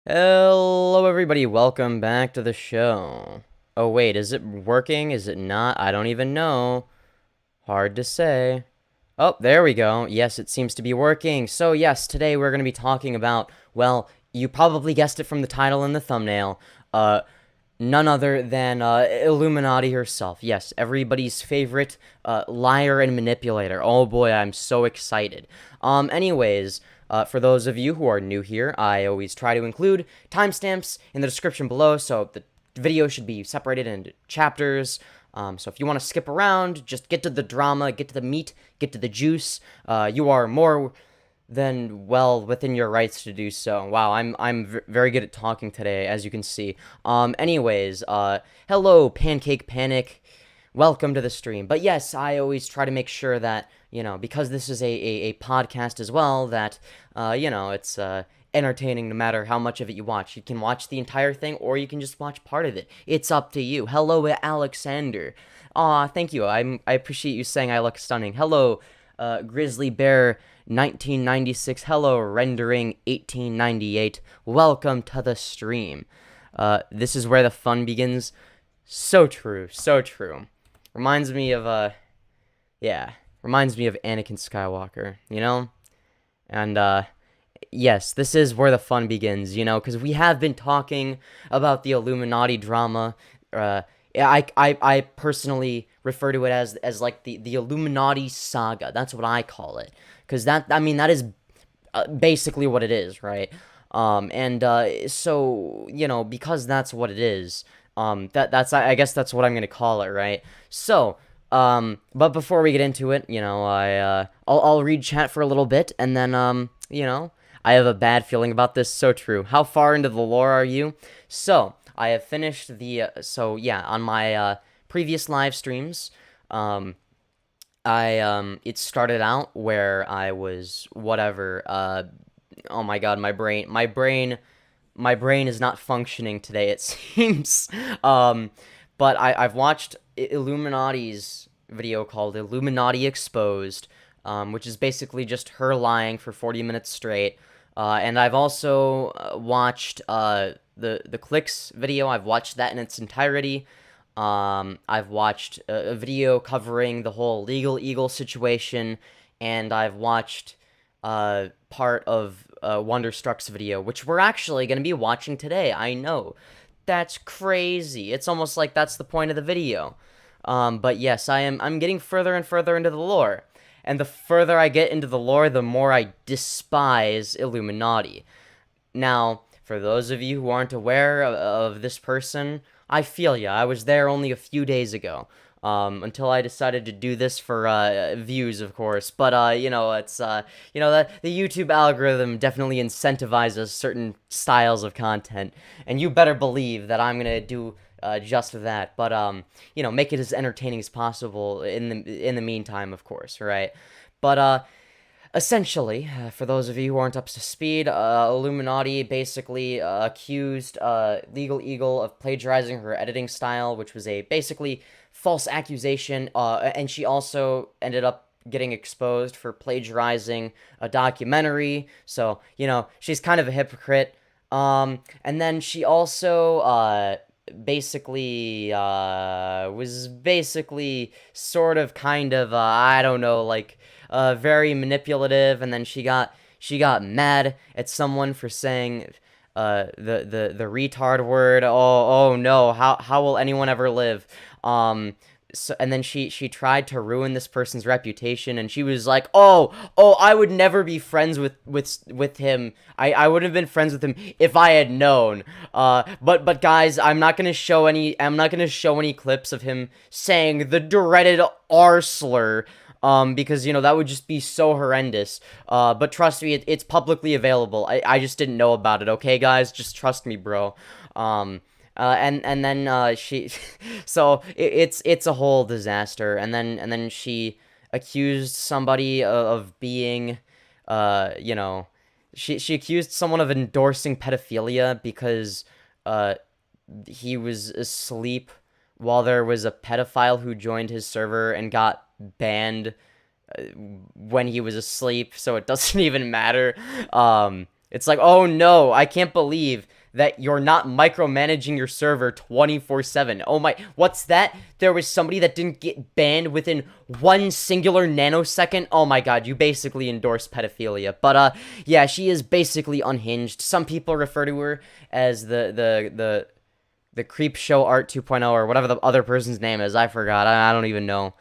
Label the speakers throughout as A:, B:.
A: Hello, everybody. Welcome back to the show. Oh, wait, is it working? Is it not? I don't even know. Hard to say. Oh, there we go. Yes, it seems to be working. So, yes, today we're going to be talking about, well, you probably guessed it from the title and the thumbnail, uh, none other than Illuminaughtii herself. Yes, everybody's favorite liar and manipulator. Oh boy, I'm so excited. Anyways, for those of you who are new here, I always try to include timestamps in the description below, so the video should be separated into chapters. So if you want to skip around, just get to the drama, get to the meat, get to the juice. You are more then well within your rights to do so. Wow, I'm very good at talking today, as you can see. Anyways, hello, Pancake Panic. Welcome to the stream. But yes, I always try to make sure that, because this is a podcast as well, that, it's entertaining no matter how much of it you watch. You can watch the entire thing, or you can just watch part of it. It's up to you. Hello, Alexander. Aw, thank you. I appreciate you saying I look stunning. Hello, Grizzly Bear 1996. Hello, Rendering 1898. Welcome to the stream. This is where the fun begins. So true, so true. Reminds me of reminds me of Anakin Skywalker, And yes, this is where the fun begins, because we have been talking about the Illuminaughtii drama. I personally refer to it as like the Illuminaughtii saga. That's what I call it, because that is basically what it is, right? So because that's what it is, that's I guess that's what I'm gonna call it, right? So, but before we get into it, I'll read chat for a little bit, and then I have a bad feeling about this. So true. How far into the lore are you? So I have finished the on my previous live streams, it started out where I was whatever. Oh my god, my brain is not functioning today, it seems. But I've watched Illuminauti's video called Illuminaughtii Exposed, which is basically just her lying for 40 minutes straight. And I've also watched the Clicks video. I've watched that in its entirety. I've watched a video covering the whole Legal Eagle situation, and I've watched part of Wonderstruck's video, which we're actually going to be watching today. I know. That's crazy. It's almost like that's the point of the video. But yes, I'm getting further and further into the lore. And the further I get into the lore, the more I despise Illuminaughtii. Now, for those of you who aren't aware of this person, I feel ya. I was there only a few days ago. Until I decided to do this for views, of course. But it's the YouTube algorithm definitely incentivizes certain styles of content, and you better believe that I'm gonna do just that. But make it as entertaining as possible in the meantime, of course, right? But essentially, for those of you who aren't up to speed, Illuminaughtii basically accused Legal Eagle of plagiarizing her editing style, which was a basically false accusation, and she also ended up getting exposed for plagiarizing a documentary. So, she's kind of a hypocrite. And then she also basically was basically sort of kind of I don't know, like very manipulative, and then she got mad at someone for saying the retard word. Oh no, how will anyone ever live? And then she tried to ruin this person's reputation, and she was like, oh, I would never be friends with him. I wouldn't have been friends with him if I had known. But guys, I'm not gonna show any clips of him saying the dreaded R slur. Because, that would just be so horrendous. But trust me, it's publicly available. I just didn't know about it, okay, guys? Just trust me, bro. And then she, so it's a whole disaster. And then she accused somebody of being, she accused someone of endorsing pedophilia because he was asleep while there was a pedophile who joined his server and got banned when he was asleep, so it doesn't even matter. It's like, oh no, I can't believe that you're not micromanaging your server 24/7. Oh my, what's that? There was somebody that didn't get banned within one singular nanosecond. Oh my god, you basically endorse pedophilia. But yeah, she is basically unhinged. Some people refer to her as the Creep Show Art 2.0 or whatever the other person's name is. I forgot. I don't even know.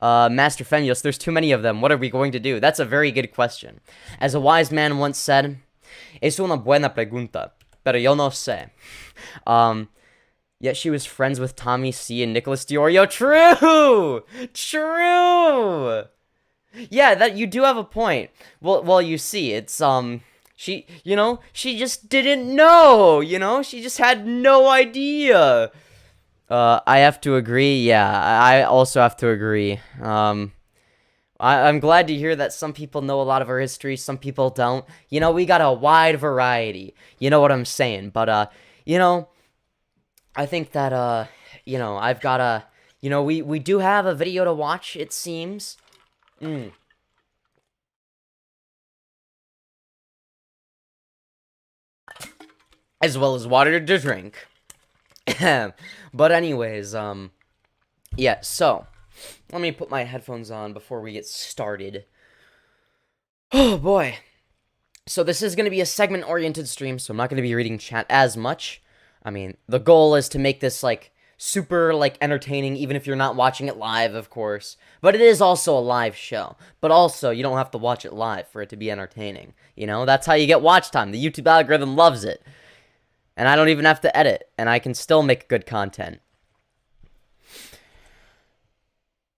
A: Master Fenios, there's too many of them. What are we going to do? That's a very good question. As a wise man once said, es una buena pregunta, pero yo no sé. Yet she was friends with Tommy C and Nicholas Diorio. True! True! Yeah, that you do have a point. Well, you see, it's, she just didn't know, She just had no idea. I have to agree. Yeah, I also have to agree. I'm glad to hear that some people know a lot of our history, some people don't. We got a wide variety. You know what I'm saying? But, I think that, I've got a, we do have a video to watch, it seems. As well as water to drink. But anyways, yeah, so, let me put my headphones on before we get started. Oh, boy. So this is going to be a segment-oriented stream, so I'm not going to be reading chat as much. I mean, the goal is to make this, super, entertaining, even if you're not watching it live, of course. But it is also a live show. But also, you don't have to watch it live for it to be entertaining. That's how you get watch time. The YouTube algorithm loves it. And I don't even have to edit, and I can still make good content.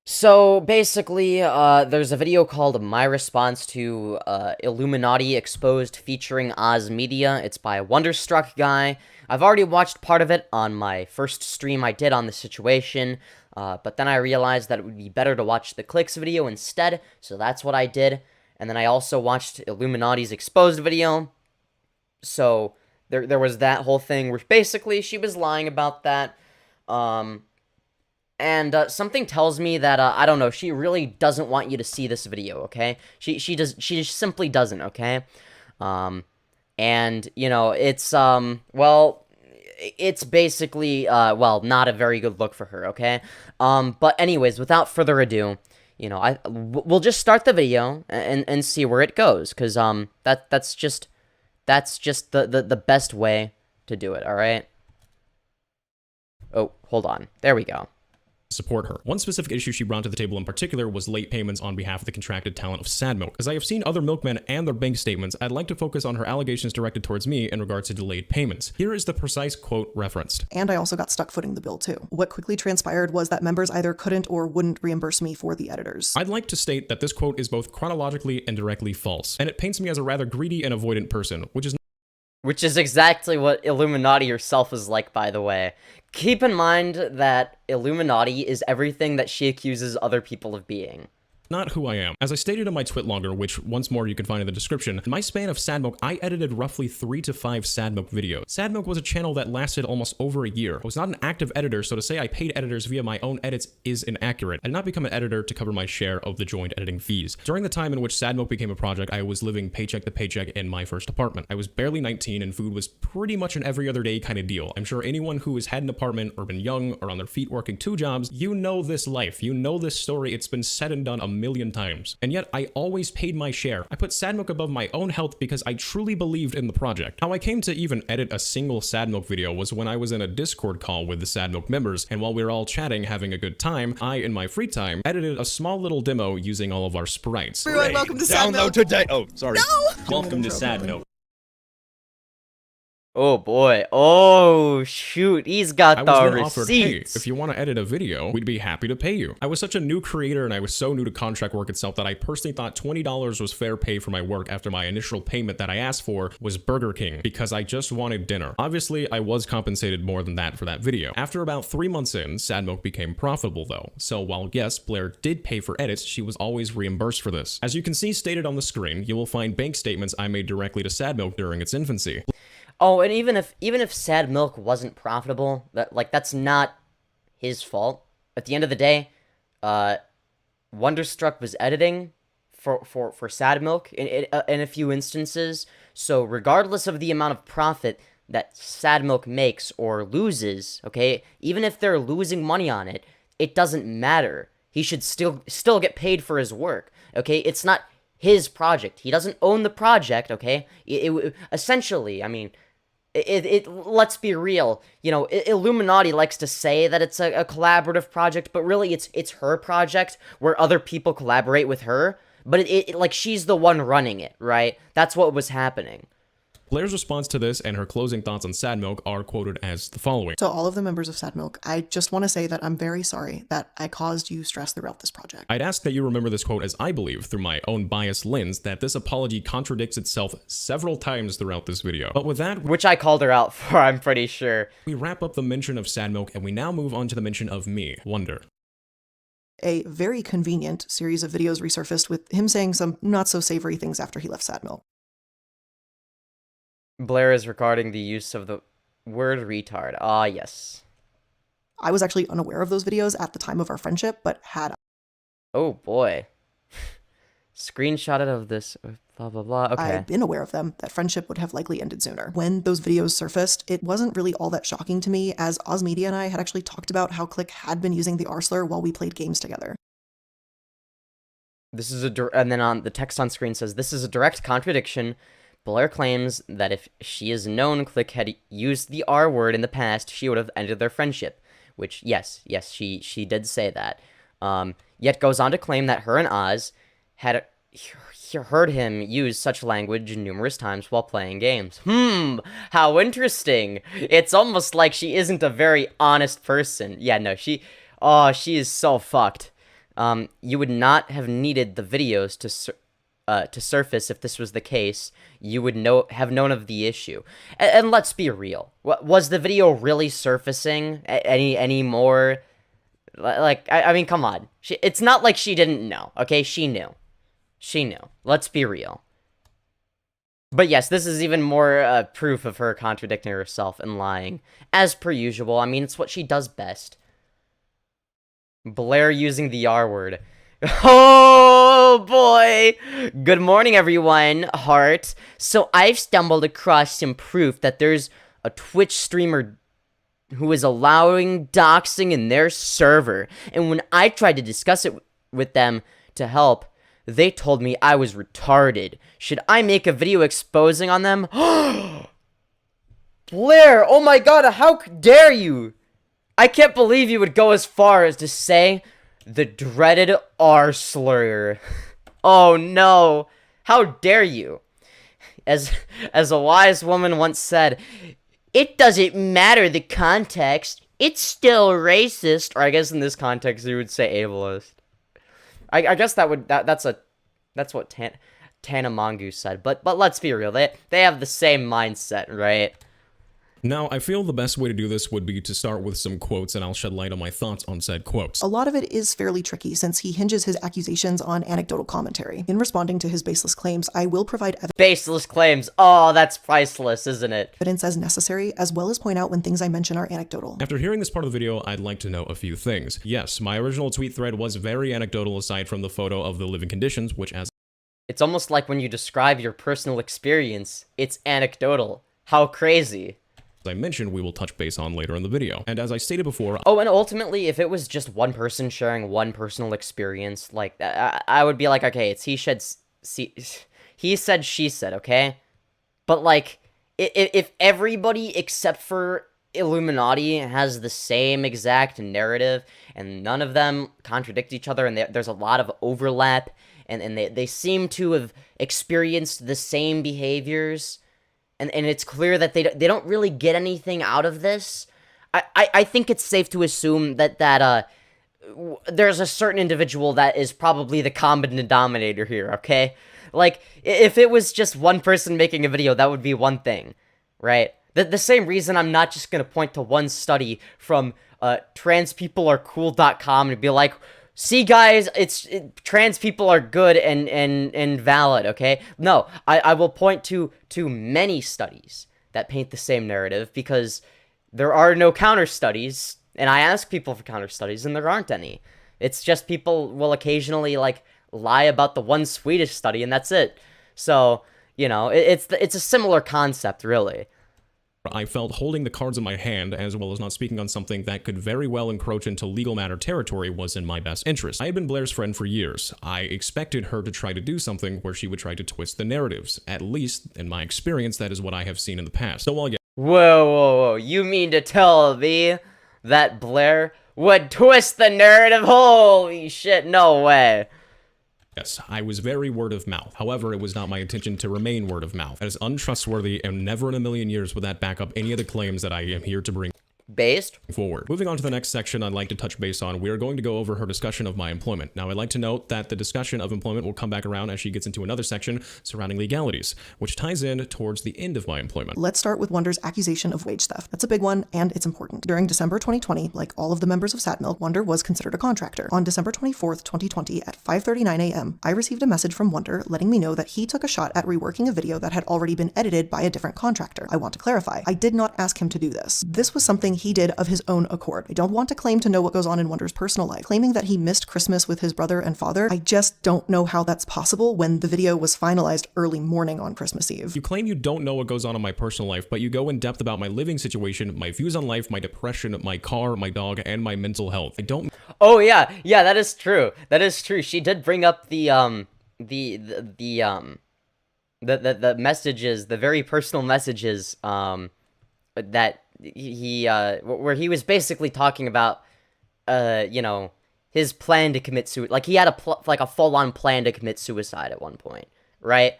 A: So, basically, there's a video called My Response to Iilluminaughtii Exposed featuring Oz Media. It's by Wonderstruck Guy. I've already watched part of it on my first stream I did on the situation, but then I realized that it would be better to watch the Clicks video instead, so that's what I did. And then I also watched Illuminauti's Exposed video, so there was that whole thing where basically she was lying about that, and something tells me that, I don't know, she really doesn't want you to see this video, okay? She just simply doesn't, okay? And, it's, well, it's basically, not a very good look for her, okay? But anyways, without further ado, we'll just start the video and see where it goes, because, that's just the best way to do it, alright? Oh, hold on. There we go.
B: Support her. One specific issue she brought to the table in particular was late payments on behalf of the contracted talent of Sad Milk. As I have seen other milkmen and their bank statements, I'd like to focus on her allegations directed towards me in regards to delayed payments. Here is the precise quote referenced.
C: And I also got stuck footing the bill too. What quickly transpired was that members either couldn't or wouldn't reimburse me for the editors.
B: I'd like to state that this quote is both chronologically and directly false, and it paints me as a rather greedy and avoidant person,
A: which is exactly what Illuminaughtii herself is like, by the way. Keep in mind that Illuminaughtii is everything that she accuses other people of being.
B: Not who I am. As I stated in my Twitlonger, which once more you can find in the description, in my span of Sad Milk, I edited roughly 3 to 5 Sad Milk videos. Sad Milk was a channel that lasted almost over a year. I was not an active editor, so to say I paid editors via my own edits is inaccurate. I did not become an editor to cover my share of the joint editing fees. During the time in which Sad Milk became a project, I was living paycheck to paycheck in my first apartment. I was barely 19 and food was pretty much an every other day kind of deal. I'm sure anyone who has had an apartment or been young or on their feet working 2 jobs, you know this life. You know this story. It's been said and done a million times. And yet I always paid my share. I put Sad Milk above my own health because I truly believed in the project. How I came to even edit a single Sad Milk video was when I was in a Discord call with the Sad Milk members, and while we were all chatting, having a good time, I, in my free time, edited a small little demo using all of our sprites.
D: Everyone, welcome to Sad Milk.
E: Download today. Oh, sorry.
D: No!
B: Welcome to Sad Milk.
A: Oh boy. Oh shoot. He's got
B: I
A: the
B: was then offered, hey,
A: receipts.
B: if you want to edit a video, we'd be happy to pay you. I was such a new creator and I was so new to contract work itself that I personally thought $20 was fair pay for my work after my initial payment that I asked for was Burger King because I just wanted dinner. Obviously, I was compensated more than that for that video. After about 3 months in, Sad Milk became profitable though. So while yes, Blair did pay for edits, she was always reimbursed for this. As you can see stated on the screen, you will find bank statements I made directly to Sad Milk during its infancy.
A: Oh, and even if Sad Milk wasn't profitable, that's not his fault. At the end of the day, Wonderstruck was editing for Sad Milk in a few instances. So regardless of the amount of profit that Sad Milk makes or loses, okay, even if they're losing money on it, it doesn't matter. He should still get paid for his work, okay? It's not his project. He doesn't own the project, okay? Essentially, I mean, let's be real. You know, Illuminaughtii likes to say that it's a collaborative project, but really it's her project where other people collaborate with her. But like she's the one running it, right? That's what was happening.
B: Blair's response to this and her closing thoughts on Sad Milk are quoted as the following.
C: To all of the members of Sad Milk, I just want to say that I'm very sorry that I caused you stress throughout this project.
B: I'd ask that you remember this quote as I believe, through my own biased lens, that this apology contradicts itself several times throughout this video. But with that,
A: which I called her out for, I'm pretty sure.
B: We wrap up the mention of Sad Milk and we now move on to the mention of me, Wonder.
C: A very convenient series of videos resurfaced with him saying some not so savory things after he left Sad Milk.
A: Blair is regarding the use of the word retard. Ah, yes.
C: I was actually unaware of those videos at the time of our friendship, but had
A: Oh boy. Screenshotted of this, blah, blah, blah. Okay.
C: I'd been aware of them, that friendship would have likely ended sooner. When those videos surfaced, it wasn't really all that shocking to me, as Ozmedia and I had actually talked about how Click had been using the R-slur while we played games together.
A: This is and then on the text on screen says, this is a direct contradiction. Blair claims that if she is known Click had used the R word in the past, she would have ended their friendship. Which, yes, she did say that. Yet goes on to claim that her and Oz had heard him use such language numerous times while playing games. How interesting. It's almost like she isn't a very honest person. Yeah, no, she is so fucked. You would not have needed the videos to surface if this was the case. You would have known of the issue. And let's be real. Was the video really surfacing any more? Like, I mean, come on. It's not like she didn't know, okay? She knew. She knew. Let's be real. But yes, this is even more proof of her contradicting herself and lying. As per usual. I mean, it's what she does best. Blair using the R word. Oh boy! Good morning, everyone. Heart. So I've stumbled across some proof that there's a Twitch streamer who is allowing doxing in their server. And when I tried to discuss it with them to help, they told me I was retarded. Should I make a video exposing on them? Blair, oh my god, how dare you? I can't believe you would go as far as to say the dreaded R slur. Oh no. How dare you? As a wise woman once said, it doesn't matter the context. It's still racist. Or I guess in this context you would say ableist. I guess that's what Tana Mongoose said. But let's be real. They have the same mindset, right?
B: Now, I feel the best way to do this would be to start with some quotes, and I'll shed light on my thoughts on said quotes.
C: A lot of it is fairly tricky since he hinges his accusations on anecdotal commentary. In responding to his baseless claims, I will provide
A: baseless claims. Oh, that's priceless, isn't it?
C: Evidence as necessary, as well as point out when things I mention are anecdotal.
B: After hearing this part of the video, I'd like to know a few things. Yes, my original tweet thread was very anecdotal aside from the photo of the living conditions, which as
A: it's almost like when you describe your personal experience, it's anecdotal. How crazy.
B: I mentioned, we will touch base on later in the video. And as I stated before...
A: Oh, and ultimately, if it was just one person sharing one personal experience, like, I would be like, okay, it's he said, she said, okay? But, like, if everybody except for Illuminaughtii has the same exact narrative, and none of them contradict each other, and there's a lot of overlap, and they seem to have experienced the same behaviors... And it's clear that they don't really get anything out of this. I think it's safe to assume that there's a certain individual that is probably the common denominator here, okay? Like, if it was just one person making a video, that would be one thing, right? The same reason I'm not just gonna point to one study from transpeoplearecool.com and be like, see, guys, trans people are good and valid, okay? No, I will point to many studies that paint the same narrative because there are no counter studies, and I ask people for counter studies, and there aren't any. It's just people will occasionally, like, lie about the one Swedish study, and that's it. So, you know, it's a similar concept, really.
B: I felt holding the cards in my hand, as well as not speaking on something that could very well encroach into legal matter territory, was in my best interest. I had been Blair's friend for years. I expected her to try to do something where she would try to twist the narratives. At least, in my experience, that is what I have seen in the past. So while
A: Whoa, you mean to tell me that Blair would twist the narrative? Holy shit, no way.
B: yes, I was very word of mouth. However, it was not my intention to remain word of mouth. That is untrustworthy, and never in a million years would that back up any of the claims that I am here to bring
A: Based?
B: forward. Moving on to the next section I'd like to touch base on, we are going to go over her discussion of my employment. Now, I'd like to note that the discussion of employment will come back around as she gets into another section surrounding legalities, which ties in towards the end of my employment.
C: Let's start with Wonder's accusation of wage theft. That's a big one, and it's important. During December 2020, like all of the members of SatMilk, Wonder was considered a contractor. On December 24th, 2020, at 5:39 a.m., I received a message from Wonder letting me know that he took a shot at reworking a video that had already been edited by a different contractor. I want to clarify, I did not ask him to do this. This was something he did of his own accord. I don't want to claim to know what goes on in Wonder's personal life. Claiming that he missed Christmas with his brother and father, I just don't know how that's possible when the video was finalized early morning on Christmas Eve.
B: You claim you don't know what goes on in my personal life, but you go in depth about my living situation, my views on life, my depression, my car, my dog, and my mental health. I don't...
A: Oh yeah, that is true. That is true. She did bring up the messages, the very personal messages, that he where he was basically talking about, you know, his plan to commit suicide. Like, he had a full-on plan to commit suicide at one point, right?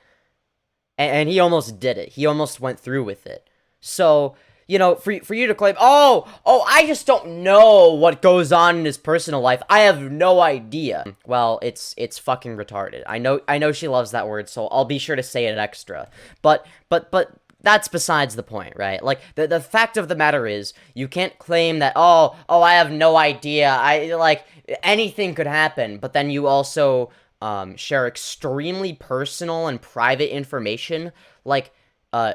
A: And he almost did it. He almost went through with it. So, you know, for you to claim, oh, I just don't know what goes on in his personal life. I have no idea. Well, it's fucking retarded. I know she loves that word, so I'll be sure to say it extra. But that's besides the point, right? Like, the fact of the matter is, you can't claim that, oh, I have no idea, like, anything could happen, but then you also, share extremely personal and private information, like,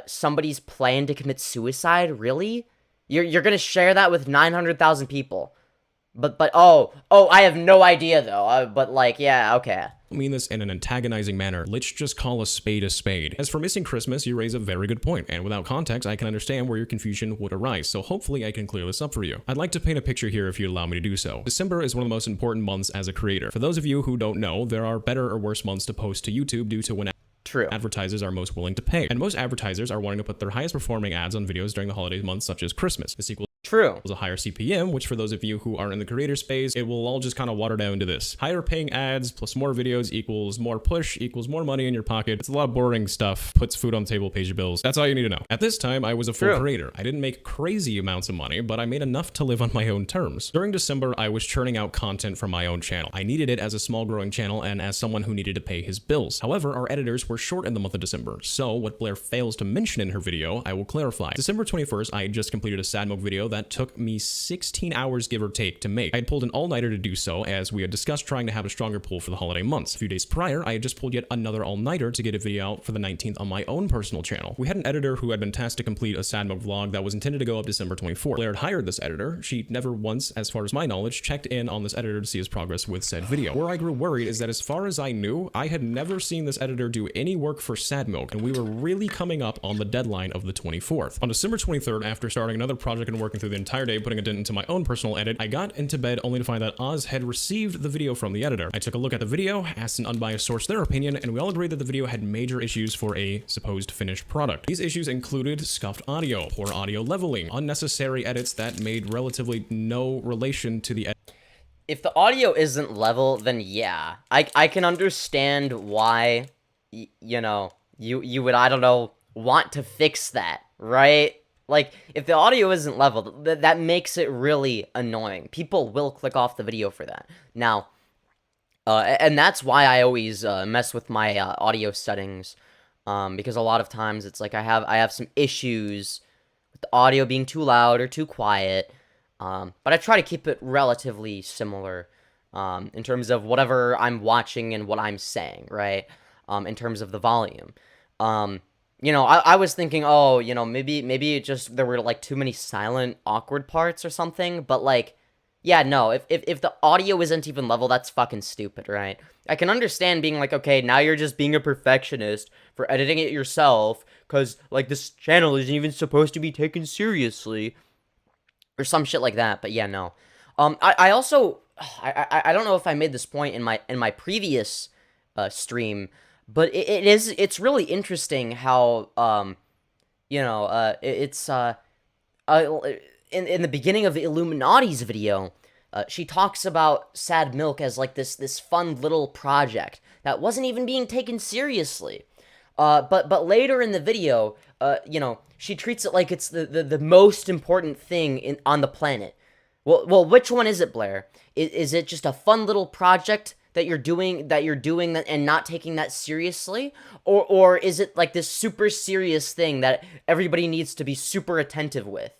A: somebody's plan to commit suicide, really? You're gonna share that with 900,000 people. But, I have no idea, though, but, like, yeah, okay.
B: I mean this in an antagonizing manner. Let's just call a spade a spade. As for missing Christmas, you raise a very good point, and without context, I can understand where your confusion would arise, so hopefully I can clear this up for you. I'd like to paint a picture here if you allow me to do so. December is one of the most important months as a creator. For those of you who don't know, there are better or worse months to post to YouTube due to when
A: True.
B: advertisers are most willing to pay, and most advertisers are wanting to put their highest performing ads on videos during the holiday months such as Christmas. This equals
A: True.
B: a higher CPM, which for those of you who are in the creator space, it will all just kind of water down to this. Higher paying ads plus more videos equals more push equals more money in your pocket. It's a lot of boring stuff. Puts food on the table, pays your bills. That's all you need to know. At this time, I was a full creator. I didn't make crazy amounts of money, but I made enough to live on my own terms. During December, I was churning out content from my own channel. I needed it as a small growing channel and as someone who needed to pay his bills. However, our editors were short in the month of December, so what Blair fails to mention in her video, I will clarify. December 21st, I had just completed a SadMilk video that took me 16 hours give or take to make. I had pulled an all-nighter to do so, as we had discussed trying to have a stronger pull for the holiday months. A few days prior, I had just pulled yet another all-nighter to get a video out for the 19th on my own personal channel. We had an editor who had been tasked to complete a SadMilk vlog that was intended to go up December 24th. Blair had hired this editor. She never once, as far as my knowledge, checked in on this editor to see his progress with said video. Where I grew worried is that as far as I knew, I had never seen this editor do any work for SadMilk, and we were really coming up on the deadline of the 24th. On December 23rd, after starting another project and working through the entire day putting a dent into my own personal edit, I got into bed only to find that Oz had received the video from the editor. I took a look at the video, asked an unbiased source their opinion, and we all agreed that the video had major issues for a supposed finished product. These issues included scuffed audio, poor audio leveling, unnecessary edits that made relatively no relation to the edit.
A: If the audio isn't level, then yeah, I can understand why, you know, you would, I don't know, want to fix that, right? Like, if the audio isn't leveled, that makes it really annoying. People will click off the video for that. Now, and that's why I always mess with my audio settings, because a lot of times it's like I have some issues with the audio being too loud or too quiet, but I try to keep it relatively similar in terms of whatever I'm watching and what I'm saying, right? In terms of the volume. You know, I was thinking, oh, you know, maybe it just, there were, like, too many silent, awkward parts or something, but, like, yeah, no, if the audio isn't even level, that's fucking stupid, right? I can understand being like, okay, now you're just being a perfectionist for editing it yourself, because, like, this channel isn't even supposed to be taken seriously, or some shit like that, but yeah, no. I also, I don't know if I made this point in my previous, stream, but it's really interesting how, you know, in the beginning of Illuminaughtii's video, she talks about Sad Milk as like this fun little project that wasn't even being taken seriously. But later in the video, you know, she treats it like it's the most important thing on the planet. Well, which one is it, Blair? Is it just a fun little project that you're doing and not taking that seriously, or is it like this super serious thing that everybody needs to be super attentive with?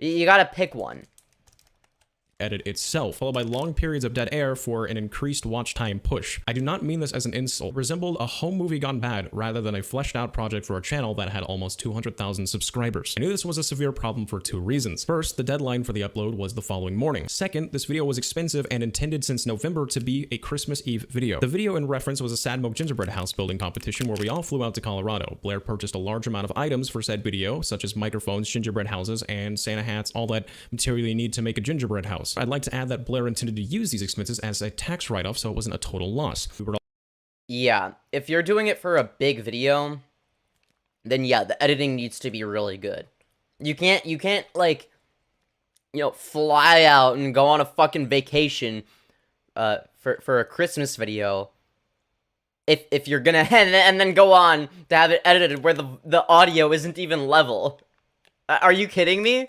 A: You gotta pick one.
B: Edit itself, followed by long periods of dead air for an increased watch time push. I do not mean this as an insult. It resembled a home movie gone bad rather than a fleshed out project for a channel that had almost 200,000 subscribers. I knew this was a severe problem for two reasons. First, the deadline for the upload was the following morning. Second, this video was expensive and intended since November to be a Christmas Eve video. The video in reference was a Sad Milk gingerbread house building competition where we all flew out to Colorado. Blair purchased a large amount of items for said video, such as microphones, gingerbread houses, and Santa hats, all that material you need to make a gingerbread house. I'd like to add that Blair intended to use these expenses as a tax write-off, so it wasn't a total loss.
A: Yeah, if you're doing it for a big video, then yeah, the editing needs to be really good. You can't like, you know, fly out and go on a fucking vacation for a Christmas video if you're gonna and then go on to have it edited where the audio isn't even level. Are you kidding me?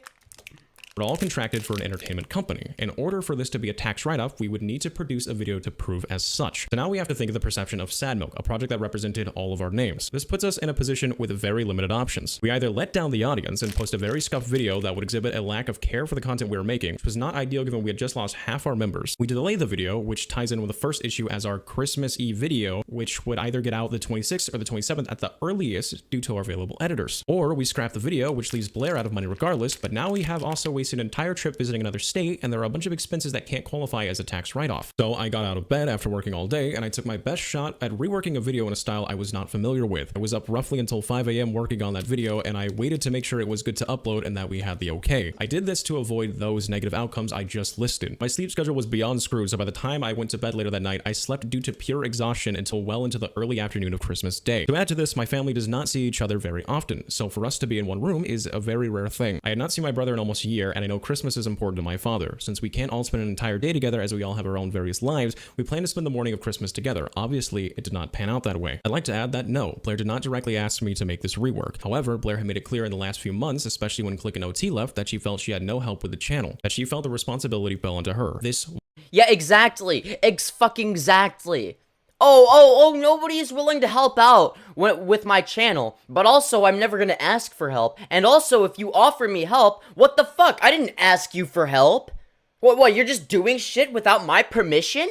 B: We're all contracted for an entertainment company. In order for this to be a tax write-off, we would need to produce a video to prove as such. So now we have to think of the perception of Sad Milk, a project that represented all of our names. This puts us in a position with very limited options. We either let down the audience and post a very scuffed video that would exhibit a lack of care for the content we were making, which was not ideal given we had just lost half our members. We delay the video, which ties in with the first issue as our Christmas Eve video, which would either get out the 26th or the 27th at the earliest due to our available editors. Or we scrap the video, which leaves Blair out of money regardless, but now we have also wasted an entire trip visiting another state, and there are a bunch of expenses that can't qualify as a tax write-off. So I got out of bed after working all day, and I took my best shot at reworking a video in a style I was not familiar with. I was up roughly until 5 a.m. working on that video, and I waited to make sure it was good to upload and that we had the okay. I did this to avoid those negative outcomes I just listed. My sleep schedule was beyond screwed, so by the time I went to bed later that night, I slept due to pure exhaustion until well into the early afternoon of Christmas Day. To add to this, my family does not see each other very often, so for us to be in one room is a very rare thing. I had not seen my brother in almost a year, and I know Christmas is important to my father. Since we can't all spend an entire day together as we all have our own various lives, we plan to spend the morning of Christmas together. Obviously, it did not pan out that way. I'd like to add that no, Blair did not directly ask me to make this rework. However, Blair had made it clear in the last few months, especially when Click and OT left, that she felt she had no help with the channel, that she felt the responsibility fell onto her. This
A: Yeah, exactly. Exactly. Oh, nobody is willing to help out with my channel, but also I'm never gonna ask for help, and also if you offer me help, what the fuck? I didn't ask you for help. What, you're just doing shit without my permission?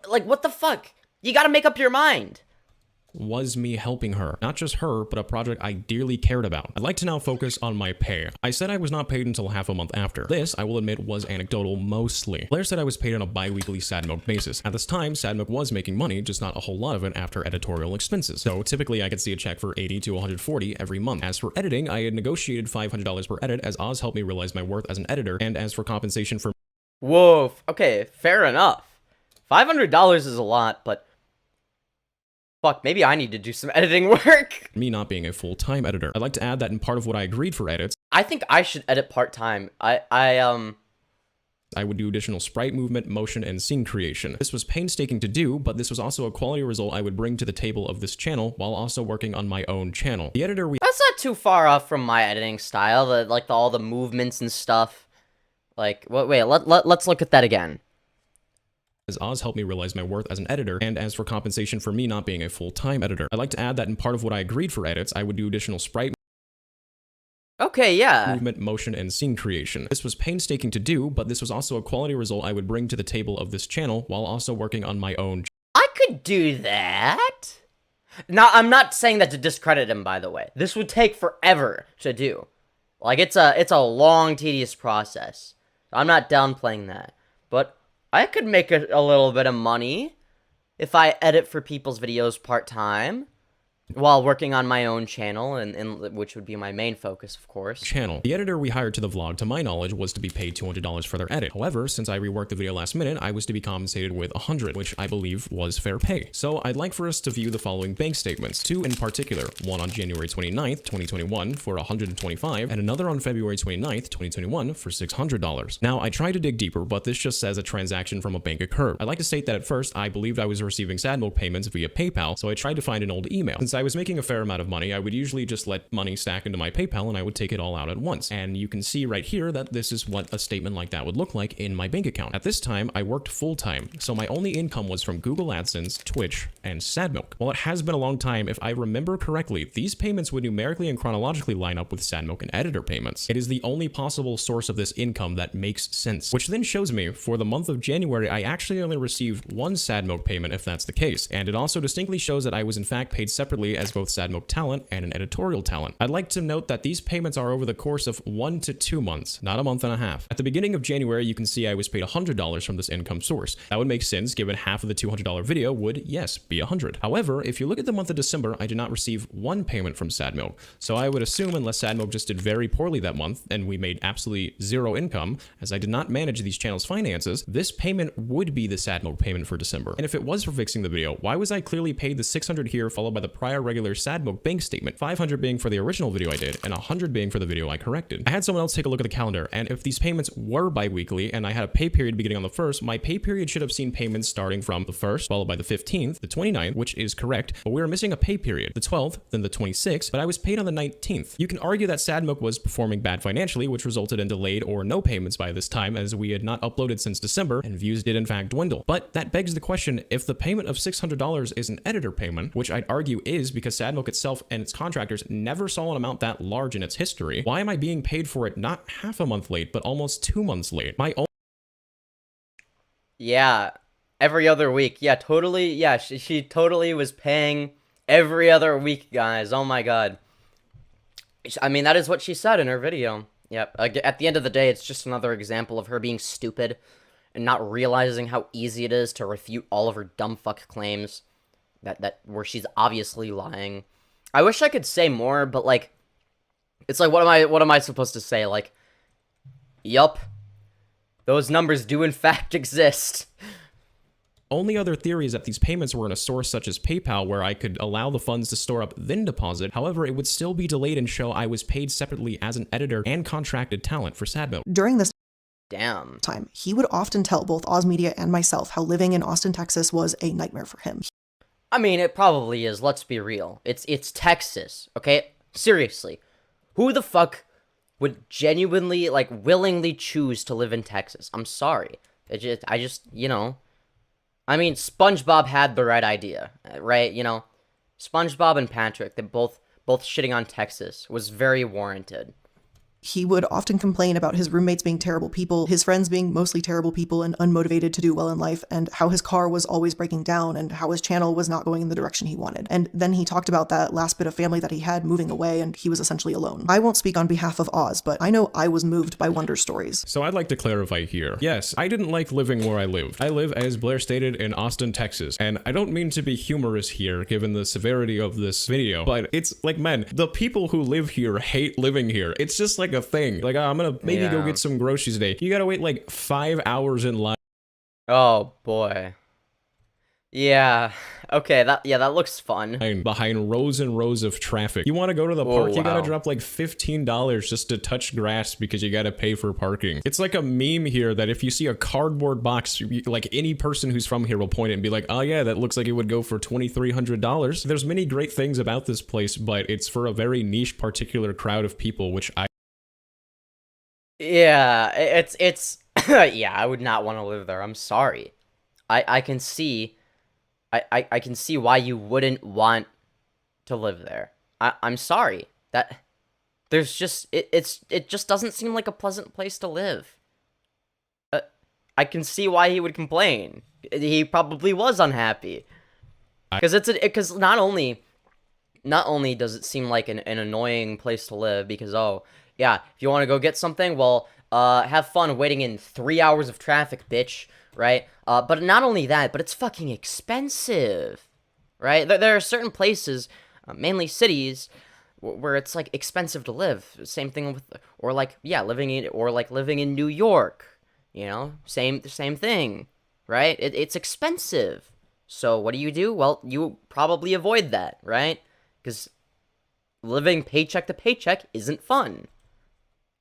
A: Like, what the fuck? You gotta make up your mind.
B: was me helping her. Not just her, but a project I dearly cared about. I'd like to now focus on my pay. I said I was not paid until half a month after. This, I will admit, was anecdotal mostly. Blair said I was paid on a bi-weekly Sad Milk basis. At this time, Sad Milk was making money, just not a whole lot of it after editorial expenses. So typically I could see a check for 80 to 140 every month. As for editing, I had negotiated $500 per edit as Oz helped me realize my worth as an editor, and as for compensation for—
A: Whoa, okay, fair enough. $500 is a lot, but fuck, maybe I need to do some editing work.
B: me not being a full-time editor. I'd like to add that in part of what I agreed for edits,
A: I think I should edit part-time. I
B: would do additional sprite movement, motion, and scene creation. This was painstaking to do, but this was also a quality result I would bring to the table of this channel while also working on my own channel. The editor we—
A: That's not too far off from my editing style, all the movements and stuff. Like, wait, let's look at that again.
B: as Oz helped me realize my worth as an editor, and as for compensation for me not being a full-time editor. I'd like to add that in part of what I agreed for edits, I would do additional sprite
A: Okay, yeah.
B: movement, motion, and scene creation. This was painstaking to do, but this was also a quality result I would bring to the table of this channel while also working on my own
A: I could do that. Now, I'm not saying that to discredit him, by the way. This would take forever to do. Like, it's a long, tedious process. I'm not downplaying that. But I could make a little bit of money if I edit for people's videos part-time while working on my own channel, and which would be my main focus, of course.
B: Channel. The editor we hired to the vlog, to my knowledge, was to be paid $200 for their edit. However, since I reworked the video last minute, I was to be compensated with $100, which I believe was fair pay. So I'd like for us to view the following bank statements, two in particular, one on January 29th, 2021 for $125, and another on February 29th, 2021 for $600. Now, I tried to dig deeper, but this just says a transaction from a bank occurred. I'd like to state that at first, I believed I was receiving SadMilk payments via PayPal, so I tried to find an old email. Since I was making a fair amount of money, I would usually just let money stack into my PayPal and I would take it all out at once. And you can see right here that this is what a statement like that would look like in my bank account. At this time, I worked full-time, so my only income was from Google AdSense, Twitch, and SadMilk. While it has been a long time, if I remember correctly, these payments would numerically and chronologically line up with SadMilk and editor payments. It is the only possible source of this income that makes sense, which then shows me for the month of January, I actually only received one SadMilk payment if that's the case. And it also distinctly shows that I was in fact paid separately as both SadMilk talent and an editorial talent. I'd like to note that these payments are over the course of 1 to 2 months, not a month and a half. At the beginning of January, you can see I was paid $100 from this income source. That would make sense given half of the $200 video would, yes, be $100. However, if you look at the month of December, I did not receive one payment from SadMilk. So I would assume unless SadMilk just did very poorly that month and we made absolutely zero income, as I did not manage these channels' finances, this payment would be the SadMilk payment for December. And if it was for fixing the video, why was I clearly paid the $600 here followed by the prior regular SadMilk bank statement, $500 being for the original video I did, and $100 being for the video I corrected? I had someone else take a look at the calendar, and if these payments were bi-weekly and I had a pay period beginning on the 1st, my pay period should have seen payments starting from the 1st, followed by the 15th, the 29th, which is correct, but we were missing a pay period, the 12th, then the 26th, but I was paid on the 19th. You can argue that SadMilk was performing bad financially, which resulted in delayed or no payments by this time, as we had not uploaded since December, and views did in fact dwindle. But that begs the question, if the payment of $600 is an editor payment, which I'd argue is because SadMilk itself and its contractors never saw an amount that large in its history, why am I being paid for it not half a month late, but almost 2 months late?
A: Yeah, every other week. Yeah, totally. Yeah, she totally was paying every other week, guys. Oh my god. I mean, that is what she said in her video. Yep. At the end of the day, it's just another example of her being stupid and not realizing how easy it is to refute all of her dumb fuck claims where she's obviously lying. I wish I could say more, but like, it's like, what am I supposed to say? Like, yup, those numbers do in fact exist.
B: Only other theory is that these payments were in a source such as PayPal where I could allow the funds to store up then deposit. However, it would still be delayed and show I was paid separately as an editor and contracted talent for SadMilk.
C: During this
A: Damn.
C: time, he would often tell both Oz Media and myself how living in Austin, Texas was a nightmare for him.
A: I mean, it probably is, let's be real. It's Texas, okay? Seriously. Who the fuck would genuinely, like, willingly choose to live in Texas? I'm sorry. I just, you know. I mean, SpongeBob had the right idea, right? You know, SpongeBob and Patrick, they both shitting on Texas was very warranted.
C: He would often complain about his roommates being terrible people, his friends being mostly terrible people and unmotivated to do well in life, and how his car was always breaking down and how his channel was not going in the direction he wanted. And then he talked about that last bit of family that he had moving away and he was essentially alone. I won't speak on behalf of Oz, but I know I was moved by Wonder stories.
B: So I'd like to clarify here. Yes, I didn't like living where I lived. I live, as Blair stated, in Austin, Texas. And I don't mean to be humorous here, given the severity of this video, but it's like, man, the people who live here hate living here. It's just like a thing. Like, I'm gonna maybe go get some groceries today. You gotta wait like 5 hours in line.
A: Oh boy. Yeah. Okay, that looks fun.
B: Behind rows and rows of traffic. You want to go to the park, you gotta drop like $15 just to touch grass because you gotta pay for parking. It's like a meme here that if you see a cardboard box, like any person who's from here will point it and be like, oh yeah, that looks like it would go for $2,300. There's many great things about this place, but it's for a very niche particular crowd of people, which
A: Yeah, it's yeah, I would not want to live there. I'm sorry. I can see I can see why you wouldn't want to live there. I'm sorry. That there's just it just doesn't seem like a pleasant place to live. I can see why he would complain. He probably was unhappy. Because not only does it seem like an annoying place to live because, oh, yeah, if you want to go get something, well, Have fun waiting in 3 hours of traffic, bitch, right? But not only that, but it's fucking expensive, right? There are certain places, mainly cities, where it's like expensive to live. Same thing with, or like, yeah, living in New York, you know, same thing, right? It's expensive. So what do? Well, you probably avoid that, right? Because living paycheck to paycheck isn't fun.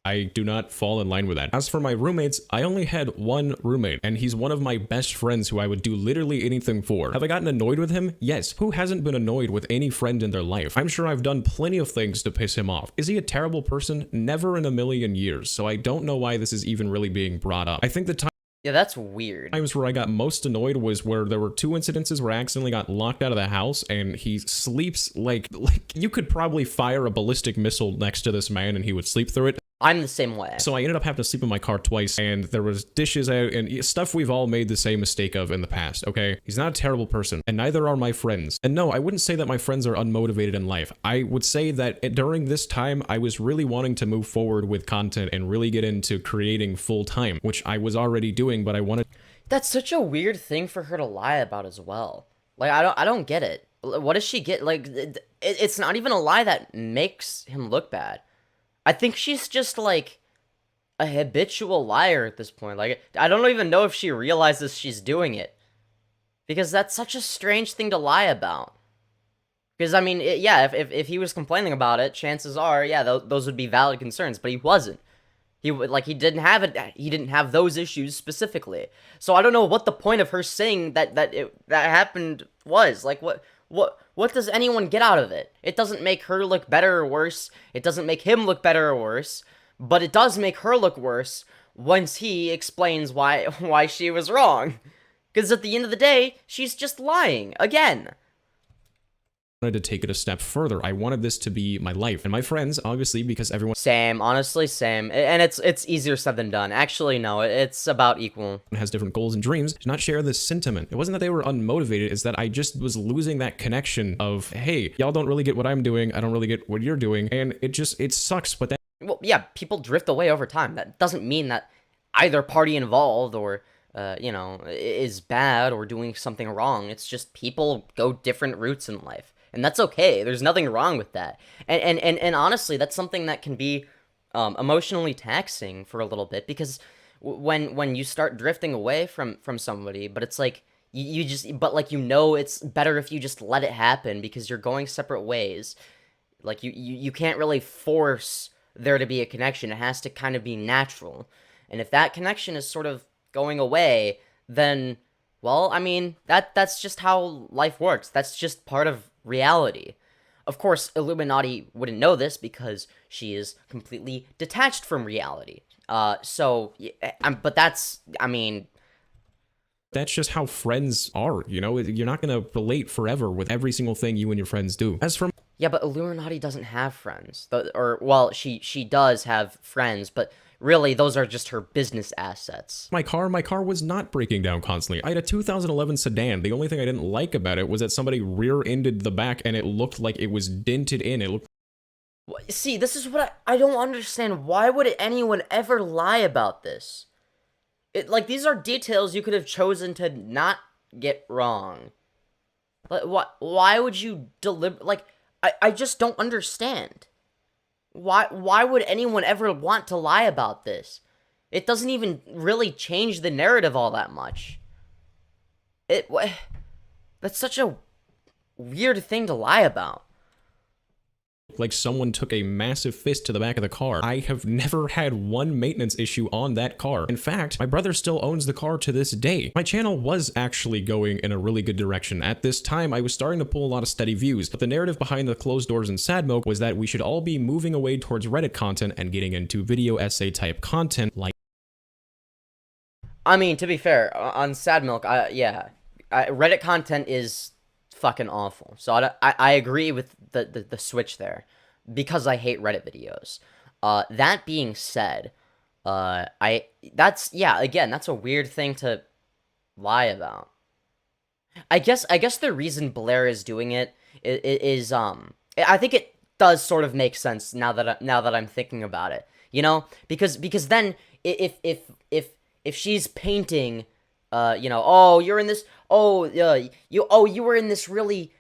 B: I do not fall in line with that. As for my roommates, I only had one roommate, and he's one of my best friends who I would do literally anything for. Have I gotten annoyed with him? Yes. Who hasn't been annoyed with any friend in their life? I'm sure I've done plenty of things to piss him off. Is he a terrible person? Never in a million years, so I don't know why this is even really being brought up. I think the time
A: Yeah, that's weird.
B: times where I got most annoyed was where there were 2 incidences where I accidentally got locked out of the house, and he sleeps like you could probably fire a ballistic missile next to this man and he would sleep through it.
A: I'm the same way.
B: So I ended up having to sleep in my car twice, and there was dishes out and stuff we've all made the same mistake of in the past, okay? He's not a terrible person, and neither are my friends. And no, I wouldn't say that my friends are unmotivated in life. I would say that during this time, I was really wanting to move forward with content and really get into creating full time, which I was already doing, but I wanted...
A: That's such a weird thing for her to lie about as well. Like, I don't get it. What does she get? Like, it's not even a lie that makes him look bad. I think she's just, like, a habitual liar at this point. Like, I don't even know if she realizes she's doing it. Because that's such a strange thing to lie about. Because, I mean, yeah, if he was complaining about it, chances are, yeah, those would be valid concerns. But he wasn't. He didn't have it. He didn't have those issues specifically. So I don't know what the point of her saying that happened was. Like, what does anyone get out of it? It doesn't make her look better or worse. It doesn't make him look better or worse. But it does make her look worse once he explains why she was wrong. Because at the end of the day, she's just lying again.
B: to take it a step further. I wanted this to be my life. And my friends, obviously, because everyone
A: Same, honestly, same. And it's easier said than done. Actually, no, it's about equal.
B: has different goals and dreams, to not share this sentiment. It wasn't that they were unmotivated, it's that I just was losing that connection of, hey, y'all don't really get what I'm doing, I don't really get what you're doing, and it sucks, but that
A: Well, yeah, people drift away over time. That doesn't mean that either party involved or, is bad or doing something wrong. It's just people go different routes in life. And that's okay. There's nothing wrong with that. And honestly, that's something that can be emotionally taxing for a little bit, because when you start drifting away from somebody, but it's like it's better if you just let it happen because you're going separate ways. Like you can't really force there to be a connection. It has to kind of be natural. And if that connection is sort of going away, then, well, I mean, that's just how life works. That's just part of reality. Of course, Iilluminaughtii wouldn't know this because she is completely detached from reality. But that's, I mean...
B: That's just how friends are, you know? You're not gonna relate forever with every single thing you and your friends do. As for...
A: Yeah, but Iilluminaughtii doesn't have friends. She does have friends, but really, those are just her business assets.
B: My car was not breaking down constantly. I had a 2011 sedan. The only thing I didn't like about it was that somebody rear-ended the back and it looked like it was dented in. It looked...
A: See, this is what I don't understand. Why would anyone ever lie about this? These are details you could have chosen to not get wrong. Why would you I just don't understand. Why would anyone ever want to lie about this? It doesn't even really change the narrative all that much. That's such a weird thing to lie about.
B: Like someone took a massive fist to the back of the car. I have never had one maintenance issue on that car. In fact, my brother still owns the car to this day. My channel was actually going in a really good direction. At this time, I was starting to pull a lot of steady views, but the narrative behind the closed doors and sad milk was that we should all be moving away towards Reddit content and getting into video essay type content like...
A: I mean, to be fair, on sad milk, Reddit content is fucking awful. So I agree with the switch there, because I hate Reddit videos. That being said, that's a weird thing to lie about. I guess the reason Blair is doing it is I think it does sort of make sense now that I'm thinking about it. you know, because then if she's painting, you know, oh, you're in this, oh, you were in this really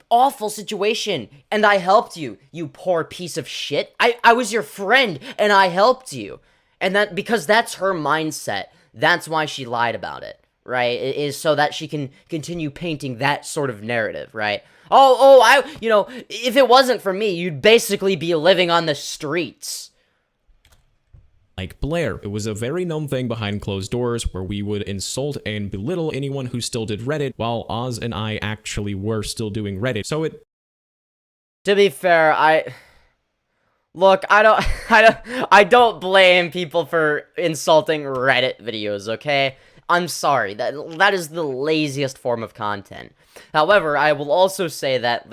A: awful situation, and I helped you, you poor piece of shit. I was your friend, and I helped you. And that, because that's her mindset, that's why she lied about it, right? It is so that she can continue painting that sort of narrative, right? You know, if it wasn't for me, you'd basically be living on the streets.
B: Like Blair. It was a very known thing behind closed doors where we would insult and belittle anyone who still did Reddit, while Oz and I actually were still doing Reddit. So it...
A: To be fair, Look, I don't blame people for insulting Reddit videos, okay? I'm sorry, that is the laziest form of content. However, I will also say that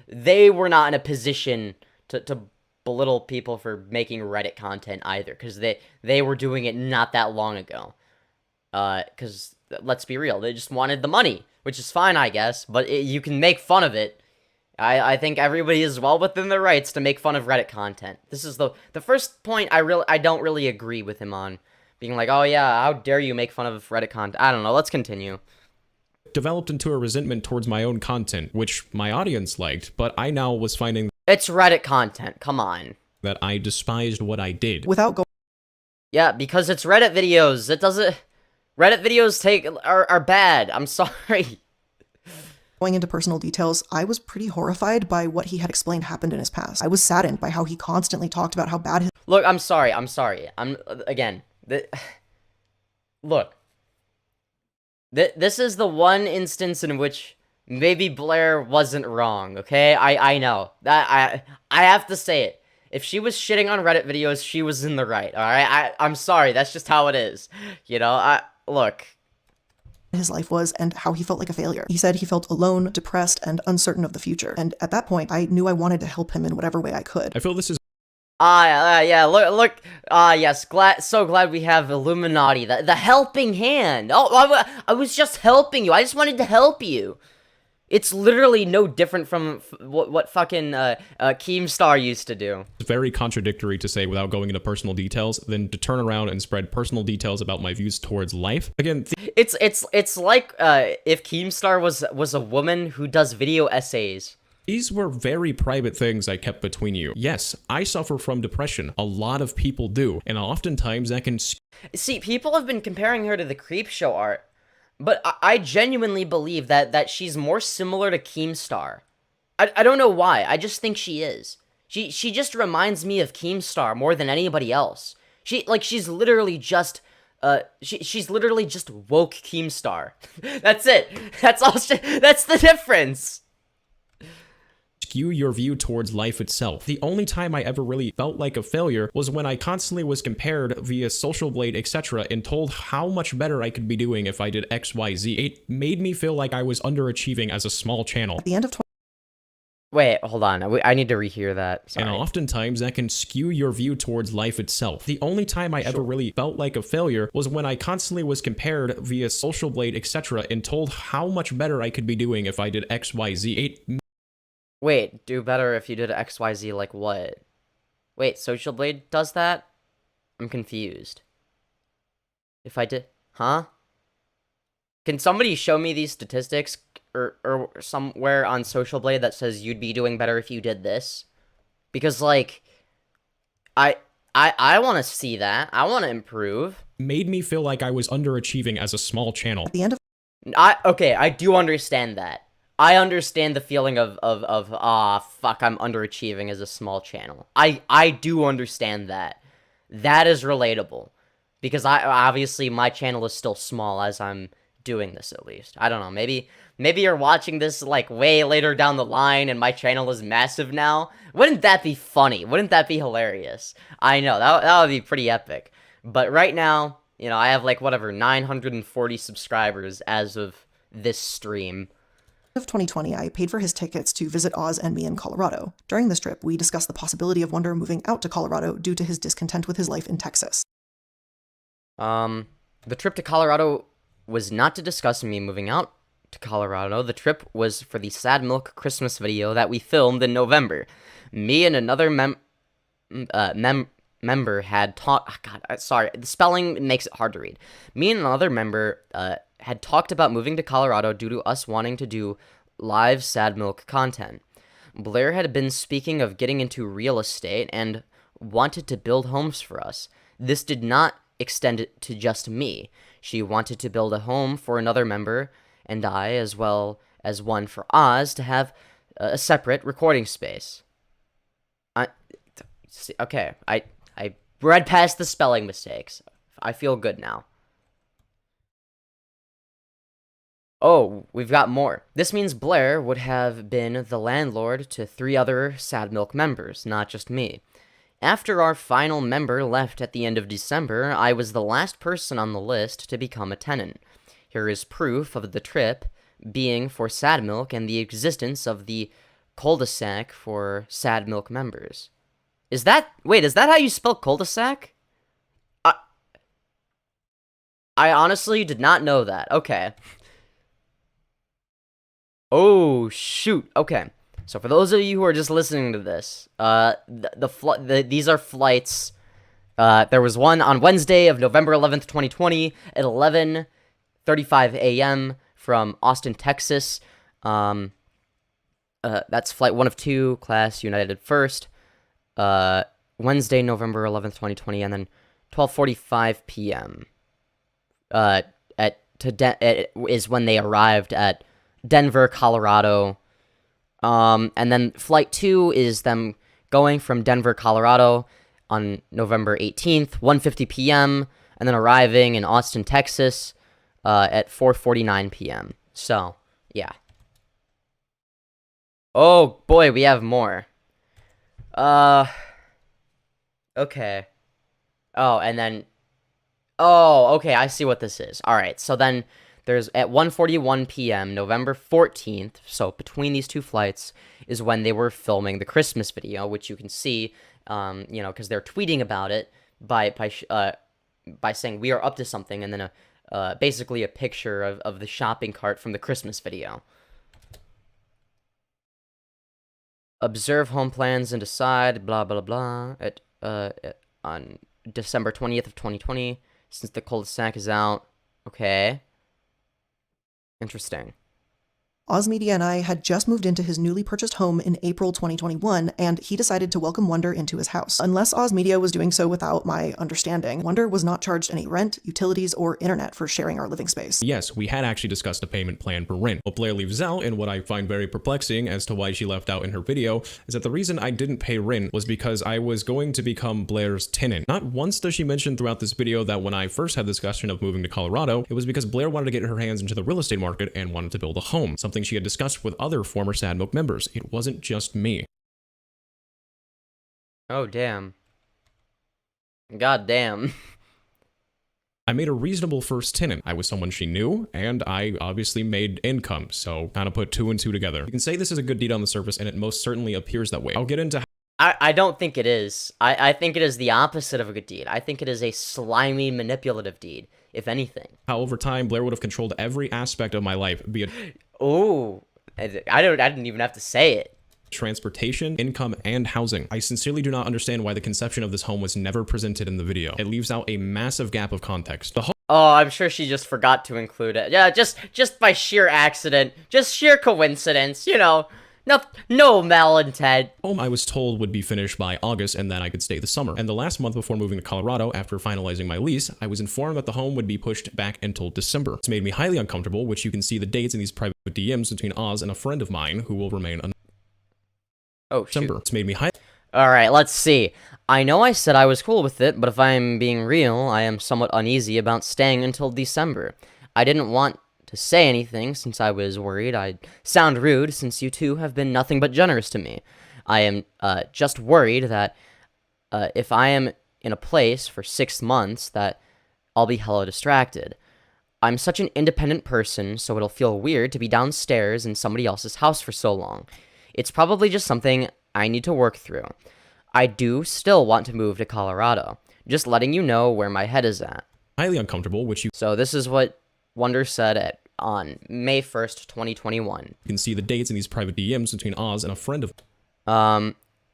A: they were not in a position to belittle people for making Reddit content either, because they were doing it not that long ago. Because, let's be real, they just wanted the money, which is fine, I guess, but you can make fun of it. I think everybody is well within their rights to make fun of Reddit content. This is the first point I don't really agree with him on. Being like, oh yeah, how dare you make fun of Reddit content. I don't know, let's continue.
B: Developed into a resentment towards my own content, which my audience liked, but I now was finding...
A: It's Reddit content, come on.
B: ...that I despised what I did.
C: Without going...
A: Yeah, because it's Reddit videos. It doesn't... Reddit videos are bad. I'm sorry.
C: Going into personal details, I was pretty horrified by what he had explained happened in his past. I was saddened by how he constantly talked about how bad his...
A: Look, I'm sorry. Look. This is the one instance in which maybe Blair wasn't wrong, okay? I know. I have to say it. If she was shitting on Reddit videos, she was in the right, alright? I'm sorry, that's just how it is. You know, look...
C: his life was and how he felt like a failure. He said he felt alone, depressed, and uncertain of the future. And at that point, I knew I wanted to help him in whatever way I could.
B: I feel this is...
A: yeah, look, yes, so glad we have Iilluminaughtii, the helping hand. Oh, I was just helping you. I just wanted to help you. It's literally no different from what fucking Keemstar used to do.
B: It's very contradictory to say without going into personal details than to turn around and spread personal details about my views towards life. Again,
A: it's like if Keemstar was a woman who does video essays.
B: These were very private things I kept between you. Yes, I suffer from depression. A lot of people do, and oftentimes that can...
A: See, people have been comparing her to the Creepshow art. But I genuinely believe that she's more similar to Keemstar. I don't know why. I just think she is. She just reminds me of Keemstar more than anybody else. She's literally just she's literally just woke Keemstar. That's it. That's all. That's the difference.
B: Skew your view towards life itself. The only time I ever really felt like a failure was when I constantly was compared via Social Blade, etc., and told how much better I could be doing if I did XYZ. It made me feel like I was underachieving as a small channel.
C: At the end of...
A: Wait, hold on. I need to rehear that. Sorry.
B: And oftentimes that can skew your view towards life itself. The only time I ever really felt like a failure was when I constantly was compared via Social Blade, etc., and told how much better I could be doing if I did XYZ.
A: Wait, do better if you did XYZ, like what? Wait, Social Blade does that? I'm confused. If I did... Huh? Can somebody show me these statistics or somewhere on Social Blade that says you'd be doing better if you did this? Because, like, I want to see that. I want to improve.
B: Made me feel like I was underachieving as a small channel.
C: At the end of...
A: Okay, I do understand that. I understand the feeling of fuck, I'm underachieving as a small channel. I do understand that. That is relatable. Because obviously my channel is still small as I'm doing this, at least. I don't know, maybe you're watching this, like, way later down the line and my channel is massive now. Wouldn't that be funny? Wouldn't that be hilarious? I know, that would be pretty epic. But right now, you know, I have, like, whatever, 940 subscribers as of this stream.
C: Of 2020, I paid for his tickets to visit Oz and me in Colorado. During this trip, we discussed the possibility of Wonder moving out to Colorado due to his discontent with his life in Texas.
A: The trip to Colorado was not to discuss me moving out to Colorado. The trip was for the Sad Milk Christmas video that we filmed in November. Me and another member had talked. God, sorry, the spelling makes it hard to read. Me and another member had talked about moving to Colorado due to us wanting to do live Sad Milk content. Blair had been speaking of getting into real estate and wanted to build homes for us. This did not extend it to just me. She wanted to build a home for another member and I, as well as one for Oz, to have a separate recording space. Okay, I read past the spelling mistakes. I feel good now. Oh, we've got more. This means Blair would have been the landlord to 3 other Sad Milk members, not just me. After our final member left at the end of December, I was the last person on the list to become a tenant. Here is proof of the trip being for Sad Milk and the existence of the cul-de-sac for Sad Milk members. Is that how you spell cul-de-sac? I honestly did not know that. Okay. Oh, shoot. Okay. So for those of you who are just listening to this, these are flights. There was one on Wednesday of November 11th, 2020 at 11:35 a.m. from Austin, Texas. That's flight 1 of 2, class United First. Wednesday, November 11th, 2020, and then 12:45 p.m. Is when they arrived at Denver, Colorado. And then flight 2 is them going from Denver, Colorado on November 18th, 1:50 p.m., and then arriving in Austin, Texas at 4:49 p.m. So, yeah. Oh, boy, we have more. Okay. Oh, and then... Oh, okay, I see what this is. Alright, so then... There's at 1:41 p.m., November 14th, so between these 2 flights, is when they were filming the Christmas video, which you can see, because they're tweeting about it by saying we are up to something, and then basically a picture of the shopping cart from the Christmas video. Observe home plans and decide, blah, blah, blah, on December 20th of 2020, since the cul-de-sac is out. Okay. Interesting.
C: Oz Media and I had just moved into his newly purchased home in April 2021, and he decided to welcome Wonder into his house. Unless Oz Media was doing so without my understanding, Wonder was not charged any rent, utilities, or internet for sharing our living space.
B: Yes, we had actually discussed a payment plan for rent. What Blair leaves out, and what I find very perplexing as to why she left out in her video, is that the reason I didn't pay rent was because I was going to become Blair's tenant. Not once does she mention throughout this video that when I first had the discussion of moving to Colorado, it was because Blair wanted to get her hands into the real estate market and wanted to build a home, something she had discussed with other former Sad Milk members. It wasn't just me.
A: Oh, damn. God damn.
B: I made a reasonable first tenant. I was someone she knew, and I obviously made income, so kind of put 2 and 2 together. You can say this is a good deed on the surface, and it most certainly appears that way. I'll get into
A: I don't think it is. I think it is the opposite of a good deed. I think it is a slimy, manipulative deed, if anything.
B: how over time Blair would have controlled every aspect of my life, be it
A: Ooh. I didn't even have to say it.
B: transportation, income, and housing. I sincerely do not understand why the conception of this home was never presented in the video. It leaves out a massive gap of context. The
A: Oh, I'm sure she just forgot to include it. Yeah, just by sheer accident. Just sheer coincidence, no malintent.
B: home I was told would be finished by August and then I could stay the summer. And the last month before moving to Colorado, after finalizing my lease, I was informed that the home would be pushed back until December. It's made me highly uncomfortable, which you can see the dates in these private DMs between Oz and a friend of mine who will remain
A: Oh, shoot.
B: December. It's made me highly
A: Alright, let's see. I know I said I was cool with it, but if I'm being real, I am somewhat uneasy about staying until December. I didn't want to say anything since I was worried I'd sound rude since you two have been nothing but generous to me. I am just worried that if I am in a place for 6 months that I'll be hella distracted. I'm such an independent person, so it'll feel weird to be downstairs in somebody else's house for so long. It's probably just something I need to work through. I do still want to move to Colorado. Just letting you know where my head is at.
B: highly uncomfortable, which you
A: So this is what Wonder said on May 1st, 2021.
B: can see the dates in these private DMs between Oz and a friend of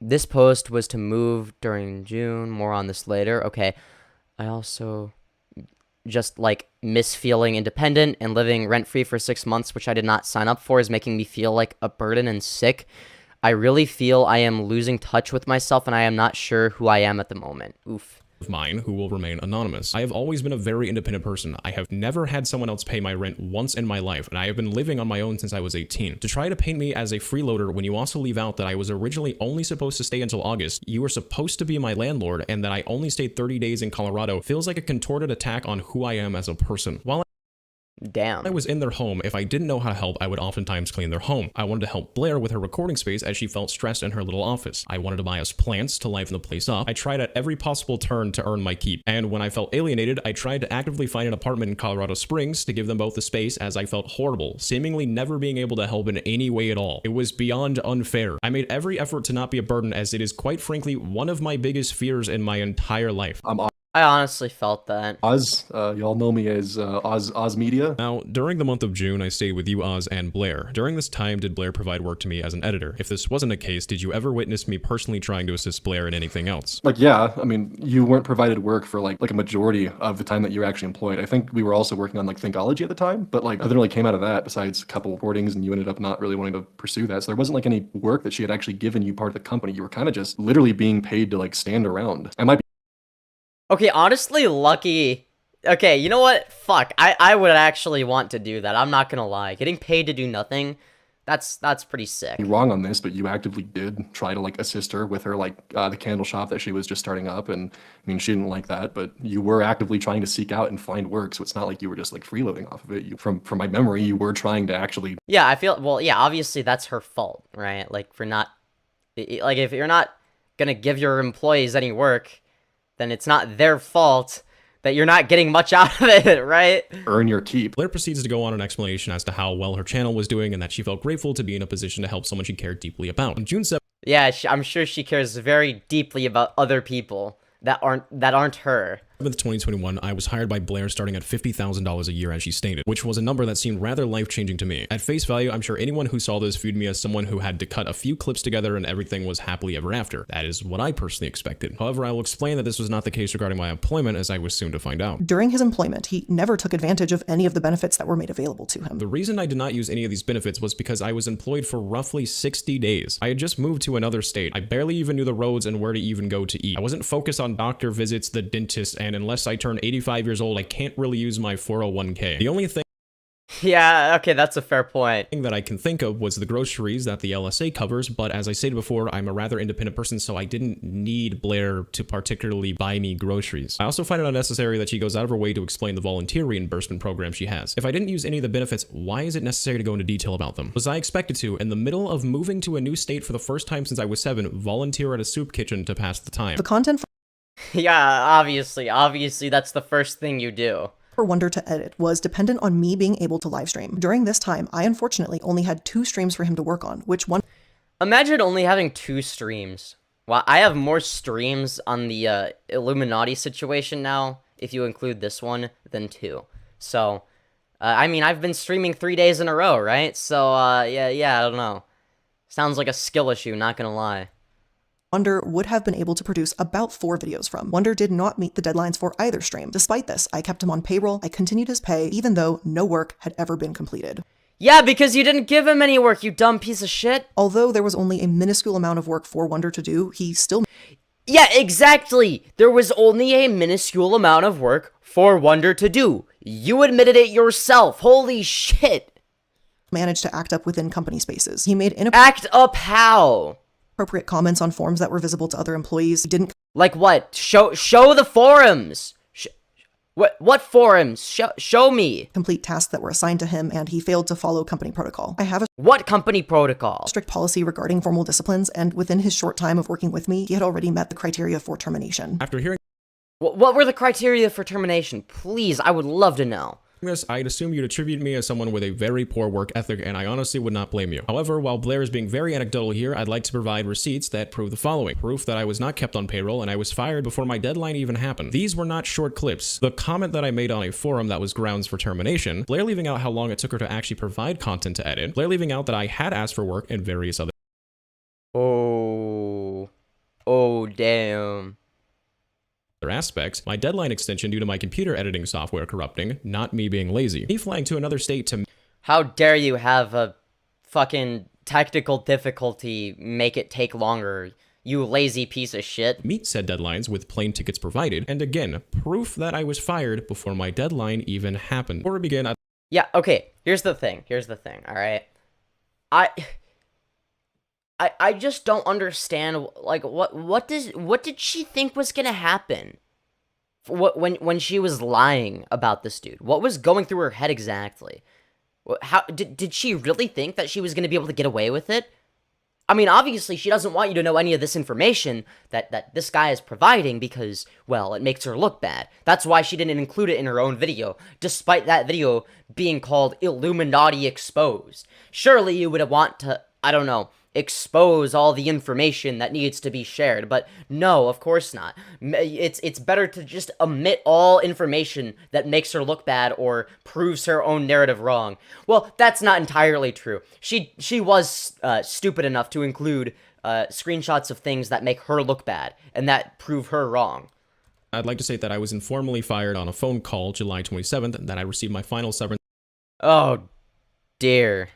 A: This post was to move during June. More on this later. Okay. I also just like miss feeling independent, and living rent-free for 6 months, which I did not sign up for, is making me feel like a burden and sick. I really feel I am losing touch with myself, and I am not sure who I am at the moment. Oof.
B: Of mine who will remain anonymous. I have always been a very independent person. I have never had someone else pay my rent once in my life, and I have been living on my own since I was 18. To try to paint me as a freeloader when you also leave out that I was originally only supposed to stay until August, you were supposed to be my landlord, and that I only stayed 30 days in Colorado feels like a contorted attack on who I am as a person. While
A: Damn.
B: I was in their home, if I didn't know how to help, I would oftentimes clean their home. I wanted to help Blair with her recording space as she felt stressed in her little office. I wanted to buy us plants to liven the place up. I tried at every possible turn to earn my keep. And when I felt alienated, I tried to actively find an apartment in Colorado Springs to give them both the space, as I felt horrible, seemingly never being able to help in any way at all. It was beyond unfair. I made every effort to not be a burden, as it is quite frankly one of my biggest fears in my entire life.
A: I honestly felt that.
D: Oz, y'all know me as Oz Media.
B: Now, during the month of June, I stayed with you, Oz, and Blair. During this time, did Blair provide work to me as an editor? If this wasn't the case, did you ever witness me personally trying to assist Blair in anything else?
D: Like, yeah, I mean, you weren't provided work for like a majority of the time that you were actually employed. I think we were also working on like Thinkology at the time, but like nothing really came out of that besides a couple recordings, and you ended up not really wanting to pursue that. So there wasn't like any work that she had actually given you part of the company. You were kind of just literally being paid to like stand around. I might be
A: Okay, honestly, lucky. Okay, you know what? Fuck. I would actually want to do that. I'm not gonna lie. Getting paid to do nothing, that's pretty sick.
D: wrong on this, but you actively did try to like assist her with her like the candle shop that she was just starting up, and I mean she didn't like that, but you were actively trying to seek out and find work, so it's not like you were just like freeloading off of it. You, from my memory, you were trying to actually.
A: Yeah, I feel, well, yeah, obviously that's her fault, right? Like, for not, like, if you're not gonna give your employees any work, then it's not their fault that you're not getting much out of it, right?
D: Earn your keep.
B: Blair proceeds to go on an explanation as to how well her channel was doing and that she felt grateful to be in a position to help someone she cared deeply about. On June 7th,
A: Yeah, I'm sure she cares very deeply about other people that aren't her.
B: 2021, I was hired by Blair starting at $50,000 a year, as she stated, which was a number that seemed rather life-changing to me. At face value, I'm sure anyone who saw this viewed me as someone who had to cut a few clips together and everything was happily ever after. That is what I personally expected. However, I will explain that this was not the case regarding my employment, as I was soon to find out.
C: During his employment, he never took advantage of any of the benefits that were made available to him.
B: The reason I did not use any of these benefits was because I was employed for roughly 60 days. I had just moved to another state. I barely even knew the roads and where to even go to eat. I wasn't focused on doctor visits, the dentist, and unless I turned 85 years old, I can't really use my 401k. The only thing
A: Yeah, okay, that's a fair point.
B: that I can think of was the groceries that the LSA covers, but as I stated before, I'm a rather independent person, so I didn't need Blair to particularly buy me groceries. I also find it unnecessary that she goes out of her way to explain the volunteer reimbursement program she has. If I didn't use any of the benefits, why is it necessary to go into detail about them? Was I expected to, in the middle of moving to a new state for the first time since I was 7, volunteer at a soup kitchen to pass the time?
C: The content
A: Yeah, obviously, that's the first thing you do.
C: for Wonder to edit was dependent on me being able to live stream. During this time, I unfortunately only had 2 streams for him to work on, which one
A: Imagine only having 2 streams. Well, I have more streams on the Illuminaughtii situation now, if you include this one, than 2. So, I mean, I've been streaming 3 days in a row, right? So, yeah, I don't know. Sounds like a skill issue, not gonna lie.
C: Wonder would have been able to produce about 4 videos from. Wonder did not meet the deadlines for either stream. Despite this, I kept him on payroll, I continued his pay, even though no work had ever been completed.
A: Yeah, because you didn't give him any work, you dumb piece of shit.
C: Although there was only a minuscule amount of work for Wonder to do, he still
A: Yeah, exactly. There was only a minuscule amount of work for Wonder to do. You admitted it yourself. Holy shit.
C: managed to act up within company spaces. He made
A: Act up how?
C: inappropriate comments on forums that were visible to other employees. He didn't
A: Like what? Show the forums. What forums? Show me.
C: complete tasks that were assigned to him, and he failed to follow company protocol. I have a
A: What company protocol?
C: strict policy regarding formal disciplines, and within his short time of working with me, he had already met the criteria for termination.
B: After hearing
A: What were the criteria for termination? Please, I would love to know.
B: this, I'd assume you'd attribute me as someone with a very poor work ethic, and I honestly would not blame you. However, while Blair is being very anecdotal here, I'd like to provide receipts that prove the following. Proof that I was not kept on payroll and I was fired before my deadline even happened. These were not short clips. The comment that I made on a forum that was grounds for termination, Blair leaving out how long it took her to actually provide content to edit, Blair leaving out that I had asked for work, and various other.
A: Oh. Damn.
B: other aspects, my deadline extension due to my computer editing software corrupting, not me being lazy. Me flying to another state to
A: How dare you have a fucking technical difficulty make it take longer, you lazy piece of shit.
B: meet said deadlines with plane tickets provided, and again, proof that I was fired before my deadline even happened. Before we begin,
A: Yeah, okay, here's the thing, alright? I just don't understand, like, what did she think was gonna happen? When she was lying about this dude? What was going through her head exactly? How did she really think that she was gonna be able to get away with it? I mean, obviously, she doesn't want you to know any of this information that this guy is providing because, well, it makes her look bad. That's why she didn't include it in her own video, despite that video being called Illuminaughtii Exposed. Surely you would want to, I don't know, expose all the information that needs to be shared, but no, of course not. It's better to just omit all information that makes her look bad or proves her own narrative wrong. Well, that's not entirely true. She was stupid enough to include screenshots of things that make her look bad and that prove her wrong.
B: I'd like to state that I was informally fired on a phone call July 27th, and that I received my final severance
A: Oh, dear.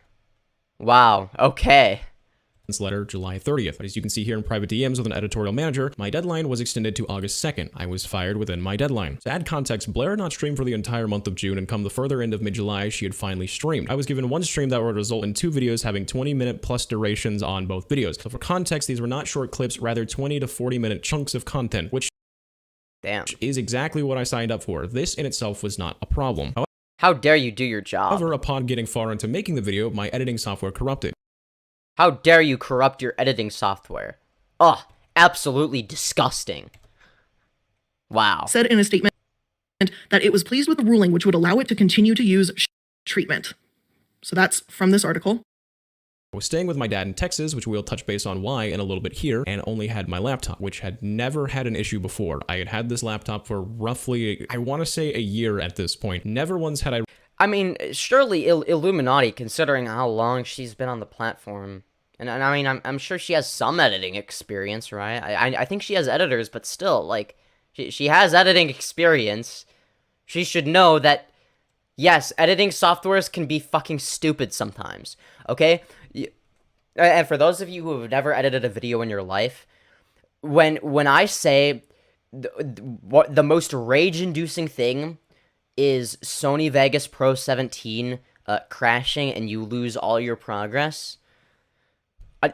A: Wow, okay.
B: letter July 30th. As you can see here in private DMs with an editorial manager, my deadline was extended to August 2nd. I was fired within my deadline. To add context, Blair had not streamed for the entire month of June, and come the further end of mid-July, she had finally streamed. I was given one stream that would result in 2 videos having 20-minute plus durations on both videos. So for context, these were not short clips, rather 20 to 40-minute chunks of content, which
A: Damn.
B: is exactly what I signed up for. This in itself was not a problem.
A: How dare you do your job?
B: However, upon getting far into making the video, my editing software corrupted.
A: How dare you corrupt your editing software? Ugh, absolutely disgusting. Wow.
C: Said in a statement that it was pleased with the ruling, which would allow it to continue to use treatment. So that's from this article.
B: I was staying with my dad in Texas, which we'll touch base on why in a little bit here, and only had my laptop, which had never had an issue before. I had had this laptop for roughly, I want to say a year at this point. Never once had
A: I mean, surely Illuminaughtii, considering how long she's been on the platform, and I mean, I'm sure she has some editing experience, right? I think she has editors, but still, like, she has editing experience. She should know that, yes, editing softwares can be fucking stupid sometimes, okay? And for those of you who have never edited a video in your life, when I say what the most rage-inducing thing is Sony Vegas Pro 17 crashing and you lose all your progress.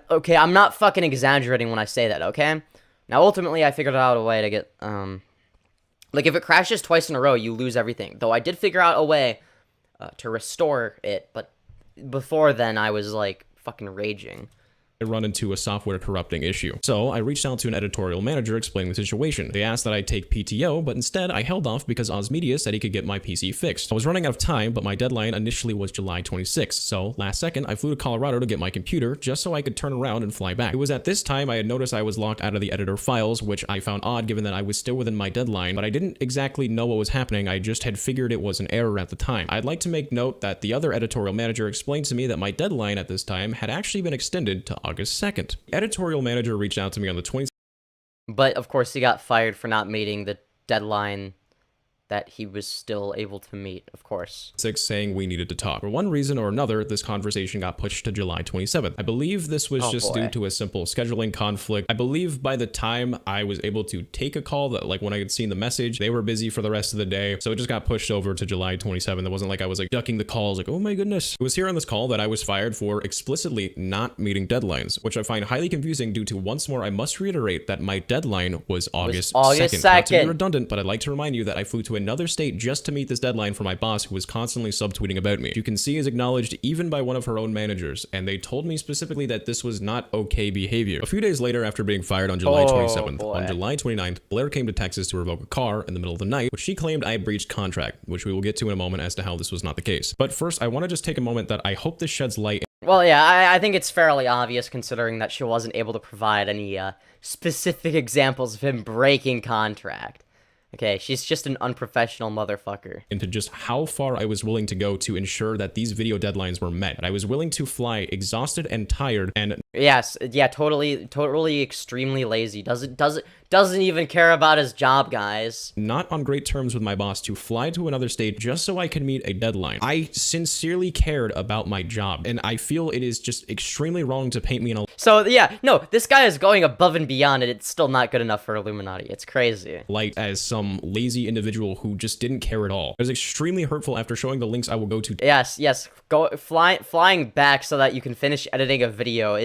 A: Okay, I'm not fucking exaggerating when I say that, okay? Now, ultimately, I figured out a way to get, like, if it crashes twice in a row, you lose everything. Though I did figure out a way to restore it, but before then, I was, like, fucking raging.
B: run into a software corrupting issue. So I reached out to an editorial manager explaining the situation. They asked that I take PTO, but instead I held off because Osmedia said he could get my PC fixed. I was running out of time, but my deadline initially was July 26th. So last second, I flew to Colorado to get my computer just so I could turn around and fly back. It was at this time I had noticed I was locked out of the editor files, which I found odd given that I was still within my deadline, but I didn't exactly know what was happening. I just had figured it was an error at the time. I'd like to make note that the other editorial manager explained to me that my deadline at this time had actually been extended to August 2nd. The editorial manager reached out to me on the 20th.
A: But of course he got fired for not meeting the deadline that he was still able to meet, of course.
B: Saying we needed to talk. For one reason or another, this conversation got pushed to July 27th. I believe this was just due to a simple scheduling conflict. I believe by the time I was able to take a call, that like when I had seen the message, they were busy for the rest of the day. So it just got pushed over to July 27th. It wasn't like I was like ducking the calls like, oh my goodness. It was here on this call that I was fired for explicitly not meeting deadlines, which I find highly confusing due to, once more, I must reiterate that my deadline was August 2nd. Not to be redundant, but I'd like to remind you that I flew to another state just to meet this deadline for my boss, who was constantly subtweeting about me. You can see is acknowledged even by one of her own managers, and they told me specifically that this was not okay behavior. A few days later, after being fired on July 27th, on July 29th, Blair came to Texas to revoke a car in the middle of the night, which she claimed I breached contract, which we will get to in a moment as to how this was not the case. But first, I want to just take a moment that I hope this sheds light.
A: Well, yeah, I think it's fairly obvious considering that she wasn't able to provide any specific examples of him breaking contract. Okay, she's just an unprofessional motherfucker.
B: Into just how far I was willing to go to ensure that these video deadlines were met. I was willing to fly exhausted and tired and
A: Yes, yeah, totally extremely lazy. Doesn't even care about his job, guys.
B: Not on great terms with my boss to fly to another state just so I can meet a deadline. I sincerely cared about my job, and I feel it is just extremely wrong to paint me in a
A: So yeah, no, this guy is going above and beyond, and it's still not good enough for Illuminati. It's crazy.
B: light as some lazy individual who just didn't care at all. It was extremely hurtful after showing the links I will go to.
A: Yes, flying back so that you can finish editing a video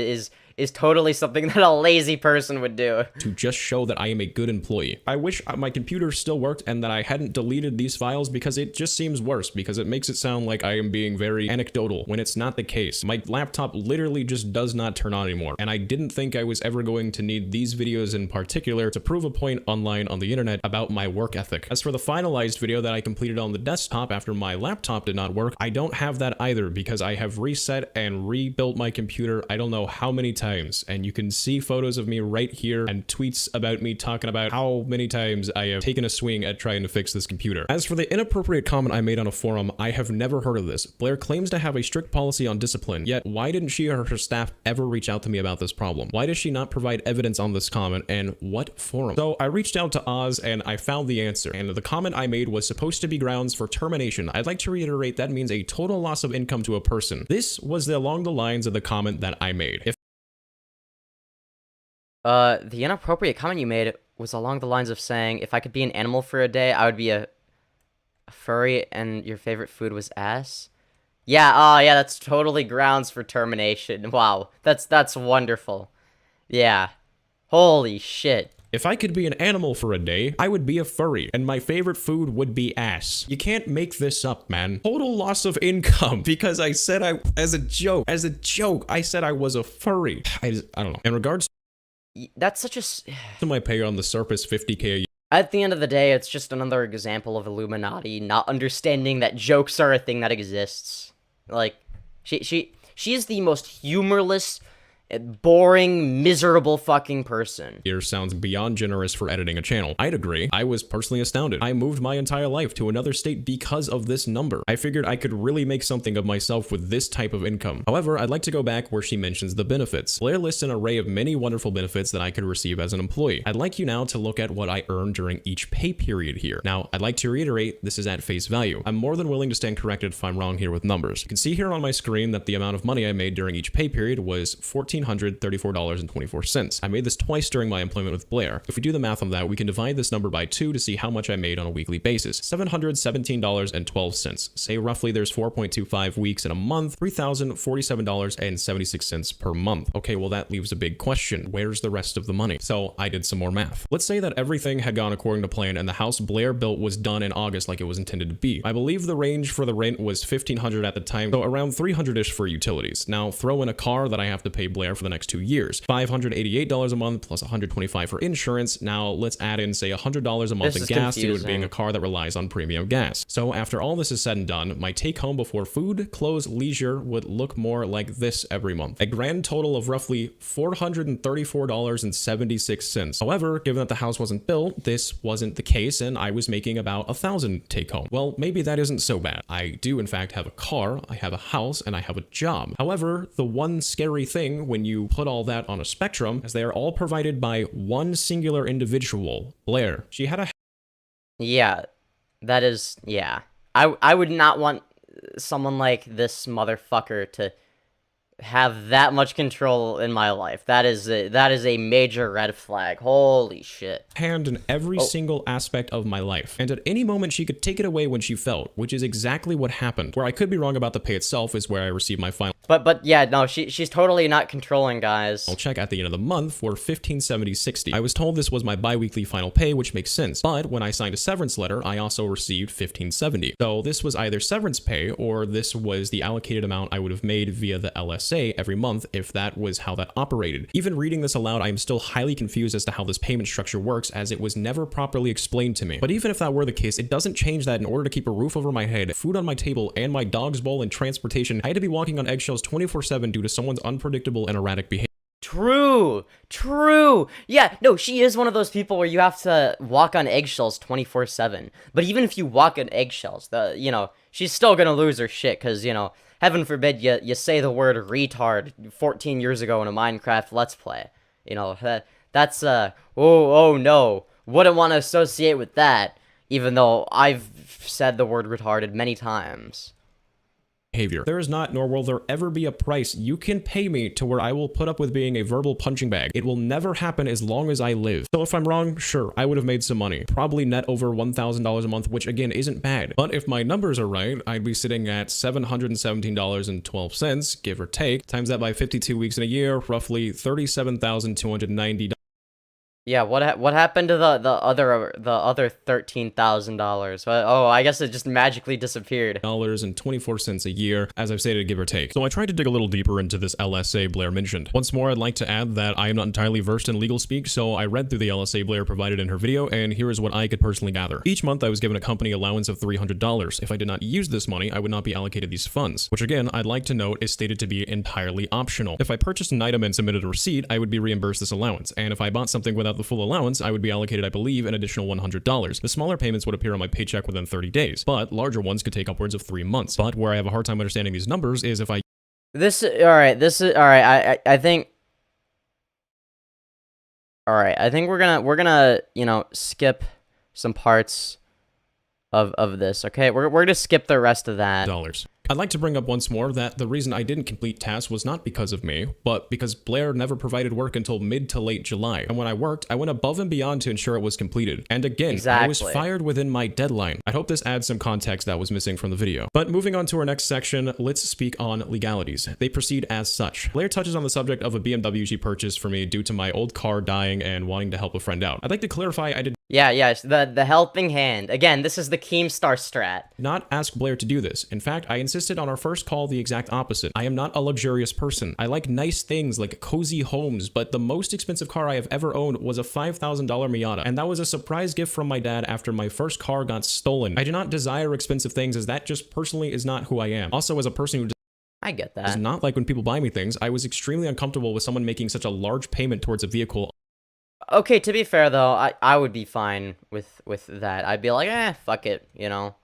A: is totally something that a lazy person would do.
B: To just show that I am a good employee. I wish my computer still worked and that I hadn't deleted these files because it just seems worse because it makes it sound like I am being very anecdotal when it's not the case. My laptop literally just does not turn on anymore, and I didn't think I was ever going to need these videos in particular to prove a point online on the internet about my work ethic. As for the finalized video that I completed on the desktop after my laptop did not work, I don't have that either because I have reset and rebuilt my computer I don't know how many times, and you can see photos of me right here and tweets about me talking about how many times I have taken a swing at trying to fix this computer. As for the inappropriate comment I made on a forum, I have never heard of this. Blair claims to have a strict policy on discipline, yet why didn't she or her staff ever reach out to me about this problem? Why does she not provide evidence on this comment, and what forum? So I reached out to Oz and I found the answer, and the comment I made was supposed to be grounds for termination. I'd like to reiterate that means a total loss of income to a person. This was along the lines of the comment that I made.
A: The inappropriate comment you made was along the lines of saying, if I could be an animal for a day, I would be a furry, and your favorite food was ass? Yeah, yeah, that's totally grounds for termination. Wow, that's wonderful. Yeah. Holy shit.
B: If I could be an animal for a day, I would be a furry, and my favorite food would be ass. You can't make this up, man. Total loss of income because I said as a joke, I said I was a furry. I don't know. In regards
A: That's such a...
B: to my pay on the surface 50k a year.
A: At the end of the day, it's just another example of Illuminati not understanding that jokes are a thing that exists. Like, she is the most humorless, boring, miserable fucking person.
B: Here sounds beyond generous for editing a channel. I'd agree. I was personally astounded. I moved my entire life to another state because of this number. I figured I could really make something of myself with this type of income. However, I'd like to go back where she mentions the benefits. Blair lists an array of many wonderful benefits that I could receive as an employee. I'd like you now to look at what I earned during each pay period here. Now, I'd like to reiterate, this is at face value. I'm more than willing to stand corrected if I'm wrong here with numbers. You can see here on my screen that the amount of money I made during each pay period was $1,434.24. I made this twice during my employment with Blair. If we do the math on that, we can divide this number by 2 to see how much I made on a weekly basis. $717.12. Say roughly there's 4.25 weeks in a month, $3,047.76 per month. Okay, well that leaves a big question. Where's the rest of the money? So I did some more math. Let's say that everything had gone according to plan and the house Blair built was done in August like it was intended to be. I believe the range for the rent was $1,500 at the time, so around $300-ish for utilities. Now throw in a car that I have to pay Blair for the next 2 years. $588 a month plus $125 for insurance. Now let's add in say $100 a month in gas due to it being a car that relies on premium gas. So after all this is said and done, my take home before food, clothes, leisure would look more like this every month. A grand total of roughly $434.76. However, given that the house wasn't built, this wasn't the case and I was making about $1,000 take home. Well, maybe that isn't so bad. I do in fact have a car, I have a house, and I have a job. However, the one scary thing when you put all that on a spectrum is they are all provided by one singular individual, Blair. She had a...
A: Yeah, that is... yeah. I would not want someone like this motherfucker to have that much control in my life. That is a major red flag. Holy shit.
B: Hand in every single aspect of my life. And at any moment she could take it away when she felt, which is exactly what happened. Where I could be wrong about the pay itself is where I received my final...
A: But yeah, no, she's totally not controlling, guys.
B: I'll check at the end of the month for $1,570.60. I was told this was my bi-weekly final pay, which makes sense. But when I signed a severance letter, I also received $1,570. So this was either severance pay or this was the allocated amount I would have made via the LSA every month if that was how that operated. Even reading this aloud, I am still highly confused as to how this payment structure works as it was never properly explained to me. But even if that were the case, it doesn't change that in order to keep a roof over my head, food on my table, and my dog's bowl and transportation, I had to be walking on eggshells 24/7 due to someone's unpredictable and erratic behavior.
A: True. Yeah, no, she is one of those people where you have to walk on eggshells 24/7. But even if you walk on eggshells, she's still gonna lose her shit, because, heaven forbid you say the word retard 14 years ago in a Minecraft Let's Play. You know, that's, oh no, wouldn't want to associate with that, even though I've said the word retarded many times.
B: Behavior. There is not, nor will there ever be a price you can pay me to where I will put up with being a verbal punching bag. It will never happen as long as I live. So if I'm wrong, sure, I would have made some money. Probably net over $1,000 a month, which again isn't bad. But if my numbers are right, I'd be sitting at $717.12, give or take. Times that by 52 weeks in a year, roughly $37,290.
A: Yeah, what happened to the other $13,000? Oh, I guess it just magically disappeared.
B: $24 a year, as I've stated, give or take. So I tried to dig a little deeper into this LSA Blair mentioned. Once more, I'd like to add that I am not entirely versed in legal speak, so I read through the LSA Blair provided in her video, and here is what I could personally gather. Each month, I was given a company allowance of $300. If I did not use this money, I would not be allocated these funds, which again, I'd like to note is stated to be entirely optional. If I purchased an item and submitted a receipt, I would be reimbursed this allowance, and if I bought something without the full allowance, I would be allocated, I believe, an additional $100. The smaller payments would appear on my paycheck within 30 days, but larger ones could take upwards of 3 months. But where I have a hard time understanding these numbers is if I...
A: I think... Alright, I think we're gonna, you know, skip some parts of this, okay? We're gonna skip the rest of that.
B: Dollars. I'd like to bring up once more that the reason I didn't complete tasks was not because of me, but because Blair never provided work until mid to late July. And when I worked, I went above and beyond to ensure it was completed. And again, I was fired within my deadline. I hope this adds some context that was missing from the video. But moving on to our next section, let's speak on legalities. They proceed as such. Blair touches on the subject of a BMW she purchased for me due to my old car dying and wanting to help a friend out. I'd like to clarify I did
A: the helping hand. Again, this is the Keemstar strat.
B: Not ask Blair to do this. In fact, I insisted on our first call the exact opposite. I am not a luxurious person. I like nice things like cozy homes, but the most expensive car I have ever owned was a $5,000 Miata, and that was a surprise gift from my dad after my first car got stolen. I do not desire expensive things, as that just personally is not who I am. Also, as a person who
A: I get that.
B: does not like when people buy me things, I was extremely uncomfortable with someone making such a large payment towards a vehicle.
A: Okay, to be fair though, I would be fine with that. I'd be like, fuck it, you know.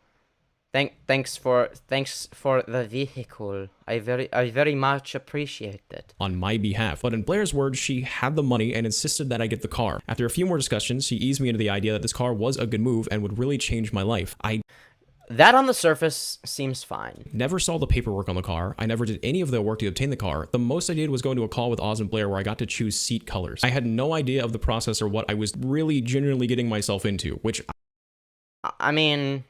A: Thanks for the vehicle. I very much appreciate it.
B: On my behalf. But in Blair's words, she had the money and insisted that I get the car. After a few more discussions, she eased me into the idea that this car was a good move and would really change my life.
A: That on the surface seems fine.
B: Never saw the paperwork on the car. I never did any of the work to obtain the car. The most I did was go into a call with Oz and Blair where I got to choose seat colors. I had no idea of the process or what I was really genuinely getting myself into, which...
A: I mean,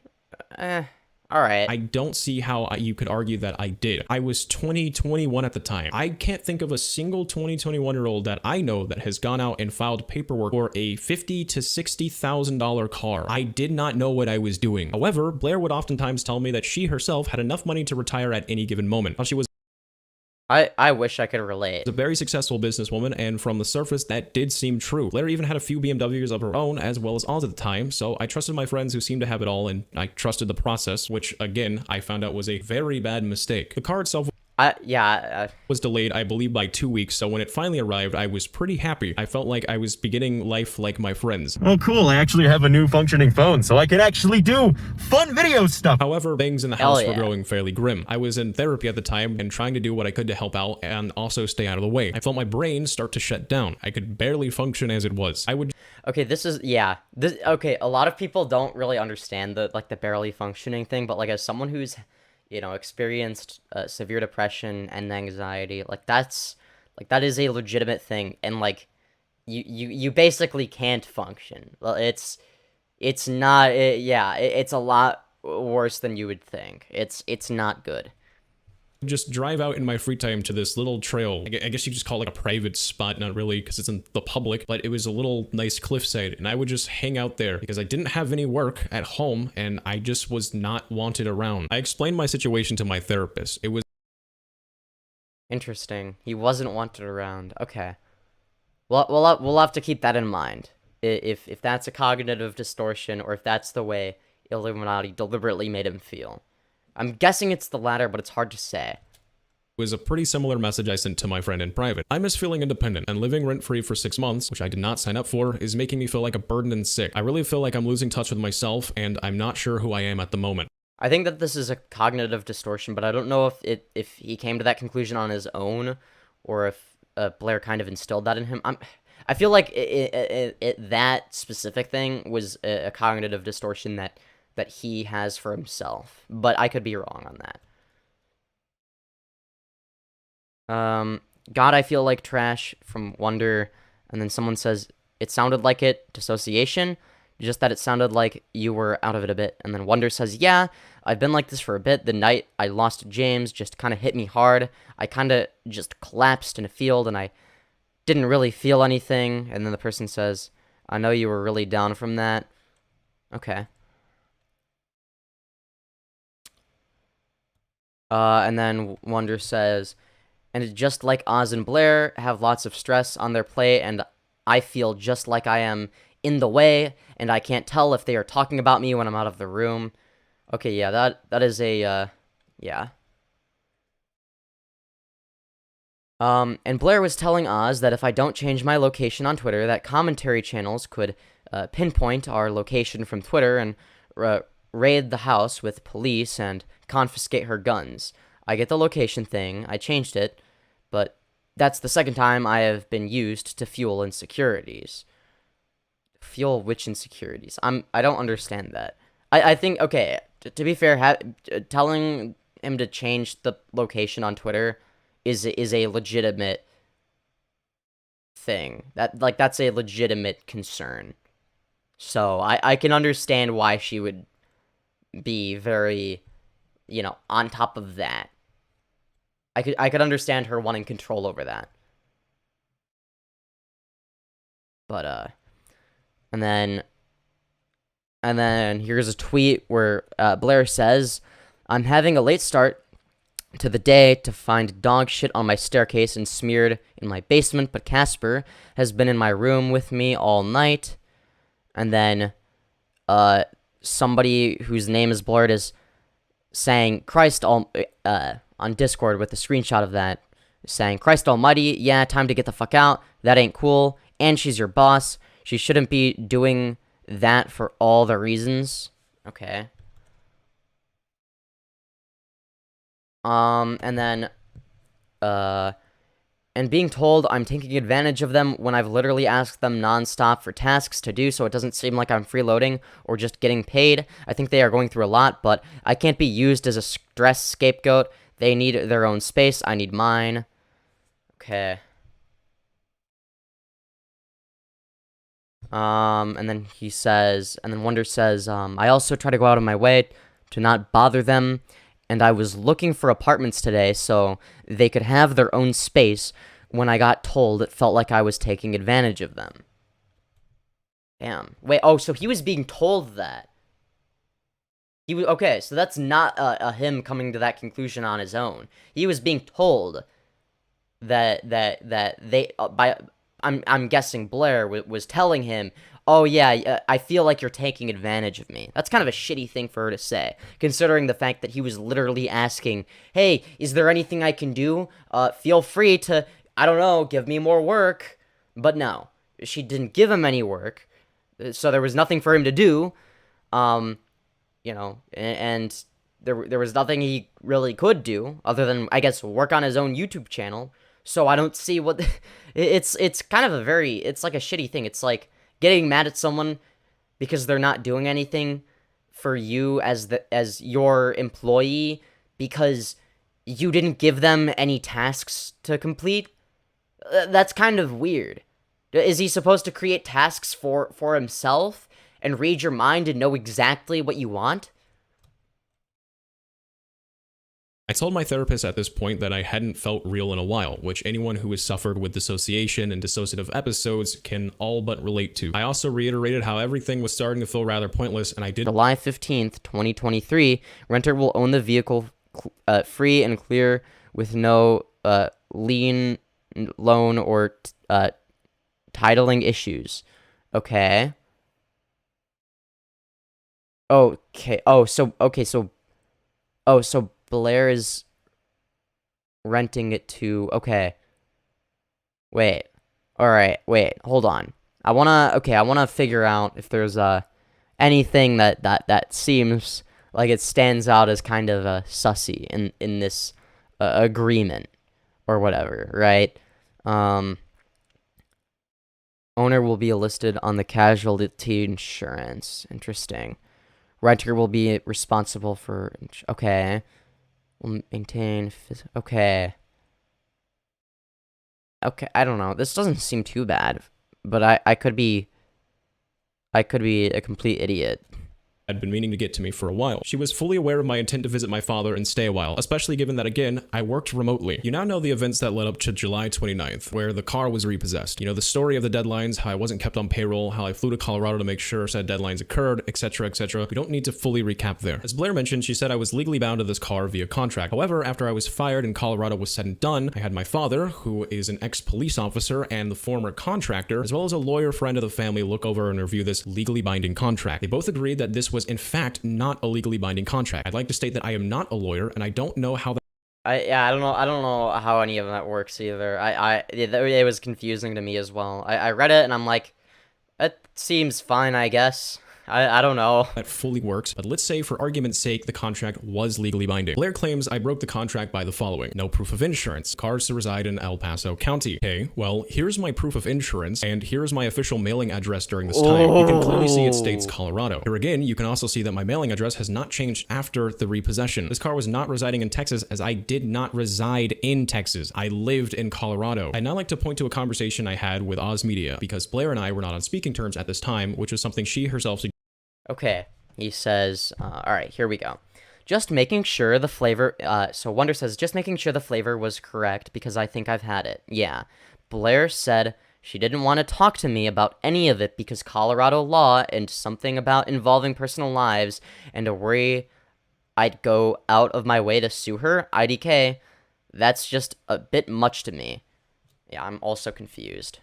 A: alright.
B: I don't see how you could argue that I did. I was 21 at the time. I can't think of a single 21-year-old that I know that has gone out and filed paperwork for a $50,000 to $60,000 car. I did not know what I was doing. However, Blair would oftentimes tell me that she herself had enough money to retire at any given moment. While she was
A: I wish I could relate.
B: a very successful businesswoman, and from the surface, that did seem true. Blair even had a few BMWs of her own, as well as Oz at the time, so I trusted my friends who seemed to have it all, and I trusted the process, which, again, I found out was a very bad mistake. The car itself was delayed, I believe, by 2 weeks, so when it finally arrived, I was pretty happy. I felt like I was beginning life like my friends.
E: Oh cool, I actually have a new functioning phone, so I can actually do fun video stuff!
B: However, things in the house were growing fairly grim. I was in therapy at the time and trying to do what I could to help out and also stay out of the way. I felt my brain start to shut down. I could barely function as it was.
A: Okay, okay, a lot of people don't really understand the barely functioning thing, but as someone who's, you know, experienced severe depression and anxiety, that is a legitimate thing, and you basically can't function. It's a lot worse than you would think. It's not good.
B: Just drive out in my free time to this little trail. I guess you could just call it a private spot, not really because it's in the public, but it was a little nice cliffside, and I would just hang out there because I didn't have any work at home and I just was not wanted around. I explained my situation to my therapist. It was
A: interesting. He wasn't wanted around. Okay. Well, we'll have to keep that in mind. If that's a cognitive distortion or if that's the way Illuminaughtii deliberately made him feel. I'm guessing it's the latter, but it's hard to say.
B: Was a pretty similar message I sent to my friend in private. I miss feeling independent, and living rent-free for 6 months, which I did not sign up for, is making me feel like a burden and sick. I really feel like I'm losing touch with myself, and I'm not sure who I am at the moment.
A: I think that this is a cognitive distortion, but I don't know if he came to that conclusion on his own, or if Blair kind of instilled that in him. I feel like that specific thing was a cognitive distortion that he has for himself, but I could be wrong on that. God, I feel like trash from Wonder, and then someone says it sounded like it, dissociation, just that it sounded like you were out of it a bit, and then Wonder says, yeah, I've been like this for a bit. The night I lost James just kind of hit me hard. I kind of just collapsed in a field, and I didn't really feel anything. And then the person says, I know you were really down from that. Okay. And then Wonder says, and it's just like Oz and Blair have lots of stress on their plate, and I feel just like I am in the way, and I can't tell if they are talking about me when I'm out of the room. Okay, yeah, that is a, yeah. And Blair was telling Oz that if I don't change my location on Twitter, that commentary channels could pinpoint our location from Twitter and raid the house with police and confiscate her guns. I get the location thing, I changed it, but that's the second time I have been used to fuel insecurities. Fuel which insecurities? I don't understand that. I think, okay, to be fair, telling him to change the location on Twitter is a legitimate thing. That's a legitimate concern. So I can understand why she would be very, on top of that. I could understand her wanting control over that. But and then here's a tweet where Blair says, I'm having a late start to the day to find dog shit on my staircase and smeared in my basement, but Casper has been in my room with me all night. And then somebody whose name is blurred is saying, on Discord with a screenshot of that, saying, Christ almighty, yeah, time to get the fuck out. That ain't cool. And she's your boss. She shouldn't be doing that for all the reasons. Okay. And then, and being told I'm taking advantage of them when I've literally asked them nonstop for tasks to do, so it doesn't seem like I'm freeloading or just getting paid. I think they are going through a lot, but I can't be used as a stress scapegoat. They need their own space. I need mine. Okay. And then he says, and then Wonder says, I also try to go out of my way to not bother them, and I was looking for apartments today so they could have their own space. When I got told, it felt like I was taking advantage of them. Damn. Wait, oh, so he was being told that. Okay, so that's not him coming to that conclusion on his own. He was being told that they I'm guessing Blair was telling him, oh yeah, I feel like you're taking advantage of me. That's kind of a shitty thing for her to say, considering the fact that he was literally asking, hey, is there anything I can do? Feel free to, I don't know, give me more work. But no, she didn't give him any work, so there was nothing for him to do. And there was nothing he really could do other than, I guess, work on his own YouTube channel. So I don't see what it's kind of it's like a shitty thing. It's like getting mad at someone because they're not doing anything for you as your employee because you didn't give them any tasks to complete. That's kind of weird. Is he supposed to create tasks for himself and read your mind and know exactly what you want?
B: I told my therapist at this point that I hadn't felt real in a while, which anyone who has suffered with dissociation and dissociative episodes can all but relate to. I also reiterated how everything was starting to feel rather pointless, and I did.
A: July 15th, 2023, renter will own the vehicle free and clear with no lien, loan, or titling issues. Okay. Okay. So Blair is renting it to, okay. Wait. Alright, wait, hold on. I wanna figure out if there's anything that seems Like, it stands out as kind of a sussy in this agreement or whatever, right? Owner will be listed on the casualty insurance. Interesting. Renter will be responsible for... Okay. Will maintain... Okay. Okay, I don't know. This doesn't seem too bad, but I could be a complete idiot.
B: Had been meaning to get to me for a while. She was fully aware of my intent to visit my father and stay a while, especially given that, again, I worked remotely. You now know the events that led up to July 29th, where the car was repossessed. You know the story of the deadlines, how I wasn't kept on payroll, how I flew to Colorado to make sure said deadlines occurred, etc, etc. We don't need to fully recap there. As Blair mentioned, she said I was legally bound to this car via contract. However, after I was fired and Colorado was said and done, I had my father, who is an ex-police officer and the former contractor, as well as a lawyer friend of the family, look over and review this legally binding contract. They both agreed that this was in fact not a legally binding contract. I'd like to state that I am not a lawyer and I don't know how that
A: I don't know how any of that works either. It was confusing to me as well. I read it and I'm like, it seems fine, I guess. I don't know.
B: That fully works, but let's say for argument's sake, the contract was legally binding. Blair claims I broke the contract by the following. No proof of insurance. Cars to reside in El Paso County. Okay, well, here's my proof of insurance, and here's my official mailing address during this time. You can clearly see it states Colorado. Here again, you can also see that my mailing address has not changed after the repossession. This car was not residing in Texas, as I did not reside in Texas. I lived in Colorado. I'd now like to point to a conversation I had with Oz Media, because Blair and I were not on speaking terms at this time, which was something she herself suggested.
A: Okay, he says, all right, here we go. Just making sure the flavor, so Wonder says, just making sure the flavor was correct because I think I've had it. Yeah. Blair said she didn't want to talk to me about any of it because Colorado law and something about involving personal lives and a worry I'd go out of my way to sue her. IDK, that's just a bit much to me. Yeah, I'm also confused.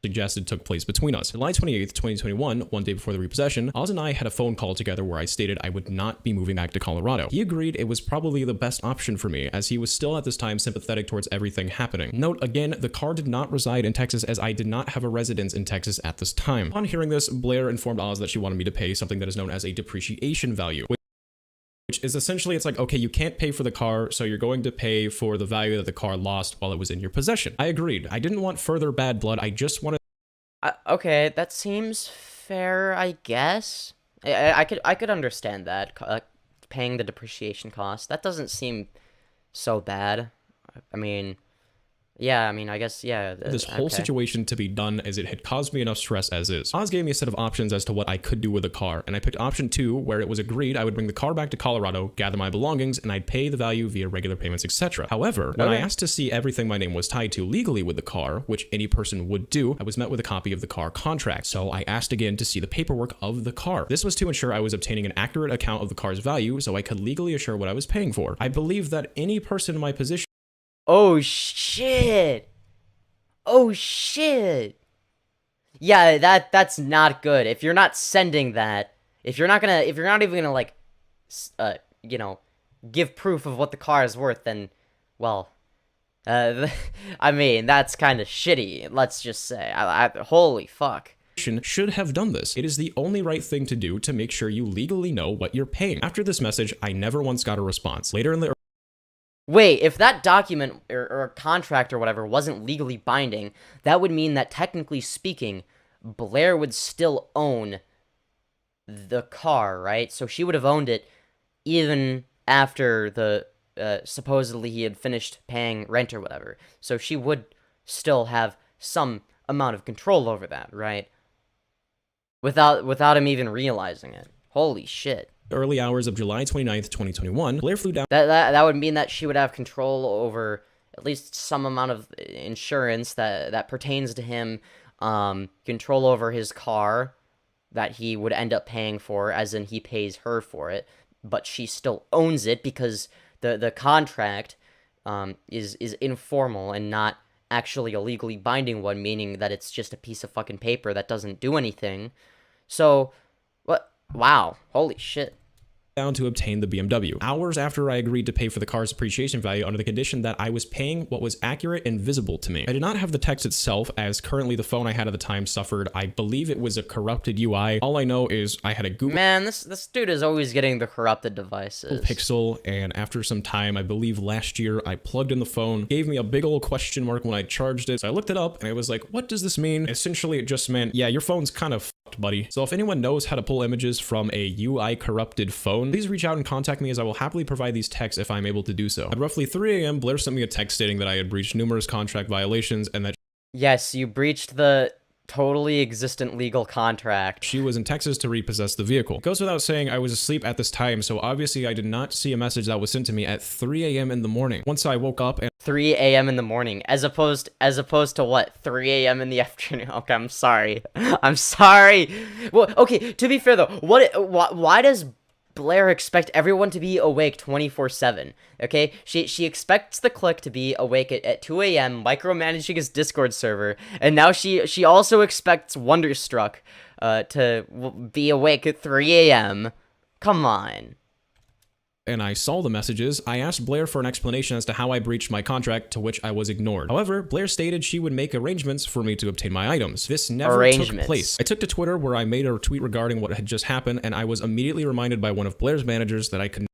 B: Suggested took place between us. July 28th, 2021, one day before the repossession, Oz and I had a phone call together where I stated I would not be moving back to Colorado. He agreed it was probably the best option for me, as he was still at this time sympathetic towards everything happening. Note again, the car did not reside in Texas, as I did not have a residence in Texas at this time. Upon hearing this, Blair informed Oz that she wanted me to pay something that is known as a depreciation value, which is essentially, it's like, okay, you can't pay for the car, so you're going to pay for the value that the car lost while it was in your possession. I agreed. I didn't want further bad blood. I just wanted...
A: Okay, that seems fair, I guess. I could understand that, paying the depreciation cost. That doesn't seem so bad. I mean... Yeah, I mean, I guess, yeah.
B: This whole situation to be done, as it had caused me enough stress as is. Oz gave me a set of options as to what I could do with the car, and I picked option 2, where it was agreed I would bring the car back to Colorado, gather my belongings, and I'd pay the value via regular payments, etc. However, when I asked to see everything my name was tied to legally with the car, which any person would do, I was met with a copy of the car contract. So I asked again to see the paperwork of the car. This was to ensure I was obtaining an accurate account of the car's value, so I could legally assure what I was paying for. I believe that any person in my position...
A: Oh, shit. Oh, shit. Yeah, that's not good. If you're not sending that, if you're not even gonna, like, you know, give proof of what the car is worth, then, well, I mean, that's kind of shitty, let's just say. Holy fuck.
B: Should have done this. It is the only right thing to do to make sure you legally know what you're paying. After this message, I never once got a response. Later in the...
A: Wait, if that document or contract or whatever wasn't legally binding, that would mean that technically speaking, Blair would still own the car, right? So she would have owned it even after the supposedly he had finished paying rent or whatever. So she would still have some amount of control over that, right? Without him even realizing it. Holy shit.
B: Early hours of July 29th, 2021, Blair flew down...
A: That would mean that she would have control over at least some amount of insurance that pertains to him, control over his car that he would end up paying for, as in he pays her for it, but she still owns it because the contract is informal and not actually a legally binding one, meaning that it's just a piece of fucking paper that doesn't do anything. So, what? Wow, holy shit.
B: down to obtain the BMW. Hours after I agreed to pay for the car's appreciation value under the condition that I was paying what was accurate and visible to me. I did not have the text itself, as currently the phone I had at the time suffered, I believe it was a corrupted UI. All I know is I had a Google
A: Man, this dude is always getting the corrupted devices.
B: Pixel, and after some time, I believe last year, I plugged in the phone, gave me a big old question mark when I charged it. So I looked it up and I was like, what does this mean? Essentially, it just meant, yeah, your phone's kind of fucked, buddy. So if anyone knows how to pull images from a UI corrupted phone, please reach out and contact me, as I will happily provide these texts if I'm able to do so. At roughly 3 a.m., Blair sent me a text stating that I had breached numerous contract violations and that
A: Yes, you breached the totally existent legal contract.
B: she was in Texas to repossess the vehicle. It goes without saying I was asleep at this time, so obviously I did not see a message that was sent to me at 3 a.m. in the morning. Once I woke up and
A: 3 a.m. in the morning, as opposed to what? 3 a.m. in the afternoon. Okay, I'm sorry. I'm sorry. Well, okay, to be fair though, why does Blair expect everyone to be awake 24/7? Okay, she expects the clique to be awake at 2 a.m. micromanaging his Discord server, and now she also expects Wonderstruck to be awake at 3 a.m. Come on.
B: I saw the messages, I asked Blair for an explanation as to how I breached my contract, to which I was ignored. However, Blair stated she would make arrangements for me to obtain my items. This never took place. I took to Twitter, where I made a tweet regarding what had just happened, and I was immediately reminded by one of Blair's managers that I could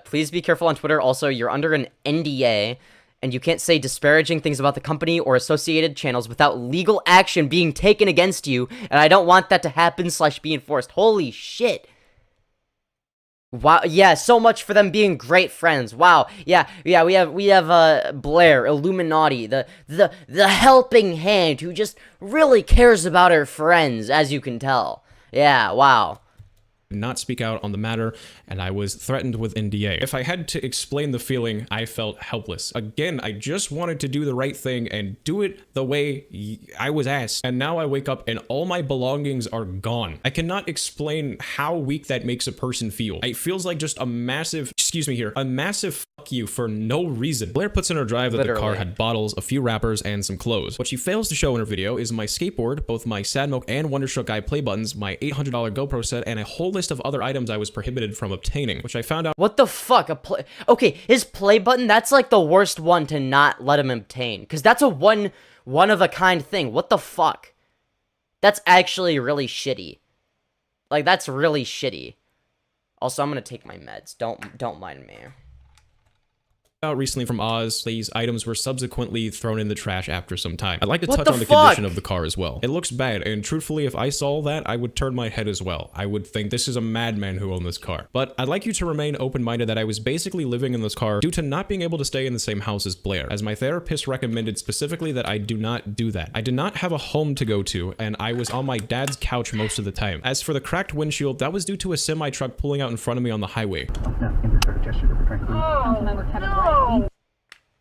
A: please be careful on Twitter. Also, you're under an NDA, and you can't say disparaging things about the company or associated channels without legal action being taken against you, and I don't want that to happen / be enforced. Holy shit. Wow, yeah, so much for them being great friends. Wow, yeah, we have Blair, Iilluminaughtii, the helping hand who just really cares about her friends, as you can tell. Yeah, wow.
B: not speak out on the matter, and I was threatened with NDA. If I had to explain the feeling, I felt helpless. Again, I just wanted to do the right thing and do it the way I was asked. And now I wake up and all my belongings are gone. I cannot explain how weak that makes a person feel. It feels like just a massive, a massive fuck you for no reason. Blair puts in her drive that the car had bottles, a few wrappers, and some clothes. What she fails to show in her video is my skateboard, both my Sad Milk and Wonderstruck Guy play buttons, my $800 GoPro set, and a whole list of other items I was prohibited from obtaining, which I found out—
A: What the fuck? Okay, his play button, that's like the worst one to not let him obtain, because that's a one of a kind thing. What the fuck? That's actually really shitty. Like, that's really shitty. Also, I'm gonna take my meds. Don't mind me.
B: Out recently from Oz, these items were subsequently thrown in the trash after some time. I'd like to touch on the condition of the car as well. It looks bad, and truthfully, if I saw that, I would turn my head as well. I would think this is a madman who owned this car. But I'd like you to remain open-minded that I was basically living in this car due to not being able to stay in the same house as Blair, as my therapist recommended specifically that I do not do that. I did not have a home to go to, and I was on my dad's couch most of the time. As for the cracked windshield, that was due to a semi-truck pulling out in front of me on the highway.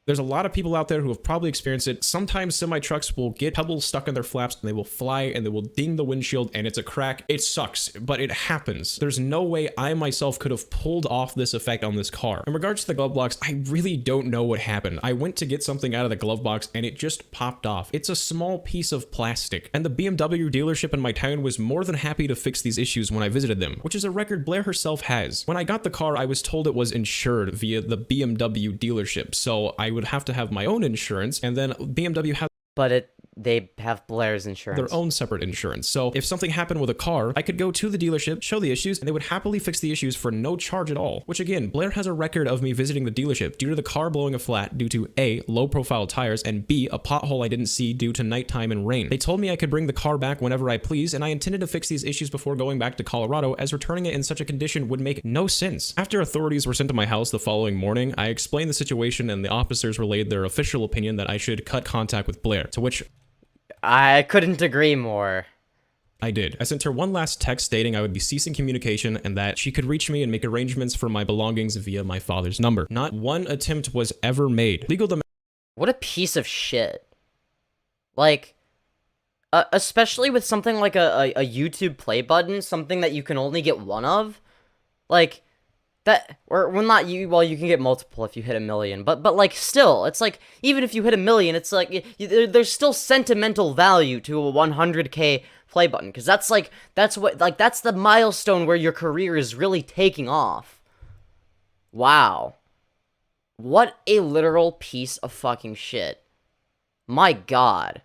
B: There's a lot of people out there who have probably experienced it. Sometimes semi-trucks will get pebbles stuck in their flaps and they will fly and they will ding the windshield and it's a crack. It sucks, but it happens. There's no way I myself could have pulled off this effect on this car. In regards to the glove box, I really don't know what happened. I went to get something out of the glove box and it just popped off. It's a small piece of plastic, and the BMW dealership in my town was more than happy to fix these issues when I visited them, which is a record Blair herself has. When I got the car, I was told it was insured via the BMW dealership, so I would have to have my own insurance, and then BMW has—
A: But they have Blair's insurance.
B: Their own separate insurance. So if something happened with a car, I could go to the dealership, show the issues, and they would happily fix the issues for no charge at all. Which again, Blair has a record of me visiting the dealership due to the car blowing a flat due to A, low profile tires, and B, a pothole I didn't see due to nighttime and rain. They told me I could bring the car back whenever I please, and I intended to fix these issues before going back to Colorado, as returning it in such a condition would make no sense. After authorities were sent to my house the following morning, I explained the situation and the officers relayed their official opinion that I should cut contact with Blair, to which
A: I couldn't agree more.
B: I did. I sent her one last text stating I would be ceasing communication and that she could reach me and make arrangements for my belongings via my father's number. Not one attempt was ever made.
A: What a piece of shit. Like, especially with something like a YouTube play button, something that you can only get one of. Like, or well, not you. Well, you can get multiple if you hit 1 million, but like still, it's like even if you hit 1 million, it's like there's still sentimental value to a 100K play button, because that's the milestone where your career is really taking off. Wow, what a literal piece of fucking shit. My God,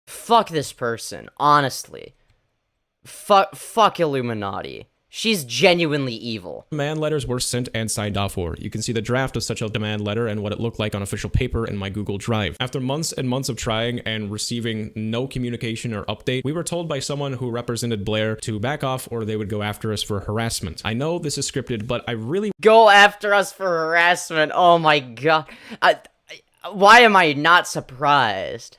A: fuck this person, honestly. Fuck Iilluminaughtii. She's genuinely evil.
B: Demand letters were sent and signed off for. You can see the draft of such a demand letter and what it looked like on official paper in my Google Drive. After months and months of trying and receiving no communication or update, we were told by someone who represented Blair to back off or they would go after us for harassment. I know this is scripted, but I really
A: Go after us for harassment. Oh my God. Why am I not surprised?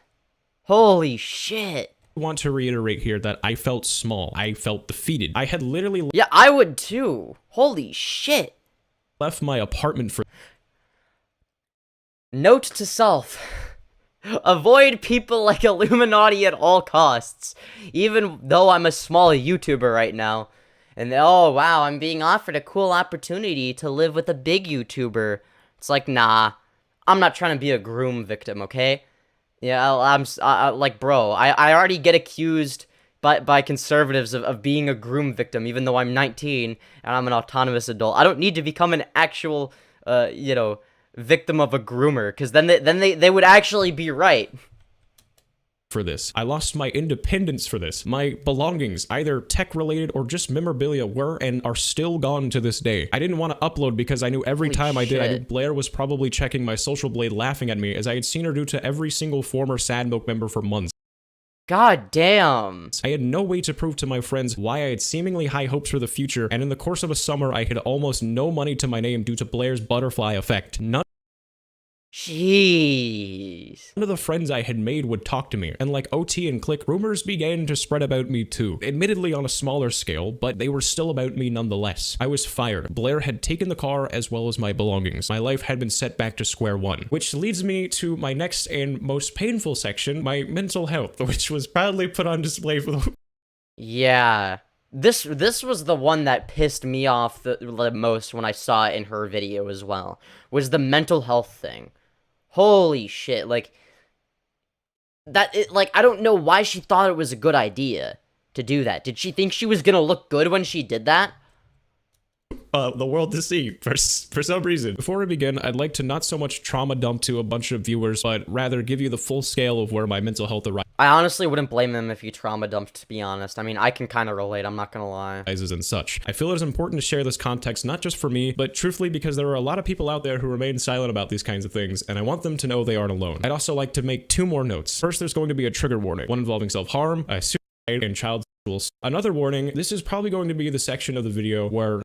A: Holy shit.
B: want to reiterate here that I felt small. I felt defeated. I had literally
A: Yeah, I would too. Holy shit.
B: left my apartment for
A: Note to self. Avoid people like Iilluminaughtii at all costs. Even though I'm a small YouTuber right now. And oh wow, I'm being offered a cool opportunity to live with a big YouTuber. It's like, nah. I'm not trying to be a groom victim, okay? Yeah, I'm like, bro, I already get accused by conservatives of being a groom victim, even though I'm 19 and I'm an autonomous adult. I don't need to become an actual, victim of a groomer, because then they would actually be right.
B: for this. I lost my independence for this. My belongings, either tech-related or just memorabilia, were and are still gone to this day. I didn't want to upload because I knew every
A: Holy
B: time I did,
A: shit.
B: Blair was probably checking my social blade laughing at me, as I had seen her do to every single former Sad Milk member for months.
A: God damn.
B: I had no way to prove to my friends why I had seemingly high hopes for the future, and in the course of a summer, I had almost no money to my name due to Blair's butterfly effect.
A: Jeez.
B: None of the friends I had made would talk to me, and like OT and Click, rumors began to spread about me too. Admittedly on a smaller scale, but they were still about me nonetheless. I was fired. Blair had taken the car as well as my belongings. My life had been set back to square one. Which leads me to my next and most painful section, my mental health, which was proudly put on display for the
A: Yeah. This was the one that pissed me off the most when I saw it in her video as well. Was the mental health thing. Holy shit, like, I don't know why she thought it was a good idea to do that. Did she think she was gonna look good when she did that?
B: the world to see for some reason. Before we begin, I'd like to not so much trauma dump to a bunch of viewers, but rather give you the full scale of where my mental health
A: I honestly wouldn't blame him if he trauma dumped, to be honest. I mean, I can kind of relate, I'm not gonna lie.
B: arises and such. I feel it is important to share this context not just for me, but truthfully because there are a lot of people out there who remain silent about these kinds of things, and I want them to know they aren't alone. I'd also like to make 2 more notes. First, there's going to be a trigger warning, one involving self-harm, suicide, and child sexual. Another warning, this is probably going to be the section of the video where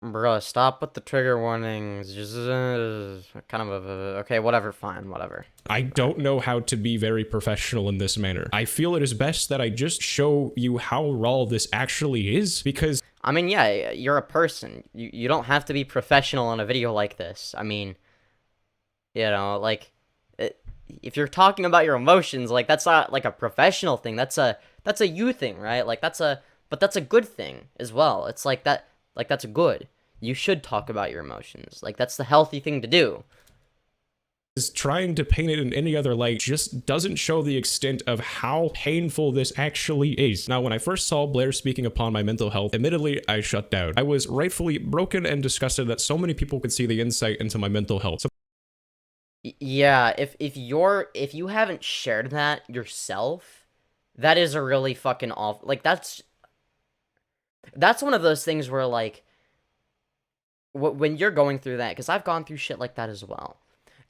A: Bruh, stop with the trigger warnings. Just, kind of okay, whatever, fine, whatever.
B: I don't know how to be very professional in this manner. I feel it is best that I just show you how raw this actually is, because
A: I mean, yeah, you're a person. You don't have to be professional in a video like this. I mean, like, if you're talking about your emotions, like, that's not, like, a professional thing. That's a you thing, right? Like, but that's a good thing as well. It's like that. Like, that's good. You should talk about your emotions. Like, that's the healthy thing to do.
B: is trying to paint it in any other light just doesn't show the extent of how painful this actually is. Now, when I first saw Blair speaking upon my mental health, admittedly, I shut down. I was rightfully broken and disgusted that so many people could see the insight into my mental health. So
A: Yeah, if you haven't shared that yourself, that is a really fucking awful, like, that's one of those things where, like, when you're going through that, because I've gone through shit like that as well,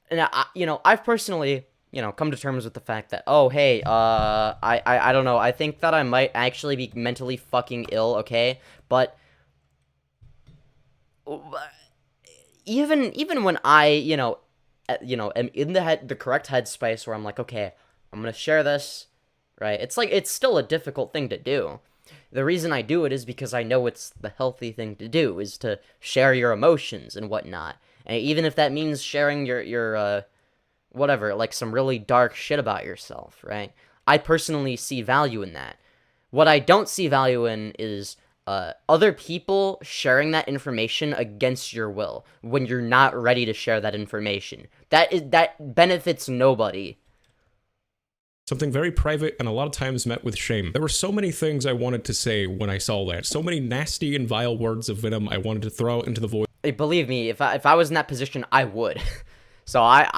A: and I've personally, come to terms with the fact that, oh, hey, I don't know, I think that I might actually be mentally fucking ill, okay, but even when I, am in the correct headspace where I'm like, okay, I'm gonna share this, right, it's like, it's still a difficult thing to do. The reason I do it is because I know it's the healthy thing to do, is to share your emotions and whatnot. And even if that means sharing your whatever, like some really dark shit about yourself, right? I personally see value in that. What I don't see value in is other people sharing that information against your will when you're not ready to share that information. That benefits nobody.
B: Something very private and a lot of times met with shame. There were so many things I wanted to say when I saw that. So many nasty and vile words of venom I wanted to throw out into the void.
A: Hey, believe me, if I was in that position, I would. So I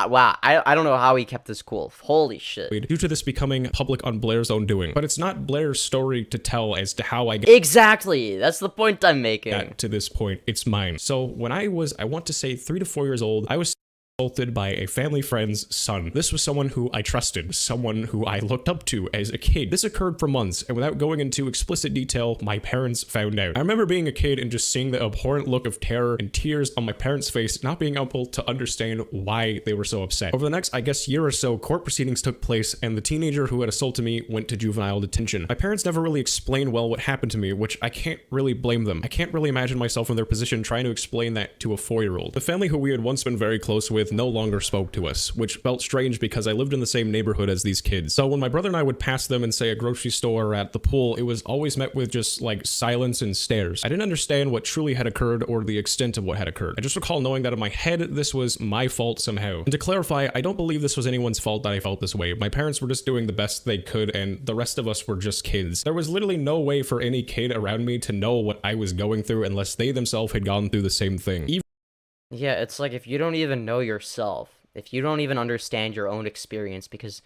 A: don't know how he kept this cool. Holy shit.
B: Due to this becoming public on Blair's own doing. But it's not Blair's story to tell as to how I got
A: Exactly. That's the point I'm making.
B: to this point. It's mine. So when I want to say 3 to 4 years old, I was assaulted by a family friend's son. This was someone who I trusted, someone who I looked up to as a kid. This occurred for months, and without going into explicit detail, my parents found out. I remember being a kid and just seeing the abhorrent look of terror and tears on my parents' face, not being able to understand why they were so upset. Over the next, I guess, year or so, court proceedings took place, and the teenager who had assaulted me went to juvenile detention. My parents never really explained well what happened to me, which I can't really blame them. I can't really imagine myself in their position trying to explain that to a 4-year-old. The family who we had once been very close with no longer spoke to us, which felt strange because I lived in the same neighborhood as these kids. So when my brother and I would pass them in, say, a grocery store or at the pool, it was always met with just, like, silence and stares. I didn't understand what truly had occurred or the extent of what had occurred. I just recall knowing that in my head, this was my fault somehow. And to clarify, I don't believe this was anyone's fault that I felt this way. My parents were just doing the best they could, and the rest of us were just kids. There was literally no way for any kid around me to know what I was going through unless they themselves had gone through the same thing.
A: Yeah, it's like if you don't even know yourself, if you don't even understand your own experience, because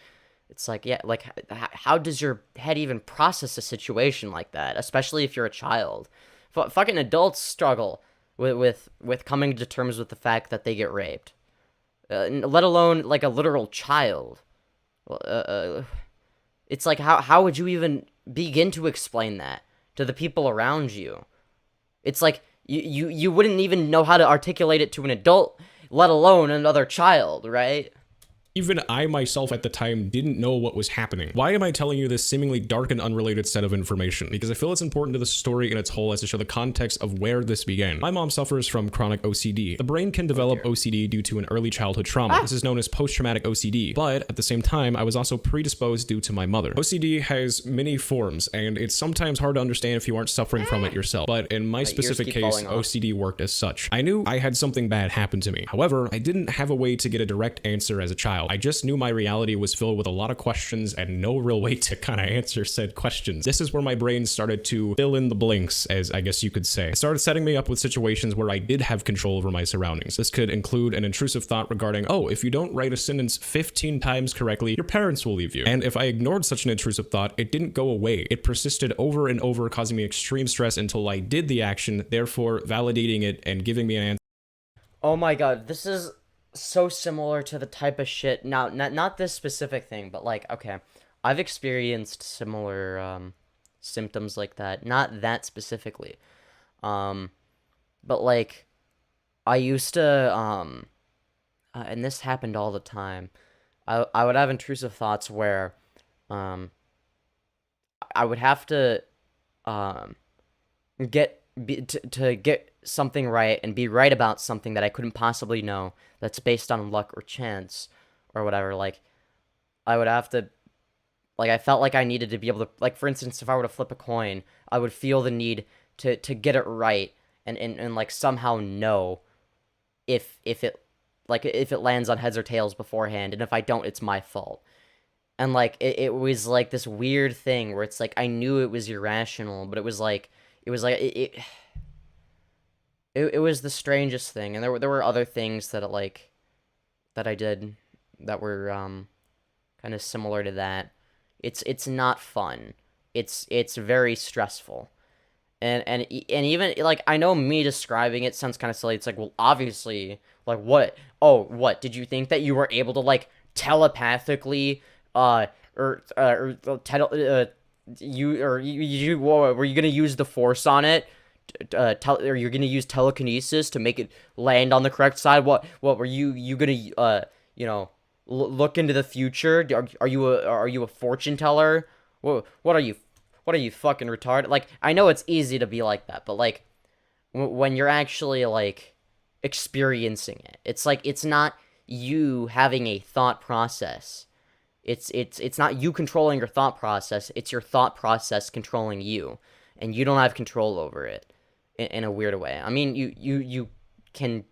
A: it's like, yeah, like, how does your head even process a situation like that, especially if you're a child? Fucking adults struggle with coming to terms with the fact that they get raped, let alone, like, a literal child. It's like, how would you even begin to explain that to the people around you? It's like, you wouldn't even know how to articulate it to an adult, let alone another child, right?
B: Even I myself at the time didn't know what was happening. Why am I telling you this seemingly dark and unrelated set of information? Because I feel it's important to the story in its whole as to show the context of where this began. My mom suffers from chronic OCD. The brain can develop OCD due to an early childhood trauma. This is known as post-traumatic OCD. But at the same time, I was also predisposed due to my mother. OCD has many forms, and it's sometimes hard to understand if you aren't suffering from it yourself. But in my specific case, OCD worked as such. I knew I had something bad happen to me. However, I didn't have a way to get a direct answer as a child. I just knew my reality was filled with a lot of questions and no real way to kind of answer said questions. This is where my brain started to fill in the blanks, as I guess you could say. It started setting me up with situations where I did have control over my surroundings. This could include an intrusive thought regarding, oh, if you don't write a sentence 15 times correctly, your parents will leave you. And if I ignored such an intrusive thought, it didn't go away. It persisted over and over, causing me extreme stress until I did the action, therefore validating it and giving me an answer.
A: Oh my god, this is so similar to the type of shit. Now, not this specific thing, but, like, okay, I've experienced similar symptoms like that. Not that specifically, but, like, I used to and this happened all the time. I would have intrusive thoughts where I would have to get something right and be right about something that I couldn't possibly know that's based on luck or chance or whatever. Like, I would have to, like, I felt like I needed to be able to, like, for instance, if I were to flip a coin, I would feel the need to get it right and like, somehow know if it lands on heads or tails beforehand, and if I don't, it's my fault. And, like, it was, like, this weird thing where it's, like, I knew it was irrational, but it was the strangest thing. And there were other things that I did that were kind of similar to that. It's not fun. It's very stressful. And even, like, I know me describing it sounds kind of silly. It's like, well, obviously, like, what? Oh, what? Did you think that you were able to, like, telepathically were you gonna use the force on it? Or you're gonna use telekinesis to make it land on the correct side? What were you gonna look into the future? Are you a fortune teller? What are you fucking retarded? Like, I know it's easy to be like that, but, like, when you're actually, like, experiencing it, it's like, it's not you having a thought process. It's not you controlling your thought process. It's your thought process controlling you. and you don't have control over it in a weird way. I mean, you can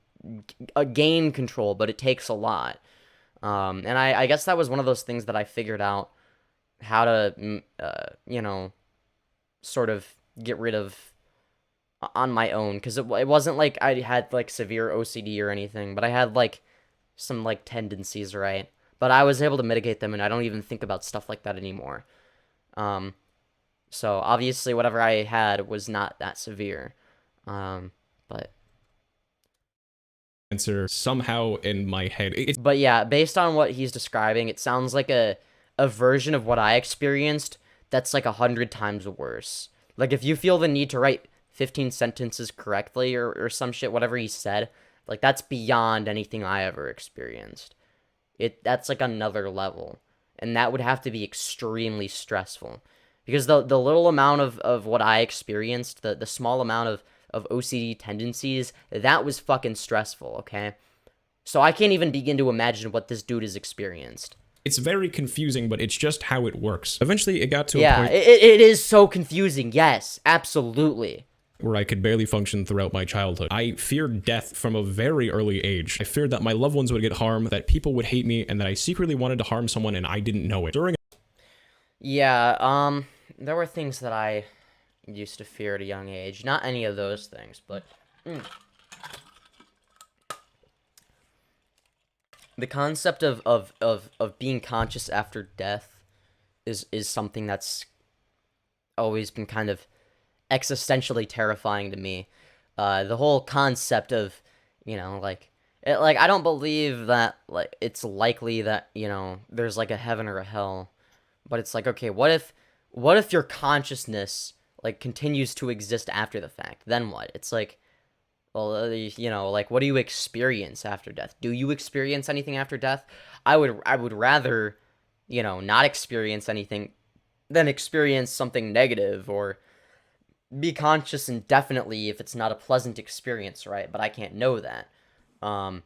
A: gain control, but it takes a lot. And I guess that was one of those things that I figured out how to, sort of get rid of on my own, because it wasn't like I had like severe OCD or anything, but I had like some like tendencies, right? But I was able to mitigate them, and I don't even think about stuff like that anymore. So obviously whatever I had was not that severe. But
B: answer somehow in my head.
A: But yeah, based on what he's describing, it sounds like a version of what I experienced that's like 100 times worse. Like, if you feel the need to write 15 sentences correctly or some shit, whatever he said, like, that's beyond anything I ever experienced. That's like another level. And that would have to be extremely stressful. Because the little amount of what I experienced, the small amount of OCD tendencies, that was fucking stressful, okay? So I can't even begin to imagine what this dude has experienced.
B: It's very confusing, but it's just how it works. Eventually, it got to a point
A: it is so confusing, yes, absolutely.
B: where I could barely function throughout my childhood. I feared death from a very early age. I feared that my loved ones would get harmed, that people would hate me, and that I secretly wanted to harm someone and I didn't know it.
A: Yeah, there were things that I used to fear at a young age. Not any of those things, but the concept of being conscious after death is something that's always been kind of existentially terrifying to me. The whole concept of, I don't believe that, like, it's likely that, there's, like, a heaven or a hell. But it's like, okay, what if your consciousness, like, continues to exist after the fact? Then what? It's like, well, like, what do you experience after death? Do you experience anything after death? I would rather, not experience anything than experience something negative, or be conscious indefinitely if it's not a pleasant experience, right? But I can't know that, But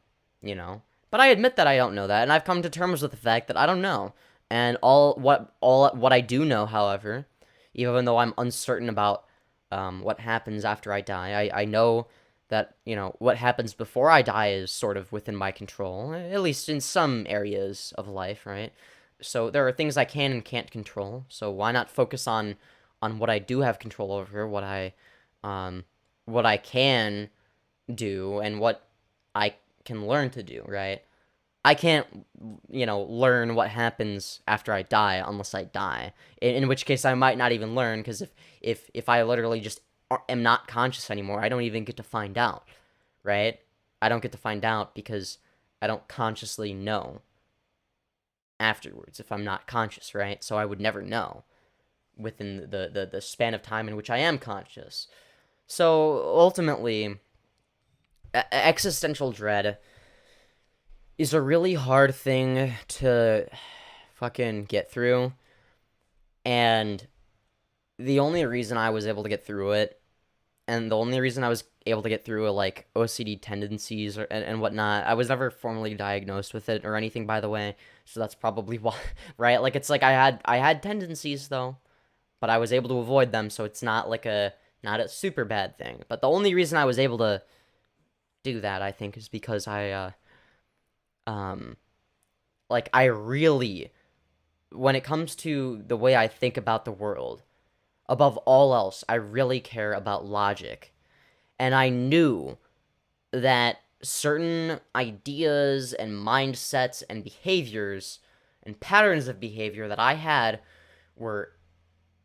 A: I admit that I don't know that, and I've come to terms with the fact that I don't know. And what I do know, however, even though I'm uncertain about what happens after I die, I know that, what happens before I die is sort of within my control, at least in some areas of life, right? So there are things I can and can't control, so why not focus on what I do have control over, what I can do, and what I can learn to do, right? I can't, learn what happens after I die unless I die. In which case I might not even learn, because if I literally just am not conscious anymore, I don't even get to find out, right? I don't get to find out because I don't consciously know afterwards if I'm not conscious, right? So I would never know within the span of time in which I am conscious. So ultimately, existential dread is a really hard thing to fucking get through, and the only reason I was able to get through it, and the only reason I was able to get through like OCD tendencies and whatnot, I was never formally diagnosed with it or anything, by the way, so that's probably why, right? Like, it's like I had tendencies though, but I was able to avoid them, so it's not a super bad thing. But the only reason I was able to do that, I think, is because I really, when it comes to the way I think about the world, above all else, I really care about logic. And I knew that certain ideas and mindsets and behaviors and patterns of behavior that I had were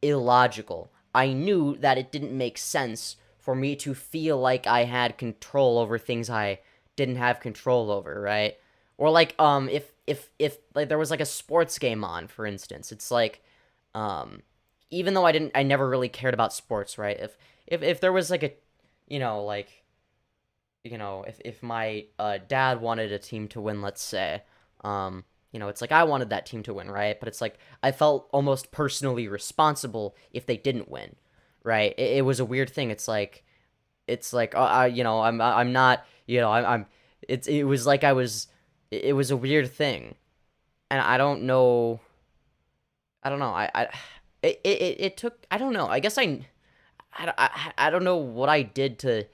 A: illogical. I knew that it didn't make sense for me to feel like I had control over things I didn't have control over, right? Or like, if like there was like a sports game on, for instance, it's like, even though I never really cared about sports, right? If there was like a, if my dad wanted a team to win, let's say, it's like I wanted that team to win, right? But it's like I felt almost personally responsible if they didn't win, right? It was a weird thing. It's like, I'm not, it was like it was a weird thing, and I don't know. It took, I don't know. I guess I don't know what I did to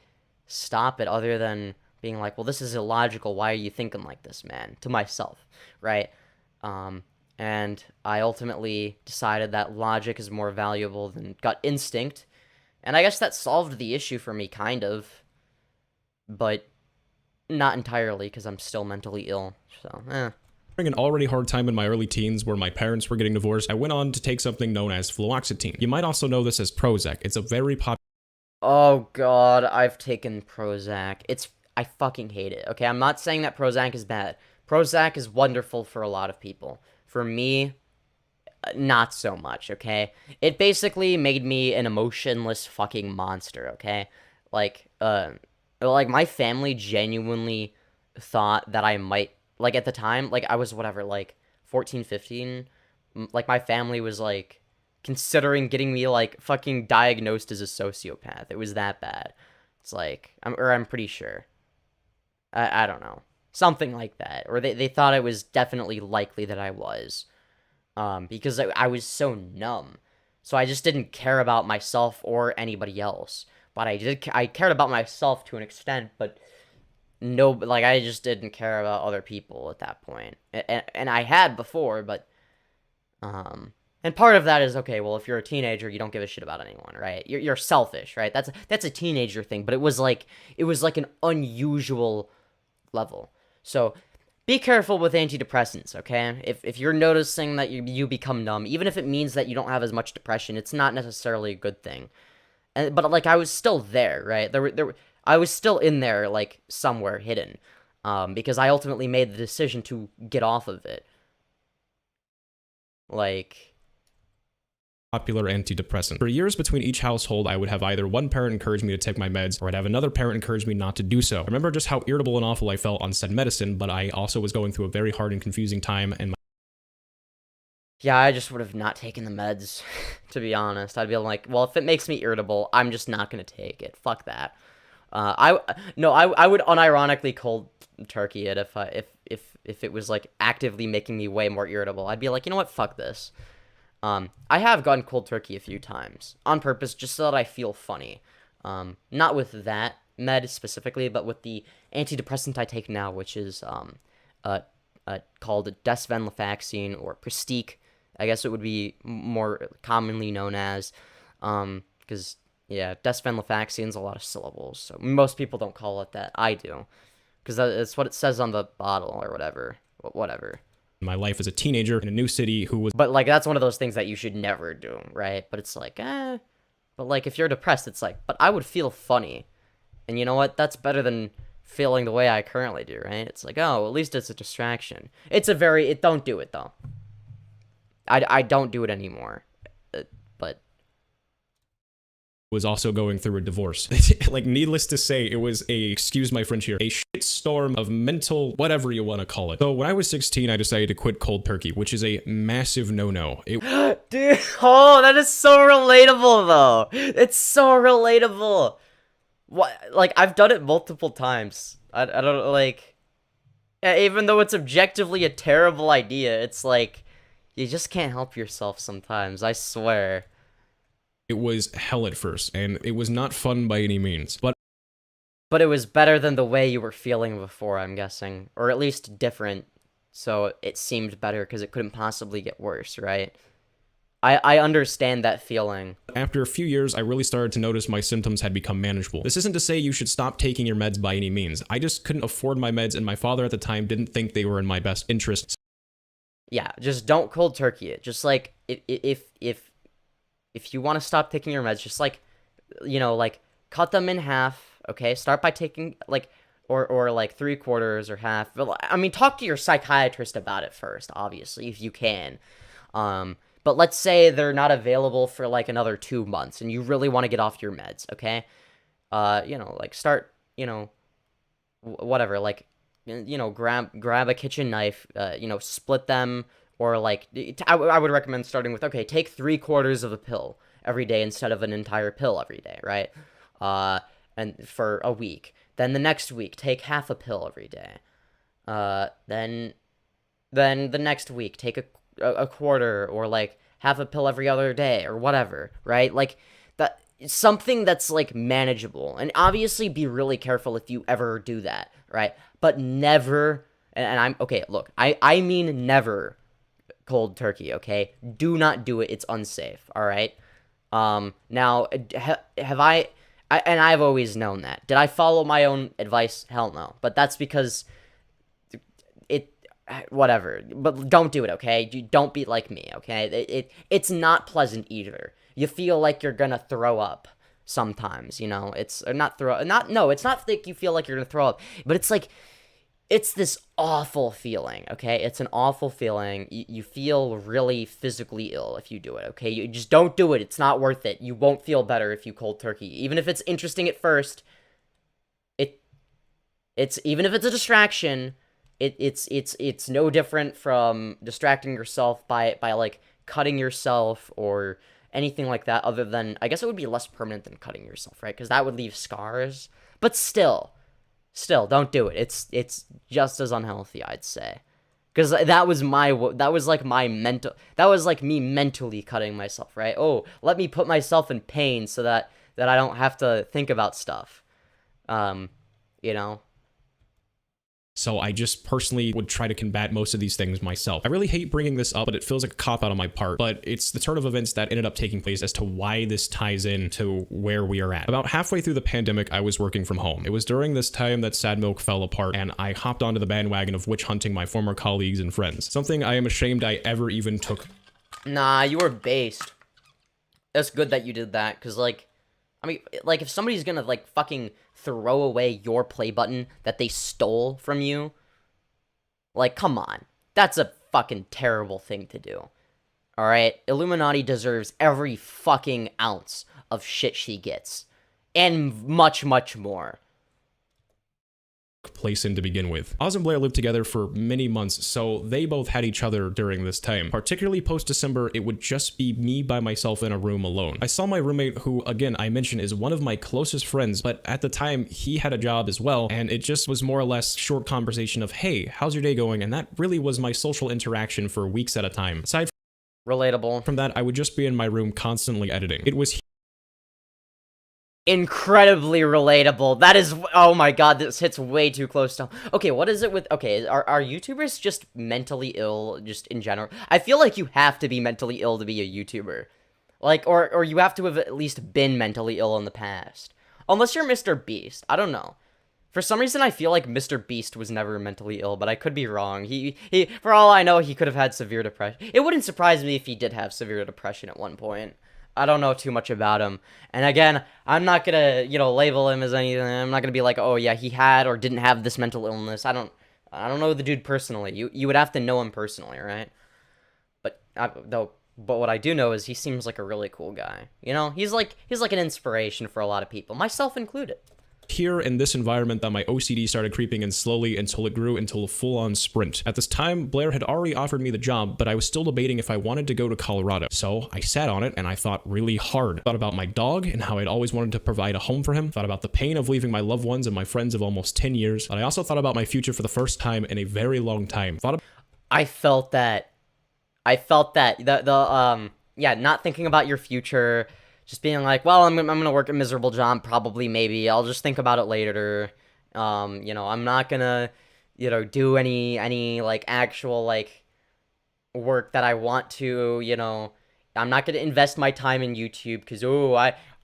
A: stop it other than being like, well, this is illogical. Why are you thinking like this, man? To myself, right? And I ultimately decided that logic is more valuable than gut instinct. And I guess that solved the issue for me, kind of. But not entirely, because I'm still mentally ill. So,
B: During an already hard time in my early teens where my parents were getting divorced, I went on to take something known as fluoxetine. You might also know this as Prozac. It's a very popular
A: oh god, I've taken Prozac. I fucking hate it. Okay, I'm not saying that Prozac is bad. Prozac is wonderful for a lot of people. For me, not so much, okay? It basically made me an emotionless fucking monster, okay? Like my family genuinely thought that I might, like, at the time, like, I was, whatever, like, 14, 15, like, my family was, like, considering getting me, like, fucking diagnosed as a sociopath. It was that bad. It's like, I'm pretty sure. I don't know. Something like that. Or they thought it was definitely likely that I was. Because I was so numb. So I just didn't care about myself or anybody else. But I cared about myself to an extent, but no, like, I just didn't care about other people at that point. And I had before, but, and part of that is, okay, well, if you're a teenager, you don't give a shit about anyone, right? You're selfish, right? That's a teenager thing, but it was like an unusual level. So be careful with antidepressants, okay? If you're noticing that you become numb, even if it means that you don't have as much depression, it's not necessarily a good thing. But like, I was still there, right? I was still in there, like, somewhere hidden, because I ultimately made the decision to get off of it. Like,
B: antidepressant. For years between each household, I would have either one parent encourage me to take my meds, or I'd have another parent encourage me not to do so. I remember just how irritable and awful I felt on said medicine, but I also was going through a very hard and confusing time, and
A: yeah, I just would have not taken the meds, to be honest. I'd be like, well, if it makes me irritable, I'm just not gonna take it. Fuck that. I would unironically cold turkey it if it was, like, actively making me way more irritable. I'd be like, you know what, fuck this. I have gone cold turkey a few times on purpose, just so that I feel funny. Not with that med specifically, but with the antidepressant I take now, which is called desvenlafaxine, or Pristiq. I guess it would be more commonly known as, because, yeah, desvenlafaxine's a lot of syllables, so most people don't call it that. I do, because that's what it says on the bottle, or whatever. Whatever.
B: my life as a teenager in a new city who was
A: But, like, that's one of those things that you should never do, right? But it's like, But, like, if you're depressed, it's like, but I would feel funny. And you know what? That's better than feeling the way I currently do, right? It's like, oh, at least it's a distraction. Don't do it, though. I don't do it anymore. But
B: was also going through a divorce. Like, needless to say, it was excuse my French here, a shitstorm of mental, whatever you want to call it. So when I was 16, I decided to quit cold turkey, which is a massive no-no.
A: Dude, oh, that is so relatable, though. It's so relatable. What? Like, I've done it multiple times. I don't, like, even though it's objectively a terrible idea, it's like, you just can't help yourself sometimes, I swear.
B: It was hell at first, and it was not fun by any means, but
A: it was better than the way you were feeling before, I'm guessing. Or at least different, so it seemed better, because it couldn't possibly get worse, right? I understand that feeling.
B: After a few years, I really started to notice my symptoms had become manageable. This isn't to say you should stop taking your meds by any means. I just couldn't afford my meds, and my father at the time didn't think they were in my best interest.
A: Yeah, just don't cold turkey it. Just, like, if you want to stop taking your meds, just, like, you know, like, cut them in half, okay? Start by taking, like, or like 3/4 or half. But, I mean, talk to your psychiatrist about it first, obviously, if you can. But let's say they're not available for, like, another 2 months, and you really want to get off your meds, okay? You know, like, start, you know, whatever, like, you know, grab a kitchen knife, you know, split them, or, like, I would recommend starting with, okay, take 3/4 of a pill every day instead of an entire pill every day, right? And for a week. Then the next week, take half a pill every day. Then the next week, take a quarter, or, like, half a pill every other day, or whatever, right? Like, that, something that's like manageable, and obviously be really careful if you ever do that, right? But never, and I'm okay, look, I mean never cold turkey, okay? Do not do it. It's unsafe, all right? Now, have and I've always known that. Did I follow my own advice? Hell no. But that's because whatever. But don't do it, okay? Don't be like me, okay? It's not pleasant either. You feel like you're gonna throw up sometimes, you know? It's not like you feel like you're gonna throw up, but it's like, it's this awful feeling, okay? It's an awful feeling. You feel really physically ill if you do it, okay? You just don't do it. It's not worth it. You won't feel better if you cold turkey. Even if it's interesting at first, even if it's a distraction, it's no different from distracting yourself by like cutting yourself or anything like that, other than, I guess it would be less permanent than cutting yourself, right? Because that would leave scars. But still, don't do it. It's just as unhealthy, I'd say. Because that was like me mentally cutting myself, right? Oh, let me put myself in pain so that I don't have to think about stuff. You know?
B: So I just personally would try to combat most of these things myself. I really hate bringing this up, but it feels like a cop-out on my part, but it's the turn of events that ended up taking place as to why this ties in to where we are at. About halfway through the pandemic, I was working from home. It was during this time that Sad Milk fell apart, and I hopped onto the bandwagon of witch hunting my former colleagues and friends. Something I am ashamed I ever even took.
A: Nah, you were based. It's good that you did that, because, like, I mean, like, if somebody's gonna, like, fucking throw away your play button that they stole from you, like, come on. That's a fucking terrible thing to do. Alright? Iilluminaughtii deserves every fucking ounce of shit she gets. And much, much more.
B: Place in to begin with. Oz and Blair lived together for many months, so they both had each other during this time. Particularly post-December, it would just be me by myself in a room alone. I saw my roommate, who, again, I mentioned is one of my closest friends, but at the time, he had a job as well, and it just was more or less short conversation of, hey, how's your day going? And that really was my social interaction for weeks at a time. Aside
A: relatable.
B: from that, I would just be in my room constantly editing. It was
A: incredibly relatable. That is, oh my god, this hits way too close to. Okay, what is it with, okay, are YouTubers just mentally ill, just in general? I feel like you have to be mentally ill to be a YouTuber. Like, or you have to have at least been mentally ill in the past. Unless you're Mr. Beast. I don't know. For some reason, I feel like Mr. Beast was never mentally ill, but I could be wrong. He for all I know, he could have had severe depression. It wouldn't surprise me if he did have severe depression at one point. I don't know too much about him. And again, I'm not gonna, label him as anything. I'm not gonna be like, oh yeah, he had or didn't have this mental illness. I don't know the dude personally. You would have to know him personally, right? But what I do know is he seems like a really cool guy. You know, he's like an inspiration for a lot of people, myself included.
B: here in this environment that my OCD started creeping in slowly until it grew into a full-on sprint. At this time, Blair had already offered me the job, but I was still debating if I wanted to go to Colorado. So I sat on it and I thought really hard. Thought about my dog and how I'd always wanted to provide a home for him. Thought about the pain of leaving my loved ones and my friends of almost 10 years. But I also thought about my future for the first time in a very long time.
A: I felt that. Yeah, not thinking about your future, just being like, well, I'm gonna work a miserable job, probably, maybe. I'll just think about it later. I'm not gonna, do any like actual like work that I want to. I'm not gonna invest my time in YouTube because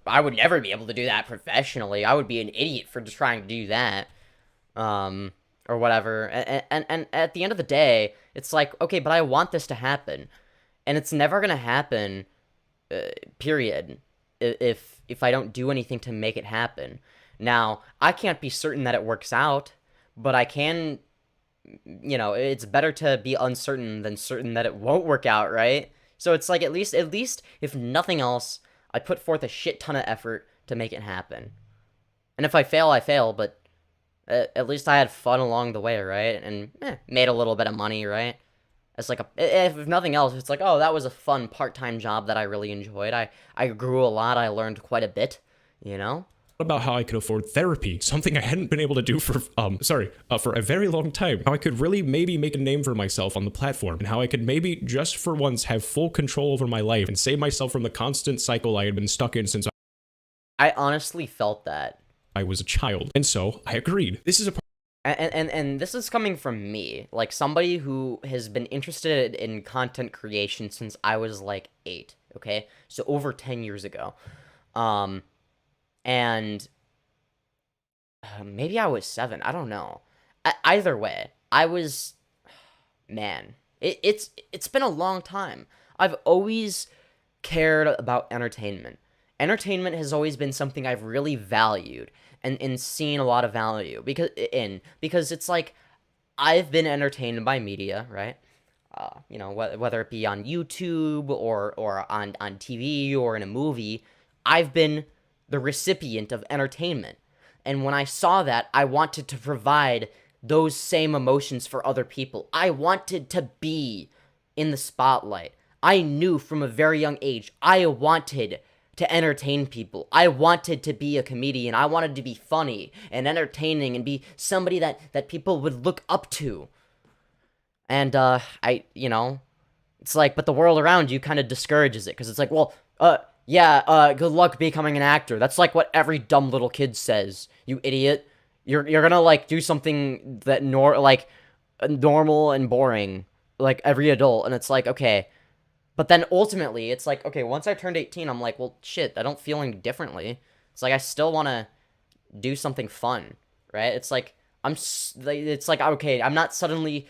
A: I would never be able to do that professionally. I would be an idiot for just trying to do that. Or whatever. And at the end of the day, it's like, okay, but I want this to happen. And it's never gonna happen, period, if I don't do anything to make it happen. Now, I can't be certain that it works out, but I can, it's better to be uncertain than certain that it won't work out, right? So it's like, at least, if nothing else, I put forth a shit ton of effort to make it happen. And if I fail, I fail, but at least I had fun along the way, right? And made a little bit of money, right? It's like, if nothing else, it's like, oh, that was a fun part-time job that I really enjoyed. I grew a lot. I learned quite a bit,
B: About how I could afford therapy, something I hadn't been able to do for a very long time. How I could really maybe make a name for myself on the platform, and how I could maybe just for once have full control over my life and save myself from the constant cycle I had been stuck in since
A: I honestly felt that.
B: I was a child, and so I agreed. This is a
A: And this is coming from me, like somebody who has been interested in content creation since I was like 8, okay? So over 10 years ago. And maybe I was 7, I don't know. Either way, I was, man, it's been a long time. I've always cared about entertainment. Entertainment has always been something I've really valued and seen a lot of value because it's like I've been entertained by media, right? You know, whether it be on YouTube or on TV or in a movie, I've been the recipient of entertainment. And when I saw that, I wanted to provide those same emotions for other people. I wanted to be in the spotlight. I knew from a very young age I wanted to entertain people. I wanted to be a comedian. I wanted to be funny and entertaining and be somebody that people would look up to. And, you know, it's like, but the world around you kind of discourages it, because it's like, well, good luck becoming an actor. That's like what every dumb little kid says, you idiot. You're gonna, like, do something that, normal and boring, like every adult, and it's like, okay. But then ultimately, it's like, okay, once I turned 18, I'm like, well, shit, I don't feel any differently. It's like, I still want to do something fun, right? It's like, okay, I'm not suddenly,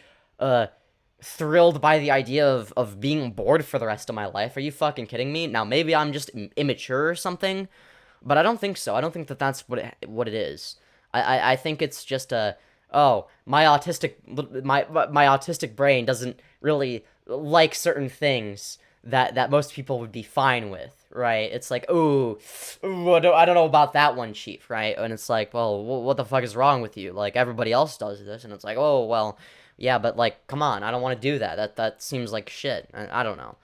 A: thrilled by the idea of being bored for the rest of my life. Are you fucking kidding me? Now, maybe I'm just immature or something, but I don't think so. I don't think that that's what it is. I think it's just my autistic brain doesn't really like certain things that most people would be fine with, right? It's like, ooh, I don't know about that one, Chief, right? And it's like, well, what the fuck is wrong with you? Like, everybody else does this, and it's like, oh, well, yeah, but, like, come on, I don't want to do that. That seems like shit. I don't know.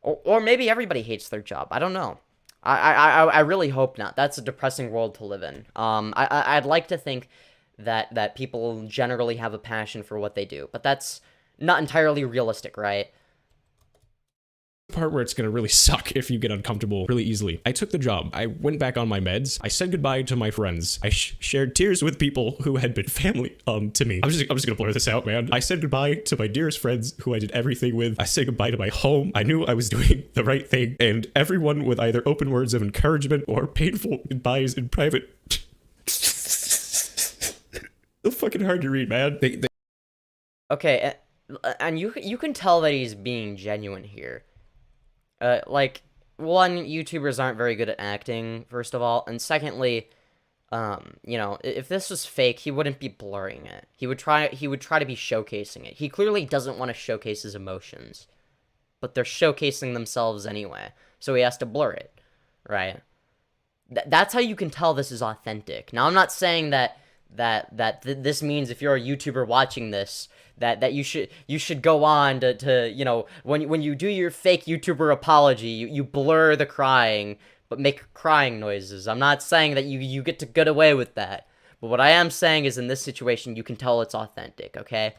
A: Or maybe everybody hates their job. I don't know. I really hope not. That's a depressing world to live in. I'd like to think that people generally have a passion for what they do, but that's not entirely realistic, right?
B: part where it's gonna really suck if you get uncomfortable really easily. I took the job. I went back on my meds. I said goodbye to my friends. I shared tears with people who had been family to me. I'm just gonna blur this out, man. I said goodbye to my dearest friends who I did everything with. I said goodbye to my home. I knew I was doing the right thing, and everyone with either open words of encouragement or painful goodbyes in private. So fucking hard to read, man.
A: Okay, and you can tell that he's being genuine here. Like, one, YouTubers aren't very good at acting, first of all, and secondly, you know, if this was fake, he wouldn't be blurring it. He would try to be showcasing it. He clearly doesn't want to showcase his emotions, but they're showcasing themselves anyway, so he has to blur it, right? That's how you can tell this is authentic. Now, I'm not saying that this means if you're a YouTuber watching this, that you should go on to you know, when you do your fake YouTuber apology, you blur the crying, but make crying noises. I'm not saying that you get to get away with that. But what I am saying is, in this situation, you can tell it's authentic, okay?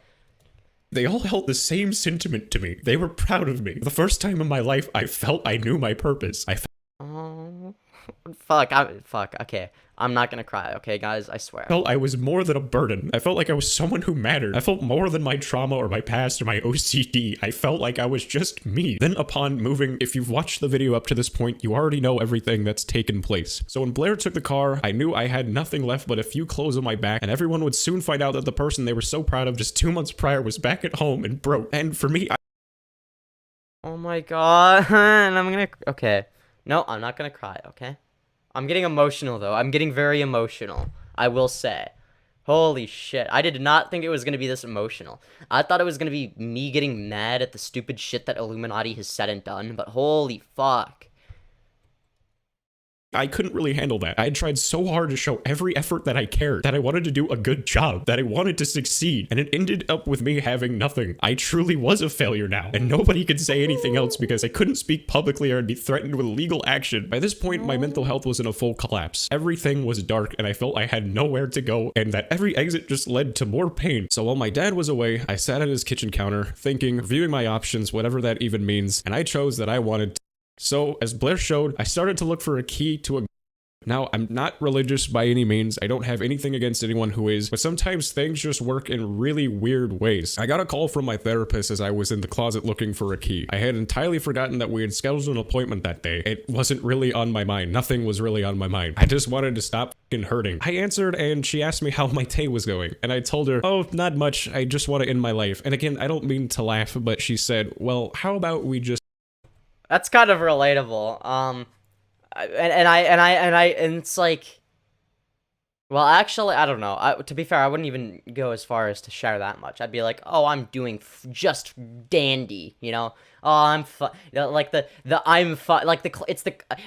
B: They all held the same sentiment to me. They were proud of me. For the first time in my life, I felt I knew my purpose.
A: Oh, fuck, okay. I'm not gonna cry, okay, guys? I swear.
B: I felt I was more than a burden. I felt like I was someone who mattered. I felt more than my trauma or my past or my OCD. I felt like I was just me. Then upon moving, if you've watched the video up to this point, you already know everything that's taken place. So when Blair took the car, I knew I had nothing left but a few clothes on my back, and everyone would soon find out that the person they were so proud of just 2 months prior was back at home and broke. And for me,
A: Oh my god, and okay. No, I'm not gonna cry, okay? I'm getting emotional, though. I'm getting very emotional, I will say. Holy shit. I did not think it was going to be this emotional. I thought it was going to be me getting mad at the stupid shit that Iilluminaughtii has said and done, but holy fuck.
B: I couldn't really handle that. I had tried so hard to show every effort that I cared, that I wanted to do a good job, that I wanted to succeed, and it ended up with me having nothing. I truly was a failure now, and nobody could say anything else because I couldn't speak publicly or I'd be threatened with legal action. By this point, my mental health was in a full collapse. Everything was dark, and I felt I had nowhere to go, and that every exit just led to more pain. So while my dad was away, I sat at his kitchen counter, thinking, reviewing my options, whatever that even means, and I chose that I wanted to. So, as Blair showed, I started to look for a key to a Now, I'm not religious by any means. I don't have anything against anyone who is, but sometimes things just work in really weird ways. I got a call from my therapist as I was in the closet looking for a key. I had entirely forgotten that we had scheduled an appointment that day. It wasn't really on my mind. Nothing was really on my mind. I just wanted to stop fucking hurting. I answered and she asked me how my day was going. And I told her, oh, not much. I just want to end my life. And again, I don't mean to laugh, but she said, well, how about we just...
A: That's kind of relatable. And it's like, well, actually, I don't know. To be fair, I wouldn't even go as far as to share that much. I'd be like, oh, I'm doing just dandy, you know? Oh, I'm fine. You know, like I'm fine. Like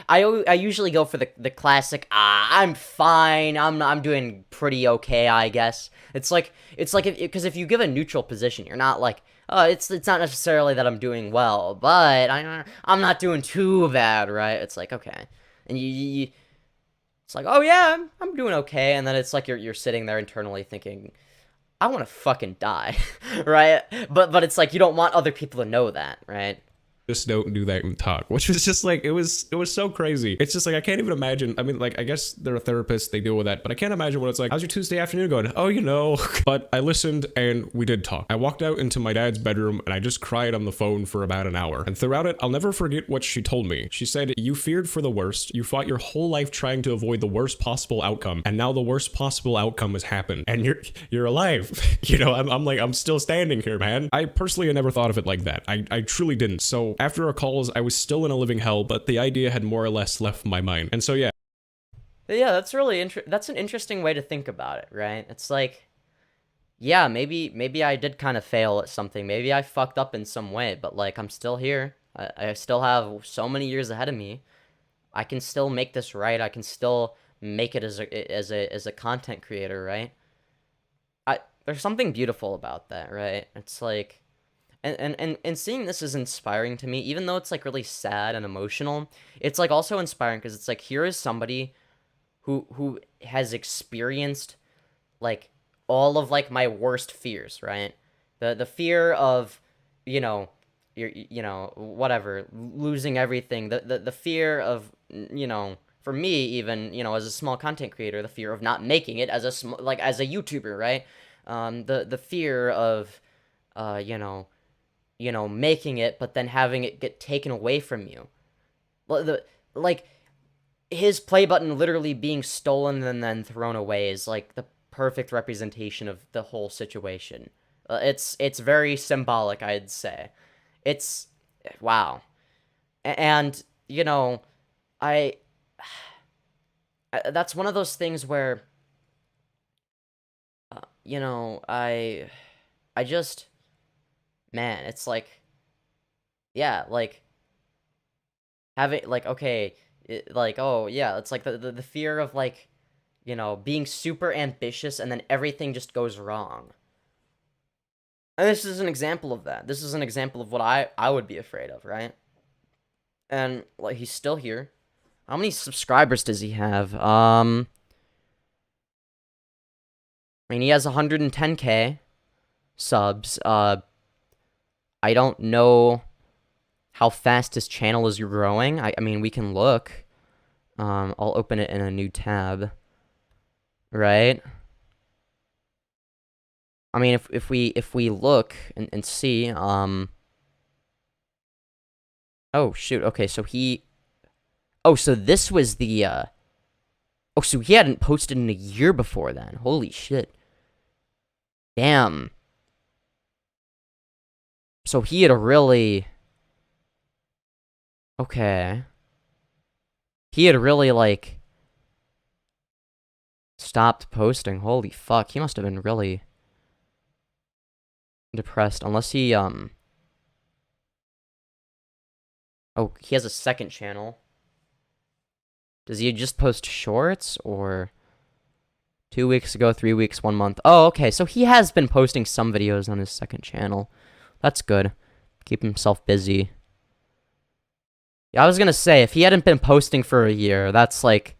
A: I usually go for the classic. I'm fine. I'm doing pretty okay, I guess. It's like because if you give a neutral position, you're not like, oh, it's not necessarily that I'm doing well, but I'm not doing too bad, right? It's like, okay. And it's like, oh yeah, I'm doing okay, and then it's like you're sitting there internally thinking, I want to fucking die, right? But it's like you don't want other people to know that, right?
B: Just don't do that and talk, which was just like, it was so crazy. It's just like, I can't even imagine. I mean, like, I guess they're a therapist, they deal with that, but I can't imagine what it's like. How's your Tuesday afternoon going? Oh, you know. But I listened and we did talk. I walked out into my dad's bedroom and I just cried on the phone for about an hour. And throughout it, I'll never forget what she told me. She said, you feared for the worst. You fought your whole life trying to avoid the worst possible outcome. And now the worst possible outcome has happened. And you're alive. You know, I'm like, I'm still standing here, man. I personally had never thought of it like that. I truly didn't. So after our calls, I was still in a living hell, but the idea had more or less left my mind. And so, yeah.
A: Yeah, that's really that's an interesting way to think about it, right? It's like, yeah, maybe I did kind of fail at something. Maybe I fucked up in some way, but like I'm still here. I still have so many years ahead of me. I can still make this right. I can still make it as a content creator, right? There's something beautiful about that, right? It's like, and seeing this is inspiring to me, even though it's like really sad and emotional. It's like also inspiring because it's like, here is somebody who has experienced like all of like my worst fears, right? The fear of, whatever, losing everything, the fear of, for me even, as a small content creator, the fear of not making it as a as a YouTuber, right? The fear of making it, but then having it get taken away from you. Like, his play button literally being stolen and then thrown away is, like, the perfect representation of the whole situation. It's very symbolic, I'd say. It's, wow. And, that's one of those things where, I just, man, it's like, yeah, like, having, like, okay, oh, yeah, it's like the fear of, like, being super ambitious and then everything just goes wrong. And this is an example of that. This is an example of what I would be afraid of, right? And, like, he's still here. How many subscribers does he have? I mean, he has 110k subs. I don't know how fast his channel is growing. I mean, we can look. I'll open it in a new tab. Right? I mean, if we look and see, oh shoot, okay, so so this was the, oh, so he hadn't posted in a year before then. Holy shit. Damn. So he had really... Okay. He had really, like, stopped posting. Holy fuck. He must have been really depressed. Unless he, Oh, he has a second channel. Does he just post shorts, or 2 weeks ago, 3 weeks, 1 month? Oh, okay, so he has been posting some videos on his second channel. That's good. Keep himself busy. Yeah, I was gonna say, if he hadn't been posting for a year, that's like,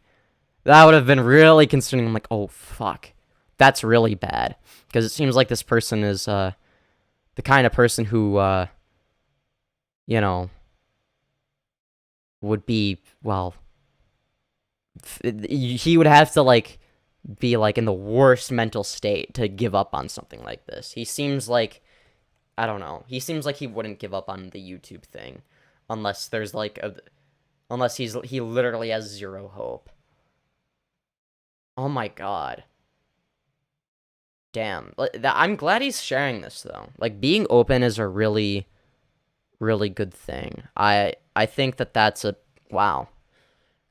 A: that would have been really concerning. I'm like, oh, fuck. That's really bad. Because it seems like this person is, the kind of person who, would be, well, he would have to like be like in the worst mental state to give up on something like this. He seems like, I don't know. He seems like he wouldn't give up on the YouTube thing unless there's like unless he literally has zero hope. Oh my god. Damn. I'm glad he's sharing this though. Like being open is a really good thing. I think that's a wow.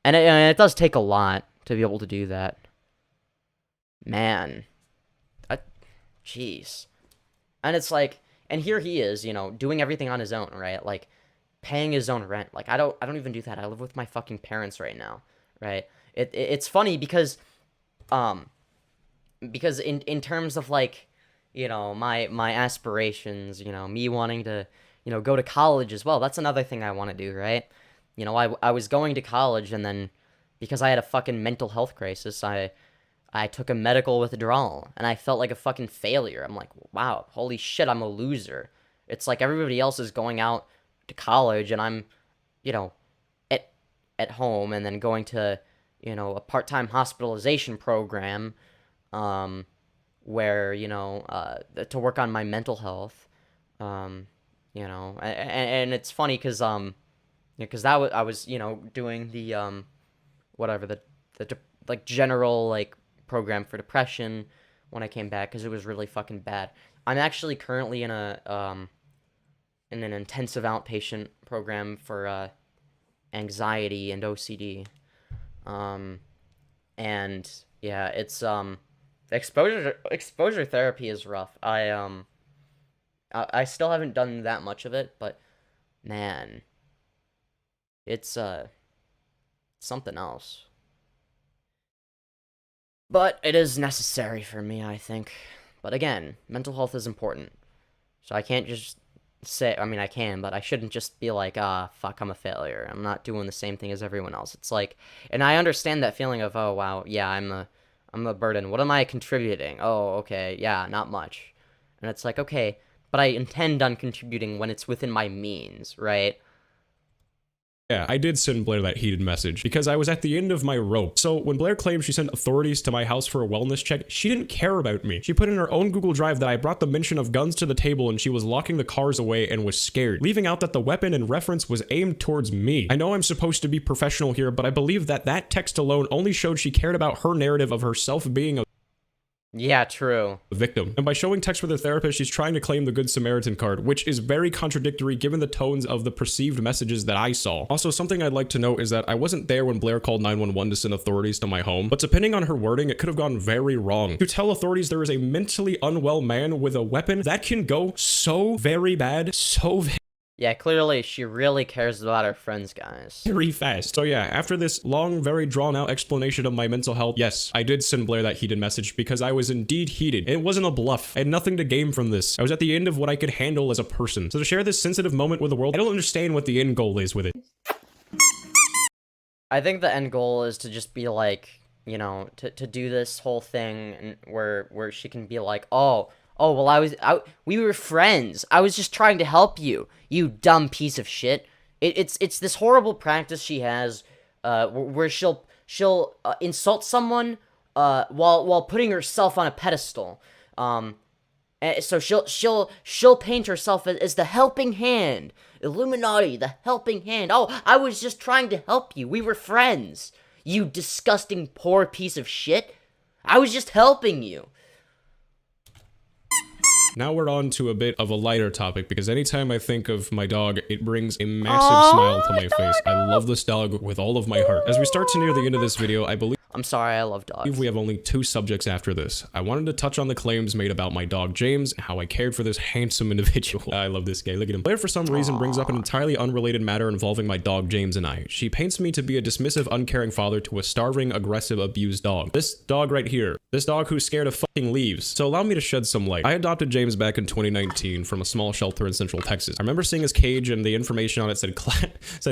A: And it does take a lot to be able to do that. Man. Jeez. And it's like, and here he is, you know, doing everything on his own, right? Like, paying his own rent. Like, I don't even do that. I live with my fucking parents right now, right? It's funny because in terms of, like, you know, my aspirations, you know, me wanting to, you know, go to college as well, that's another thing I want to do, right? You know, I was going to college, and then, because I had a fucking mental health crisis, I took a medical withdrawal, and I felt like a fucking failure. I'm like, wow, holy shit, I'm a loser. It's like everybody else is going out to college, and I'm, you know, at home, and then going to, you know, a part-time hospitalization program, where, you know, to work on my mental health, you know, and it's funny, because, because I was, you know, doing the, whatever, the like, general, like, program for depression when I came back, because it was really fucking bad. I'm actually currently in an intensive outpatient program for anxiety and OCD, and yeah, it's exposure therapy is rough. I still haven't done that much of it, but man, it's something else. But it is necessary for me, I think. But again, mental health is important. So I can't just say, I mean, I can, but I shouldn't just be like, fuck, I'm a failure. I'm not doing the same thing as everyone else. It's like, and I understand that feeling of, oh, wow, yeah, I'm a burden. What am I contributing? Oh, okay, yeah, not much. And it's like, okay, but I intend on contributing when it's within my means, right?
B: Yeah, I did send Blair that heated message because I was at the end of my rope. So when Blair claimed she sent authorities to my house for a wellness check, she didn't care about me. She put in her own Google Drive that I brought the mention of guns to the table and she was locking the cars away and was scared, leaving out that the weapon in reference was aimed towards me. I know I'm supposed to be professional here, but I believe that text alone only showed she cared about her narrative of herself being a
A: Yeah, true.
B: victim. And by showing text with her therapist, she's trying to claim the Good Samaritan card, which is very contradictory given the tones of the perceived messages that I saw. Also, something I'd like to note is that I wasn't there when Blair called 911 to send authorities to my home, but depending on her wording, it could have gone very wrong. To tell authorities there is a mentally unwell man with a weapon, that can go so very bad, so
A: Yeah, clearly she really cares about her friends, guys.
B: very fast. So yeah, after this long, very drawn out explanation of my mental health, yes, I did send Blair that heated message because I was indeed heated. It wasn't a bluff. I had nothing to gain from this. I was at the end of what I could handle as a person. So to share this sensitive moment with the world, I don't understand what the end goal is with it.
A: I think the end goal is to just be like, you know, to do this whole thing and where she can be like, oh, well, we were friends. I was just trying to help you, you dumb piece of shit. It's this horrible practice she has, where she'll insult someone, while putting herself on a pedestal. So she'll paint herself as the helping hand, Illuminati, the helping hand. Oh, I was just trying to help you. We were friends. You disgusting poor piece of shit. I was just helping you.
B: Now we're on to a bit of a lighter topic because anytime I think of my dog, it brings a massive smile to my face. I love this dog with all of my heart. As we start to near the end of this video, I believe
A: I'm sorry, I love dogs.
B: we have only 2 subjects after this. I wanted to touch on the claims made about my dog James, and how I cared for this handsome individual. I love this guy, look at him. Blair for some reason brings up an entirely unrelated matter involving my dog James and I. She paints me to be a dismissive, uncaring father to a starving, aggressive, abused dog. This dog right here. This dog who's scared of fucking leaves. So allow me to shed some light. I adopted James back in 2019 from a small shelter in Central Texas. I remember seeing his cage and the information on it said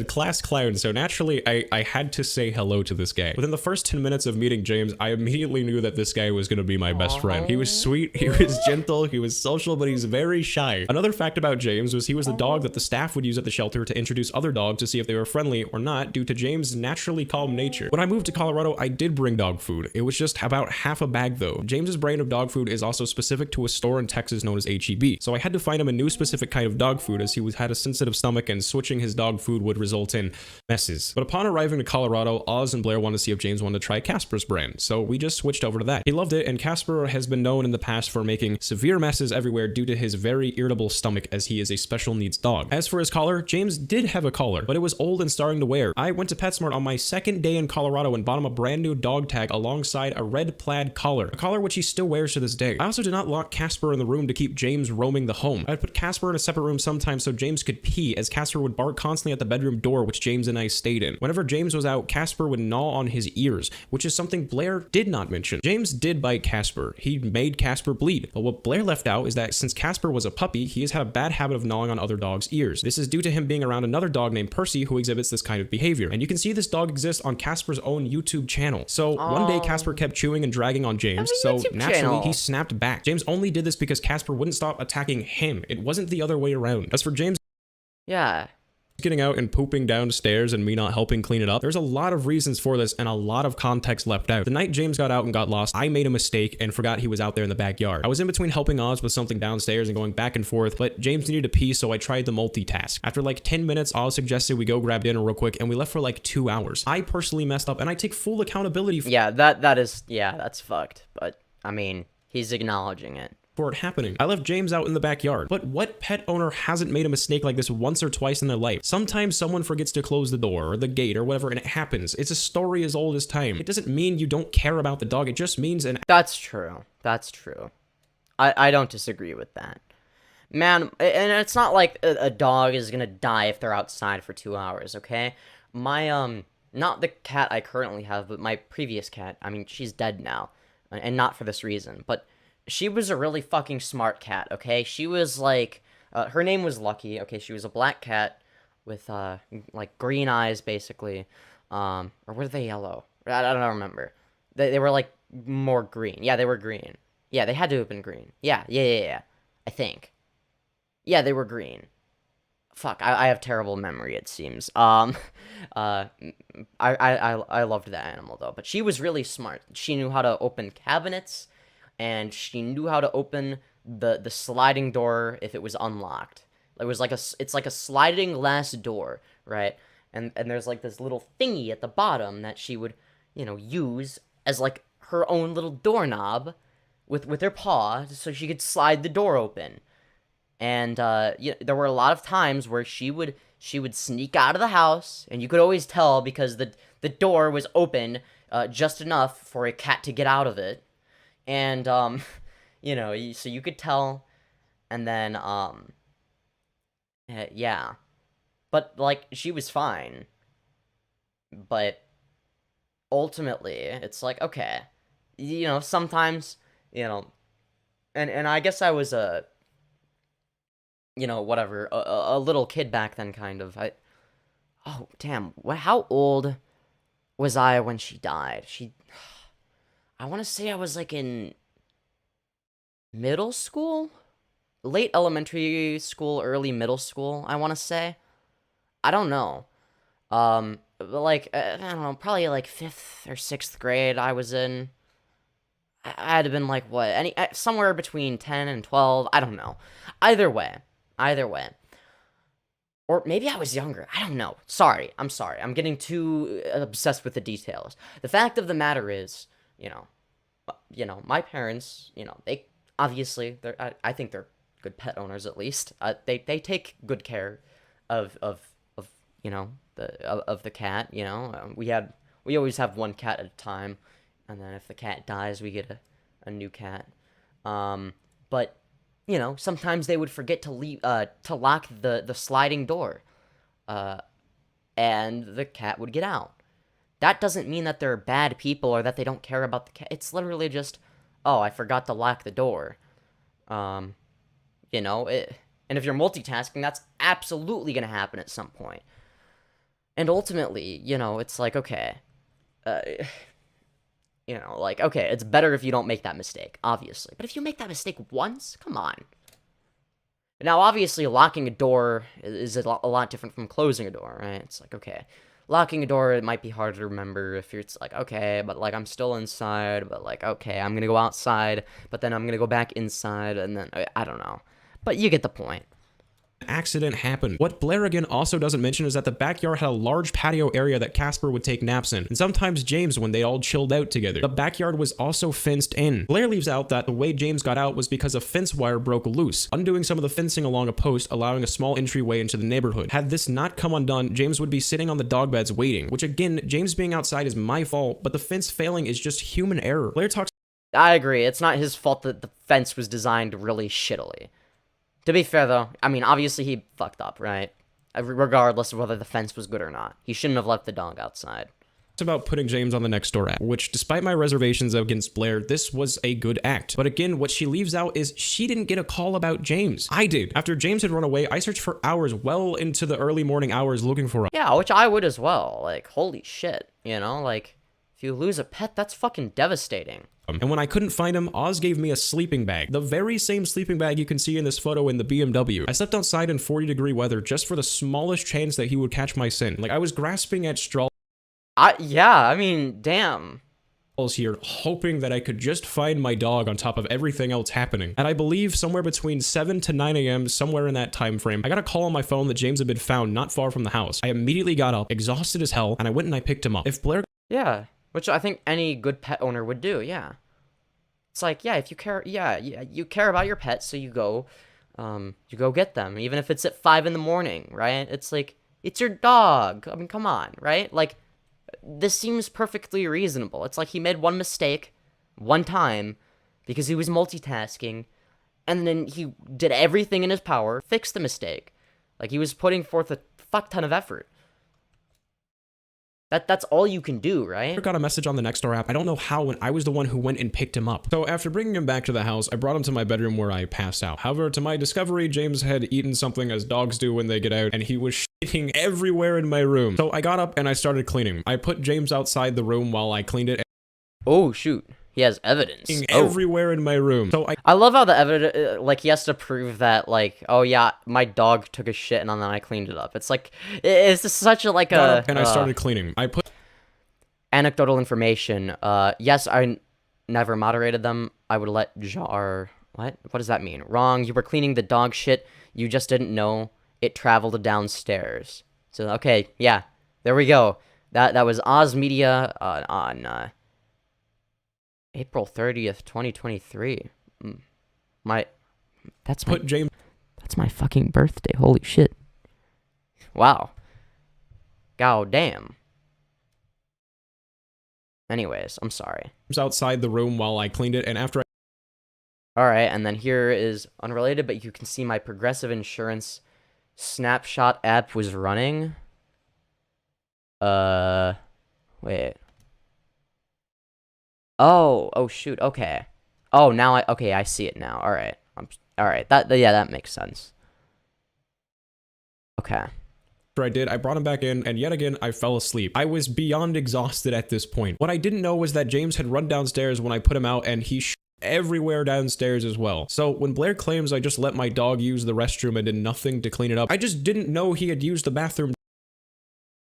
B: class clown, so naturally I had to say hello to this guy. Within the first 10 minutes minutes of meeting James, I immediately knew that this guy was going to be my best friend. He was sweet, he was gentle, he was social, but he's very shy. Another fact about James was he was the dog that the staff would use at the shelter to introduce other dogs to see if they were friendly or not, due to James' naturally calm nature. When I moved to Colorado, I did bring dog food. It was just about half a bag though. James's brand of dog food is also specific to a store in Texas known as HEB, so I had to find him a new specific kind of dog food as he had a sensitive stomach and switching his dog food would result in messes. But upon arriving to Colorado, Oz and Blair wanted to see if James wanted to try Casper's brand, so we just switched over to that. He loved it, and Casper has been known in the past for making severe messes everywhere due to his very irritable stomach, as he is a special needs dog. As for his collar, James did have a collar, but it was old and starting to wear. I went to PetSmart on my second day in Colorado and bought him a brand new dog tag alongside a red plaid collar, a collar which he still wears to this day. I also did not lock Casper in the room to keep James roaming the home. I'd put Casper in a separate room sometimes so James could pee, as Casper would bark constantly at the bedroom door which James and I stayed in. Whenever James was out, Casper would gnaw on his ears, which is something Blair did not mention. James did bite Casper. He made Casper bleed, but what Blair left out is that since Casper was a puppy, he has had a bad habit of gnawing on other dogs' ears. This is due to him being around another dog named Percy who exhibits this kind of behavior, and you can see this dog exists on Casper's own YouTube channel. So one day Casper kept chewing and dragging on James, so naturally he snapped back. James only did this because Casper wouldn't stop attacking him. It wasn't the other way around. As for James getting out and pooping downstairs and me not helping clean it up, there's a lot of reasons for this and a lot of context left out. The night James got out and got lost, I made a mistake and forgot he was out there in the backyard. I was in between helping Oz with something downstairs and going back and forth, but James needed to pee, so I tried the multitask. After like 10 minutes, Oz suggested we go grab dinner real quick, and we left for like 2 hours. I personally messed up, and I take full accountability for
A: that's fucked, but I mean, he's acknowledging it.
B: For it happening. I left James out in the backyard. But what pet owner hasn't made a mistake like this once or twice in their life? Sometimes someone forgets to close the door or the gate or whatever, and it happens. It's a story as old as time. It doesn't mean you don't care about the dog. It just means
A: That's true. That's true. I don't disagree with that. Man, and it's not like a dog is gonna die if they're outside for 2 hours, okay? My, not the cat I currently have, but my previous cat, I mean, she's dead now. And not for this reason, but she was a really fucking smart cat, okay? She was like, her name was Lucky, okay? She was a black cat with, like, green eyes, basically. Or were they yellow? I don't remember. They were, like, more green. Yeah, they were green. Yeah, they had to have been green. Yeah. I think. Yeah, they were green. Fuck, I have terrible memory, it seems. I loved that animal, though. But she was really smart. She knew how to open cabinets, and she knew how to open the sliding door if it was unlocked. It's like a sliding glass door, right? And there's like this little thingy at the bottom that she would, use as like her own little doorknob with her paw so she could slide the door open. And there were a lot of times where she would sneak out of the house, and you could always tell because the door was open just enough for a cat to get out of it. And, so you could tell, and then, yeah. But, like, she was fine. But, ultimately, it's like, okay, sometimes, and I guess I was a little kid back then, kind of. Oh, damn, how old was I when she died? I want to say I was, like, in middle school? Late elementary school, early middle school, I want to say. I don't know. Like, I don't know, probably, like, 5th or 6th grade I was in. I had been, like, somewhere between 10 and 12, I don't know. Either way. Or maybe I was younger. I don't know. I'm sorry. I'm getting too obsessed with the details. The fact of the matter is, my parents, they obviously, I think they're good pet owners at least. They take good care of the cat. We always have one cat at a time, and then if the cat dies, we get a new cat. But sometimes they would forget to lock the sliding door, and the cat would get out. That doesn't mean that they're bad people or that they don't care about the cat. It's literally just, oh, I forgot to lock the door. And if you're multitasking, that's absolutely going to happen at some point. And ultimately, it's like, okay, You know, like, okay, it's better if you don't make that mistake, obviously. But if you make that mistake once, come on. Now, obviously, locking a door is a lot different from closing a door, right? It's like, okay, locking a door, it might be hard to remember if it's like, okay, but, like, I'm still inside, but, like, okay, I'm gonna go outside, but then I'm gonna go back inside, and then, I don't know. But you get the point.
B: Accident happened. What Blair again also doesn't mention is that the backyard had a large patio area that Casper would take naps in, and sometimes James when they all chilled out together. The backyard was also fenced in. Blair leaves out that the way James got out was because a fence wire broke loose, undoing some of the fencing along a post, allowing a small entryway into the neighborhood. Had this not come undone, James would be sitting on the dog beds waiting, which again, James being outside is my fault, but the fence failing is just human error. Blair talks.
A: I agree, it's not his fault that the fence was designed really shittily. To be fair, though, I mean, obviously he fucked up, right? Regardless of whether the fence was good or not. He shouldn't have left the dog outside.
B: About putting James on the next door app, which despite my reservations against Blair, this was a good act. But again, what she leaves out is she didn't get a call about James. I did. After James had run away, I searched for hours, well into the early morning hours looking for him.
A: Yeah, which I would as well. Like, holy shit, you know? Like, if you lose a pet, that's fucking devastating.
B: And when I couldn't find him, Oz gave me a sleeping bag. The very same sleeping bag you can see in this photo in the BMW. I slept outside in 40-degree weather just for the smallest chance that he would catch my scent. Like, I was grasping at straws.
A: Yeah, I mean, damn.
B: Here, hoping that I could just find my dog on top of everything else happening. And I believe somewhere between 7 to 9 a.m., somewhere in that time frame, I got a call on my phone that James had been found not far from the house. I immediately got up, exhausted as hell, and I went and I picked him up. If Blair...
A: Yeah, which I think any good pet owner would do, yeah. It's like, yeah, if you care, yeah, you care about your pet, so you go get them, even if it's at 5 in the morning, right? It's like, it's your dog. I mean, come on, right? Like, this seems perfectly reasonable. It's like he made one mistake, one time, because he was multitasking, and then he did everything in his power, fix the mistake. Like, he was putting forth a fuck ton of effort. That's all you can do, right?
B: I got a message on the Nextdoor app. I don't know how, when I was the one who went and picked him up. So after bringing him back to the house, I brought him to my bedroom where I passed out. However, to my discovery, James had eaten something as dogs do when they get out, and he was shitting everywhere in my room. So I got up and I started cleaning. I put James outside the room while I cleaned it.
A: Oh, shoot. He has evidence.
B: Everywhere in my room. So
A: I love how the evidence, like, he has to prove that, like, oh yeah, my dog took a shit and then I cleaned it up. It's like, it's just such a, like, a...
B: And I started cleaning. I put...
A: Anecdotal information. Yes, I never moderated them. I would let Jar... What does that mean? Wrong. You were cleaning the dog shit. You just didn't know it traveled downstairs. So, okay, yeah. There we go. That was Oz Media on... April 30th, 2023. That's my fucking birthday. Holy shit. Wow. God damn. Anyways, I'm sorry.
B: Was outside the room while I cleaned it, and after
A: Alright, and then here is unrelated, but you can see my Progressive Insurance snapshot app was running. Wait. Oh shoot, okay. Oh, now I see it now. Alright. Alright, that makes sense. Okay.
B: I brought him back in, and yet again, I fell asleep. I was beyond exhausted at this point. What I didn't know was that James had run downstairs when I put him out, and he everywhere downstairs as well. So when Blair claims I just let my dog use the restroom and did nothing to clean it up, I just didn't know he had used the bathroom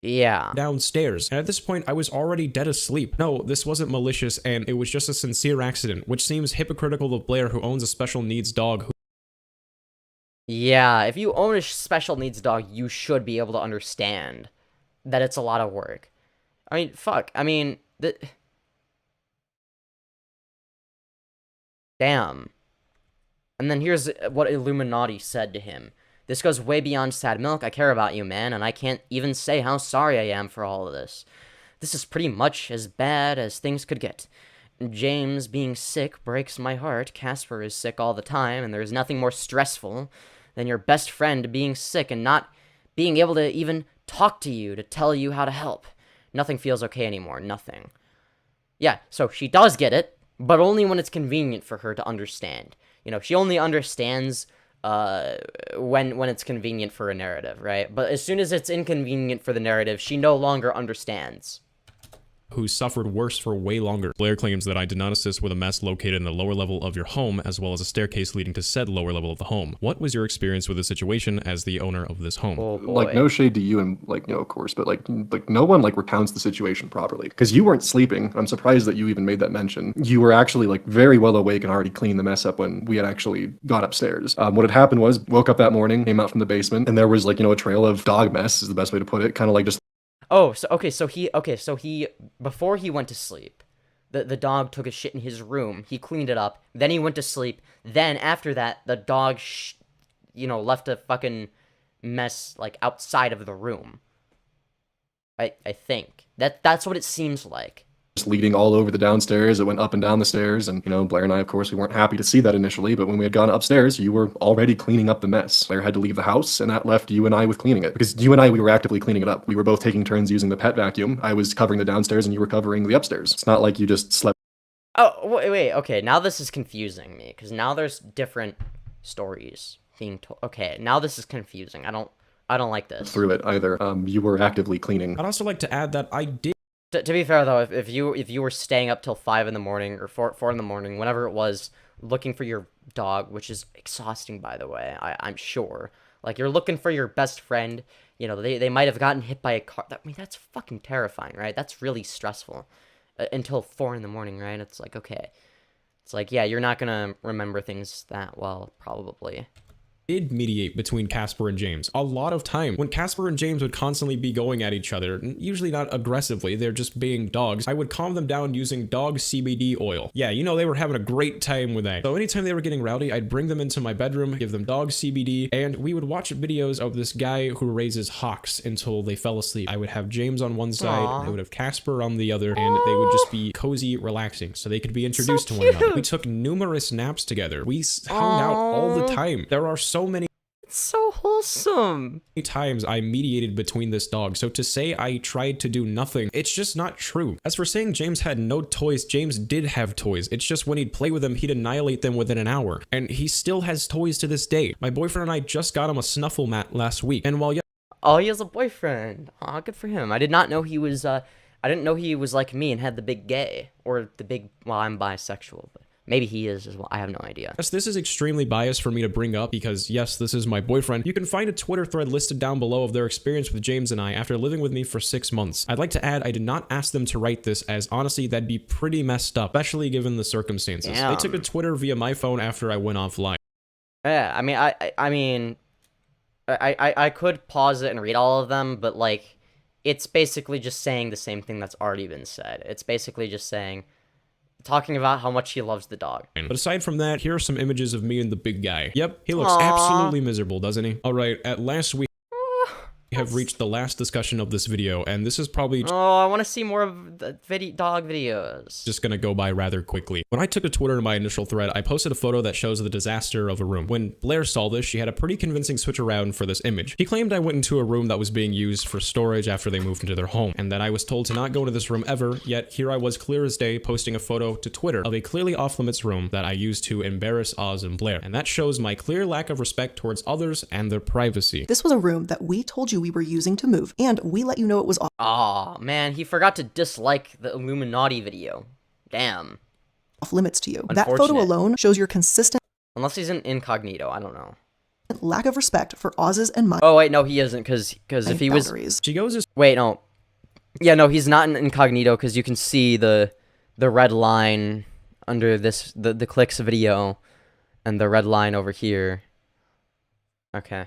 B: downstairs. And at this point, I was already dead asleep. No, this wasn't malicious, and it was just a sincere accident, which seems hypocritical of Blair, who owns a special needs dog.
A: Yeah, if you own a special needs dog, you should be able to understand that it's a lot of work. I mean, fuck. I mean, damn. And then here's what Iilluminaughtii said to him. This goes way beyond sad milk. I care about you, man, and I can't even say how sorry I am for all of this. This is pretty much as bad as things could get. James being sick breaks my heart. Casper is sick all the time, and there is nothing more stressful than your best friend being sick and not being able to even talk to you to tell you how to help. Nothing feels okay anymore. Nothing. Yeah, so she does get it, but only when it's convenient for her to understand. You know, she only understands when it's convenient for a narrative, right? But as soon as it's inconvenient for the narrative, she no longer understands.
B: who suffered worse for way longer. Blair claims that I did not assist with a mess located in the lower level of your home, as well as a staircase leading to said lower level of the home. What was your experience with the situation as the owner of this home?
A: Oh boy.
D: Like, no shade to you and, like, of course, but like no one like recounts the situation properly, because you weren't sleeping. I'm surprised that you even made that mention. You were actually like very well awake and already cleaned the mess up when we had actually got upstairs. What had happened was, woke up that morning, came out from the basement, and there was like, a trail of dog mess is the best way to put it, kind of like just.
A: Oh, so he before he went to sleep, the dog took a shit in his room. He cleaned it up. Then he went to sleep. Then after that, the dog left a fucking mess like outside of the room. I think that's what it seems like.
D: Just leading all over the downstairs. It went up and down the stairs, and Blair and I, of course, we weren't happy to see that initially, but when we had gone upstairs, you were already cleaning up the mess. Blair had to leave the house, and that left you and I with cleaning it, because you and I, we were actively cleaning it up. We were both taking turns using the pet vacuum. I was covering the downstairs and you were covering the upstairs. It's not like you just slept.
A: Oh, wait, okay, now this is confusing me, because now there's different stories being told. Okay, now this is confusing. I don't like this.
D: Through it either. You were actively cleaning.
B: I'd also like to add that I did.
A: To be fair though, if you were staying up till 5 in the morning or 4 in the morning, whenever it was, looking for your dog, which is exhausting by the way, I'm sure. Like, you're looking for your best friend, they might have gotten hit by a car. I mean, that's fucking terrifying, right? That's really stressful. Until 4 in the morning, right? It's like, okay. It's like, yeah, you're not gonna remember things that well, probably.
B: Did mediate between Casper and James a lot of time. When Casper and James would constantly be going at each other, usually not aggressively, they're just being dogs, I would calm them down using dog CBD oil. Yeah, they were having a great time with that. So anytime they were getting rowdy, I'd bring them into my bedroom, give them dog CBD, and we would watch videos of this guy who raises hawks until they fell asleep. I would have James on one side, I would have Casper on the other, and they would just be cozy, relaxing, so they could be introduced to one another. We took numerous naps together. We hung out all the time. There are so many.
A: It's so wholesome.
B: Times I mediated between this dog, so to say I tried to do nothing, it's just not true. As for saying James had no toys, James did have toys. It's just when he'd play with them, he'd annihilate them within an hour. And he still has toys to this day. My boyfriend and I just got him a snuffle mat last week, and while
A: oh, he has a boyfriend. Aw, good for him. I did not know he was, I didn't know he was like me and had the big gay. Or the big, well, I'm bisexual, but maybe he is as well. I have no idea.
B: Yes, this is extremely biased for me to bring up because, yes, this is my boyfriend. You can find a Twitter thread listed down below of their experience with James and I after living with me for 6 months. I'd like to add, I did not ask them to write this, as honestly, that'd be pretty messed up, especially given the circumstances.
A: Damn.
B: They took to Twitter via my phone after I went offline.
A: Yeah, I mean, I could pause it and read all of them, but like, it's basically just saying the same thing that's already been said. It's basically just talking about how much he loves the dog.
B: But aside from that, here are some images of me and the big guy. Yep, he looks absolutely miserable, doesn't he? Alright, at last we have reached the last discussion of this video, and this is probably
A: I want to see more of the dog videos.
B: just gonna go by rather quickly. When I took to Twitter in my initial thread, I posted a photo that shows the disaster of a room. When Blair saw this, she had a pretty convincing switch around for this image. He claimed I went into a room that was being used for storage after they moved into their home, and that I was told to not go into this room ever, yet here I was clear as day posting a photo to Twitter of a clearly off-limits room that I used to embarrass Oz and Blair, and that shows my clear lack of respect towards others and their privacy.
C: This was a room that we told you we were using to move, and we let you know it was
A: Aw, man, he forgot to dislike the Illuminaughtii video. Damn.
C: off limits to you. That photo alone shows your consistent
A: Unless he's in incognito, I don't know.
C: lack of respect for Oz's and my
A: Oh wait, no, he isn't, because if he was...
C: boundaries.
B: She goes as
A: Wait, no. Yeah, no, he's not in incognito, because you can see the red line under the clicks video, and the red line over here. Okay.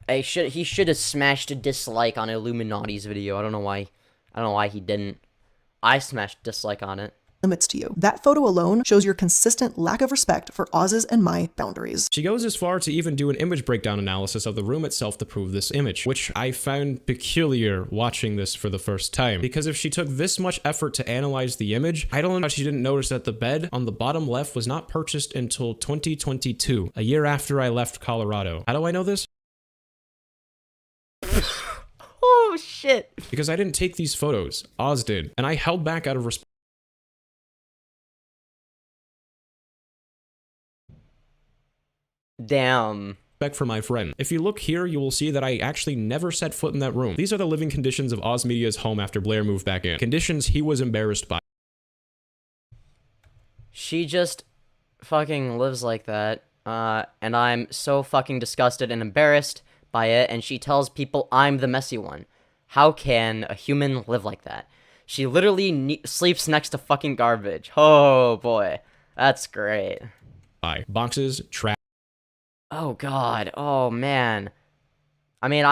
A: He should have smashed a dislike on Illuminauti's video. I don't know why he didn't. I smashed dislike on it.
C: limits to you. That photo alone shows your consistent lack of respect for Oz's and my boundaries.
B: She goes as far to even do an image breakdown analysis of the room itself to prove this image, which I found peculiar watching this for the first time, because if she took this much effort to analyze the image, I don't know how she didn't notice that the bed on the bottom left was not purchased until 2022, a year after I left Colorado. How do I know this?
A: Oh shit.
B: Because I didn't take these photos. Oz did, and I held back out of respect.
A: Damn.
B: respect for my friend. If you look here, you will see that I actually never set foot in that room. These are the living conditions of Oz Media's home after Blair moved back in. Conditions he was embarrassed by.
A: She just fucking lives like that, and I'm so fucking disgusted and embarrassed by it, and she tells people I'm the messy one. How can a human live like that? She literally sleeps next to fucking garbage. Oh boy, that's great.
B: Boxes, trash.
A: Oh god, oh man. I mean,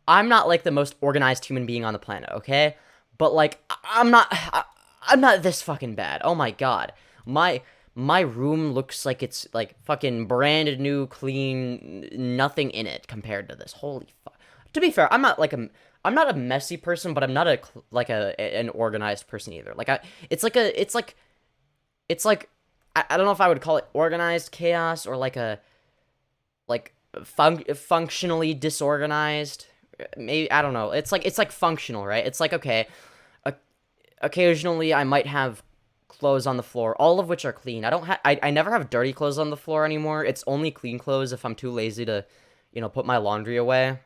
A: I'm not like the most organized human being on the planet, okay? But like, I'm not this fucking bad. Oh my god. My room looks like it's like fucking brand new, clean, nothing in it compared to this. Holy fuck. To be fair, I'm not a messy person, but I'm not an organized person either. Like it's like I don't know if I would call it organized chaos or functionally disorganized. Maybe, I don't know. It's like functional, right? It's like, okay, occasionally I might have clothes on the floor, all of which are clean. I never have dirty clothes on the floor anymore. It's only clean clothes if I'm too lazy to, put my laundry away.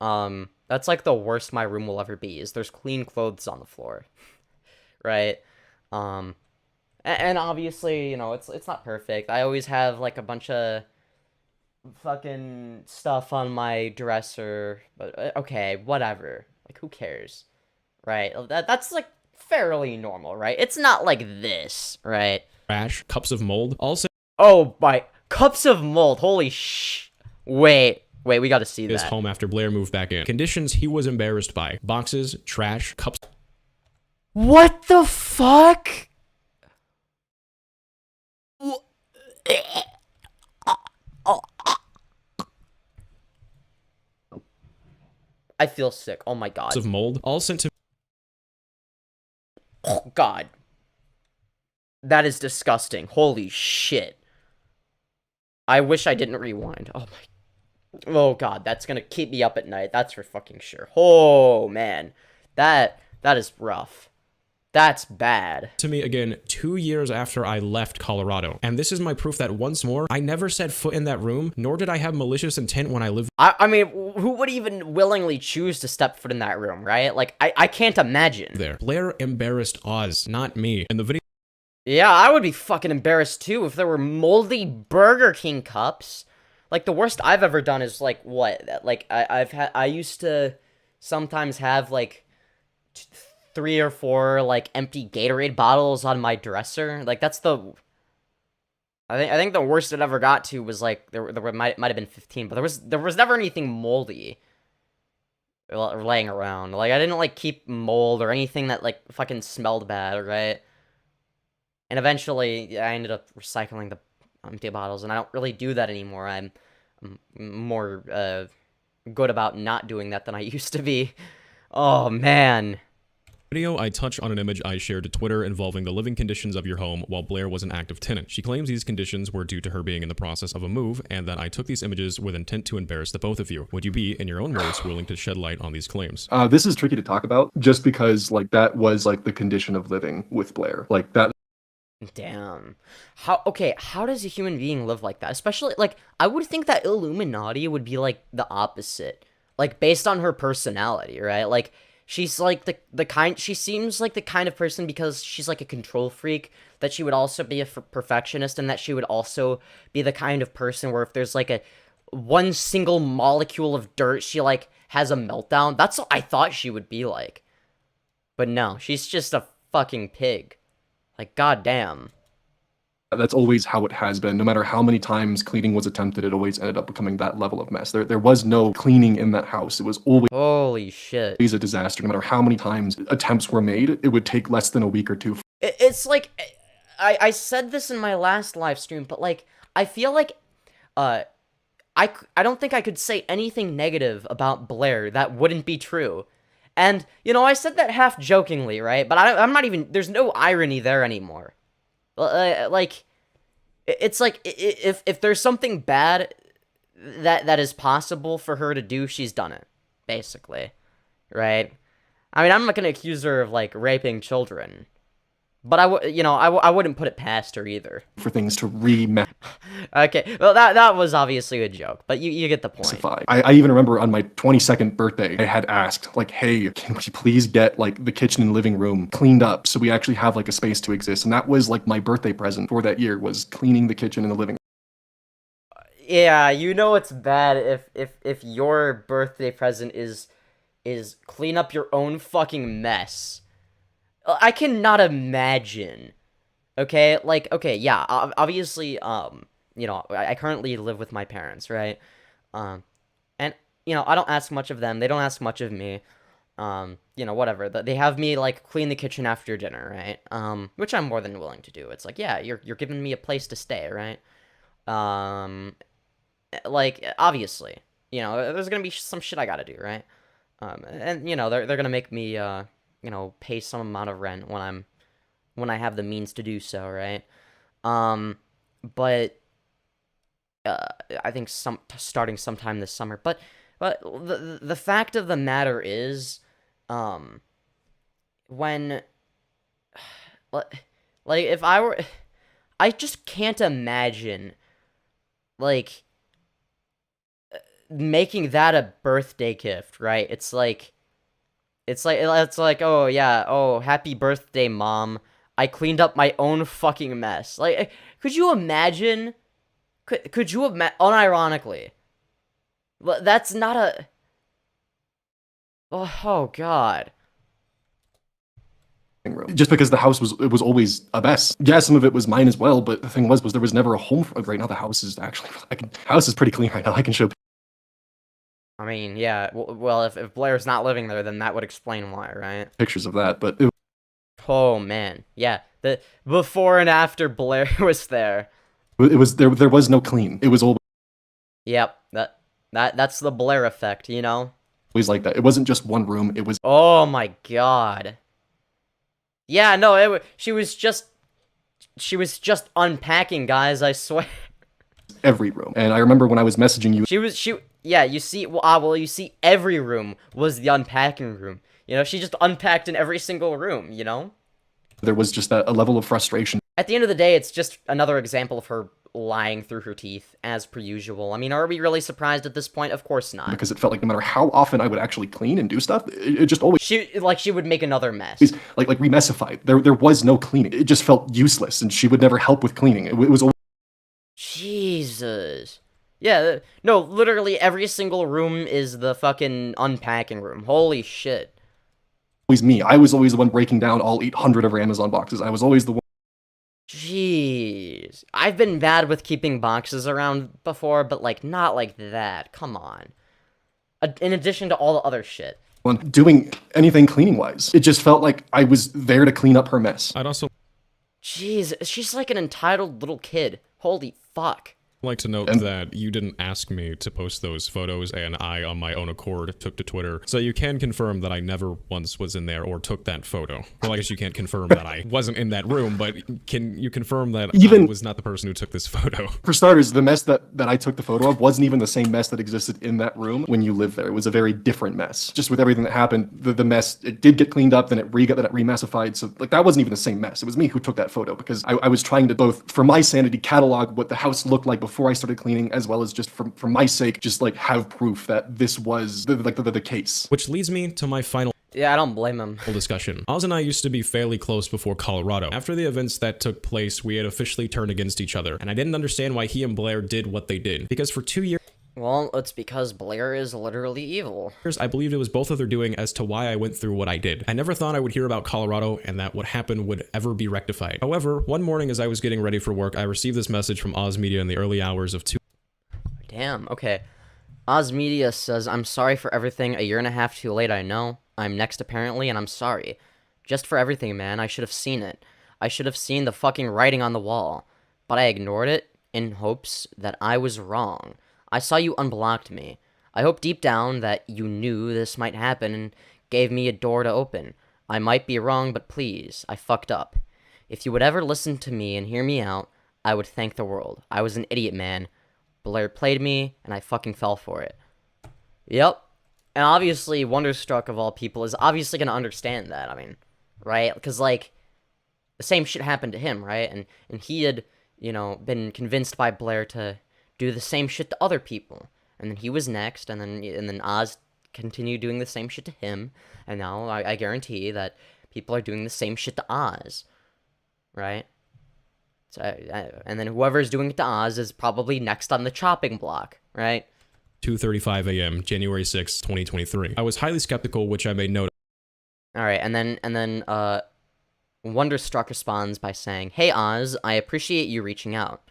A: That's like the worst my room will ever be, is there's clean clothes on the floor. Right? And obviously, it's not perfect. I always have like a bunch of fucking stuff on my dresser, but okay, whatever. Like, who cares? Right? That's like fairly normal, right? It's not like this, right?
B: Trash, cups of mold. Also,
A: oh my, cups of mold. Holy wait, we gotta see
B: his
A: that.
B: home after Blair moved back in. Conditions he was embarrassed by. Boxes, trash, cups.
A: What the fuck? I feel sick. Oh my god.
B: Of mold, all sent to.
A: Oh god. That is disgusting. Holy shit. I wish I didn't rewind. Oh god, that's gonna keep me up at night. That's for fucking sure. Oh man. That is rough. That's bad.
B: To me again 2 years after I left Colorado. And this is my proof that once more, I never set foot in that room, nor did I have malicious intent when I lived.
A: I mean, who would even willingly choose to step foot in that room, right? Like, I can't imagine.
B: There. Blair embarrassed Oz, not me. In the video.
A: Yeah, I would be fucking embarrassed too if there were moldy Burger King cups. Like, the worst I've ever done is like, what? Like, I used to sometimes have like 3 or 4 like empty Gatorade bottles on my dresser. Like, that's the I think the worst it ever got to was like there might have been 15, but there was never anything moldy laying around. Like, I didn't like keep mold or anything that like fucking smelled bad, right? And eventually I ended up recycling the empty bottles, and I don't really do that anymore. I'm more good about not doing that than I used to be. Oh man.
B: Video, I touch on an image I shared to Twitter involving the living conditions of your home while Blair was an active tenant. She claims these conditions were due to her being in the process of a move, and that I took these images with intent to embarrass the both of you. Would you be, in your own words, willing to shed light on these claims?
D: This is tricky to talk about, just because like that was like the condition of living with Blair. Like that.
A: Damn. How does a human being live like that? Especially, like, I would think that Illuminaughtii would be, like, the opposite. Like, based on her personality, right? Like, she's, like, she seems like the kind of person, because she's, like, a control freak, that she would also be a perfectionist, and that she would also be the kind of person where if there's, like, one single molecule of dirt, she, like, has a meltdown. That's what I thought she would be like. But no, she's just a fucking pig. Like, goddamn.
D: That's always how it has been. No matter how many times cleaning was attempted, it always ended up becoming that level of mess. There was no cleaning in that house. It was always
A: holy shit.
D: A disaster. No matter how many times attempts were made, it would take less than a week or two.
A: It's like, I said this in my last live stream, but like, I feel like, I don't think I could say anything negative about Blair that wouldn't be true. And, I said that half jokingly, right? But I'm not even, there's no irony there anymore. Like, it's like, if there's something bad that is possible for her to do, she's done it, basically, right? I mean, I'm not gonna accuse her of, like, raping children, But I wouldn't put it past her either.
D: for things to remessify.
A: Okay, well, that was obviously a joke, but you get the point.
D: I even remember on my 22nd birthday, I had asked, like, hey, can we please get, like, the kitchen and living room cleaned up so we actually have, like, a space to exist? And that was, like, my birthday present for that year, was cleaning the kitchen and the living room.
A: Yeah, you know it's bad if your birthday present is clean up your own fucking mess. I cannot imagine. Okay, like, okay, yeah, obviously, I currently live with my parents, right? And, I don't ask much of them, they don't ask much of me, whatever, they have me, like, clean the kitchen after dinner, right? Which I'm more than willing to do. It's like, yeah, you're giving me a place to stay, right? Like, obviously, there's gonna be some shit I gotta do, right? And, they're gonna make me, pay some amount of rent when I have the means to do so, right? But I think starting sometime this summer. But the fact of the matter is, when like if I just can't imagine like making that a birthday gift, right? It's like, oh yeah, oh, happy birthday, Mom. I cleaned up my own fucking mess. Like, could you imagine? Could you imagine? Unironically, that's not a. Oh God.
D: Room. Just because the house was always a mess. Yeah, some of it was mine as well, but the thing was there was never a home for it. Right now the house is actually house is pretty clean right now. I can show.
A: I mean, yeah. Well, if Blair's not living there, then that would explain why, right?
D: Pictures of that, but
A: oh man, yeah. The before and after Blair was there.
D: It was there was no clean. It was always.
A: Yep. That's the Blair effect,
D: Always like that. It wasn't just one room. It was.
A: Oh my God. Yeah, no, she was just unpacking, guys, I swear.
D: Every room. And I remember when I was messaging you.
A: Yeah, you see, you see every room was the unpacking room. She just unpacked in every single room,
D: There was just a level of frustration.
A: At the end of the day, it's just another example of her lying through her teeth, as per usual. I mean, are we really surprised at this point? Of course not.
D: Because it felt like no matter how often I would actually clean and do stuff, it just always...
A: She would make another mess.
D: Like remessified. There was no cleaning. It just felt useless, and she would never help with cleaning. It was always...
A: Jesus. Yeah, no, literally every single room is the fucking unpacking room. Holy shit.
D: Always me. I was always the one breaking down all 800 of her Amazon boxes. I was always the one...
A: Jeez. I've been bad with keeping boxes around before, but, like, not like that. Come on. In addition to all the other shit.
D: Doing anything cleaning-wise. It just felt like I was there to clean up her mess.
B: I'd also...
A: Jeez, she's like an entitled little kid. Holy fuck.
B: Like to note that you didn't ask me to post those photos, and I, on my own accord, took to Twitter. So you can confirm that I never once was in there or took that photo. Well, I guess you can't confirm that I wasn't in that room, but can you confirm that I was not the person who took this photo?
D: For starters, the mess that I took the photo of wasn't even the same mess that existed in that room when you lived there. It was a very different mess. Just with everything that happened, the mess, it did get cleaned up, then it remessified. So, like, that wasn't even the same mess. It was me who took that photo because I was trying to both, for my sanity, catalog what the house looked like before I started cleaning, as well as just for my sake, just like have proof that this was the case.
B: Which leads me to my final
A: Yeah, I don't blame him.
B: discussion. Oz and I used to be fairly close before Colorado. After the events that took place, we had officially turned against each other, and I didn't understand why he and Blair did what they did. Because for 2 years,
A: well, it's because Blair is literally evil.
B: I believed it was both of their doing as to why I went through what I did. I never thought I would hear about Colorado and that what happened would ever be rectified. However, one morning as I was getting ready for work, I received this message from Oz Media in the early hours of
A: Damn, okay. Oz Media says, I'm sorry for everything, a year and a half too late, I know. I'm next apparently, and I'm sorry. Just for everything, man, I should have seen it. I should have seen the fucking writing on the wall. But I ignored it in hopes that I was wrong. I saw you unblocked me. I hope deep down that you knew this might happen and gave me a door to open. I might be wrong, but please, I fucked up. If you would ever listen to me and hear me out, I would thank the world. I was an idiot, man. Blair played me, and I fucking fell for it. Yep. And obviously, Wonderstruck, of all people, is obviously gonna understand that, I mean, right? Because, like, the same shit happened to him, right? And he had, been convinced by Blair to do the same shit to other people. And then he was next, and then Oz continued doing the same shit to him, and now I guarantee that people are doing the same shit to Oz, right? So, and then whoever's doing it to Oz is probably next on the chopping block, right?
B: 2:35 a.m., January 6, 2023. I was highly skeptical, which I made note.
A: All right, and then Wonderstruck responds by saying, "Hey Oz, I appreciate you reaching out.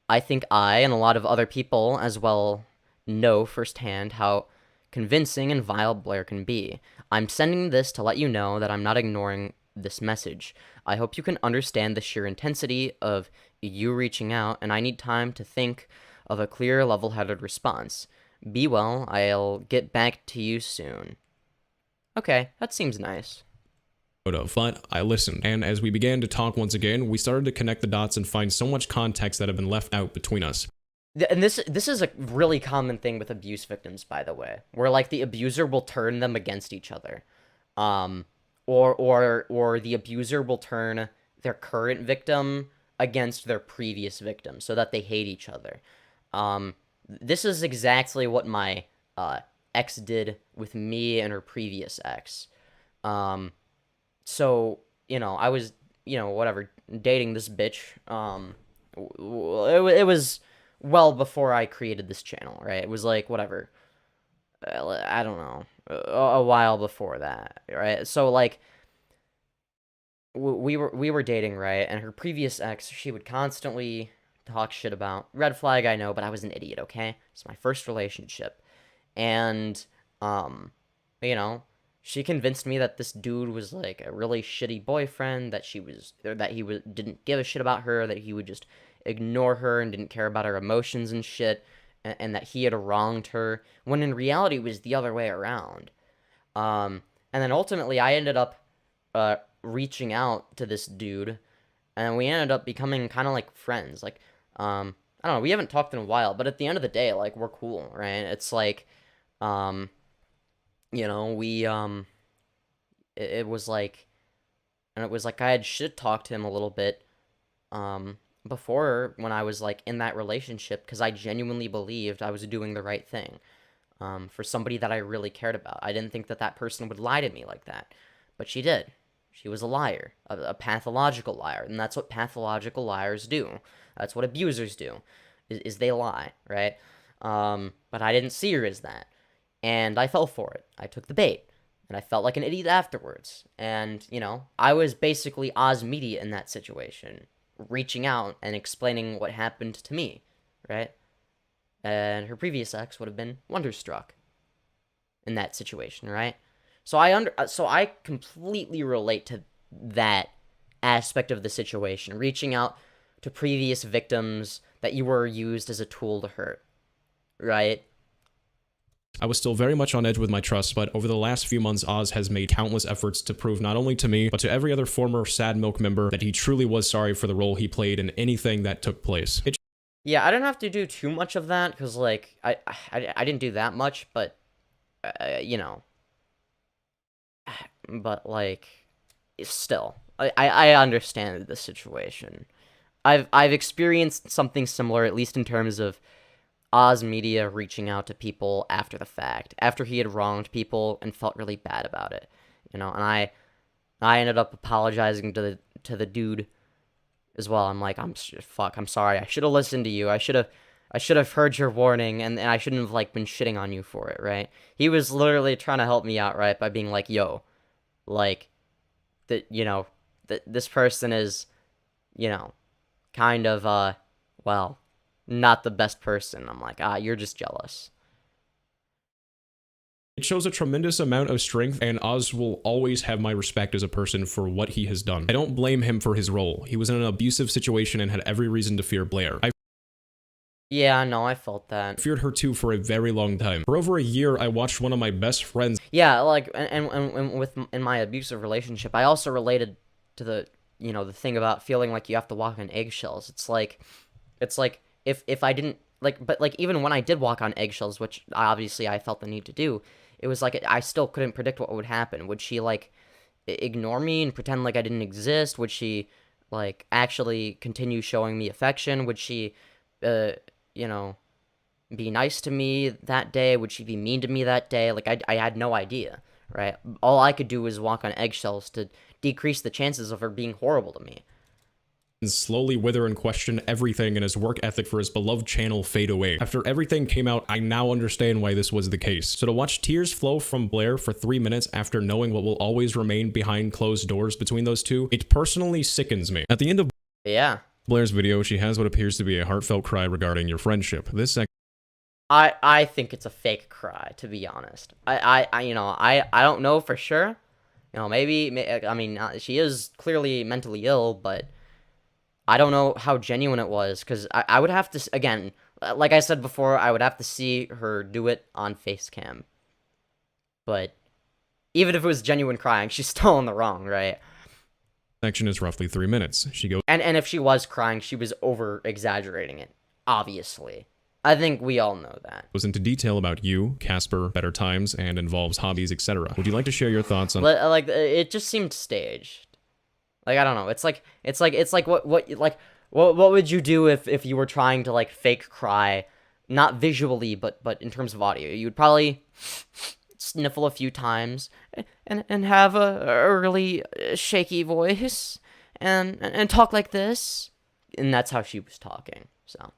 A: I think I and a lot of other people as well know firsthand how convincing and vile Blair can be. I'm sending this to let you know that I'm not ignoring this message. I hope you can understand the sheer intensity of you reaching out, and I need time to think of a clear, level-headed response. Be well, I'll get back to you soon." Okay, that seems nice.
B: But I listened, and as we began to talk once again, we started to connect the dots and find so much context that had been left out between us.
A: And this is a really common thing with abuse victims, by the way, where like the abuser will turn them against each other, or the abuser will turn their current victim against their previous victim, so that they hate each other. This is exactly what my ex did with me and her previous ex. So I was whatever dating this bitch. It was well before I created this channel, right? It was like, whatever, I don't know, a while before that, right? So, like, we were dating, right? And her previous ex, she would constantly talk shit about. Red flag, I know, but I was an idiot, okay? It's my first relationship. And, she convinced me that this dude was, like, a really shitty boyfriend, that he didn't give a shit about her, that he would just ignore her and didn't care about her emotions and shit, and that he had wronged her, when in reality it was the other way around. And then ultimately I ended up reaching out to this dude, and we ended up becoming kind of like friends. Like, I don't know, we haven't talked in a while, but at the end of the day, like, we're cool, right? It's like, it was like, and it was like I had shit talked to him a little bit, before, when I was, like, in that relationship, because I genuinely believed I was doing the right thing, for somebody that I really cared about. I didn't think that that person would lie to me like that, but she did. She was a liar, a pathological liar, and that's what pathological liars do. That's what abusers do, is they lie, right? But I didn't see her as that, and I fell for it. I took the bait, and I felt like an idiot afterwards, and, I was basically Oz Media in that situation, reaching out and explaining what happened to me, right? And her previous ex would have been Wonderstruck in that situation, right? So I completely relate to that aspect of the situation, reaching out to previous victims that you were used as a tool to hurt, right?
B: I was still very much on edge with my trust, but over the last few months, Oz has made countless efforts to prove not only to me, but to every other former Sad Milk member that he truly was sorry for the role he played in anything that took place.
A: Yeah, I didn't have to do too much of that, because, like, I didn't do that much, but, but, like, still, I understand the situation. I've experienced something similar, at least in terms of Oz Media reaching out to people after the fact, after he had wronged people and felt really bad about it, and I ended up apologizing to the dude as well. I'm like, I'm sorry. I should have listened to you. I should have heard your warning, and I shouldn't have, like, been shitting on you for it, right? He was literally trying to help me out, right, by being like, yo, like, that, that this person is, kind of, well, not the best person. I'm like, you're just jealous.
B: It shows a tremendous amount of strength, and Oz will always have my respect as a person for what he has done. I don't blame him for his role. He was in an abusive situation and had every reason to fear Blair.
A: Yeah, no, I felt that.
B: Feared her too for a very long time. For over a year, I watched one of my best friends.
A: Yeah, like, and in my abusive relationship, I also related to the, the thing about feeling like you have to walk on eggshells. It's like, if I didn't, like, but, like, even when I did walk on eggshells, which obviously I felt the need to do, it was like, I still couldn't predict what would happen. Would she, like, ignore me and pretend like I didn't exist? Would she, like, actually continue showing me affection? Would she, you know, be nice to me that day? Would she be mean to me that day? Like, I had no idea, right? All I could do was walk on eggshells to decrease the chances of her being horrible to me.
B: Slowly wither and question everything and his work ethic for his beloved channel fade away. After everything came out, I now understand why this was the case. So to watch tears flow from Blair for 3 minutes after knowing what will always remain behind closed doors between those two, it personally sickens me. At the end of
A: Yeah.
B: Blair's video, she has what appears to be a heartfelt cry regarding your friendship. This
A: I think it's a fake cry, to be honest. I don't know for sure. You know, I mean, she is clearly mentally ill, but I don't know how genuine it was, because I would have to, again, like I said before, I would have to see her do it on face cam. But even if it was genuine crying, she's still in the wrong, right?
B: section is roughly 3 minutes. She goes
A: And if she was crying, she was over-exaggerating it, obviously. I think we all know that.
B: goes into detail about you, Casper, better times, and involves hobbies, etc. Would you like to share your thoughts on
A: Like, it just seemed staged. Like, I don't know. It's like what would you do if you were trying to, like, fake cry, not visually, but in terms of audio? You would probably sniffle a few times and have a really shaky voice and talk like this, and that's how she was talking. So,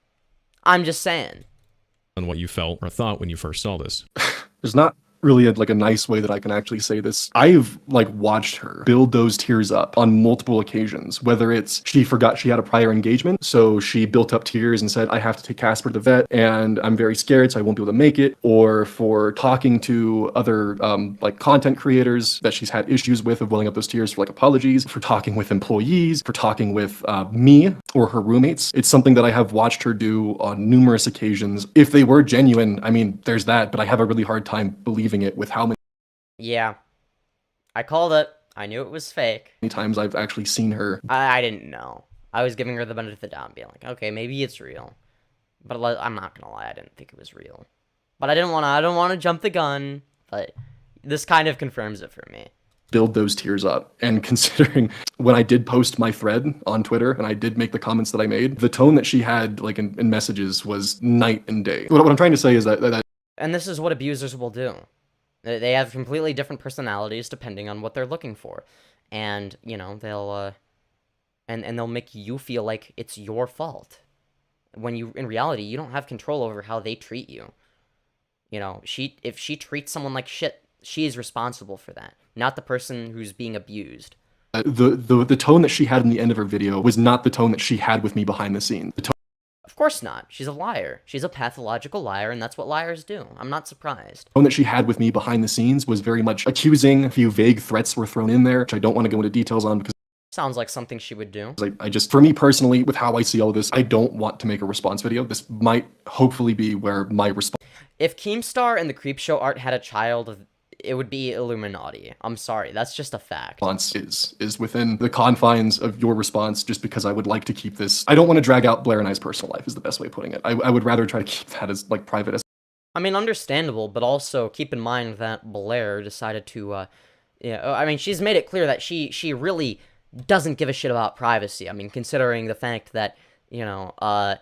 A: I'm just saying.
B: what you felt or thought when you first saw this?
D: There's not really a nice way that I can actually say this. I've like watched her build those tears up on multiple occasions, whether it's she forgot she had a prior engagement, so she built up tears and said, I have to take Casper to the vet and I'm very scared, so I won't be able to make it, or for talking to other like content creators that she's had issues with of welling up those tears for like apologies, for talking with employees, for talking with me or her roommates. It's something that I have watched her do on numerous occasions. If they were genuine, I mean, there's that, but I have a really hard time believing it with how many
A: Yeah. I called it. I knew it was fake.
D: times I've actually seen her.
A: I didn't know. I was giving her the benefit of the doubt and being like, okay, maybe it's real. But I'm not gonna lie, I didn't think it was real. But I don't want to jump the gun, but this kind of confirms it for me.
D: Build those tears up. And considering when I did post my thread on Twitter and I did make the comments that I made, the tone that she had like in messages was night and day. What I'm trying to say is that
A: And this is what abusers will do. They have completely different personalities depending on what they're looking for. And, you know, they'll and they'll make you feel like it's your fault. When in reality, you don't have control over how they treat you. You know, if she treats someone like shit, she is responsible for that, not the person who's being abused.
D: the tone that she had in the end of her video was not the tone that she had with me behind the scenes. The
A: Of course not. She's a liar. She's a pathological liar, and that's what liars do. I'm not surprised.
D: tone that she had with me behind the scenes was very much accusing. A few vague threats were thrown in there, which I don't want to go into details on because
A: Sounds like something she would do.
D: I just, for me personally, with how I see all this, I don't want to make a response video. This might hopefully be where my response
A: If Keemstar and the Creepshow art had a child, it would be Iilluminaughtii. I'm sorry, that's just a fact.
D: is within the confines of your response, just because I would like to keep this. I don't want to drag out Blair and I's personal life is the best way of putting it. I would rather try to keep that as like private as
A: I mean, understandable, but also keep in mind that Blair decided to, I mean, she's made it clear that she really doesn't give a shit about privacy. I mean, considering the fact that, you know, I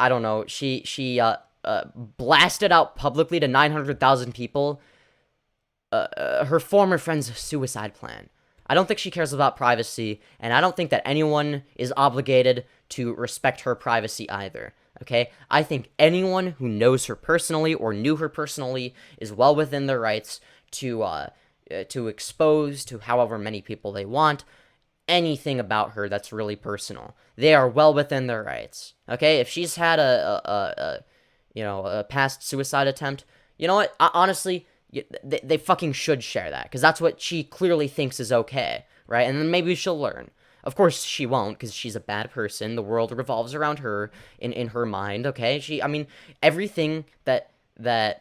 A: don't know, she blasted out publicly to 900,000 people her former friend's suicide plan. I don't think she cares about privacy, and I don't think that anyone is obligated to respect her privacy either, okay? I think anyone who knows her personally or knew her personally is well within their rights to expose to however many people they want anything about her that's really personal. They are well within their rights, okay? If she's had a past suicide attempt, you know what? Honestly, they fucking should share that, because that's what she clearly thinks is okay, right? And then maybe she'll learn. Of course she won't, because she's a bad person. The world revolves around her in her mind, okay? I mean, everything that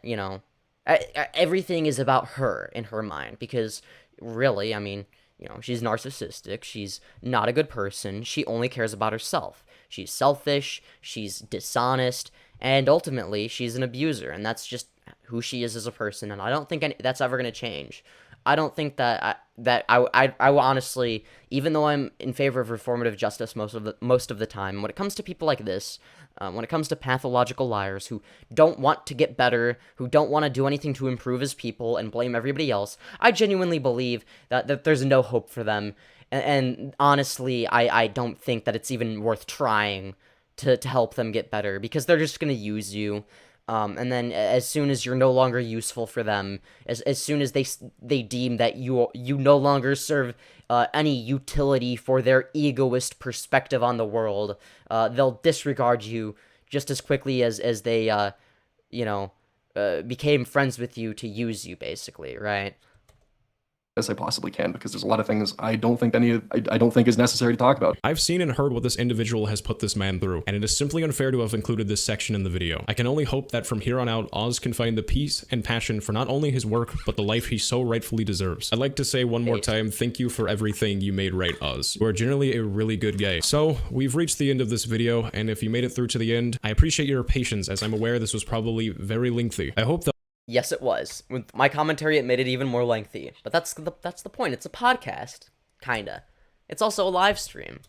A: you know, everything is about her in her mind, because really, I mean, you know, she's narcissistic, she's not a good person, she only cares about herself. She's selfish, she's dishonest, and ultimately, she's an abuser, and that's just who she is as a person, and I don't think that's ever going to change. I don't think I honestly, even though I'm in favor of reformative justice most of the time, when it comes to people like this, when it comes to pathological liars who don't want to get better, who don't want to do anything to improve as people and blame everybody else, I genuinely believe that there's no hope for them. And honestly, I don't think that it's even worth trying to help them get better, because they're just going to use you. And then as soon as you're no longer useful for them, as soon as they deem that you no longer serve any utility for their egoist perspective on the world, they'll disregard you just as quickly as they became friends with you to use you, basically, right?
D: As I possibly can, because there's a lot of things I don't think is necessary to talk about.
B: I've seen and heard what this individual has put this man through, and it is simply unfair to have included this section in the video. I can only hope that from here on out, Oz can find the peace and passion for not only his work, but the life he so rightfully deserves. I'd like to say one more time, thank you for everything you made right, Oz. You are generally a really good guy. So, we've reached the end of this video, and if you made it through to the end, I appreciate your patience, as I'm aware this was probably very lengthy. I hope that
A: Yes, it was. With my commentary, it made it even more lengthy. But that's the point. It's a podcast, kinda. It's also a live stream.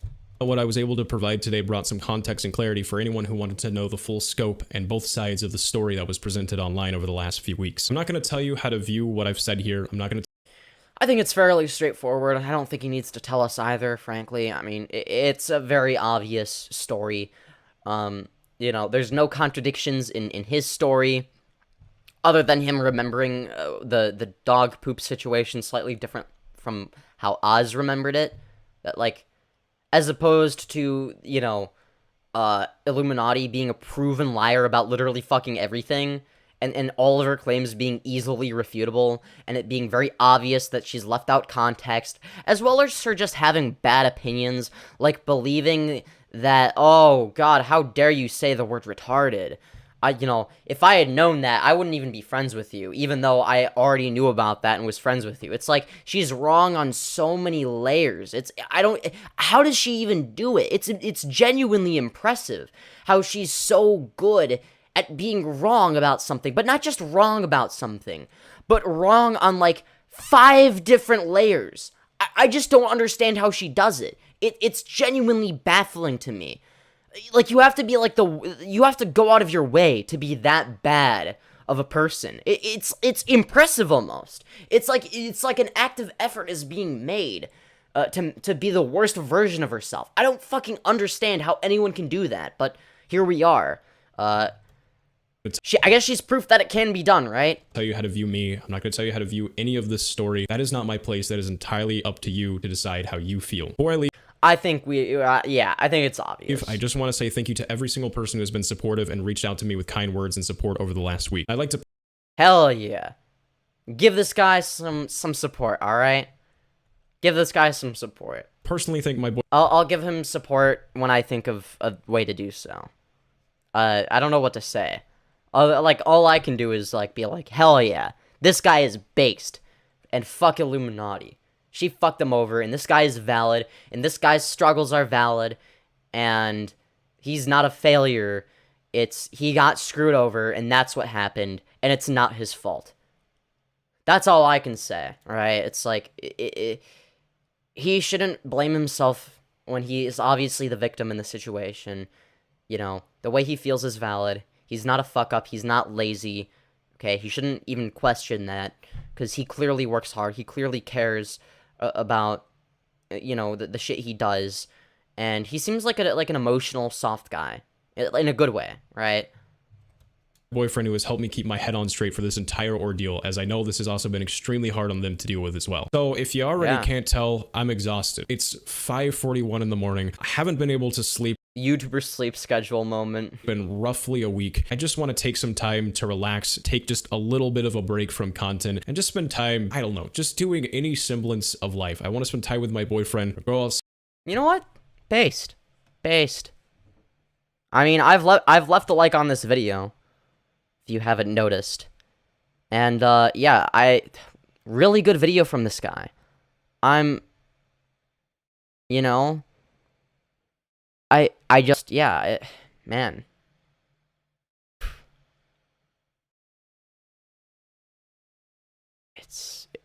B: what I was able to provide today brought some context and clarity for anyone who wanted to know the full scope and both sides of the story that was presented online over the last few weeks. I'm not going to tell you how to view what I've said here. I'm not going to
A: I think it's fairly straightforward. I don't think he needs to tell us either, frankly. I mean, it's a very obvious story. There's no contradictions in his story, other than him remembering the dog poop situation slightly different from how Oz remembered it. That, like, as opposed to, Illuminaughtii being a proven liar about literally fucking everything, and all of her claims being easily refutable, and it being very obvious that she's left out context, as well as her just having bad opinions, like believing that, oh god, how dare you say the word retarded. If I had known that, I wouldn't even be friends with you, even though I already knew about that and was friends with you. It's like, she's wrong on so many layers. How does she even do it? It's genuinely impressive how she's so good at being wrong about something, but not just wrong about something, but wrong on, like, 5 different layers. I just don't understand how she does it. It's genuinely baffling to me. Like, you have to be like you have to go out of your way to be that bad of a person. It's impressive almost. It's like an active effort is being made to be the worst version of herself. I don't fucking understand how anyone can do that, but here we are. I guess she's proof that it can be done, right?
B: tell you how to view me. I'm not going to tell you how to view any of this story. That is not my place. That is entirely up to you to decide how you feel. Before I leave,
A: I think I think it's obvious.
B: I just want to say thank you to every single person who has been supportive and reached out to me with kind words and support over the last week. I'd like to...
A: Hell yeah. Give this guy some support, alright? Give this guy some support.
B: personally think my boy...
A: I'll give him support when I think of a way to do so. I don't know what to say. All I can do is, be like, hell yeah. This guy is based. And fuck Illuminaughtii. She fucked him over, and this guy is valid, and this guy's struggles are valid, and he's not a failure. He got screwed over, and that's what happened, and it's not his fault. That's all I can say, right? It's like, he shouldn't blame himself when he is obviously the victim in the situation. The way he feels is valid. He's not a fuck-up. He's not lazy. Okay, he shouldn't even question that, because he clearly works hard. He clearly cares about, the shit he does, and he seems like an emotional, soft guy, in a good way, right?
B: Boyfriend who has helped me keep my head on straight for this entire ordeal, as I know this has also been extremely hard on them to deal with as well. So if you already can't tell, I'm exhausted. It's 5:41 in the morning. I haven't been able to sleep.
A: YouTuber sleep schedule moment.
B: Been roughly a week. I just want to take some time to relax, take just a little bit of a break from content, and just spend time, I don't know, just doing any semblance of life. I want to spend time with my boyfriend, go outside.
A: You know what? Based. I mean, I've left a like on this video, if you haven't noticed. And, really good video from this guy. Man.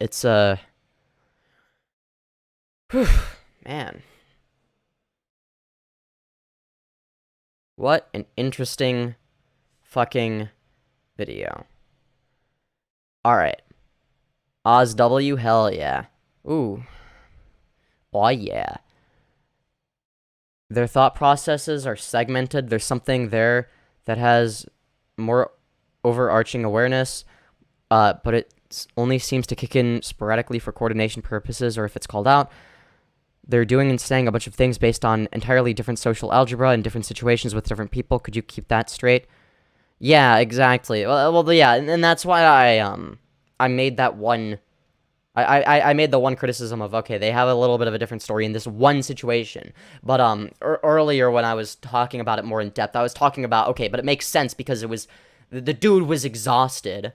A: It's man. What an interesting fucking video. Alright. OzW, hell yeah. Ooh. Oh yeah. Their thought processes are segmented. There's something there that has more overarching awareness, but it only seems to kick in sporadically for coordination purposes or if it's called out. They're doing and saying a bunch of things based on entirely different social algebra in different situations with different people. Could you keep that straight? Yeah, exactly. Well, yeah, and that's why I made that one. I made the one criticism of, okay, they have a little bit of a different story in this one situation. But earlier when I was talking about it more in depth, I was talking about, okay, but it makes sense because it was the dude was exhausted,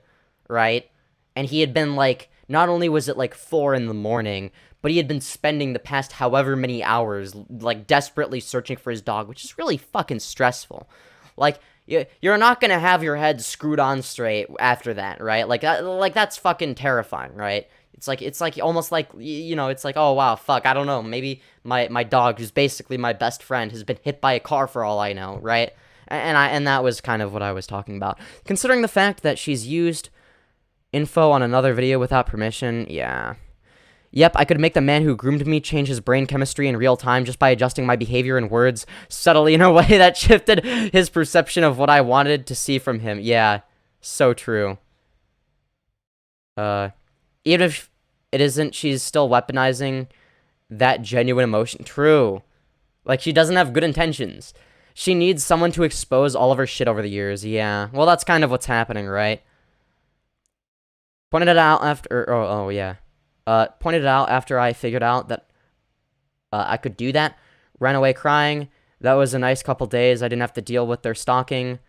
A: right? And he had been like, not only was it like 4 in the morning, but he had been spending the past however many hours like desperately searching for his dog, which is really fucking stressful. Like, you're not gonna have your head screwed on straight after that, right? Like that's fucking terrifying, right? It's like almost like, you know, it's like, oh wow, fuck, I don't know, maybe my dog, who's basically my best friend, has been hit by a car for all I know, right? And that was kind of what I was talking about. Considering the fact that she's used info on another video without permission, yeah. Yep, I could make the man who groomed me change his brain chemistry in real time just by adjusting my behavior and words subtly in a way that shifted his perception of what I wanted to see from him. Yeah, so true. Even if it isn't, she's still weaponizing that genuine emotion. True. Like, she doesn't have good intentions. She needs someone to expose all of her shit over the years. Yeah, well, that's kind of what's happening, right? Pointed it out after... Oh, yeah. Pointed it out after I figured out that I could do that. Ran away crying. That was a nice couple days. I didn't have to deal with their stalking.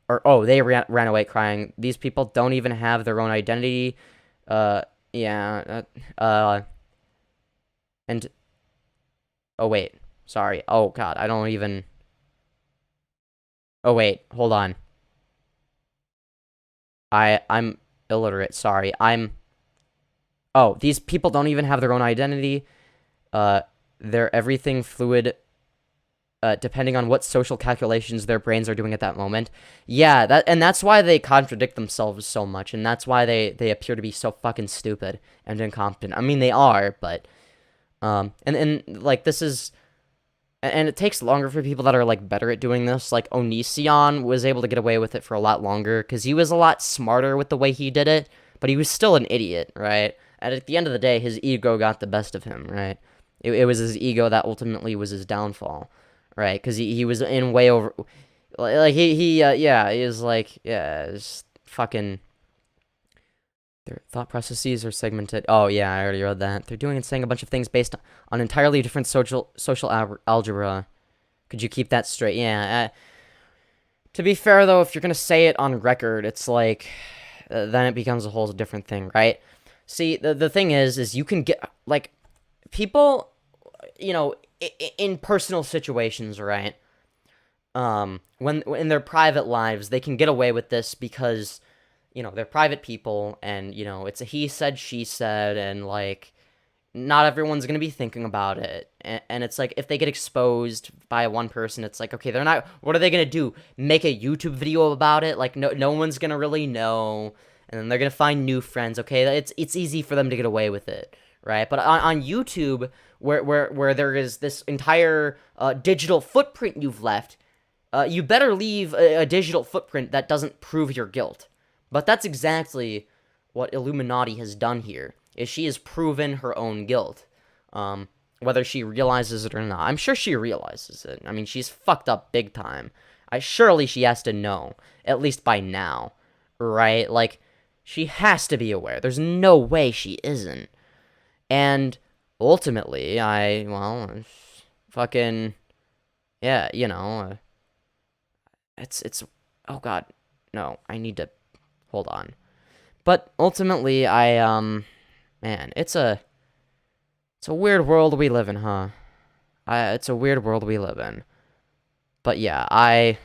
A: They ran away crying. These people don't even have their own identity. Yeah. And... Oh, wait. Sorry. Oh, God. I don't even... Oh, wait. Hold on. I'm illiterate. Sorry. Oh, these people don't even have their own identity. They're everything fluid, depending on what social calculations their brains are doing at that moment. Yeah, that's why they contradict themselves so much, and that's why they appear to be so fucking stupid and incompetent. I mean, they are, but, like, this is... And it takes longer for people that are, like, better at doing this. Like, Onision was able to get away with it for a lot longer, because he was a lot smarter with the way he did it, but he was still an idiot, right? And at the end of the day, his ego got the best of him, right? It was his ego that ultimately was his downfall, right? Because he was in way over... Like, he was like, yeah, it's fucking... Their thought processes are segmented. Oh, yeah, I already read that. They're doing and saying a bunch of things based on entirely different social algebra. Could you keep that straight? Yeah. To be fair, though, if you're going to say it on record, it's like... then it becomes a whole different thing, right? See, the thing is you can get... Like, people, you know, in personal situations, right? When in their private lives, they can get away with this because... You know, they're private people, and, you know, it's a he said, she said, and, like, not everyone's gonna be thinking about it. And it's like, if they get exposed by one person, it's like, okay, they're not... What are they gonna do? Make a YouTube video about it? Like, no one's gonna really know, and then they're gonna find new friends, okay? It's easy for them to get away with it, right? But on YouTube, where there is this entire digital footprint you've left, you better leave a digital footprint that doesn't prove your guilt. But that's exactly what Iilluminaughtii has done here, is she has proven her own guilt, whether she realizes it or not. I'm sure she realizes it. I mean, she's fucked up big time. Surely she has to know, at least by now, right? Like, she has to be aware. There's no way she isn't. And ultimately, fucking, yeah, you know, it's, oh God, no, I need to... Hold on. But ultimately, man, it's a weird world we live in, huh? It's a weird world we live in. But yeah, I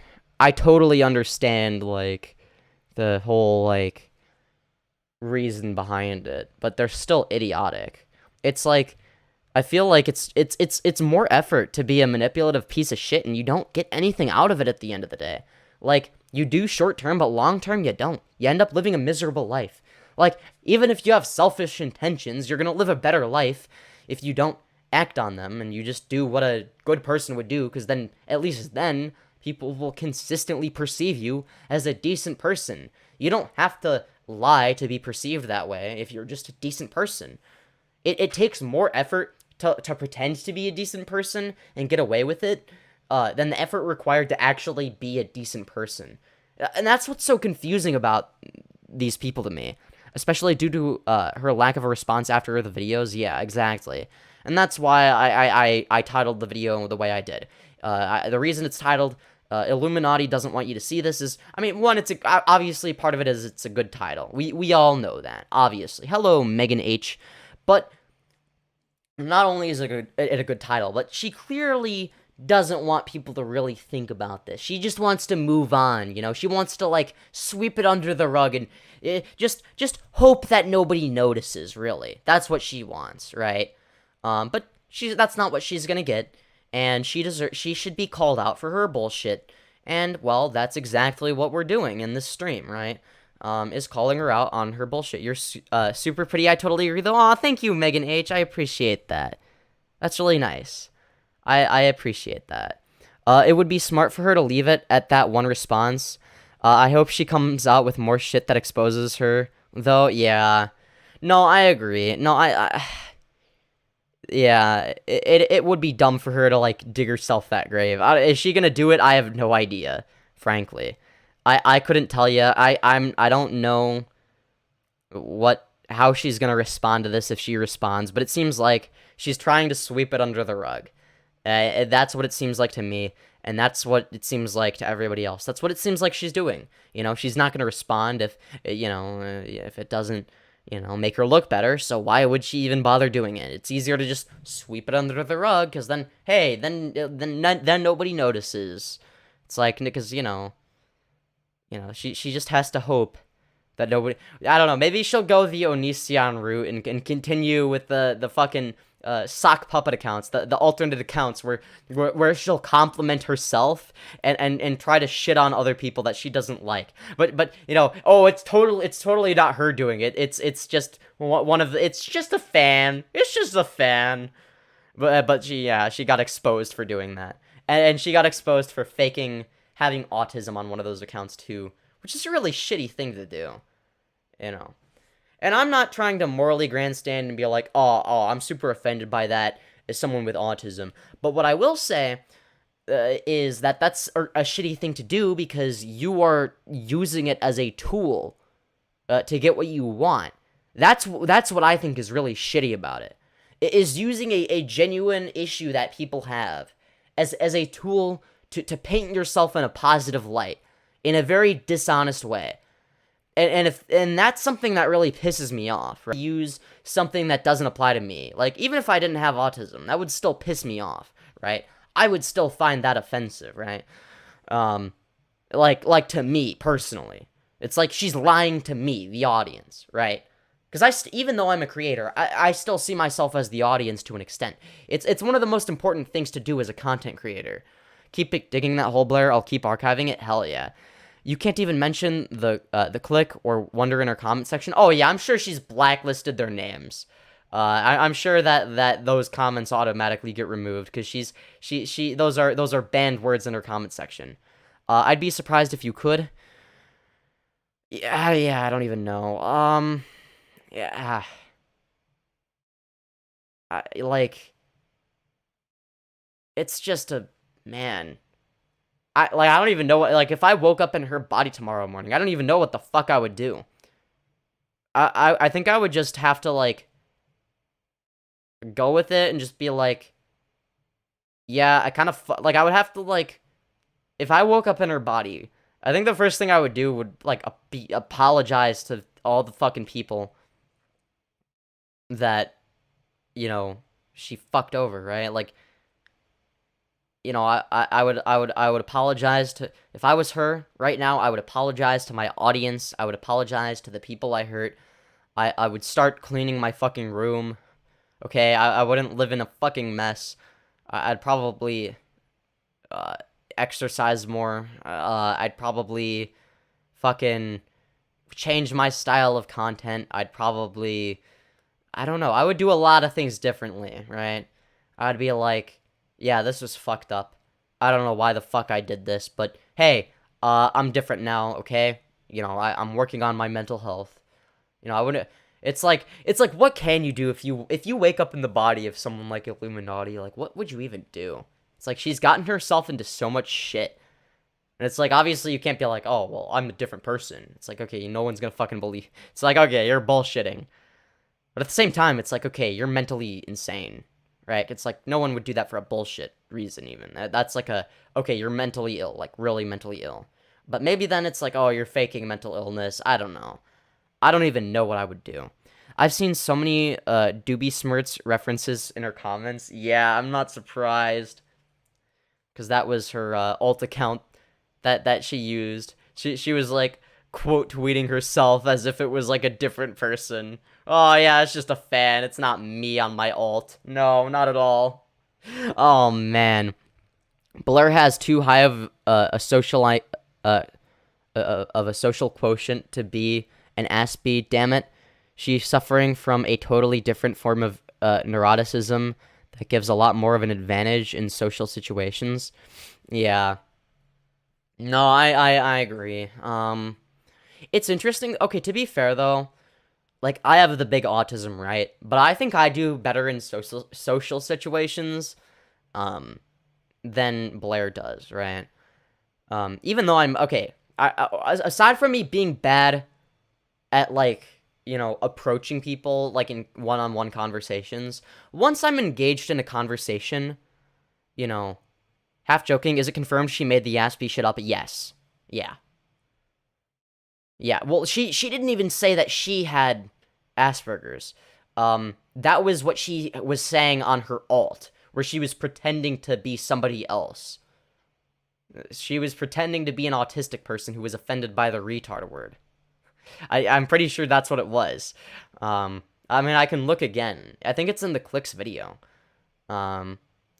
A: totally understand, like, the whole, like, reason behind it, but they're still idiotic. It's like, I feel like it's more effort to be a manipulative piece of shit, and you don't get anything out of it at the end of the day. Like, you do short term, but long term you don't. You end up living a miserable life. Like, even if you have selfish intentions, you're gonna live a better life if you don't act on them and you just do what a good person would do, because then, at least then, people will consistently perceive you as a decent person. You don't have to lie to be perceived that way if you're just a decent person. It takes more effort to pretend to be a decent person and get away with it than the effort required to actually be a decent person. And that's what's so confusing about these people to me, especially due to her lack of a response after the videos. Yeah, exactly. And that's why I titled the video the way I did. The reason it's titled Iilluminaughtii doesn't want you to see this is, I mean, one, obviously part of it is it's a good title. We all know that, obviously. Hello, Megan H. But not only is it a good title, but she clearly doesn't want people to really think about this. She just wants to move on, you know? She wants to, like, sweep it under the rug and just hope that nobody notices, really. That's what she wants, right? But that's not what she's gonna get, and she should be called out for her bullshit, and, well, that's exactly what we're doing in this stream, right? Is calling her out on her bullshit. You're super pretty. I totally agree, though. Aw, thank you, Megan H. I appreciate that. That's really nice. I appreciate that. It would be smart for her to leave it at that one response. I hope she comes out with more shit that exposes her, though. Yeah. No, I agree. No, yeah, it would be dumb for her to, like, dig herself that grave. Is she gonna do it? I have no idea, frankly. I couldn't tell you. I don't know how she's gonna respond to this if she responds, but it seems like she's trying to sweep it under the rug. That's what it seems like to me, and that's what it seems like to everybody else. That's what it seems like she's doing. You know, she's not gonna respond if if it doesn't, make her look better. So why would she even bother doing it? It's easier to just sweep it under the rug, because then, hey, then nobody notices. It's like, because she just has to hope that nobody. I don't know. Maybe she'll go the Onision route and continue with the fucking sock puppet accounts, the alternate accounts where she'll compliment herself and try to shit on other people that she doesn't like. But it's totally not her doing it. It's just it's just a fan. It's just a fan. But she got exposed for doing that, and she got exposed for faking having autism on one of those accounts too, which is a really shitty thing to do, And I'm not trying to morally grandstand and be like, oh, I'm super offended by that as someone with autism. But what I will say is that that's a shitty thing to do, because you are using it as a tool to get what you want. That's what I think is really shitty about it. It is using a genuine issue that people have as a tool to paint yourself in a positive light in a very dishonest way. And that's something that really pisses me off, right? Use something that doesn't apply to me. Like, even if I didn't have autism, that would still piss me off, right? I would still find that offensive, right? Like to me, personally. It's like she's lying to me, the audience, right? Because even though I'm a creator, I still see myself as the audience to an extent. It's one of the most important things to do as a content creator. Keep digging that hole, Blair. I'll keep archiving it. Hell yeah. You can't even mention the click or Wonder in her comment section. Oh yeah, I'm sure she's blacklisted their names. I'm sure that those comments automatically get removed, because those are banned words in her comment section. I'd be surprised if you could. Yeah, I don't even know. Yeah. It's just man. I don't even know what, if I woke up in her body tomorrow morning, I don't even know what the fuck I would do. I think I would just have to, go with it and just be like, yeah, I kind of, I would have to, if I woke up in her body, I think the first thing I would do would, apologize to all the fucking people that, she fucked over, right? I would apologize to, if I was her right now, I would apologize to my audience. I would apologize to the people I hurt. I would start cleaning my fucking room. Okay, I wouldn't live in a fucking mess. I'd probably exercise more. I'd probably fucking change my style of content. I'd probably, I don't know, I would do a lot of things differently, right? I'd be like, yeah, this was fucked up. I don't know why the fuck I did this, but hey, I'm different now, okay? You know, I'm working on my mental health. You know, I wouldn't. It's like what can you do if you wake up in the body of someone like Illuminati? Like, what would you even do? It's like she's gotten herself into so much shit. And it's like, obviously you can't be like, oh, well, I'm a different person. It's like, okay, no one's gonna fucking believe. It's like, okay, you're bullshitting. But at the same time, it's like, okay, you're mentally insane, right? It's like, no one would do that for a bullshit reason even. That's like okay, you're mentally ill, like really mentally ill. But maybe then it's like, oh, you're faking mental illness. I don't know. I don't even know what I would do. I've seen so many Doobie Smirts references in her comments. Yeah, I'm not surprised. Because that was her alt account that she used. She was like quote tweeting herself as if it was like a different person. Oh yeah, it's just a fan. It's not me on my alt. No, not at all. Oh man, Blair has too high of a social quotient to be an Aspie. Damn it, she's suffering from a totally different form of neuroticism that gives a lot more of an advantage in social situations. Yeah. No, I agree. It's interesting. Okay, to be fair though, like I have the big autism, right? But I think I do better in social situations, than Blair does, right? Even though I'm okay. Aside from me being bad at like, you know, approaching people like in one-on-one conversations, once I'm engaged in a conversation, you know, half joking, is it confirmed she made the Aspie shit up? Yes. Yeah. Yeah, well, she didn't even say that she had Asperger's. That was what she was saying on her alt, where she was pretending to be somebody else. She was pretending to be an autistic person who was offended by the retard word. I'm pretty sure that's what it was. I mean, I can look again. I think it's in the clicks video.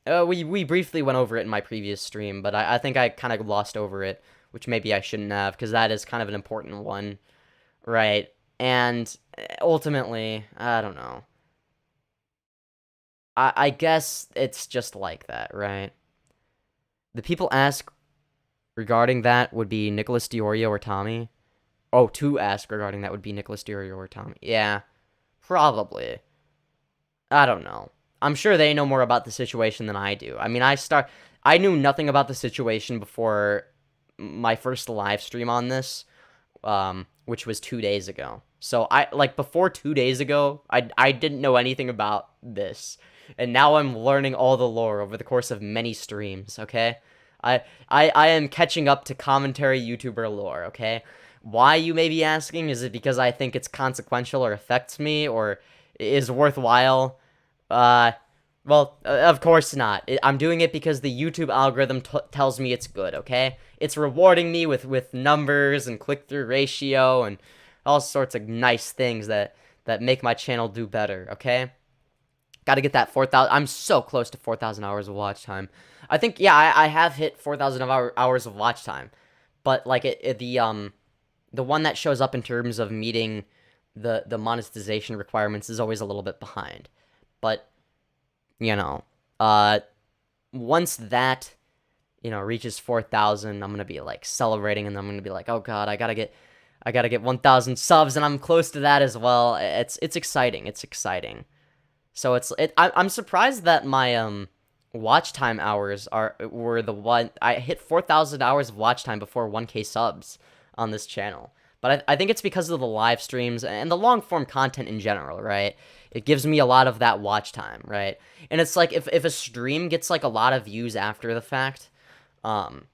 A: We briefly went over it in my previous stream, but I think I kind of glossed over it, which maybe I shouldn't have, because that is kind of an important one, right? And ultimately, I don't know. I guess it's just like that, right? The people ask regarding that would be Nicholas Diorio or Tommy. Oh, to ask regarding that would be Nicholas Diorio or Tommy. Yeah, probably. I don't know. I'm sure they know more about the situation than I do. I mean, I knew nothing about the situation before my first live stream on this, which was 2 days ago. So before 2 days ago, I didn't know anything about this. And now I'm learning all the lore over the course of many streams, okay? I am catching up to commentary YouTuber lore, okay? Why, you may be asking? Is it because I think it's consequential or affects me or is worthwhile? Well, of course not. I'm doing it because the YouTube algorithm tells me it's good, okay? It's rewarding me with numbers and click-through ratio and all sorts of nice things that make my channel do better, okay? Gotta get that 4,000. I'm so close to 4,000 hours of watch time. I think, yeah, I have hit 4,000 hours of watch time. But, like, the one that shows up in terms of meeting the monetization requirements is always a little bit behind. But, you know, once that, you know, reaches 4,000, I'm gonna be, like, celebrating, and I'm gonna be like, oh god, I gotta get 1,000 subs, and I'm close to that as well. It's exciting. It's exciting. So I'm surprised that my watch time hours were the one. I hit 4,000 hours of watch time before 1K subs on this channel. But I think it's because of the live streams and the long form content in general, right? It gives me a lot of that watch time, right? And it's like if a stream gets like a lot of views after the fact,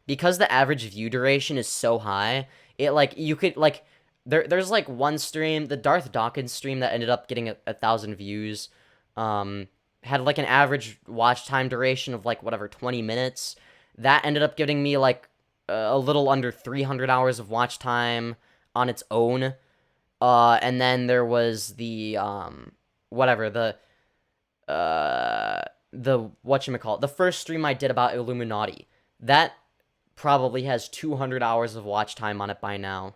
A: because the average view duration is so high, it like you could like there's like one stream, the Darth Dawkins stream that ended up getting 1,000 views. Had like an average watch time duration of like whatever 20 minutes. That ended up giving me like a little under 300 hours of watch time on its own. And then there was the whatever the whatchamacallit, the first stream I did about Iilluminaughtii. That probably has 200 hours of watch time on it by now.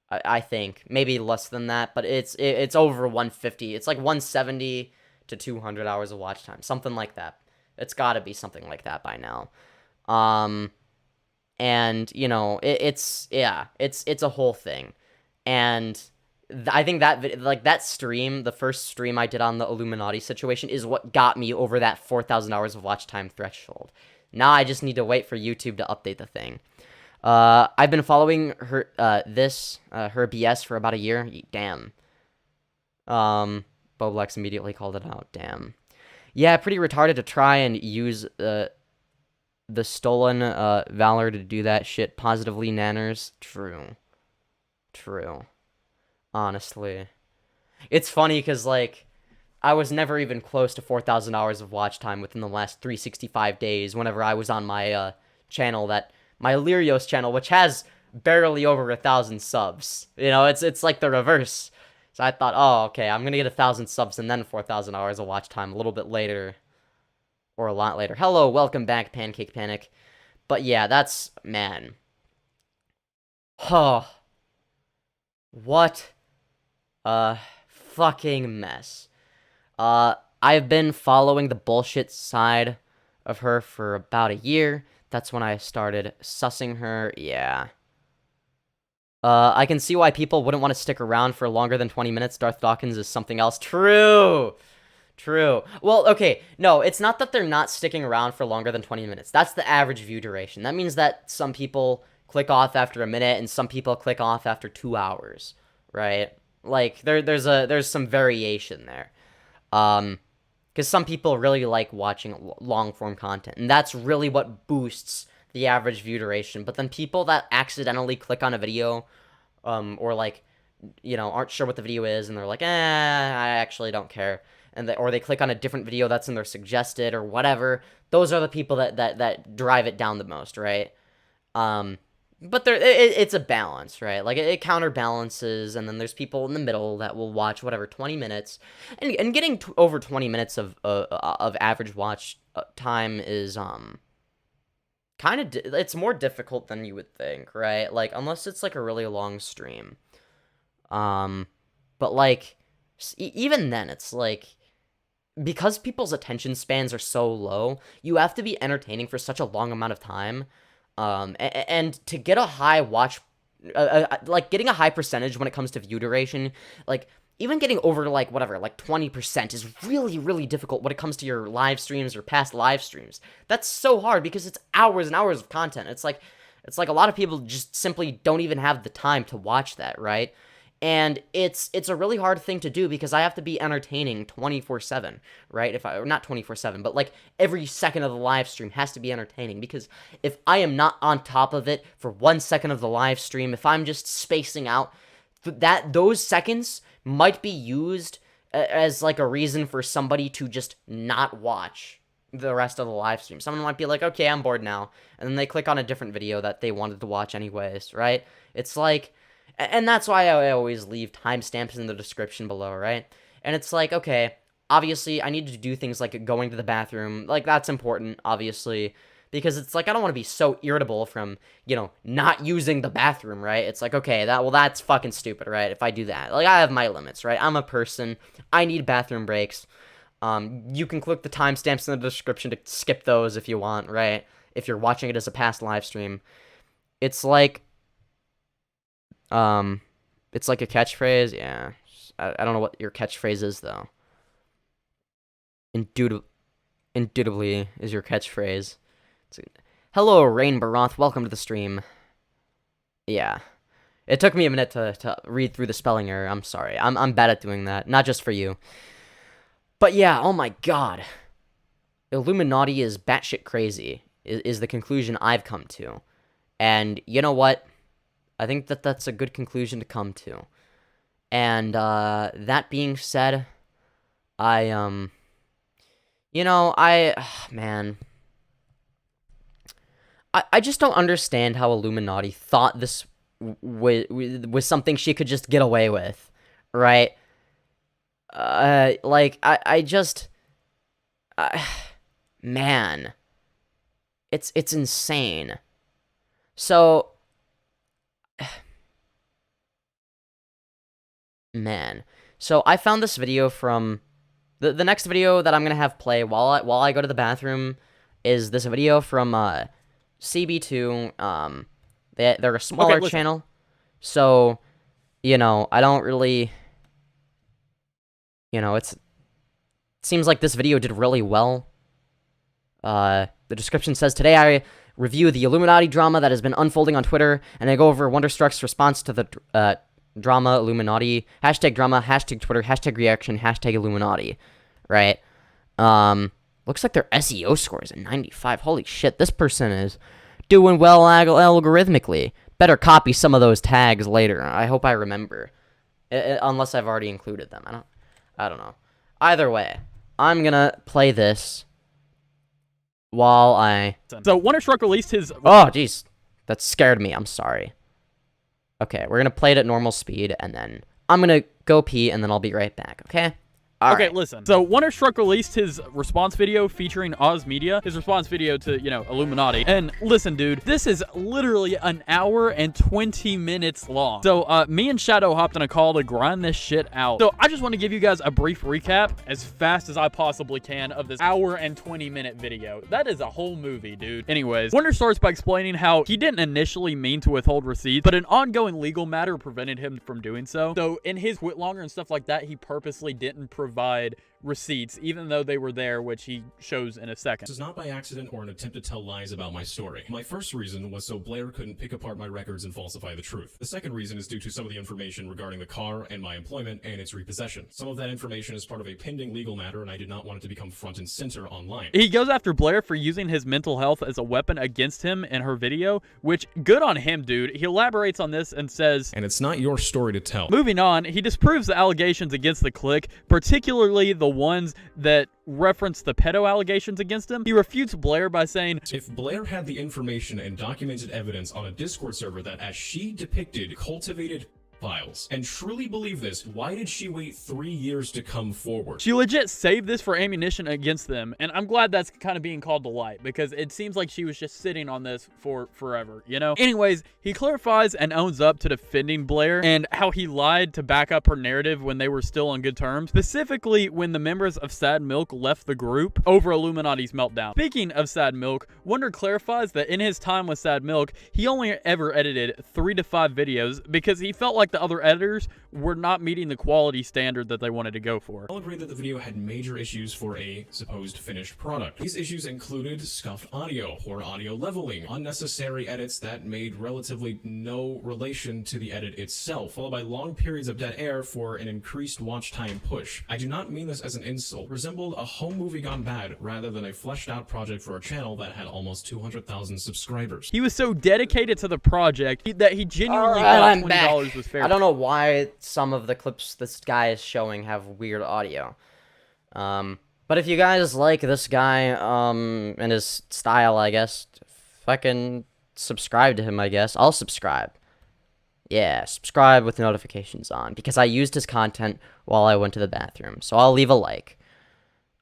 A: I think maybe less than that, but it's over 150. It's like 170 to 200 hours of watch time, something like that. It's got to be something like that by now. And you know, it's a whole thing. And I think that that stream, the first stream I did on the Iilluminaughtii situation, is what got me over that 4,000 hours of watch time threshold. Now I just need to wait for YouTube to update the thing. I've been following her her BS for about a year. Damn. Bowblax immediately called it out. Damn. Yeah, pretty retarded to try and use the stolen valor to do that shit positively, nanners. True. Honestly. It's funny because, like, I was never even close to 4,000 hours of watch time within the last 365 days whenever I was on my channel, my Lyrios channel, which has barely over 1,000 subs. You know, it's like the reverse. So I thought, oh, okay, I'm gonna get 1,000 subs and then 4,000 hours of watch time a little bit later. Or a lot later. Hello, welcome back, Pancake Panic. But yeah, that's, man. Oh. What a fucking mess. I've been following the bullshit side of her for about a year. That's when I started sussing her. Yeah. I can see why people wouldn't want to stick around for longer than 20 minutes. Darth Dawkins is something else. True. Well, okay. No, it's not that they're not sticking around for longer than 20 minutes. That's the average view duration. That means that some people click off after a minute and some people click off after 2 hours, right? Like, there's some variation there. Because some people really like watching long-form content, and that's really what boosts the average view duration. But then people that accidentally click on a video, or like, you know, aren't sure what the video is, and they're like, I actually don't care, and or they click on a different video that's in their suggested or whatever. Those are the people that drive it down the most, right? But it's a balance, right? Like, it counterbalances, and then there's people in the middle that will watch whatever 20 minutes, and getting over 20 minutes of average watch time is kind of it's more difficult than you would think, right? Like, unless it's like a really long stream. But like even then, it's like, because people's attention spans are so low, you have to be entertaining for such a long amount of time. And to get a high watch, like, getting a high percentage when it comes to view duration, like, even getting over, like, whatever, like, 20% is really, really difficult when it comes to your live streams or past live streams. That's so hard because it's hours and hours of content. It's like a lot of people just simply don't even have the time to watch that, right? And it's a really hard thing to do because I have to be entertaining 24/7, right? Or not 24/7, but like every second of the live stream has to be entertaining, because if I am not on top of it for 1 second of the live stream, if I'm just spacing out, those seconds might be used as like a reason for somebody to just not watch the rest of the live stream. Someone might be like, okay, I'm bored now, and then they click on a different video that they wanted to watch anyways, right? It's like, and that's why I always leave timestamps in the description below, right? And it's like, okay, obviously I need to do things like going to the bathroom. Like, that's important, obviously, because it's like, I don't want to be so irritable from, you know, not using the bathroom, right? It's like, okay, that's fucking stupid, right? If I do that. Like, I have my limits, right? I'm a person. I need bathroom breaks. You can click the timestamps in the description to skip those if you want, right? If you're watching it as a past live stream. It's like, it's like a catchphrase. Yeah, I don't know what your catchphrase is, though. Indubitably is your catchphrase. Hello, Rain Baroth. Welcome to the stream. Yeah, it took me a minute to read through the spelling error. I'm sorry. I'm bad at doing that. Not just for you. But yeah, oh my god. Iilluminaughtii is batshit crazy, is the conclusion I've come to. And you know what? I think that's a good conclusion to come to. And, that being said, man, I just don't understand how Iilluminaughtii thought this was something she could just get away with, right? Like, I just... man. It's insane. So... man. So, I found this video from... The next video that I'm gonna have play while I go to the bathroom is this video from, CB2, they're a smaller channel, so, you know, I don't really, you know, it seems like this video did really well. The description says, today I review the Illuminati drama that has been unfolding on Twitter, and I go over Wonderstruck's response to the, drama, Illuminaughtii, hashtag drama, hashtag Twitter, hashtag reaction, hashtag Illuminaughtii, right? Looks like their SEO score is a 95. Holy shit, this person is doing well algorithmically. Better copy some of those tags later. I hope I remember. Unless I've already included them. I don't know. Either way, I'm gonna play this while I...
F: So, Wonderstruck released his...
A: Oh, jeez. That scared me. I'm sorry. Okay, we're gonna play it at normal speed, and then I'm gonna go pee, and then I'll be right back, okay?
F: Okay, listen. So, Wonderstruck released his response video featuring Oz Media, his response video to, you know, Illuminaughtii. And listen, dude, this is literally an hour and 20 minutes long. So, me and Shadow hopped on a call to grind this shit out. So, I just want to give you guys a brief recap as fast as I possibly can of this hour and 20-minute video. That is a whole movie, dude. Anyways, Wonder starts by explaining how he didn't initially mean to withhold receipts, but an ongoing legal matter prevented him from doing so. So, in his quit longer and stuff like that, he purposely didn't provide receipts, even though they were there, which he shows in a second.
B: This is not by accident or an attempt to tell lies about my story. My first reason was so Blair couldn't pick apart my records and falsify the truth. The second reason is due to some of the information regarding the car and my employment and its repossession. Some of that information is part of a pending legal matter, and I did not want it to become front and center online.
F: He goes after Blair for using his mental health as a weapon against him in her video, which, good on him, dude. He elaborates on this and says,
B: and it's not your story to tell.
F: Moving on, he disproves the allegations against the clique, particularly the ones that reference the pedo allegations against him. He refutes Blair by saying,
B: if Blair had the information and documented evidence on a Discord server that, as she depicted, cultivated files, and truly believe this, why did she wait 3 years to come forward?
F: She legit saved this for ammunition against them, and I'm glad that's kind of being called to light, because it seems like she was just sitting on this for forever, you know? Anyways, he clarifies and owns up to defending Blair, and how he lied to back up her narrative when they were still on good terms, specifically when the members of Sad Milk left the group over Illuminati's meltdown. Speaking of Sad Milk, Wonder clarifies that in his time with Sad Milk, he only ever edited 3 to 5 videos because he felt like the other editors were not meeting the quality standard that they wanted to go for.
B: I'll agree that the video had major issues for a supposed finished product. These issues included scuffed audio, poor audio leveling, unnecessary edits that made relatively no relation to the edit itself, followed by long periods of dead air for an increased watch time push. I do not mean this as an insult. It resembled a home movie gone bad rather than a fleshed out project for a channel that had almost 200,000 subscribers.
F: He was so dedicated to the project that he genuinely thought $20 was fair.
A: I don't know why some of the clips this guy is showing have weird audio. But if you guys like this guy, and his style, I guess, fucking subscribe to him, I guess. I'll subscribe. Yeah, subscribe with notifications on, because I used his content while I went to the bathroom. So I'll leave a like.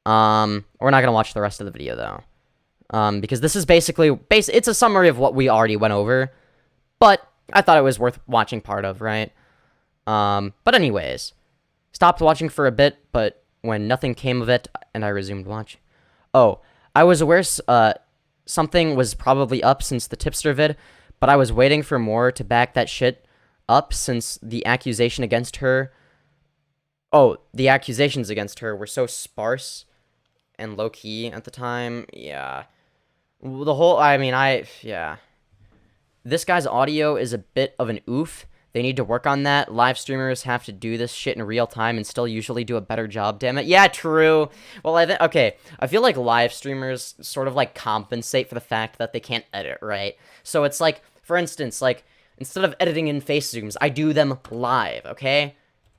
A: We're not gonna watch the rest of the video, though. Because this is basically, it's a summary of what we already went over. But I thought it was worth watching part of, right? But anyways, stopped watching for a bit, but when nothing came of it, and I resumed watching. Oh, I was aware something was probably up since the Tipster vid, but I was waiting for more to back that shit up since the accusation against her... Oh, the accusations against her were so sparse and low-key at the time. Yeah. The whole... yeah. This guy's audio is a bit of an oof. They need to work on that. Live streamers have to do this shit in real time and still usually do a better job, damn it. Yeah, true. Well, okay. I feel like live streamers sort of, like, compensate for the fact that they can't edit, right? So it's like, for instance, like, instead of editing in face zooms, I do them live, okay?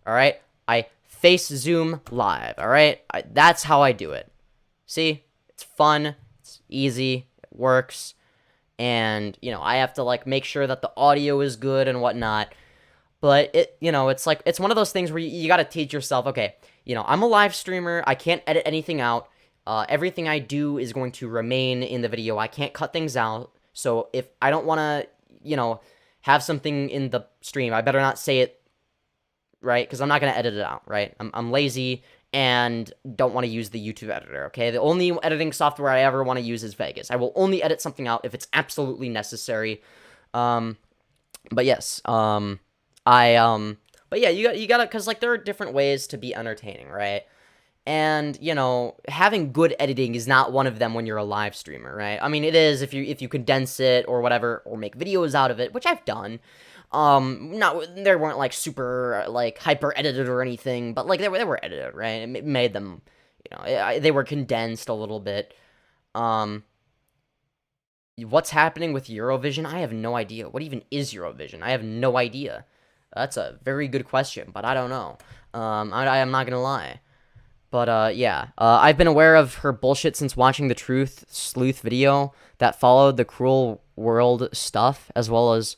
A: Alright? I face zoom live, alright? That's how I do it. See? It's fun. It's easy. It works. and, you know, I have to, like, make sure that the audio is good and whatnot. But it's like, it's one of those things where you got to teach yourself, okay, I'm a live streamer. I can't edit anything out. Everything I do is going to remain in the video. I can't cut things out. So if I don't want to, have something in the stream, I better not say it, right? Because I'm not going to edit it out, right? I'm lazy and don't want to use the YouTube editor, okay? The only editing software I ever want to use is Vegas. I will only edit something out if it's absolutely necessary. But yes, but yeah, you gotta, because, like, there are different ways to be entertaining, right? And, having good editing is not one of them when you're a live streamer, right? I mean, it is if you condense it or whatever, or make videos out of it, which I've done. They weren't, like, super, like, hyper edited or anything, but, like, they were edited, right? It made them, they were condensed a little bit. What's happening with Eurovision? I have no idea. What even is Eurovision? I have no idea. That's a very good question, but I don't know. I am not gonna lie. But, yeah. I've been aware of her bullshit since watching the Truth Sleuth video that followed the Cruel World stuff, as well as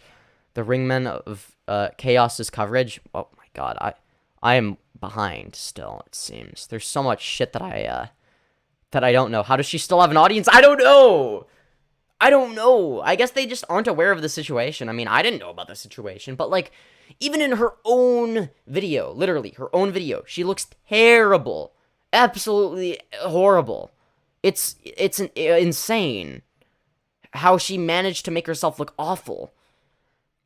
A: the Ringmen of Chaos's coverage. Oh my god, I am behind still, it seems. There's so much shit that I don't know. How does she still have an audience? I don't know! I guess they just aren't aware of the situation. I mean, I didn't know about the situation, but, like, even in her own video, literally, her own video, she looks terrible. Absolutely horrible. It's insane how she managed to make herself look awful.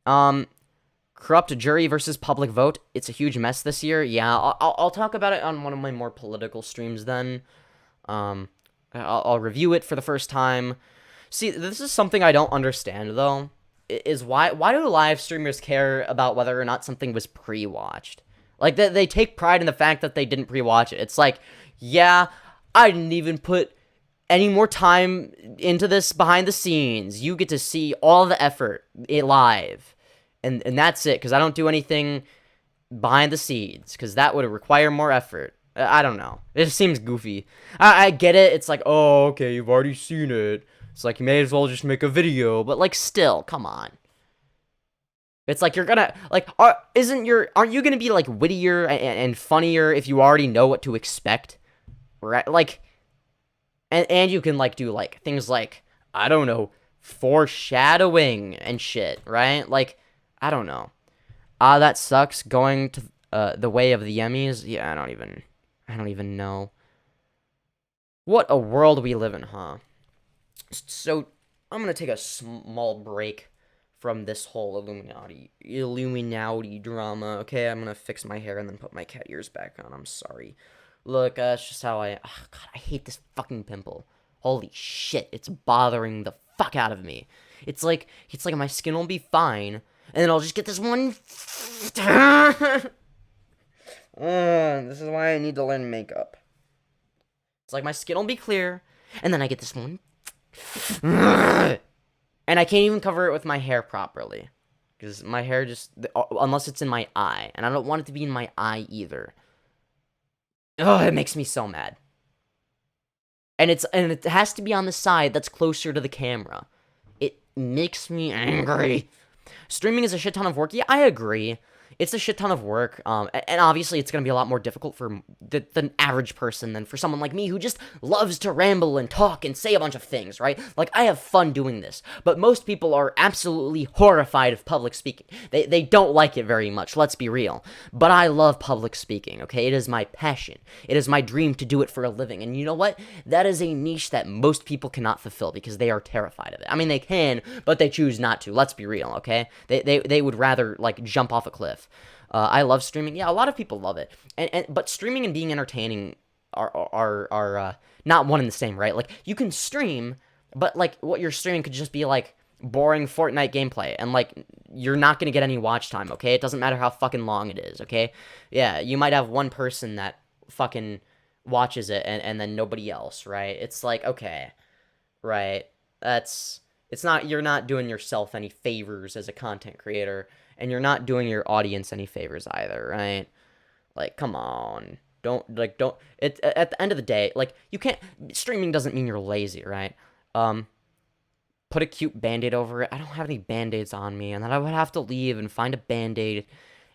A: Corrupt jury versus public vote. It's a huge mess this year. Yeah, I'll talk about it on one of my more political streams then. I'll review it for the first time. See, this is something I don't understand, though, is why do live streamers care about whether or not something was pre-watched? Like, they take pride in the fact that they didn't pre-watch it. It's like, yeah, I didn't even put any more time into this behind the scenes. You get to see all the effort live. And that's it, because I don't do anything behind the scenes, because that would require more effort. I don't know. It just seems goofy. I get it. It's like, oh, okay, you've already seen it. It's like, you may as well just make a video. But, like, still, come on. It's like you're gonna, like, aren't you gonna be, like, wittier and funnier if you already know what to expect? Right? Like, and you can, like, do, like, things like, I don't know, foreshadowing and shit, right? Like, I don't know. That sucks, going to the way of the Emmys. Yeah, I don't even know. What a world we live in, huh? So, I'm gonna take a small break from this whole Illuminaughtii drama, okay? I'm gonna fix my hair and then put my cat ears back on. I'm sorry. Look, that's just how God, I hate this fucking pimple. Holy shit, it's bothering the fuck out of me. It's like my skin will be fine, and then I'll just get this one. This is why I need to learn makeup. It's like my skin will be clear, and then I get this one. And I can't even cover it with my hair properly. Because my hair just, unless it's in my eye. And I don't want it to be in my eye either. Ugh, it makes me so mad. And it has to be on the side that's closer to the camera. It makes me angry. Streaming is a shit ton of work. Yeah, I agree. It's a shit ton of work, and obviously it's going to be a lot more difficult for the average person than for someone like me who just loves to ramble and talk and say a bunch of things, right? Like, I have fun doing this, but most people are absolutely horrified of public speaking. They don't like it very much, let's be real. But I love public speaking, okay? It is my passion. It is my dream to do it for a living, and you know what? That is a niche that most people cannot fulfill because they are terrified of it. I mean, they can, but they choose not to, let's be real, okay? They would rather, like, jump off a cliff. I love streaming. Yeah, a lot of people love it. But streaming and being entertaining are not one and the same, right? Like, you can stream, but, like, what you're streaming could just be, like, boring Fortnite gameplay, and, like, you're not gonna get any watch time, okay? It doesn't matter how fucking long it is, okay? Yeah, you might have one person that fucking watches it, and then nobody else, right? It's like, okay, right? You're not doing yourself any favors as a content creator, and you're not doing your audience any favors either, right? Like, come on. At the end of the day, like, you can't, streaming doesn't mean you're lazy, right? put a cute band-aid over it. I don't have any band-aids on me, and then I would have to leave and find a band-aid.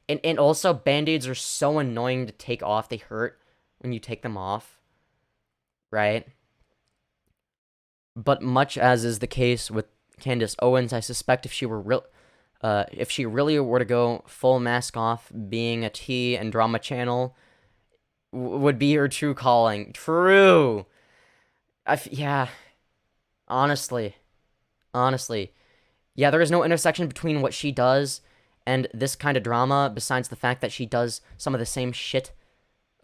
A: And also, band-aids are so annoying to take off. They hurt when you take them off, right? But much as is the case with Candace Owens, I suspect if she really were to go full mask off, being a tea and drama channel would be her true calling. True. Yeah. Honestly. Yeah, there is no intersection between what she does and this kind of drama, besides the fact that she does some of the same shit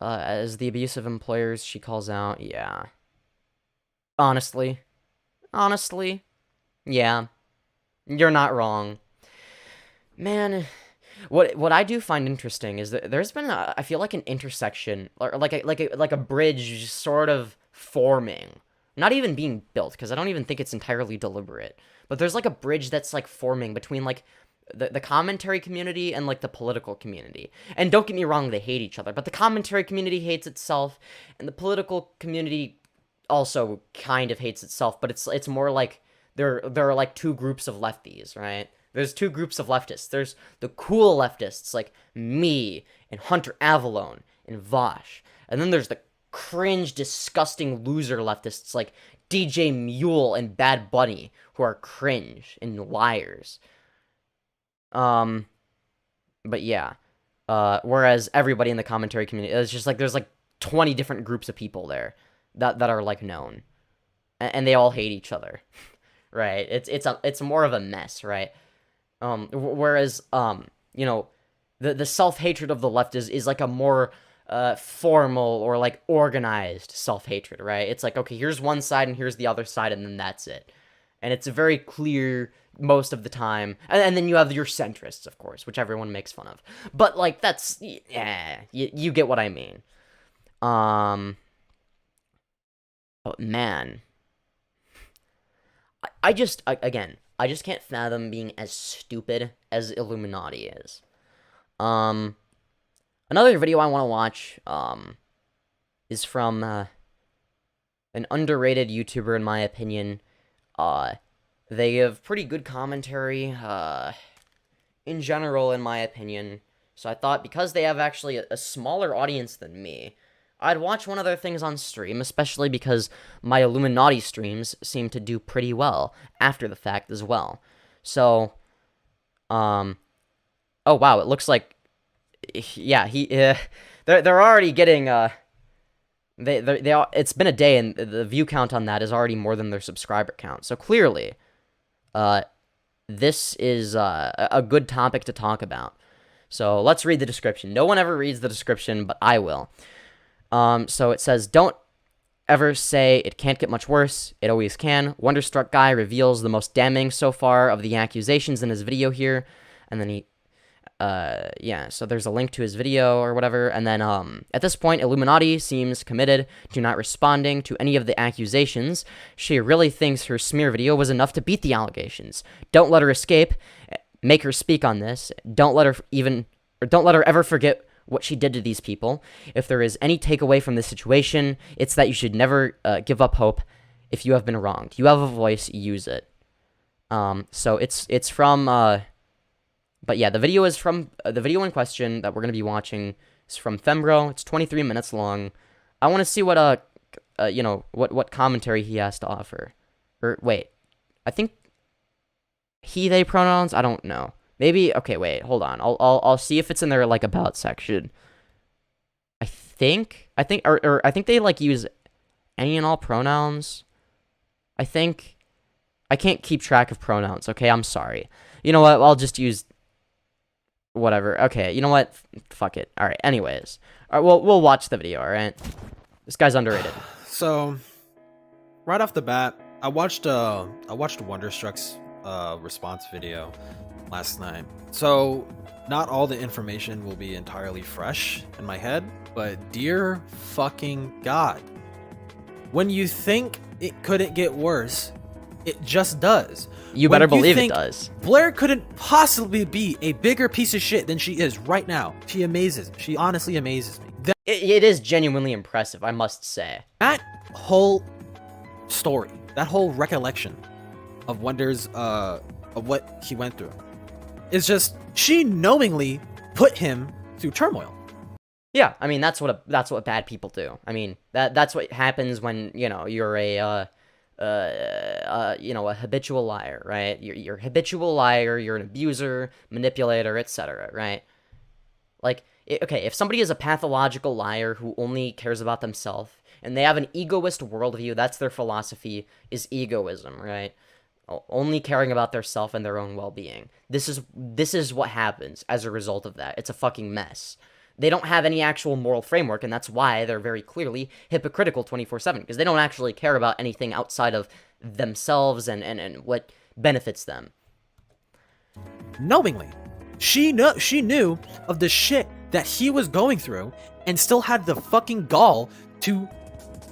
A: as the abusive employers she calls out. Yeah. Honestly, yeah. You're not wrong. Man, what I do find interesting is that there's been I feel like an intersection, or like a bridge sort of forming. Not even being built, because I don't even think it's entirely deliberate. But there's like a bridge that's like forming between like the commentary community and like the political community. And don't get me wrong, they hate each other, but the commentary community hates itself, and the political community also kind of hates itself, but it's more like there are like two groups of lefties, right? There's two groups of leftists. There's the cool leftists like me and Hunter Avalone and Vosh. And then there's the cringe, disgusting loser leftists like DJ Mule and Bad Bunny, who are cringe and liars. But yeah. Whereas everybody in the commentary community, it's just like there's like 20 different groups of people there that are like known, and they all hate each other, right? It's more of a mess, right? Whereas you know, the self-hatred of the left is like a more formal or like organized self-hatred, right? It's like, okay, here's one side and here's the other side, and then that's it. And it's very clear most of the time. And then you have your centrists, of course, which everyone makes fun of. But like, that's, yeah, you get what I mean. But man, I just can't fathom being as stupid as Iilluminaughtii is. Another video I want to watch, is from, an underrated YouTuber, in my opinion. They give pretty good commentary, in general, in my opinion. So I thought, because they have actually a smaller audience than me, I'd watch one of their things on stream, especially because my Iilluminaughtii streams seem to do pretty well after the fact as well. So, oh wow, it looks like, yeah, they're already getting, it's been a day, and the view count on that is already more than their subscriber count. So clearly, this is a good topic to talk about. So let's read the description. No one ever reads the description, but I will. So it says, don't ever say it can't get much worse. It always can. Wonderstruck Guy reveals the most damning so far of the accusations in his video here. And then he, yeah, so there's a link to his video or whatever. And then, at this point, Iilluminaughtii seems committed to not responding to any of the accusations. She really thinks her smear video was enough to beat the allegations. Don't let her escape. Make her speak on this. Don't let her ever forget what she did to these people. If there is any takeaway from this situation, it's that you should never give up hope if you have been wronged. You have a voice, use it. So it's from, but yeah, the video is from, the video in question that we're going to be watching is from Fembro. It's 23 minutes long. I want to see what, you know, what commentary he has to offer. Or, wait, I think he, they pronouns? I don't know. Maybe, okay, wait, hold on. I'll see if it's in their, like, about section. I think they, like, use any and all pronouns. I can't keep track of pronouns, okay? I'm sorry. You know what? I'll just use whatever. Okay, you know what? Fuck it. All right, anyways. All right, we'll watch the video, all right? This guy's underrated.
G: So, right off the bat, I watched Wonderstruck's response video last night. So, not all the information will be entirely fresh in my head, but dear fucking God, when you think it couldn't get worse, it just does.
A: You better believe it does.
G: Blair couldn't possibly be a bigger piece of shit than she is right now. She amazes me. She honestly amazes me.
A: It is genuinely impressive, I must say.
G: That whole story, that whole recollection, of Wonder's of what he went through. It's just she knowingly put him through turmoil.
A: Yeah, I mean that's what bad people do. I mean that's what happens when you're a a habitual liar, right? You're a habitual liar. You're an abuser, manipulator, etc. Right? Like, okay, if somebody is a pathological liar who only cares about themselves and they have an egoist worldview, that's their philosophy, is egoism, right? Only caring about their self and their own well-being. This is what happens as a result of that. It's a fucking mess. They don't have any actual moral framework, and that's why they're very clearly hypocritical 24/7, because they don't actually care about anything outside of themselves and what benefits them.
G: Knowingly. She knew of the shit that he was going through and still had the fucking gall to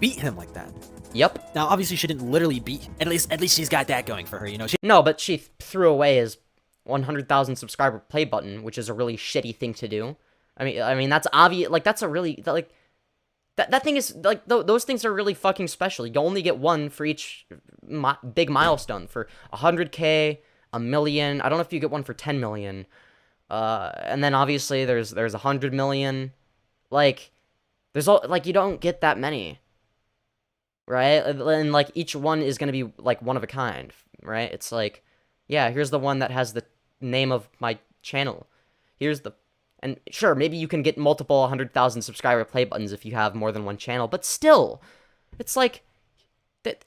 G: beat him like that.
A: Yep.
G: Now, obviously, she didn't literally beat him. At least she's got that going for her, you know?
A: No, but she threw away his 100,000 subscriber play button, which is a really shitty thing to do. I mean that's obvious. Like, that's a really, like, that thing is, like, those things are really fucking special. You only get one for each big milestone. For 100K, a million. I don't know if you get one for 10 million. And then obviously there's 100 million. Like, you don't get that many. Right? And, like, each one is gonna be, like, one of a kind. Right? It's like, yeah, here's the one that has the name of my channel. And sure, maybe you can get multiple 100,000 subscriber play buttons if you have more than one channel, but still, it's like,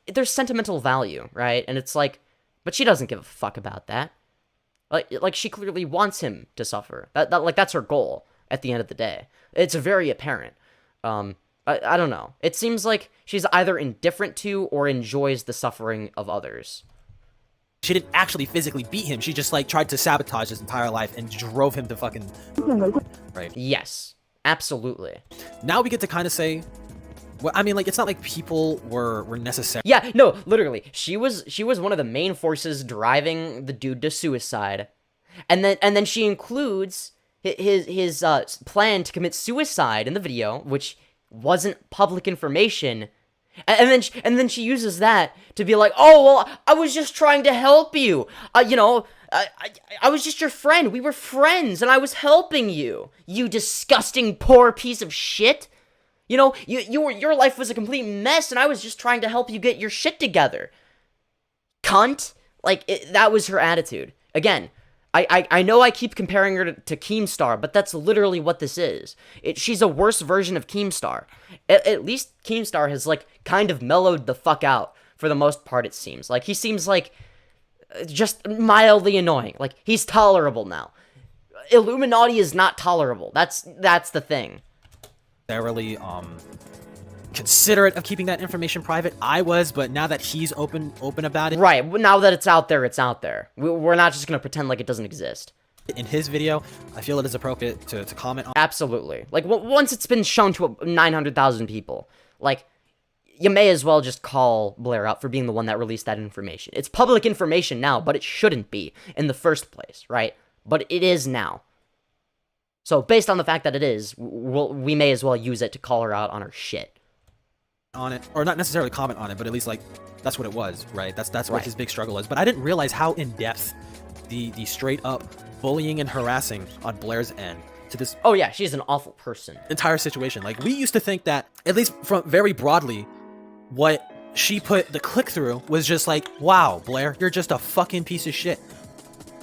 A: there's sentimental value, right? And it's like, but she doesn't give a fuck about that. Like she clearly wants him to suffer. That's her goal at the end of the day. It's very apparent. I don't know. It seems like she's either indifferent to or enjoys the suffering of others.
G: She didn't actually physically beat him. She just, like, tried to sabotage his entire life and drove him to fucking... Right.
A: Yes. Absolutely.
G: Now we get to kind of say... Well, I mean, like, it's not like people were necessary.
A: Yeah, no, literally. She was one of the main forces driving the dude to suicide. And then she includes his plan to commit suicide in the video, which wasn't public information. And then she uses that to be like, oh, well, I was just trying to help you. I was just your friend. We were friends, and I was helping you. You disgusting, poor piece of shit. You know, your life was a complete mess, and I was just trying to help you get your shit together. Cunt. Like, that was her attitude. Again, I know I keep comparing her to Keemstar, but that's literally what this is. She's a worse version of Keemstar. At least Keemstar has, like, kind of mellowed the fuck out for the most part, it seems. Like, he seems like just mildly annoying. Like, he's tolerable now. Iilluminaughtii is not tolerable. That's the thing.
G: Necessarily considerate of keeping that information private. I was, but now that he's open about it,
A: right? Now that it's out there, it's out there. We're not just gonna pretend like it doesn't exist.
G: In his video, I feel it is appropriate to comment on.
A: Absolutely. Like, once it's been shown to 900,000 people, like, you may as well just call Blair out for being the one that released that information. It's public information now, but it shouldn't be in the first place, right? But it is now. So, based on the fact that it is, we may as well use it to call her out on her shit.
G: On it, or not necessarily comment on it, but at least, like, that's what it was, right? That's what
A: right.
G: his big struggle is. But I didn't realize how in depth the straight up bullying and harassing on Blair's end to this.
A: Oh yeah, she's an awful person.
G: Entire situation. Like, we used to think that, at least from very broadly, what she put the click through was just like, wow, Blair, you're just a fucking piece of shit.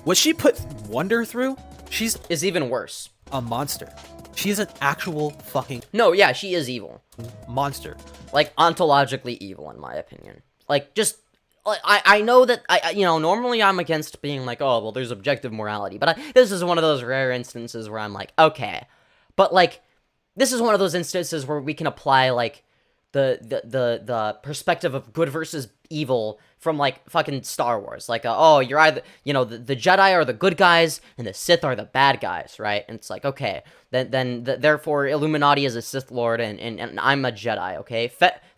G: What she put Wonder through,
A: is even worse.
G: A monster. She's an actual fucking...
A: No, yeah, she is evil.
G: Monster.
A: Like, ontologically evil, in my opinion. Like, just... Like, I know that, normally I'm against being like, oh, well, there's objective morality. But this is one of those rare instances where I'm like, okay. But, like, this is one of those instances where we can apply, like, the perspective of good versus evil from, like, fucking Star Wars. Like, oh, you're either, the Jedi are the good guys and the Sith are the bad guys, right? And it's like, okay, therefore Iilluminaughtii is a Sith Lord and I'm a Jedi, okay?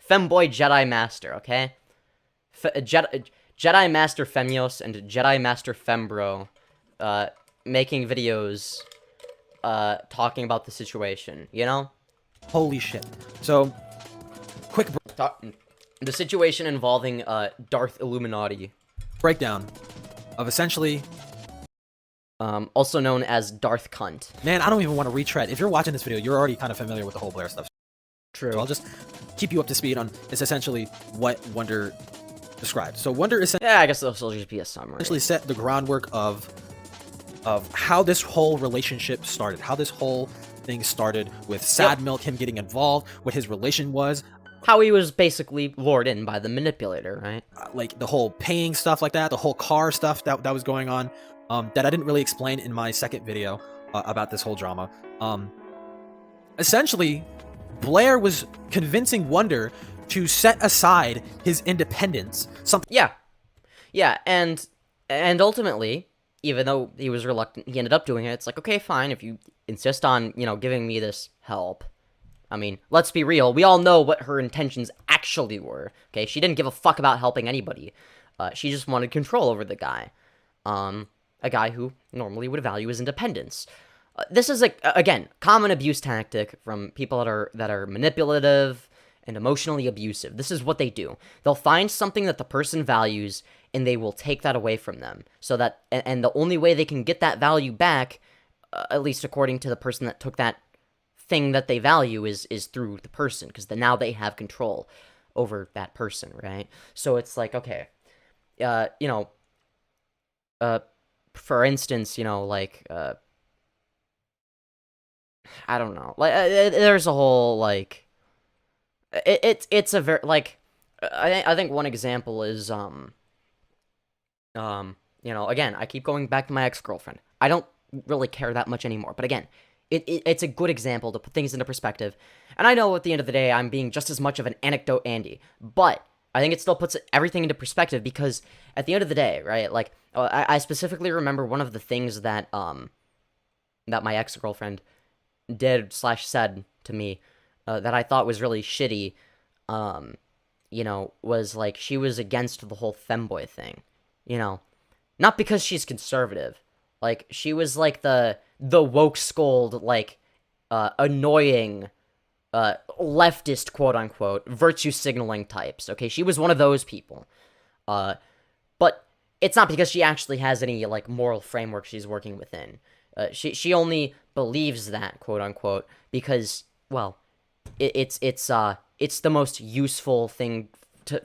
A: Femboy Jedi Master, okay? Jedi Master Femios and Jedi Master Fembro making videos talking about the situation, you know?
G: Holy shit. So, quick
A: the situation involving Darth Iilluminaughtii.
G: breakdown of essentially,
A: Also known as Darth Cunt.
G: man, I don't even want to retread. If you're watching this video, you're already kind of familiar with the whole Blair stuff.
A: True.
G: So I'll just keep you up to speed on it's essentially what Wonder described. So Wonder essentially
A: Yeah, I guess this will just be a summary.
G: set the groundwork of how this whole relationship started, how this whole thing started with Sad Milk, him getting involved, what his relation was,
A: How he was basically lured in by the manipulator, right?
G: like the whole paying stuff like that, the whole car stuff that was going on, that I didn't really explain in my second video about this whole drama. Essentially, Blair was convincing Wonder to set aside his independence.
A: Yeah, and ultimately, even though he was reluctant, he ended up doing it. It's like, okay, fine, if you insist on, giving me this help. I mean, let's be real, we all know what her intentions actually were, okay? She didn't give a fuck about helping anybody. She just wanted control over the guy. A guy who normally would value his independence. This is, again, common abuse tactic from people that are manipulative and emotionally abusive. This is what they do. They'll find something that the person values, and they will take that away from them. So that, and the only way they can get that value back, at least according to the person that took that thing that they value, is through the person, because now they have control over that person, right? So it's like, okay, for instance, I don't know, there's a whole, it's a very, I think one example is, again, I keep going back to my ex-girlfriend. I don't really care that much anymore, but again, it's a good example to put things into perspective. And I know at the end of the day, I'm being just as much of an anecdote Andy, but I think it still puts everything into perspective, because at the end of the day, right, I specifically remember one of the things that my ex-girlfriend did / said to me that I thought was really shitty, was she was against the whole femboy thing, not because she's conservative, she was the woke scold, annoying leftist, quote unquote, virtue signaling types. Okay, she was one of those people, but it's not because she actually has any moral framework she's working within. She only believes that, quote unquote, because, well, it's the most useful thing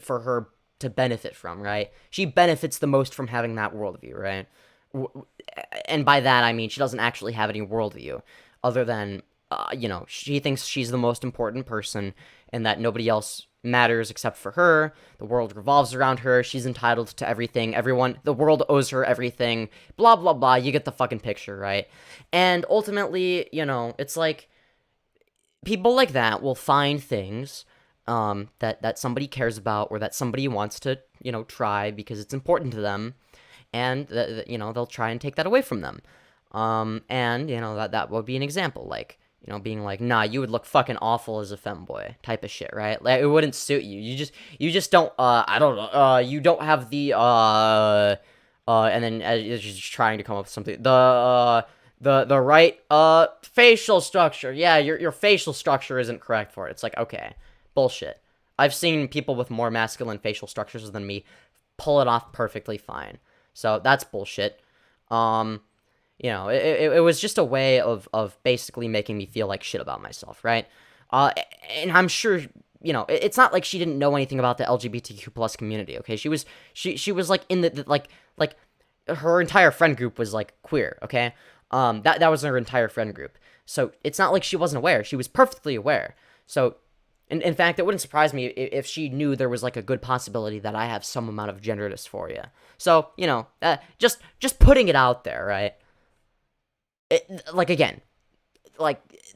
A: for her to benefit from, right? She benefits the most from having that worldview, right? And by that I mean she doesn't actually have any worldview, other than she thinks she's the most important person, and that nobody else matters except for her. The world revolves around her. She's entitled to everything. The world owes her everything. Blah, blah, blah. You get the fucking picture, right? And ultimately, it's people like that will find things that somebody cares about, or that somebody wants to, try because it's important to them, and they'll try and take that away from them. And that would be an example, being nah, you would look fucking awful as a femboy type of shit, right? It wouldn't suit you. You just don't, I don't know, you don't have the, and then you're just trying to come up with something, the right, facial structure. Yeah, your facial structure isn't correct for it. It's okay, bullshit. I've seen people with more masculine facial structures than me pull it off perfectly fine. So that's bullshit. It was just a way of basically making me feel like shit about myself, right? And I'm sure, it's not like she didn't know anything about the LGBTQ plus community, okay? She was in the her entire friend group was queer, okay? That was her entire friend group. So it's not like she wasn't aware. She was perfectly aware. So in fact, it wouldn't surprise me if she knew there was a good possibility that I have some amount of gender dysphoria. So, just putting it out there, right? Again,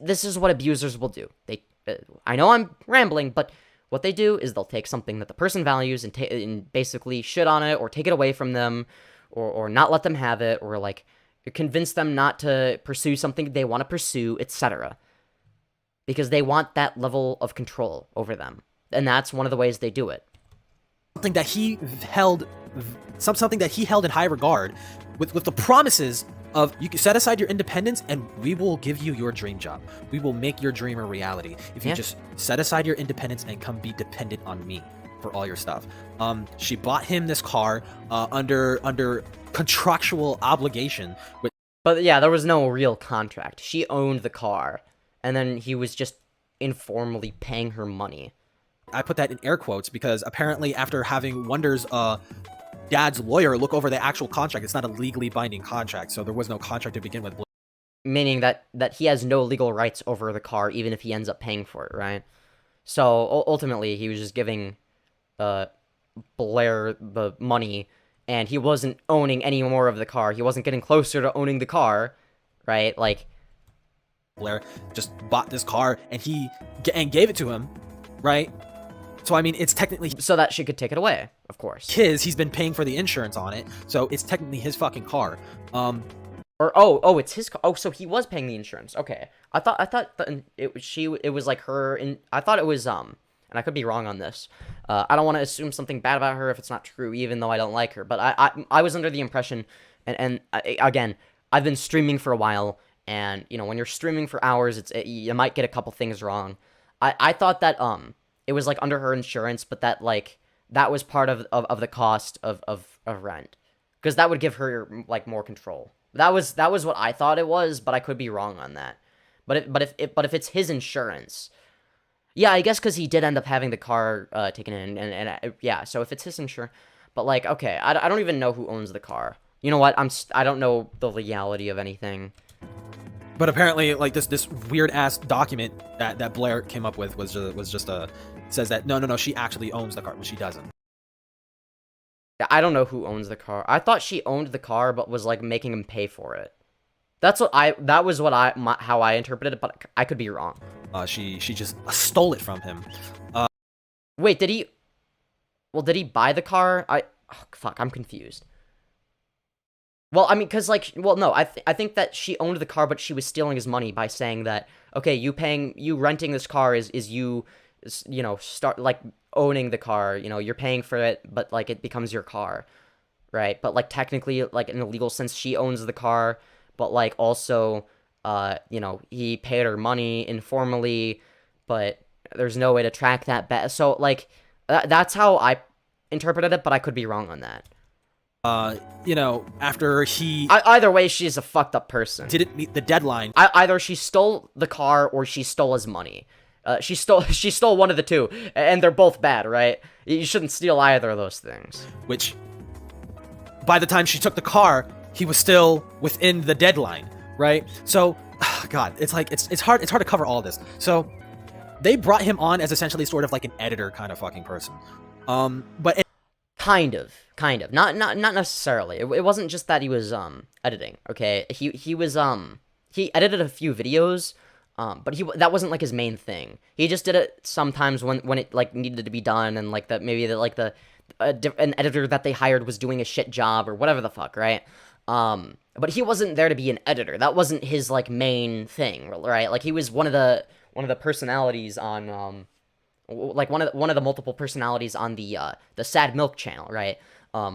A: this is what abusers will do. I know I'm rambling, but what they do is they'll take something that the person values and basically shit on it, or take it away from them, or not let them have it, or convince them not to pursue something they want to pursue, etc. Because they want that level of control over them, and that's one of the ways they do it.
G: Something that he held in high regard, with the promises of, you can set aside your independence and we will give you your dream job. We will make your dream a reality if you just set aside your independence and come be dependent on me. for all your stuff. She bought him this car under contractual obligation.
A: But yeah, there was no real contract. She owned the car, and then he was just informally paying her money.
G: I put that in air quotes because apparently after having Wonder's dad's lawyer look over the actual contract, it's not a legally binding contract, so there was no contract to begin with.
A: Meaning that he has no legal rights over the car, even if he ends up paying for it, right? So ultimately, he was just giving Blair the money, and he wasn't owning any more of the car. He wasn't getting closer to owning the car, right? Like,
G: Blair just bought this car and gave it to him, right? So I mean, it's technically
A: so that she could take it away, of course.
G: He's been paying for the insurance on it, so it's technically his fucking car.
A: Or it's his car. Oh, so he was paying the insurance. Okay, I thought that it was like her. I thought it was and I could be wrong on this. I don't want to assume something bad about her if it's not true, even though I don't like her. But I was under the impression, and again, I've been streaming for a while, and you know, when you're streaming for hours, you might get a couple things wrong. I thought that it was like under her insurance, but that like that was part of the cost of rent, because that would give her like more control. That was what I thought it was, but I could be wrong on that. But if it's his insurance, yeah, I guess because he did end up having the car taken in, and yeah, so if it's his insurance, but like, okay, I don't even know who owns the car. You know what? I don't know the legality of anything.
G: But apparently, like this weird ass document that Blair came up with was just says that no, she actually owns the car, but she doesn't.
A: I don't know who owns the car. I thought she owned the car, but was like making him pay for it. That was how I interpreted it, but I could be wrong.
G: She just stole it from him.
A: Wait, did he buy the car? Fuck, I'm confused. Well, I mean, cause like, well, no, I think that she owned the car, but she was stealing his money by saying that, okay, you renting this car is you know, start like owning the car, you know, you're paying for it, but like it becomes your car, right? But like technically, like in a legal sense, she owns the car, but like also, you know, he paid her money informally, but there's no way to track that back. So like, that's how I interpreted it, but I could be wrong on that.
G: You know, after he
A: either way, she's a fucked up person.
G: Didn't meet the deadline.
A: Either she stole the car or she stole his money. She stole one of the two, and they're both bad, right? You shouldn't steal either of those things.
G: Which, by the time she took the car, he was still within the deadline, right? So, God, it's like it's hard to cover all of this. So, they brought him on as essentially sort of like an editor kind of fucking person, but
A: kind of, not necessarily. It wasn't just that he was editing. Okay, he was he edited a few videos. But that wasn't like his main thing. He just did it sometimes when it like needed to be done, and like that maybe that like an editor that they hired was doing a shit job or whatever the fuck, right? But he wasn't there to be an editor. That wasn't his like main thing, right? Like he was one of the personalities on like one of the multiple personalities on the Sad Milk channel, right?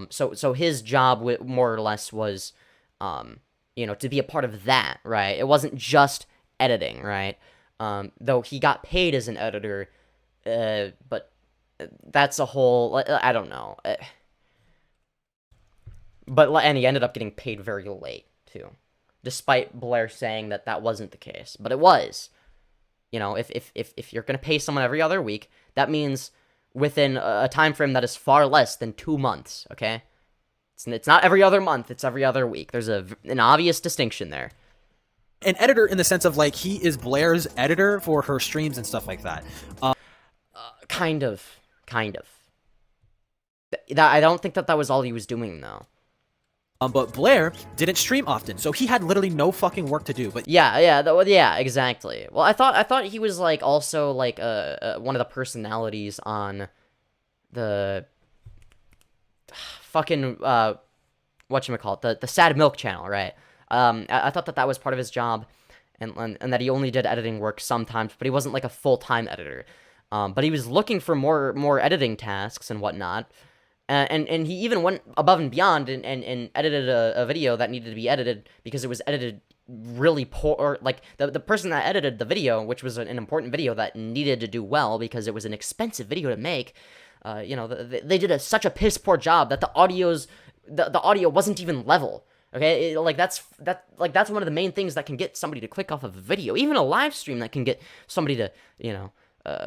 A: So his job more or less was you know, to be a part of that, right? It wasn't just editing, right? Though he got paid as an editor, but that's a whole, I don't know. And he ended up getting paid very late, too. Despite Blair saying that wasn't the case. But it was. You know, if you're going to pay someone every other week, that means within a time frame that is far less than 2 months, okay? It's not every other month, it's every other week. There's an obvious distinction there.
G: An editor in the sense of like he is Blair's editor for her streams and stuff like that.
A: Kind of. I don't think that was all he was doing though.
G: But Blair didn't stream often, so he had literally no fucking work to do. But
A: yeah, exactly. Well, I thought he was like also like one of the personalities on the fucking whatchamacallit, the Sad Milk channel, right? I thought that was part of his job, and that he only did editing work sometimes, but he wasn't like a full-time editor. But he was looking for more editing tasks and whatnot, and he even went above and beyond and edited a video that needed to be edited because it was edited really poor. Or like the person that edited the video, which was an important video that needed to do well because it was an expensive video to make, you know, they did such a piss poor job that the audio wasn't even level. Okay, like that's one of the main things that can get somebody to click off of a video, even a live stream that can get somebody to, you know,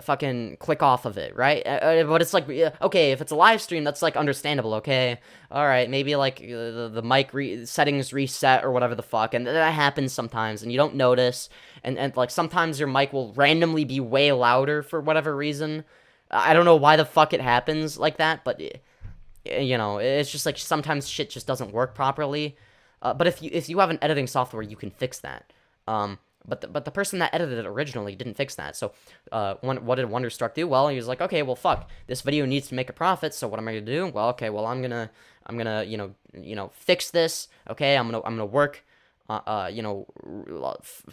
A: fucking click off of it, right? But it's like, okay, if it's a live stream, that's like understandable, okay? All right, maybe like the mic settings reset or whatever the fuck, and that happens sometimes, and you don't notice, and like sometimes your mic will randomly be way louder for whatever reason. I don't know why the fuck it happens like that, but you know, it's just like sometimes shit just doesn't work properly. But if you have an editing software, you can fix that. But the person that edited it originally didn't fix that. So, what did Wonderstruck do? Well, he was like, okay, well, fuck, this video needs to make a profit. So what am I gonna do? Well, okay, well, I'm gonna you know fix this. Okay, I'm gonna work, you know,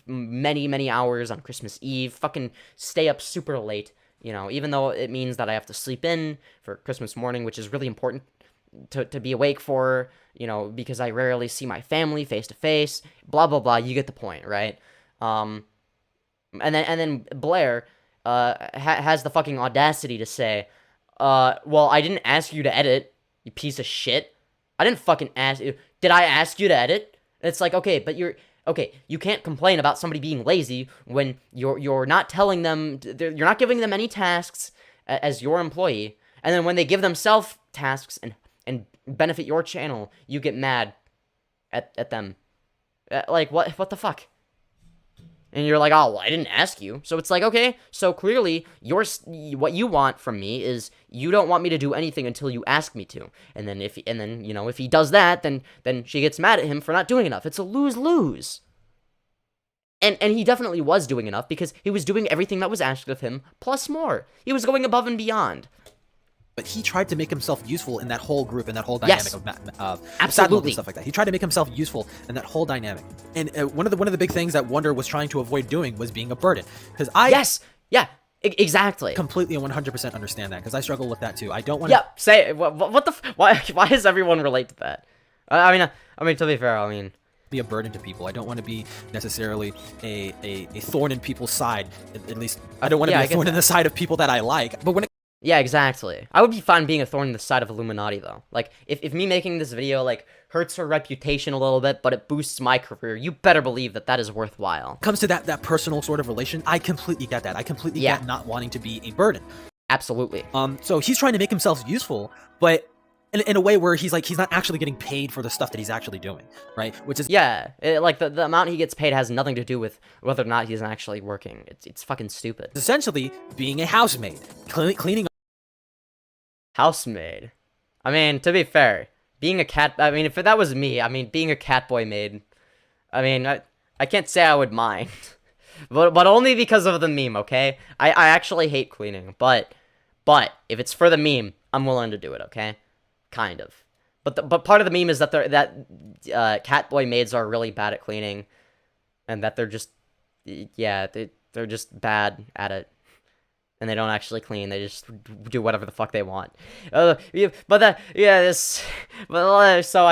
A: many hours on Christmas Eve. Fucking stay up super late. You know, even though it means that I have to sleep in for Christmas morning, which is really important to be awake for. You know, because I rarely see my family face to face. Blah blah blah. You get the point, right? And then Blair has the fucking audacity to say, well, I didn't ask you to edit, you piece of shit. I didn't fucking ask you. Did I ask you to edit? And it's like, okay, but you can't complain about somebody being lazy when you're not telling them, you're not giving them any tasks as your employee, and then when they give themselves tasks and benefit your channel, you get mad at them. Like, what the fuck? And you're like, oh, well, I didn't ask you. So it's like, okay, so clearly what you want from me is you don't want me to do anything until you ask me to. And then you know, if he does that, then she gets mad at him for not doing enough. It's a lose-lose. And he definitely was doing enough because he was doing everything that was asked of him, plus more. He was going above and beyond.
G: But he tried to make himself useful in that whole group and that whole dynamic of
A: absolutely
G: and stuff like that. He tried to make himself useful in that whole dynamic. And one of the big things that Wonder was trying to avoid doing was being a burden. Because
A: Exactly.
G: Completely and 100% understand that because I struggle with that too. I don't want to.
A: Yep. Say what the why does everyone relate to that? I mean to be fair, I mean.
G: Be a burden to people. I don't want to be necessarily a thorn in people's side. At least I don't want to be a thorn in the side of people that I like. But when it
A: Yeah, exactly. I would be fine being a thorn in the side of Iilluminaughtii, though. Like, if me making this video, like, hurts her reputation a little bit, but it boosts my career, you better believe that is worthwhile.
G: comes to that personal sort of relation, I completely get that. I completely get not wanting to be a burden.
A: Absolutely.
G: So he's trying to make himself useful, but in a way where he's not actually getting paid for the stuff that he's actually doing, right? Which is
A: like the amount he gets paid has nothing to do with whether or not he's actually working. It's fucking stupid.
G: essentially being a housemaid, cleaning
A: Housemaid. I mean, to be fair, being a cat. I mean, if that was me, I mean, being a catboy maid. I mean, I can't say I would mind, but only because of the meme. Okay, I actually hate cleaning, but if it's for the meme, I'm willing to do it. Okay, kind of. But part of the meme is that catboy maids are really bad at cleaning, and that they're just they're just bad at it. And they don't actually clean, they just do whatever the fuck they want. So I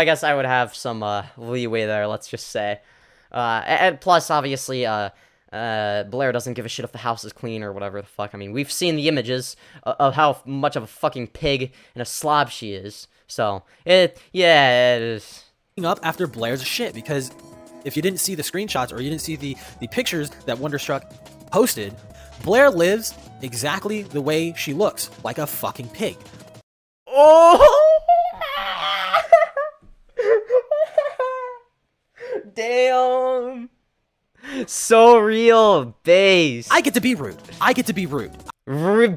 A: guess I would have some leeway there, let's just say. And plus, obviously, Blair doesn't give a shit if the house is clean or whatever the fuck. I mean, we've seen the images of how much of a fucking pig and a slob she is. So, it is.
G: up after Blair's shit, because if you didn't see the screenshots or you didn't see the pictures that Wonderstruck posted, Blair lives exactly the way she looks, like a fucking pig.
A: Oh! Damn! So real, base.
G: I get to be rude.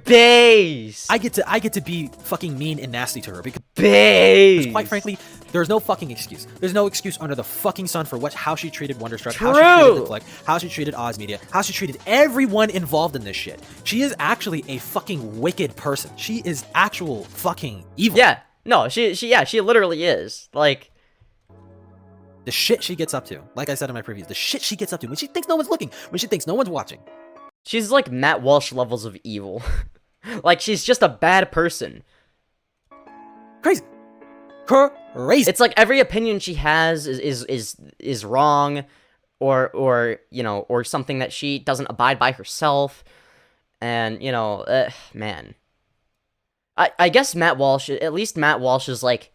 A: Base.
G: I get to be fucking mean and nasty to her because
A: base.
G: quite frankly, there's no fucking excuse. There's no excuse under the fucking sun for how she treated Wonderstruck, how she treated the Click, how she treated Oz Media, how she treated everyone involved in this shit. She is actually a fucking wicked person. She is actual fucking evil.
A: Yeah. No, she literally is. Like,
G: the shit she gets up to, like I said in my previews, the shit she gets up to when she thinks no one's looking, when she thinks no one's watching.
A: She's like Matt Walsh levels of evil. Like, she's just a bad person.
G: Crazy.
A: It's like every opinion she has is wrong, or you know, or something that she doesn't abide by herself, and you know, man. I guess Matt Walsh, at least Matt Walsh is like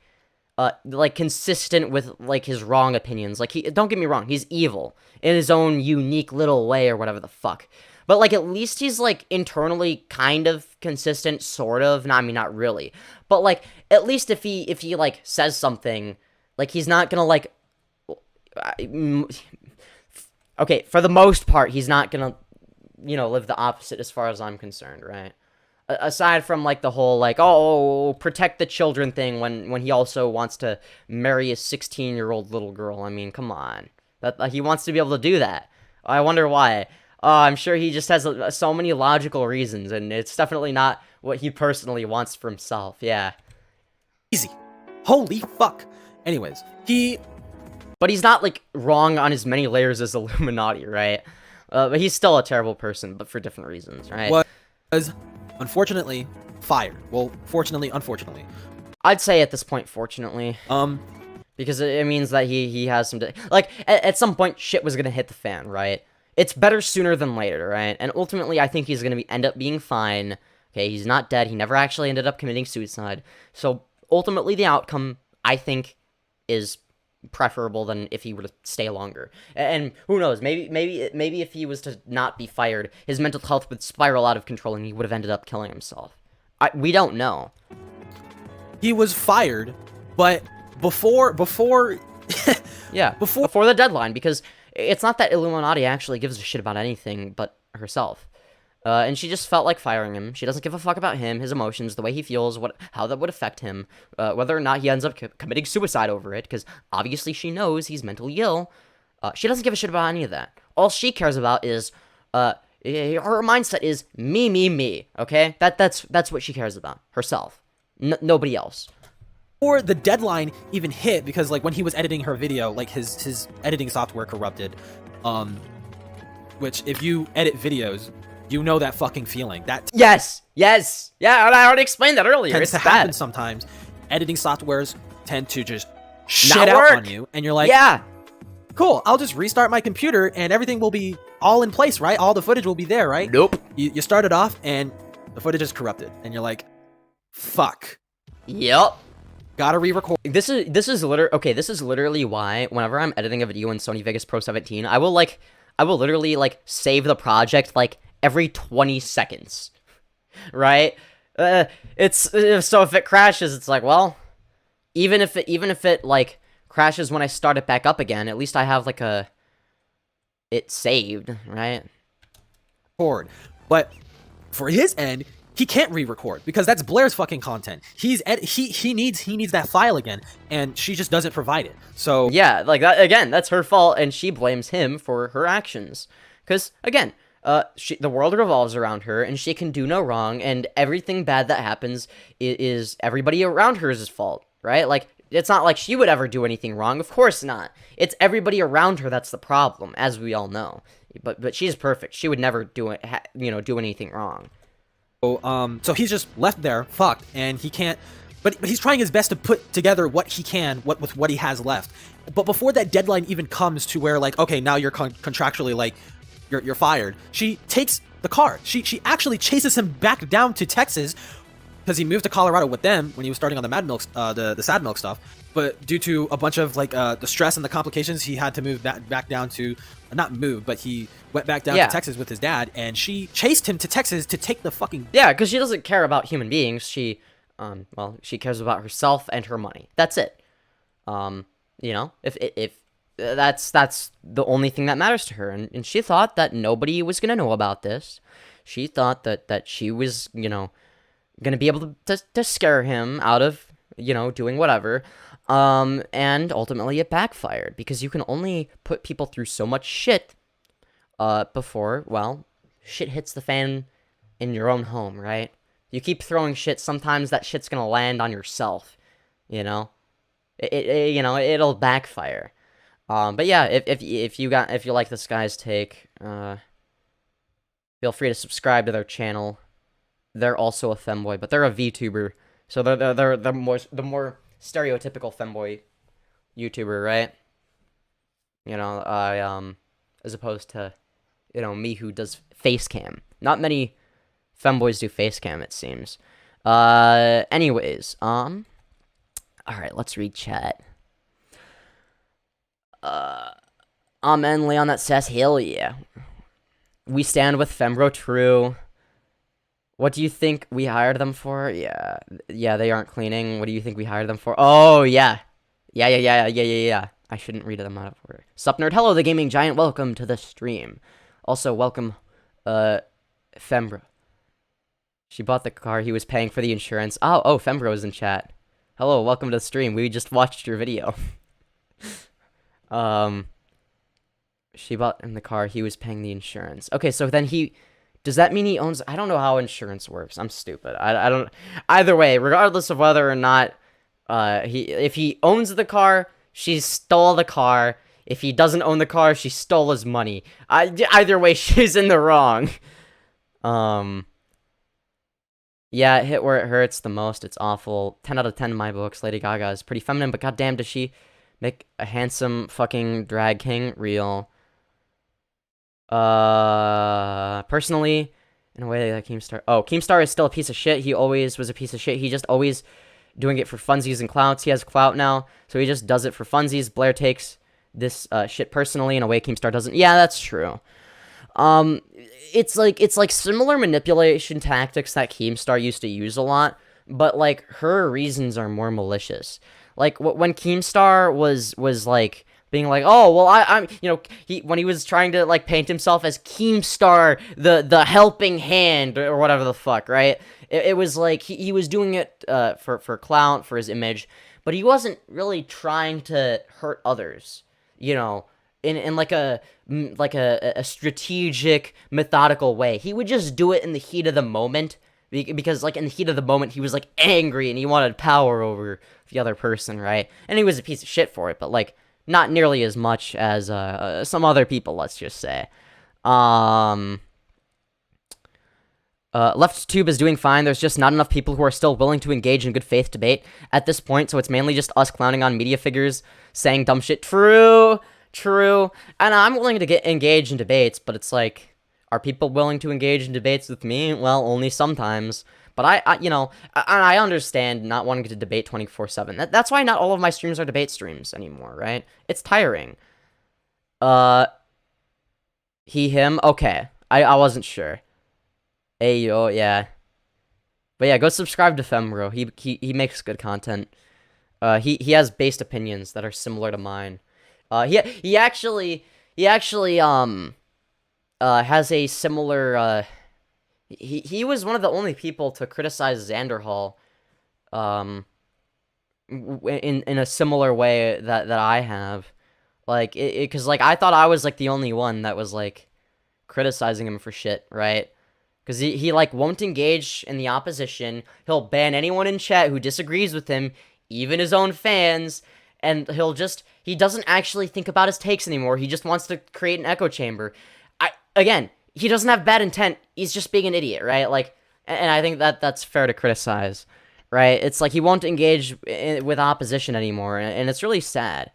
A: consistent with like his wrong opinions. Like, don't get me wrong, he's evil in his own unique little way or whatever the fuck. But like, at least he's like internally kind of consistent, sort of. No, I mean, not really. But like, at least if he like says something, like, he's not gonna like. Okay, for the most part, he's not gonna, live the opposite as far as I'm concerned, right? Aside from like the whole like, oh, protect the children thing, when he also wants to marry a 16-year-old little girl. I mean, come on, that he wants to be able to do that. I wonder why. I'm sure he just has so many logical reasons, and it's definitely not what he personally wants for himself. Yeah.
G: Easy. Holy fuck. Anyways,
A: But he's not like wrong on as many layers as Illuminaughtii, right? But he's still a terrible person, but for different reasons, right?
G: was unfortunately fired. Well, fortunately, unfortunately.
A: I'd say at this point, fortunately. Because it means that he has some... Like, at some point, shit was gonna hit the fan, right? It's better sooner than later, right? And ultimately, I think he's gonna end up being fine. Okay, he's not dead. He never actually ended up committing suicide. So, ultimately, the outcome, I think, is preferable than if he were to stay longer. And who knows, maybe if he was to not be fired, his mental health would spiral out of control and he would have ended up killing himself. We don't know.
G: He was fired, but before
A: yeah, before the deadline, because it's not that Illuminaughtii actually gives a shit about anything but herself. And she just felt like firing him. She doesn't give a fuck about him, his emotions, the way he feels, how that would affect him, whether or not he ends up committing suicide over it, because obviously she knows he's mentally ill. She doesn't give a shit about any of that. All she cares about is, her mindset is me, okay? That's what she cares about, herself. Nobody else.
G: Before the deadline even hit, because like when he was editing her video, like his editing software corrupted, which if you edit videos, you know that fucking feeling. That
A: yes, yeah, and I already explained that earlier.
G: Tends
A: it's
G: to happen
A: bad.
G: sometimes. Editing softwares tend to just shit
A: Not
G: out
A: work.
G: on you, and you're like,
A: Yeah,
G: cool, I'll just restart my computer and everything will be all in place, right? All the footage will be there, right?
A: nope.
G: You start it off and the footage is corrupted, and you're like, fuck.
A: Yep.
G: Gotta re-record.
A: This is literally why whenever I'm editing a video in Sony Vegas Pro 17, I will literally like save the project like every 20 seconds. Right? It's so if it crashes, it's like, well, even if it like crashes when I start it back up again, at least I have like it saved, right?
G: But for his end, he can't re-record because that's Blair's fucking content. He needs that file again, and she just doesn't provide it. So
A: yeah, like that again, that's her fault, and she blames him for her actions. Because again, the world revolves around her, and she can do no wrong, and everything bad that happens is everybody around her's fault, right? Like, it's not like she would ever do anything wrong. Of course not. It's everybody around her that's the problem, as we all know. But she's perfect. She would never do anything wrong.
G: So he's just left there, fucked, and he can't. But he's trying his best to put together what he can, with what he has left. But before that deadline even comes to where, like, okay, now you're contractually like, you're fired. She takes the car. She actually chases him back down to Texas because he moved to Colorado with them when he was starting on the Mad Milk, the Sad Milk stuff. But due to a bunch of like the stress and the complications, he had to move back down to, not move, but he went back down to Texas with his dad, and she chased him to Texas to take the fucking...
A: Yeah, because she doesn't care about human beings. She cares about herself and her money. That's it. If that's the only thing that matters to her, and she thought that nobody was gonna know about this. She thought that she was, gonna be able to scare him out of, doing whatever. And ultimately it backfired, because you can only put people through so much shit before, well, shit hits the fan in your own home, right? You keep throwing shit, sometimes that shit's gonna land on yourself, it'll backfire. But yeah, if you like this guy's take, feel free to subscribe to their channel. They're also a femboy, but they're a VTuber, so they're the more stereotypical femboy YouTuber, right? As opposed to, me who does face cam. Not many femboys do face cam, it seems. Anyways, all right, let's read chat. Amen, Leon that says, hell yeah. We stand with Fembro, true. What do you think we hired them for? Yeah, they aren't cleaning. What do you think we hired them for? Oh, yeah. Yeah. I shouldn't read them out of order. Sup, nerd? Hello, the gaming giant. Welcome to the stream. Also, welcome, Fembro. She bought the car. He was paying for the insurance. Oh, Fembro is in chat. Hello, welcome to the stream. We just watched your video. She bought him the car. He was paying the insurance. Okay, so then does that mean he owns... I don't know how insurance works. I'm stupid. I don't... Either way, regardless of whether or not if he owns the car, she stole the car. If he doesn't own the car, she stole his money. Either way, she's in the wrong. Yeah, it hit where it hurts the most. It's awful. 10 out of 10 in my books. Lady Gaga is pretty feminine, but goddamn, does she make a handsome fucking drag king real? Personally, in a way that Keemstar... Oh, Keemstar is still a piece of shit. He always was a piece of shit. He just always doing it for funsies and clouts. He has clout now, so he just does it for funsies. Blair takes this shit personally in a way Keemstar doesn't. Yeah, that's true. It's like similar manipulation tactics that Keemstar used to use a lot, but like her reasons are more malicious. Like when Keemstar was like being like, oh well, I'm when he was trying to like paint himself as Keemstar, the helping hand or whatever the fuck, right? It was like he was doing it for clout, for his image, but he wasn't really trying to hurt others, in like a strategic, methodical way. He would just do it in the heat of the moment, because like in the heat of the moment he was like angry and he wanted power over the other person, right? And he was a piece of shit for it, but like not nearly as much as some other people, let's just say. Left Tube is doing fine. There's just not enough people who are still willing to engage in good faith debate at this point, so it's mainly just us clowning on media figures, saying dumb shit. True. And I'm willing to get engaged in debates, but it's like, are people willing to engage in debates with me? Well, only sometimes. But I understand not wanting to debate 24/7. That's why not all of my streams are debate streams anymore, right? It's tiring. Him? Okay. I wasn't sure. Ayo, yeah. But yeah, go subscribe to Fembro. He makes good content. He has based opinions that are similar to mine. He actually has a similar, he was one of the only people to criticize Xanderhall, in a similar way that I have, like, because, like, I thought I was, like, the only one that was, like, criticizing him for shit, right? Because he, like, won't engage in the opposition, he'll ban anyone in chat who disagrees with him, even his own fans, and he doesn't actually think about his takes anymore. He just wants to create an echo chamber. Again, he doesn't have bad intent. He's just being an idiot, right? Like, and I think that's fair to criticize, right? It's like he won't engage with opposition anymore, and it's really sad.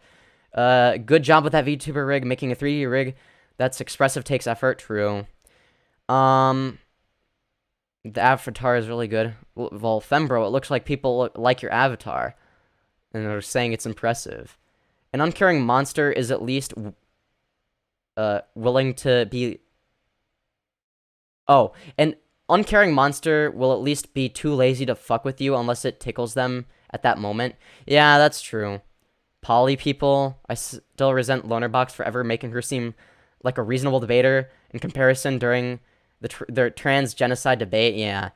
A: Good job with that VTuber rig, making a 3D rig. That's expressive, takes effort. True. The avatar is really good. Well, Fembro, it looks like people like your avatar, and they're saying it's impressive. An uncaring monster is at least willing to be... Oh, an uncaring monster will at least be too lazy to fuck with you unless it tickles them at that moment. Yeah, that's true. Poly people, I still resent Lonerbox for ever making her seem like a reasonable debater in comparison during their trans genocide debate. Yeah.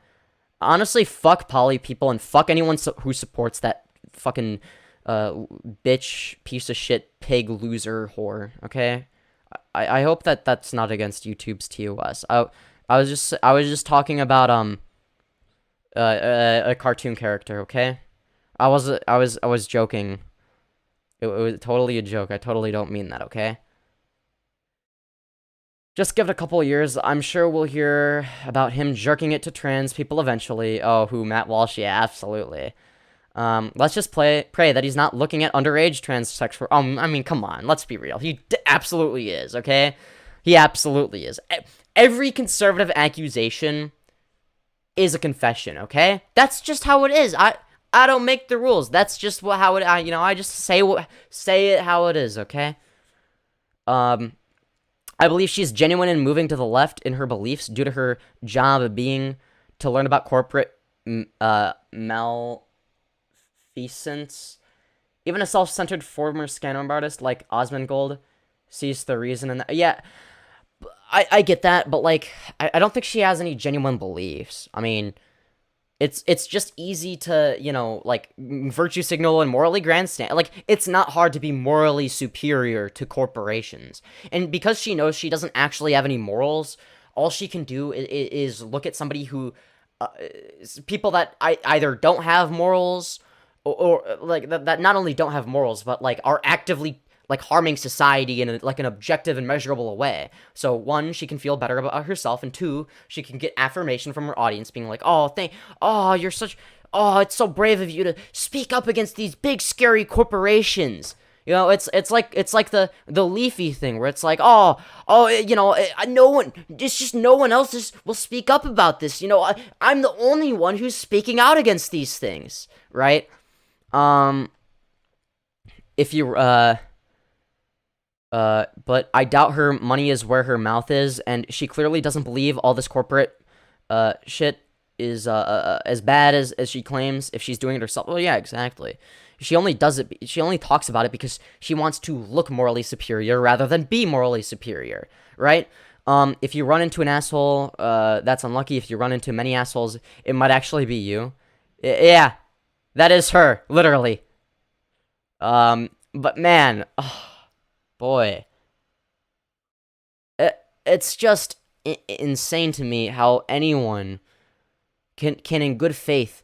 A: Honestly, fuck poly people and fuck anyone who supports that fucking bitch, piece of shit, pig, loser, whore, okay? I hope that that's not against YouTube's TOS. I was just talking about a cartoon character, okay? I was joking. It was totally a joke. I totally don't mean that, okay? Just give it a couple years. I'm sure we'll hear about him jerking it to trans people eventually. Oh, who, Matt Walsh? Yeah, absolutely. Let's just pray that he's not looking at underage trans sex for... I mean, come on. Let's be real. He absolutely is, okay? He absolutely is. Every conservative accusation is a confession, okay? That's just how it is. I don't make the rules. That's just how it, I just say it how it is, okay? I believe she's genuine in moving to the left in her beliefs due to her job being to learn about corporate malfeasance. Even a self-centered former scam artist like Osmongold sees the reason in that. Yeah, I get that, but, like, I don't think she has any genuine beliefs. I mean, it's just easy to, like, virtue signal and morally grandstand. Like, it's not hard to be morally superior to corporations. And because she knows she doesn't actually have any morals, all she can do is look at somebody who, people that either don't have morals, or like, that not only don't have morals, but, like, are actively, like, harming society in like an objective and measurable way. So one, she can feel better about herself, and two, she can get affirmation from her audience, being like, oh, you're such, oh, it's so brave of you to speak up against these big scary corporations. It's like the Leafy thing, where it's like, no one, it's just no one else will speak up about this. I'm the only one who's speaking out against these things, right? If you, but I doubt her money is where her mouth is, and she clearly doesn't believe all this corporate, shit is, as bad as she claims if she's doing it herself. Well, yeah, exactly. She only talks about it because she wants to look morally superior rather than be morally superior, right? If you run into an asshole, that's unlucky. If you run into many assholes, it might actually be you. Yeah, that is her, literally. But man, oh, boy, it's just insane to me how anyone can in good faith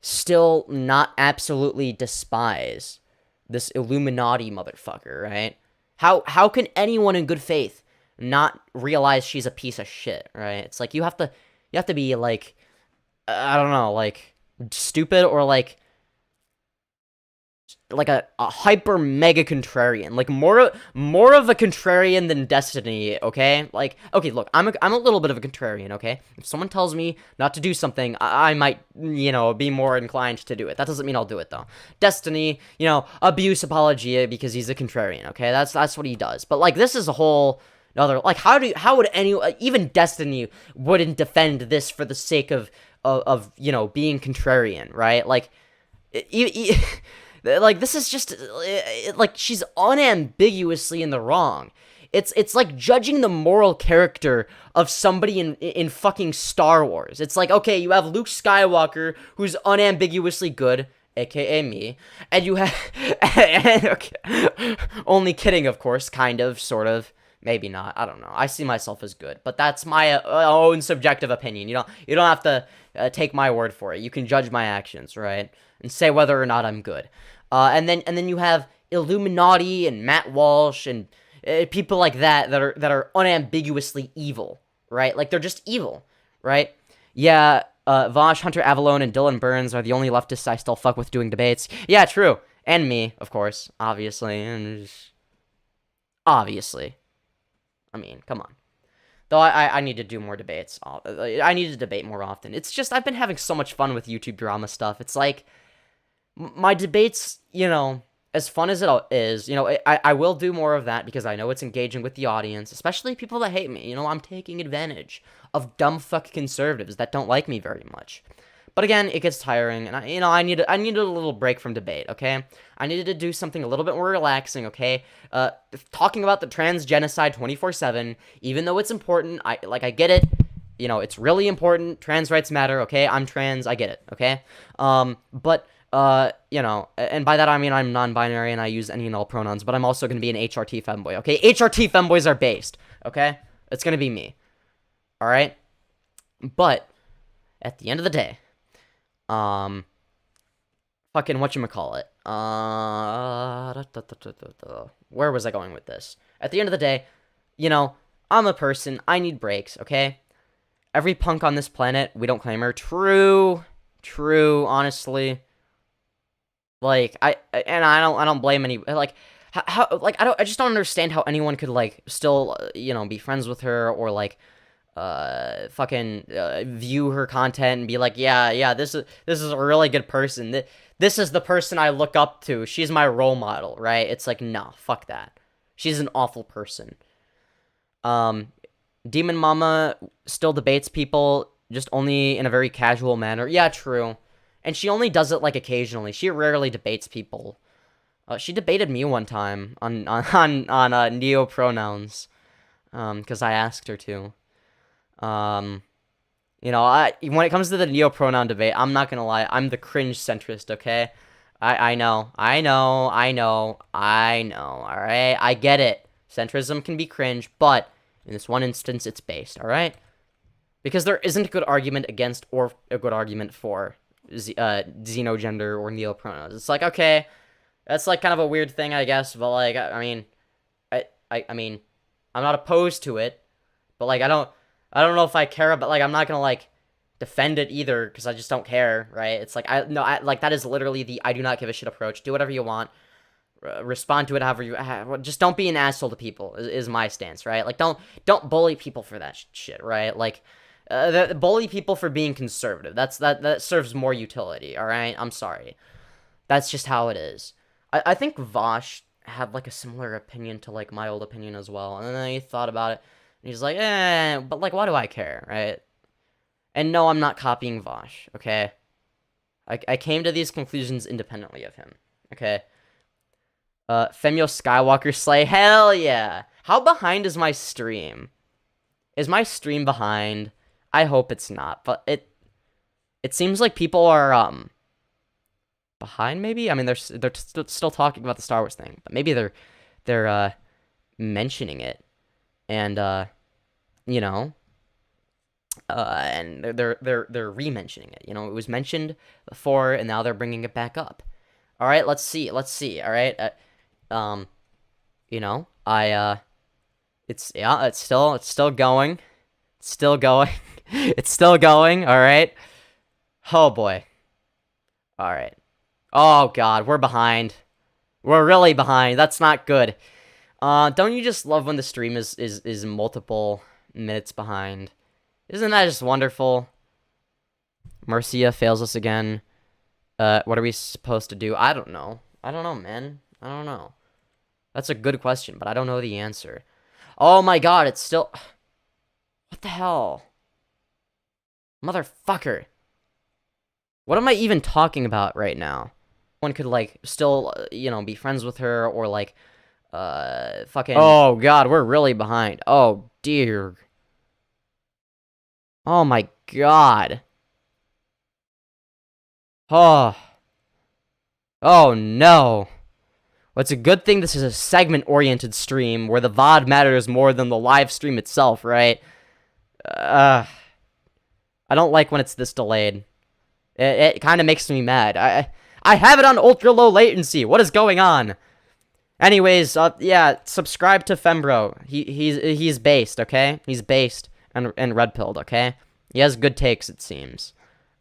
A: still not absolutely despise this Illuminati motherfucker, right? How can anyone in good faith not realize she's a piece of shit, right? It's like you have to be like, I don't know, like stupid, or like a hyper mega contrarian, like more of a contrarian than Destiny, okay? Like, okay, look, I'm a little bit of a contrarian, okay? If someone tells me not to do something, I might, be more inclined to do it. That doesn't mean I'll do it, though. Destiny, abuse apologia because he's a contrarian, okay? That's what he does. But, like, this is a whole other, like, how would anyone, even Destiny wouldn't defend this for the sake of being contrarian, right? Like, like, this is just, like, she's unambiguously in the wrong. It's like judging the moral character of somebody in fucking Star Wars. It's like, okay, you have Luke Skywalker, who's unambiguously good, aka me, and you have, okay, only kidding, of course, kind of, sort of, maybe not, I don't know, I see myself as good, but that's my own subjective opinion. You don't have to take my word for it. You can judge my actions, right, and say whether or not I'm good. And then you have Illuminaughtii and Matt Walsh and people like that are unambiguously evil, right? Like, they're just evil, right? Yeah, Vosh, Hunter Avallone, and Dylan Burns are the only leftists I still fuck with doing debates. Yeah, true. And me, of course, obviously. And obviously. I mean, come on. Though I need to do more debates. I need to debate more often. It's just, I've been having so much fun with YouTube drama stuff. It's like, my debates, as fun as it is, I will do more of that because I know it's engaging with the audience, especially people that hate me. I'm taking advantage of dumb fuck conservatives that don't like me very much. But again, it gets tiring, and I needed a little break from debate, okay? I needed to do something a little bit more relaxing, okay? Talking about the trans genocide 24/7, even though it's important, I get it. It's really important. Trans rights matter, okay? I'm trans, I get it, okay? But and by that I mean I'm non-binary and I use any and all pronouns, but I'm also going to be an HRT femboy, okay? HRT femboys are based, okay? It's going to be me, all right? But at the end of the day, fucking whatchamacallit, where was I going with this? At the end of the day, I'm a person, I need breaks, okay? Every punk on this planet, we don't claim her. True, honestly. Like, I don't blame any, like, how, like, I just don't understand how anyone could, like, still, be friends with her, or, like, fucking view her content and be like, yeah, this is a really good person. This is the person I look up to. She's my role model, right? It's like, no, fuck that. She's an awful person. Demon Mama still debates people, just only in a very casual manner. Yeah, true. And she only does it, like, occasionally. She rarely debates people. She debated me one time on neo pronouns, because I asked her to. You know, when it comes to the neo pronoun debate, I'm not gonna lie, I'm the cringe centrist, okay? I know, alright? I get it. Centrism can be cringe, but in this one instance, it's based, alright? Because there isn't a good argument against or a good argument for xenogender or neo pronouns. It's like, okay, that's like kind of a weird thing, I guess, but like, I mean, I'm not opposed to it, but like, I don't know if I care about, like, I'm not gonna like defend it either because I just don't care, right? It's like, like, that is literally the I do not give a shit approach. Do whatever you want, respond to it however you, just don't be an asshole to people is my stance, right? Like, don't bully people for that shit, right? Like, bully people for being conservative. That serves more utility, all right? I'm sorry. That's just how it is. I think Vosh had like a similar opinion to like my old opinion as well, and then he thought about it. And he's like, but like, why do I care, right? And no, I'm not copying Vosh, okay? I came to these conclusions independently of him, okay? Femyo Skywalker Slay, hell yeah! How behind is my stream? Is my stream behind? I hope it's not, but it seems like people are, behind, maybe? I mean, they're still talking about the Star Wars thing, but maybe they're mentioning it. And, you know, and they're re-mentioning it. You know, it was mentioned before, and now they're bringing it back up. All right, let's see. All right, you know, it's still going, it's still going. All right. Oh boy. All right. Oh god, we're behind. We're really behind. That's not good. Don't you just love when the stream is multiple minutes behind? Isn't that just wonderful? Mercia fails us again. What are we supposed to do? I don't know. Man. I don't know. That's a good question, but I don't know the answer. Oh my god, it's still... What the hell? Motherfucker. What am I even talking about right now? One could, like, still, you know, be friends with her, or, like, fucking... Oh, God, we're really behind. Oh, dear. Oh, my God. Oh. Oh, no. Well, it's a good thing this is a segment-oriented stream, where the VOD matters more than the live stream itself, right? I don't like when it's this delayed. It kind of makes me mad. I have it on ultra-low latency. What is going on? Anyways, yeah, subscribe to Fembro. He's based, okay? He's based and red-pilled, okay? He has good takes, it seems.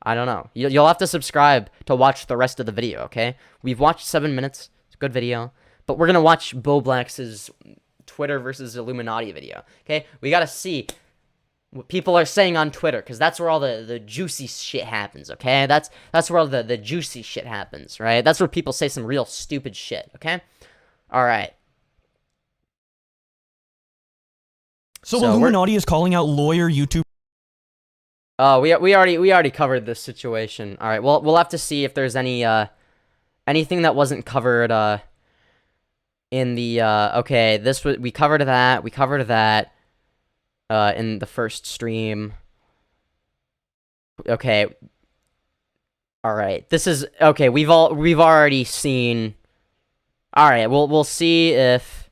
A: I don't know. You'll have to subscribe to watch the rest of the video, okay? We've watched 7 minutes. It's a good video. But we're gonna watch Bowblax's Twitter versus Iilluminaughtii video, okay? We gotta see what people are saying on Twitter, because that's where all the juicy shit happens, okay? That's where all the juicy shit happens, right? That's where people say some real stupid shit, okay? Alright.
H: So Iilluminaughtii is calling out lawyer YouTube.
A: We already covered this situation. Alright, well, we'll have to see if there's any, anything that wasn't covered, in the, okay, we covered that, in the first stream. Okay. Alright, this is, okay, we've already seen, alright, we'll see if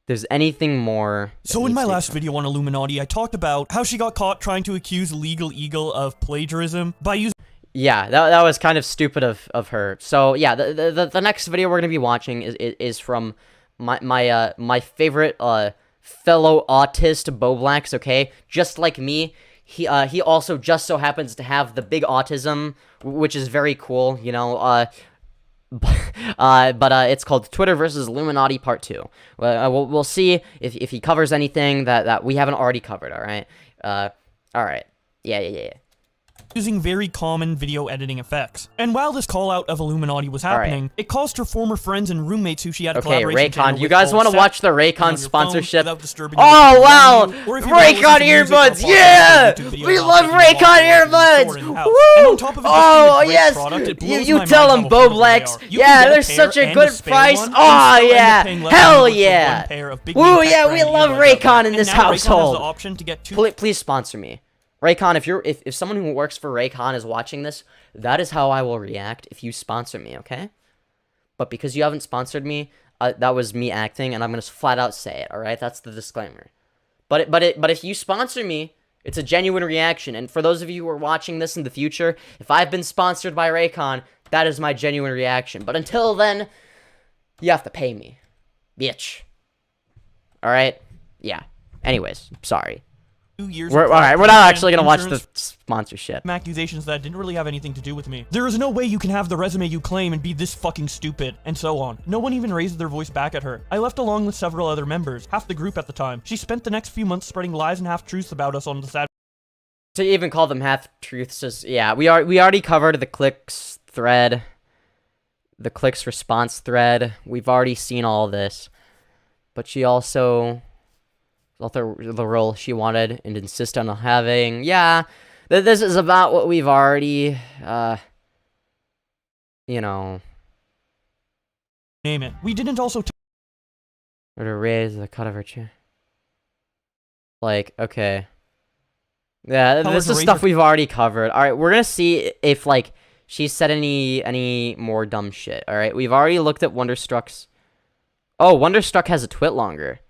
A: there's anything more.
H: So in my last video on Iilluminaughtii, I talked about how she got caught trying to accuse Legal Eagle of plagiarism by using...
A: Yeah, that was kind of stupid of her. So yeah, the next video we're gonna be watching is from my favorite fellow autist Bowblax, okay? Just like me, he also just so happens to have the big autism, which is very cool, you know. but it's called Twitter versus Illuminati Part 2. We'll see if he covers anything that we haven't already covered, all right? All right. Yeah.
H: Using very common video editing effects. And while this call out of Illuminati was happening, it caused her former friends and roommates who she had a collaboration channel
A: Raycon, you
H: with
A: guys
H: want to
A: watch the Raycon sponsorship?
H: Oh
A: wow! Raycon earbuds, yeah! We love Raycon earbuds! Woo! Oh yes! You tell them, Bowblax. Yeah, they're such a good price. Oh yeah! Hell yeah! Woo, yeah, we love Raycon in this household. Please sponsor me. Raycon, if someone who works for Raycon is watching this, that is how I will react if you sponsor me, okay? But because you haven't sponsored me, that was me acting, and I'm gonna flat out say it, all right? That's the disclaimer. But if you sponsor me, it's a genuine reaction. And for those of you who are watching this in the future, if I've been sponsored by Raycon, that is my genuine reaction. But until then, you have to pay me, bitch. All right? Yeah. Anyways, sorry. All right, we're not actually gonna watch the sponsorship.
H: Accusations that didn't really have anything to do with me. There is no way you can have the resume you claim and be this fucking stupid, and so on. No one even raised their voice back at her. I left along with several other members, half the group at the time. She spent the next few months spreading lies and half-truths about us on the sad.
A: To even call them half-truths is, yeah, we already covered the clicks thread, the clicks response thread. We've already seen all this, but she also the role she wanted and insist on having. Yeah, this is about what we've already, you know.
H: Name it. We didn't also.
A: Or to raise the cut of her chair. Like, okay. Yeah, this is stuff we've already covered. All right, we're gonna see if like she said any more dumb shit. All right, we've already looked at Wonderstruck's. Oh, Wonderstruck has a twit longer.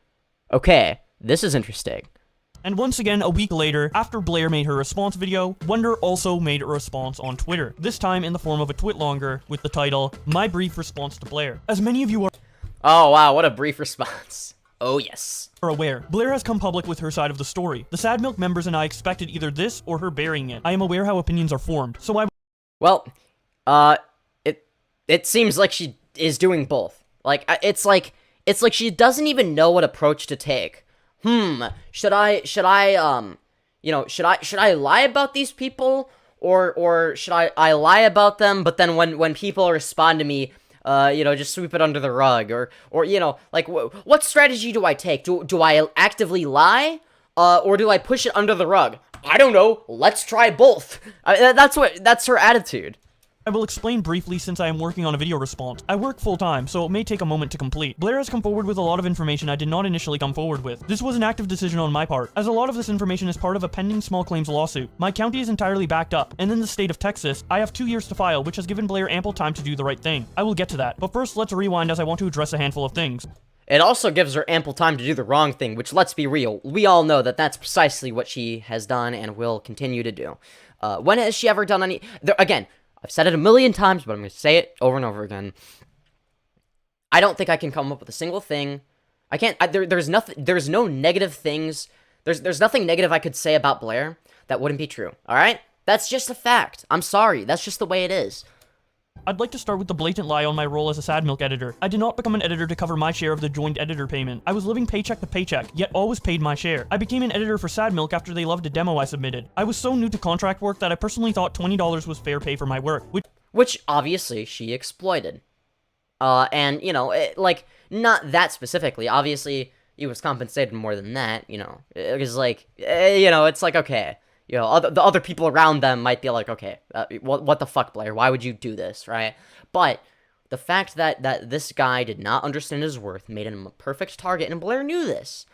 A: Okay. This is interesting.
H: And once again, a week later, after Blair made her response video, Wonder also made a response on Twitter, this time in the form of a twit longer with the title, My Brief Response to Blair. As many of you are
A: Oh wow, what a brief response. Oh yes.
H: Are aware, Blair has come public with her side of the story. The Sad Milk members and I expected either this or her burying it. I am aware how opinions are formed, so I...
A: Well, it seems like she is doing both. Like, it's like she doesn't even know what approach to take. Should I lie about these people, or should I lie about them, but then when people respond to me, just sweep it under the rug, or like, what strategy do I take? Do I actively lie, or do I push it under the rug? I don't know, let's try both. That's her attitude.
H: I will explain briefly since I am working on a video response. I work full-time, so it may take a moment to complete. Blair has come forward with a lot of information I did not initially come forward with. This was an active decision on my part, as a lot of this information is part of a pending small claims lawsuit. My county is entirely backed up, and in the state of Texas, I have 2 years to file, which has given Blair ample time to do the right thing. I will get to that, but first let's rewind as I want to address a handful of things.
A: It also gives her ample time to do the wrong thing, which, let's be real, we all know that that's precisely what she has done and will continue to do. When has she ever done any... Again, I've said it a million times, but I'm going to say it over and over again. I don't think I can come up with a single thing. I can't... there's no negative things. There's nothing negative I could say about Blair that wouldn't be true, alright? That's just a fact. I'm sorry. That's just the way it is.
H: I'd like to start with the blatant lie on my role as a Sad Milk editor. I did not become an editor to cover my share of the joint editor payment. I was living paycheck to paycheck, yet always paid my share. I became an editor for Sad Milk after they loved a demo I submitted. I was so new to contract work that I personally thought $20 was fair pay for my work,
A: which obviously she exploited. And, like, not that specifically. Obviously, he was compensated more than that, It was like, it's like, okay. The other people around them might be like, okay, what the fuck, Blair? Why would you do this, right? But the fact that this guy did not understand his worth made him a perfect target, and Blair knew this.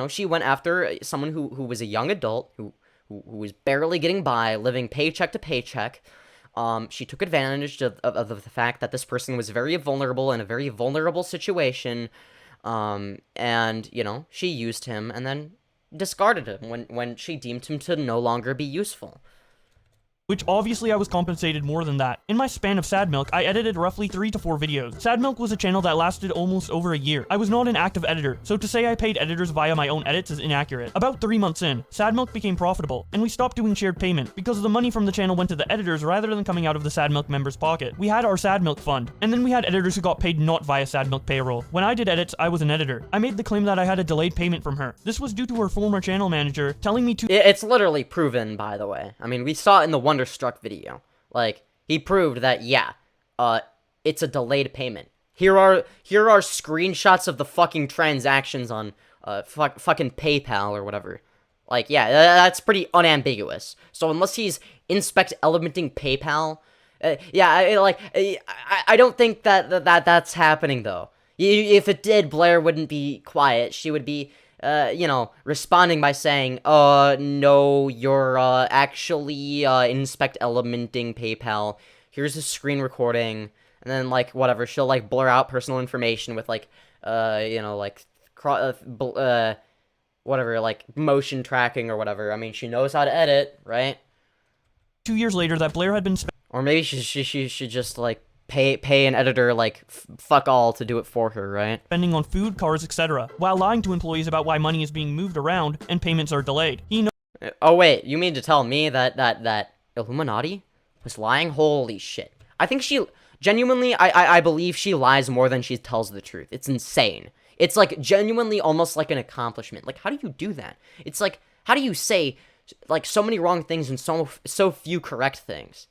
A: She went after someone who was a young adult, who was barely getting by, living paycheck to paycheck. She took advantage of the fact that this person was very vulnerable in a very vulnerable situation, and, she used him, and then discarded him when she deemed him to no longer be useful.
H: which obviously I was compensated more than that. In my span of Sad Milk, I edited roughly 3 to 4 videos. Sad Milk was a channel that lasted almost over a year. I was not an active editor, so to say I paid editors via my own edits is inaccurate. About 3 months in, Sad Milk became profitable, and we stopped doing shared payment because the money from the channel went to the editors rather than coming out of the Sad Milk members' pocket. We had our Sad Milk fund, and then we had editors who got paid not via Sad Milk payroll. When I did edits, I was an editor. I made the claim that I had a delayed payment from her. This was due to her former channel manager telling me to—
A: It's literally proven, by the way. I mean, we saw it in the Wonderstruck video. Like, he proved that, yeah, it's a delayed payment. Here are screenshots of the fucking transactions on, fucking PayPal or whatever. Like, yeah, that's pretty unambiguous. So unless he's inspect elementing PayPal, I don't think that's happening, though. If it did, Blair wouldn't be quiet. She would be, responding by saying, no, you're, actually, inspect elementing PayPal. Here's a screen recording. And then, like, whatever, she'll, like, blur out personal information with, like, whatever, like, motion tracking or whatever. I mean, she knows how to edit, right?
H: 2 years later that Blair had been
A: Or maybe she should just, like, pay an editor, like, fuck all to do it for her, right?
H: spending on food, cars, etc., while lying to employees about why money is being moved around and payments are delayed. He knows—
A: Oh, wait, you mean to tell me that Iilluminaughtii was lying? Holy shit. I think she, genuinely, I believe she lies more than she tells the truth. It's insane. It's, like, genuinely almost like an accomplishment. Like, how do you do that? It's like, how do you say, like, so many wrong things and so few correct things?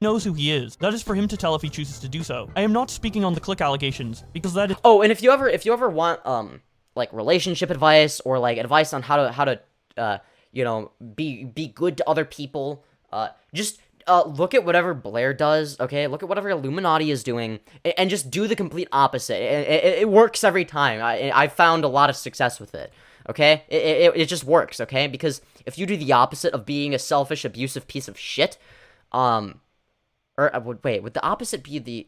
H: knows who he is. That is for him to tell if he chooses to do so. I am not speaking on the click allegations, because that is—
A: Oh, and if you ever want, like, relationship advice, or, like, advice on how to be good to other people, just, look at whatever Blair does, okay? Look at whatever Iilluminaughtii is doing, and just do the complete opposite. It works every time. I've found a lot of success with it, okay? It just works, okay? Because if you do the opposite of being a selfish, abusive piece of shit, wait, would the opposite be the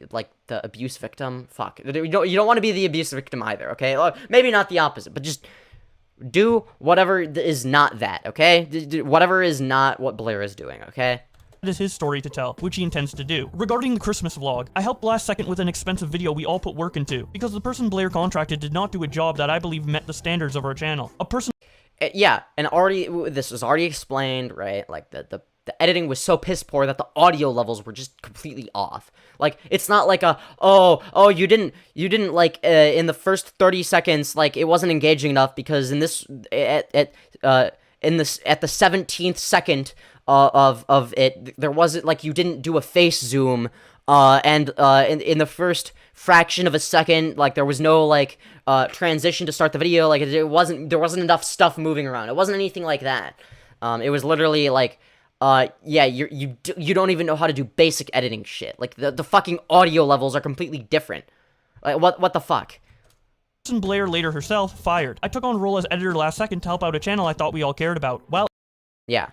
A: abuse victim? Fuck. You don't want to be the abuse victim either, okay? Maybe not the opposite, but just do whatever is not that, okay? Whatever is not what Blair is doing, okay?
H: It is his story to tell, which he intends to do. Regarding the Christmas vlog, I helped last second with an expensive video we all put work into, because the person Blair contracted did not do a job that I believe met the standards of our channel. A person—
A: Yeah, and this was already explained, right? Like, the editing was so piss poor that the audio levels were just completely off. Like, it's not like you didn't like, in the first 30 seconds, like, it wasn't engaging enough because at the 17th second of it, there wasn't, like, you didn't do a face zoom, and in the first fraction of a second, like, there was no, like, transition to start the video. Like, there wasn't enough stuff moving around. It wasn't anything like that. It was literally like, yeah, you don't even know how to do basic editing shit. Like, the fucking audio levels are completely different. Like, what the fuck?
H: Blair later herself fired. I took on a role as editor last second to help out a channel I thought we all cared about, while
A: Yeah.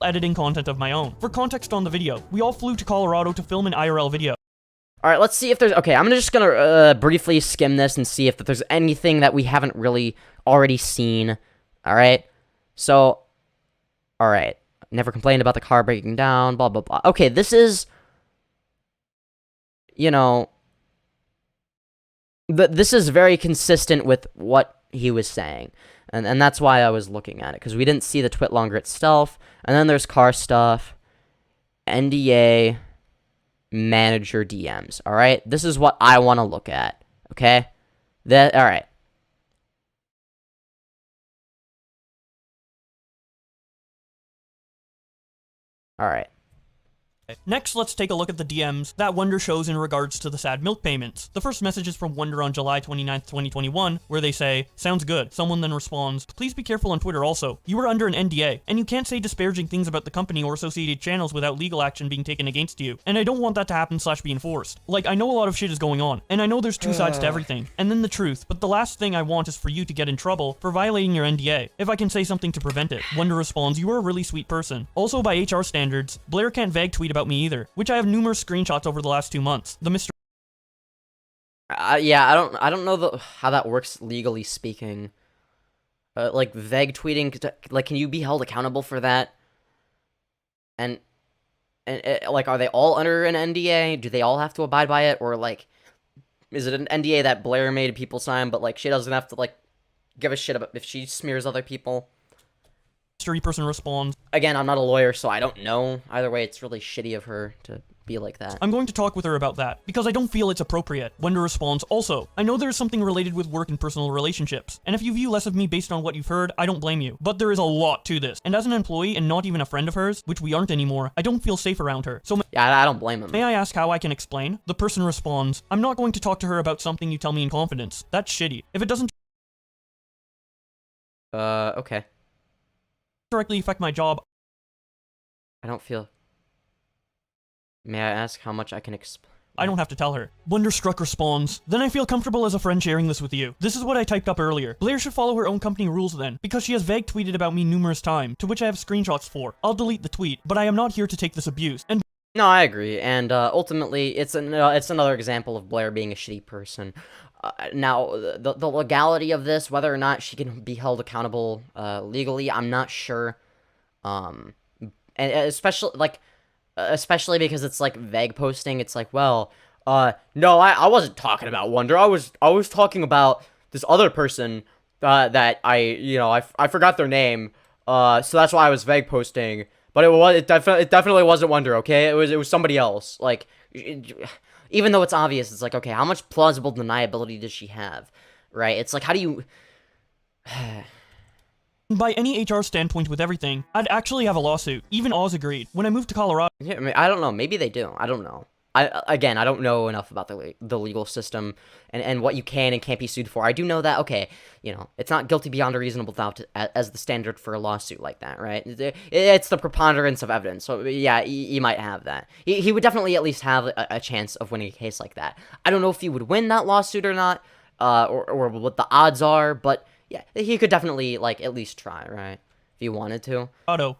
H: editing content of my own. For context on the video, we all flew to Colorado to film an IRL video.
A: Alright, let's see if there's— okay, I'm just gonna briefly skim this and see if there's anything that we haven't really already seen. Alright? So, alright. Never complained about the car breaking down, blah, blah, blah. Okay, this is, this is very consistent with what he was saying. And that's why I was looking at it, because we didn't see the twit longer itself. And then there's car stuff, NDA, manager DMs, alright? This is what I want to look at, okay? Alright. Alright.
H: Next, let's take a look at the DMs that Wonder shows in regards to the sad milk payments. The first message is from Wonder on July 29th, 2021, where they say, "Sounds good." Someone then responds, "Please be careful on Twitter also. You are under an NDA, and you can't say disparaging things about the company or associated channels without legal action being taken against you. And I don't want that to happen / be enforced. Like, I know a lot of shit is going on, and I know there's two sides to everything, and then the truth, but the last thing I want is for you to get in trouble for violating your NDA, if I can say something to prevent it." Wonder responds, "You are a really sweet person. Also, by HR standards, Blair can't vague tweet about me either," which I have numerous screenshots over the last 2 months. The Mr.
A: Yeah, I don't know how that works legally speaking. Like, vague tweeting, like, can you be held accountable for that? And And like, are they all under an NDA? Do they all have to abide by it? Or, like, is it an NDA that Blair made people sign, but, like, she doesn't have to, like, give a shit about if she smears other people?
H: Mystery person responds,
A: Again, I'm not a lawyer, so I don't know. Either way, it's really shitty of her to be like that.
H: I'm going to talk with her about that, because I don't feel it's appropriate. Wonder responds, also, I know there's something related with work and personal relationships, and if you view less of me based on what you've heard, I don't blame you. But there is a lot to this, and as an employee and not even a friend of hers, which we aren't anymore, I don't feel safe around her. So
A: Yeah, I don't blame him.
H: may I ask how I can explain? The person responds, I'm not going to talk to her about something you tell me in confidence. That's shitty. If it doesn't
A: Okay.
H: directly affect my job,
A: I don't feel... May I ask how much I can explain?
H: I don't have to tell her. Wonderstruck responds, then I feel comfortable as a friend sharing this with you. This is what I typed up earlier. Blair should follow her own company rules then, because she has vague tweeted about me numerous times, to which I have screenshots for. I'll delete the tweet, but I am not here to take this abuse. And
A: No, I agree, and ultimately, it's another example of Blair being a shitty person. Now, the legality of this, whether or not she can be held accountable legally, I'm not sure. And especially because it's like vague posting. It's like, well, no, I wasn't talking about Wonder. I was talking about this other person that I forgot their name. So that's why I was vague posting. But it definitely wasn't Wonder. Okay, it was somebody else. Like, even though it's obvious, it's like, okay, how much plausible deniability does she have, right? It's like, how do you?
H: by any HR standpoint with everything, I'd actually have a lawsuit. Even Oz agreed. When I moved to Colorado,
A: Yeah, I mean, I don't know. Maybe they do. I don't know. I don't know enough about the legal system and what you can and can't be sued for. I do know that, okay, it's not guilty beyond a reasonable doubt as the standard for a lawsuit like that, right? It's the preponderance of evidence. So, yeah, he might have that. He would definitely at least have a chance of winning a case like that. I don't know if he would win that lawsuit or not, or what the odds are, but yeah, he could definitely, like, at least try, right? If you wanted to.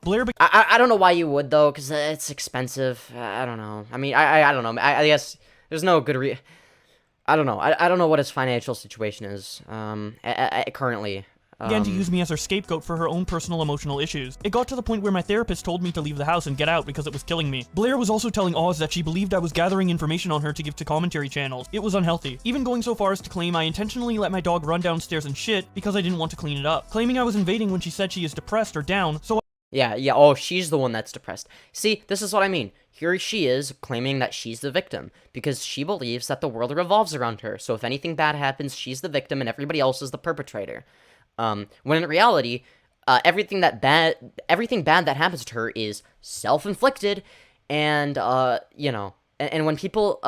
H: Blair
A: I don't know why you would, though, because it's expensive. I don't know. I mean, I don't know. I guess there's no good I don't know. I don't know what his financial situation is, currently.
H: began to use me as her scapegoat for her own personal emotional issues. It got to the point where my therapist told me to leave the house and get out because it was killing me. Blair was also telling Oz that she believed I was gathering information on her to give to commentary channels. It was unhealthy, even going so far as to claim I intentionally let my dog run downstairs and shit because I didn't want to clean it up, claiming I was invading when she said she is depressed or down, so
A: Yeah, oh, she's the one that's depressed. See, this is what I mean. Here she is, claiming that she's the victim, because she believes that the world revolves around her, so if anything bad happens, she's the victim and everybody else is the perpetrator. When in reality, everything bad that happens to her is self-inflicted, and, and when people,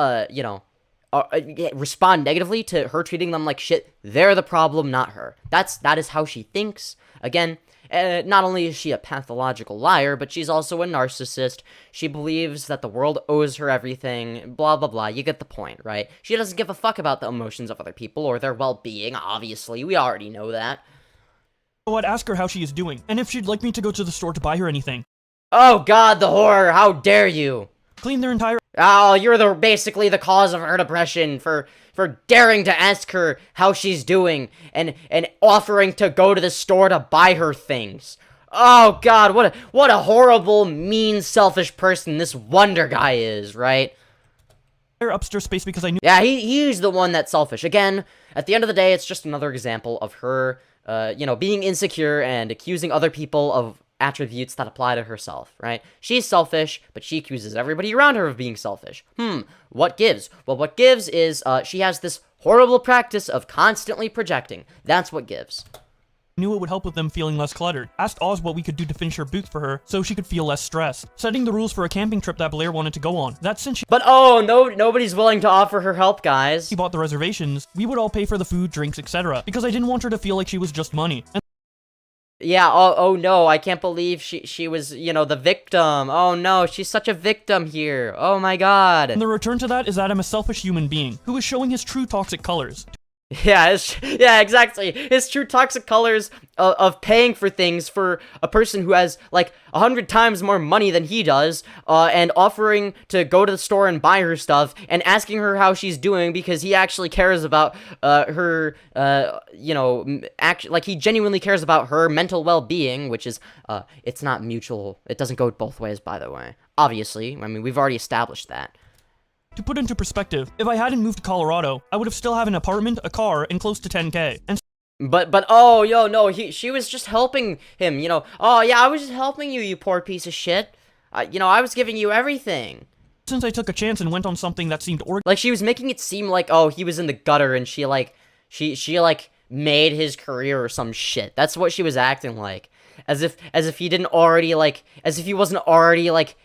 A: respond negatively to her treating them like shit, they're the problem, not her. That is how she thinks. Again, not only is she a pathological liar, but she's also a narcissist. She believes that the world owes her everything, blah, blah, blah. You get the point, right? She doesn't give a fuck about the emotions of other people or their well-being, obviously. We already know that.
H: I'd ask her how she is doing, and if she'd like me to go to the store to buy her anything.
A: Oh god, the horror! How dare you!
H: Clean their entire-
A: Oh, you're basically the cause of her depression for daring to ask her how she's doing and offering to go to the store to buy her things. Oh god, what a horrible, mean, selfish person this Wonder Guy is, right?
H: upstairs space because I knew-
A: Yeah, he's the one that's selfish. Again, at the end of the day, it's just another example of her, being insecure and accusing other people of attributes that apply to herself, right? She's selfish, but she accuses everybody around her of being selfish. What gives? Well, what gives is, she has this horrible practice of constantly projecting. That's what gives.
H: Knew it would help with them feeling less cluttered. Asked Oz what we could do to finish her boots for her, so she could feel less stressed. Setting the rules for a camping trip that Blair wanted to go on. That's since she-
A: But oh, no, nobody's willing to offer her help, guys.
H: She bought the reservations, we would all pay for the food, drinks, etc. Because I didn't want her to feel like she was just money. And
A: yeah, oh no, I can't believe she was, the victim. Oh no, she's such a victim here. Oh my god.
H: the return to that is that I'm a selfish human being, who is showing his true toxic colors.
A: Yeah, exactly. His true toxic colors of paying for things for a person who has like 100 times more money than he does, and offering to go to the store and buy her stuff, and asking her how she's doing because he actually cares about her, like he genuinely cares about her mental well-being, which is, it's not mutual. It doesn't go both ways, by the way. Obviously, I mean, we've already established that.
H: To put into perspective, if I hadn't moved to Colorado, I would have still have an apartment, a car, and close to 10K. And
A: But oh, yo, no, she was just helping him, you know. Oh, yeah, I was just helping you, you poor piece of shit. I was giving you everything.
H: since I took a chance and went on something that seemed
A: Like, she was making it seem like, oh, he was in the gutter and she made his career or some shit. That's what she was acting like. As if he didn't already, like, as if he wasn't already, like,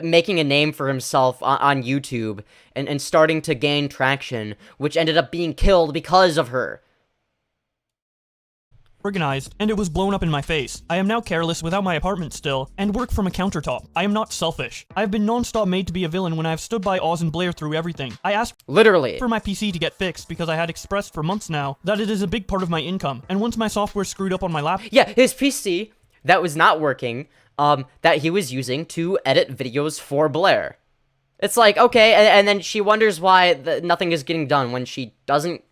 A: making a name for himself on YouTube and starting to gain traction, which ended up being killed because of her.
H: Organized, and it was blown up in my face. I am now careless without my apartment still, and work from a countertop. I am not selfish. I have been non-stop made to be a villain when I have stood by Oz and Blair through everything. I asked
A: Literally
H: for my PC to get fixed because I had expressed for months now that it is a big part of my income, and once my software screwed up on my laptop—
A: Yeah, his PC that was not working, that he was using to edit videos for Blair. It's like, okay, and then she wonders why nothing is getting done when she doesn't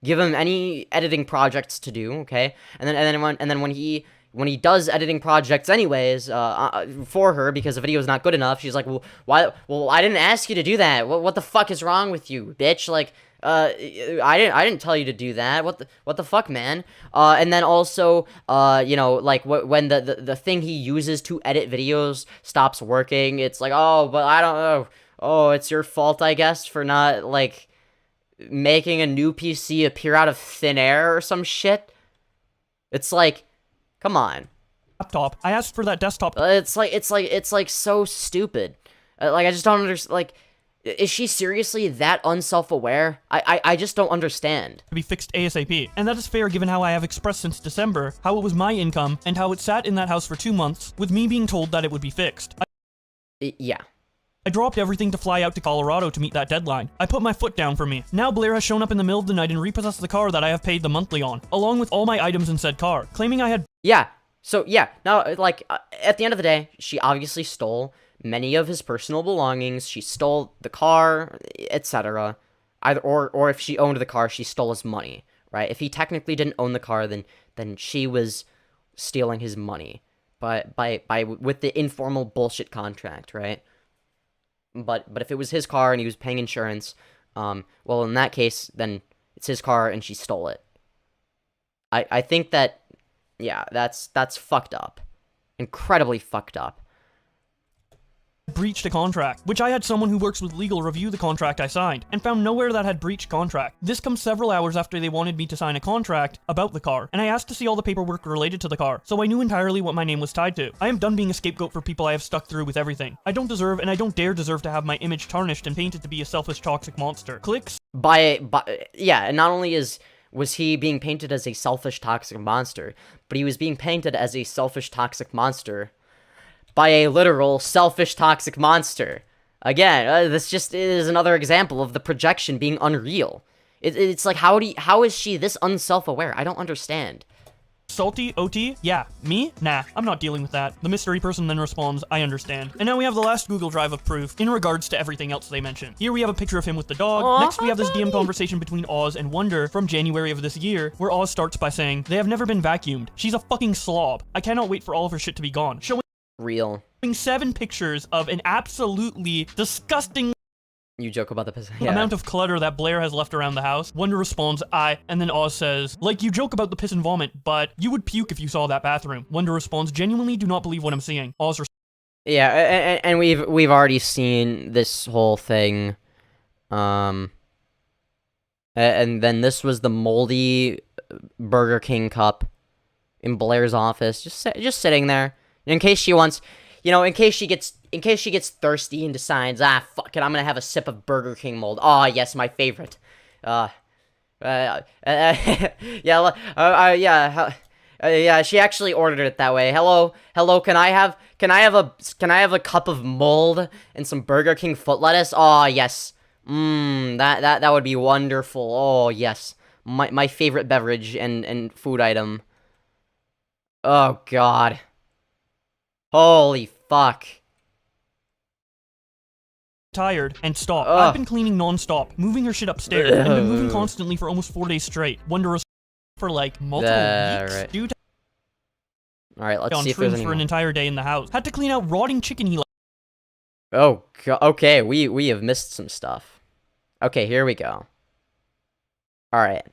A: give him any editing projects to do, okay? And then when he does editing projects anyways, for her because the video is not good enough, she's like, well, why? Well, I didn't ask you to do that. What the fuck is wrong with you, bitch? Like, I didn't tell you to do that. What the fuck, man? And then also, like when the thing he uses to edit videos stops working, it's like, oh, but I don't know. Oh, it's your fault, I guess, for not, like, making a new PC appear out of thin air or some shit. It's like, come on.
H: laptop. I asked for that desktop
A: It's like so stupid. Like, I just don't understand. Like, is she seriously that unself-aware? I just don't understand.
H: to be fixed ASAP. And that is fair given how I have expressed since December how it was my income and how it sat in that house for 2 months with me being told that it would be fixed.
A: Yeah.
H: I dropped everything to fly out to Colorado to meet that deadline. I put my foot down for me. Now Blair has shown up in the middle of the night and repossessed the car that I have paid the monthly on, along with all my items in said car, claiming I had—
A: Yeah. So, yeah. Now, like, at the end of the day, she obviously stole many of his personal belongings. She stole the car, etc. Or if she owned the car, she stole his money, right? If he technically didn't own the car, then she was stealing his money with the informal bullshit contract, right? But if it was his car and he was paying insurance, well, in that case, then it's his car and she stole it. I think that, yeah, that's fucked up. Incredibly fucked up.
H: breached a contract, which I had someone who works with legal review the contract I signed, and found nowhere that had breached contract. This comes several hours after they wanted me to sign a contract about the car, and I asked to see all the paperwork related to the car, so I knew entirely what my name was tied to. I am done being a scapegoat for people I have stuck through with everything. I don't deserve, and I don't dare deserve to have my image tarnished and painted to be a selfish toxic monster. Clicks?
A: Yeah, and not only was he being painted as a selfish toxic monster, but he was being painted as a selfish toxic monster by a literal selfish toxic monster. Again, this just is another example of the projection being unreal. It's like, how is she this unself-aware? I don't understand.
H: Salty? OT? Yeah. Me? Nah, I'm not dealing with that. The mystery person then responds, I understand. And now we have the last Google Drive of proof in regards to everything else they mention. Here we have a picture of him with the dog.
A: Aw,
H: Next we have this
A: buddy.
H: DM conversation between Oz and Wonder from January of this year, where Oz starts by saying, they have never been vacuumed. She's a fucking slob. I cannot wait for all of her shit to be gone. Showing
A: Real.
H: 7 pictures of an absolutely disgusting
A: You joke about the piss. Yeah.
H: amount of clutter that Blair has left around the house. Wonder responds, I, and then Oz says, like, you joke about the piss and vomit, but you would puke if you saw that bathroom. Wonder responds, genuinely do not believe what I'm seeing. Oz
A: Yeah, and we've already seen this whole thing. And then this was the moldy Burger King cup in Blair's office, just sitting there in case she wants, in case she gets thirsty and decides, fuck it, I'm gonna have a sip of Burger King mold. Oh yes, my favorite. Yeah, yeah, she actually ordered it that way. Hello, can I have a cup of mold and some Burger King foot lettuce? Oh yes. That would be wonderful. Oh yes. my favorite beverage and food item. Oh god. Holy fuck.
H: Tired and stop.
A: Ugh.
H: I've been cleaning non-stop, moving her shit upstairs, and been moving constantly for almost 4 days straight. Wonder for like multiple weeks.
A: Right.
H: Dude,
A: Alright, let's
H: on
A: see if there's
H: shrooms
A: any
H: for an
A: more.
H: entire day in the house. Had to clean out rotting chicken he
A: Oh god. Okay, we have missed some stuff. Okay, here we go. Alright.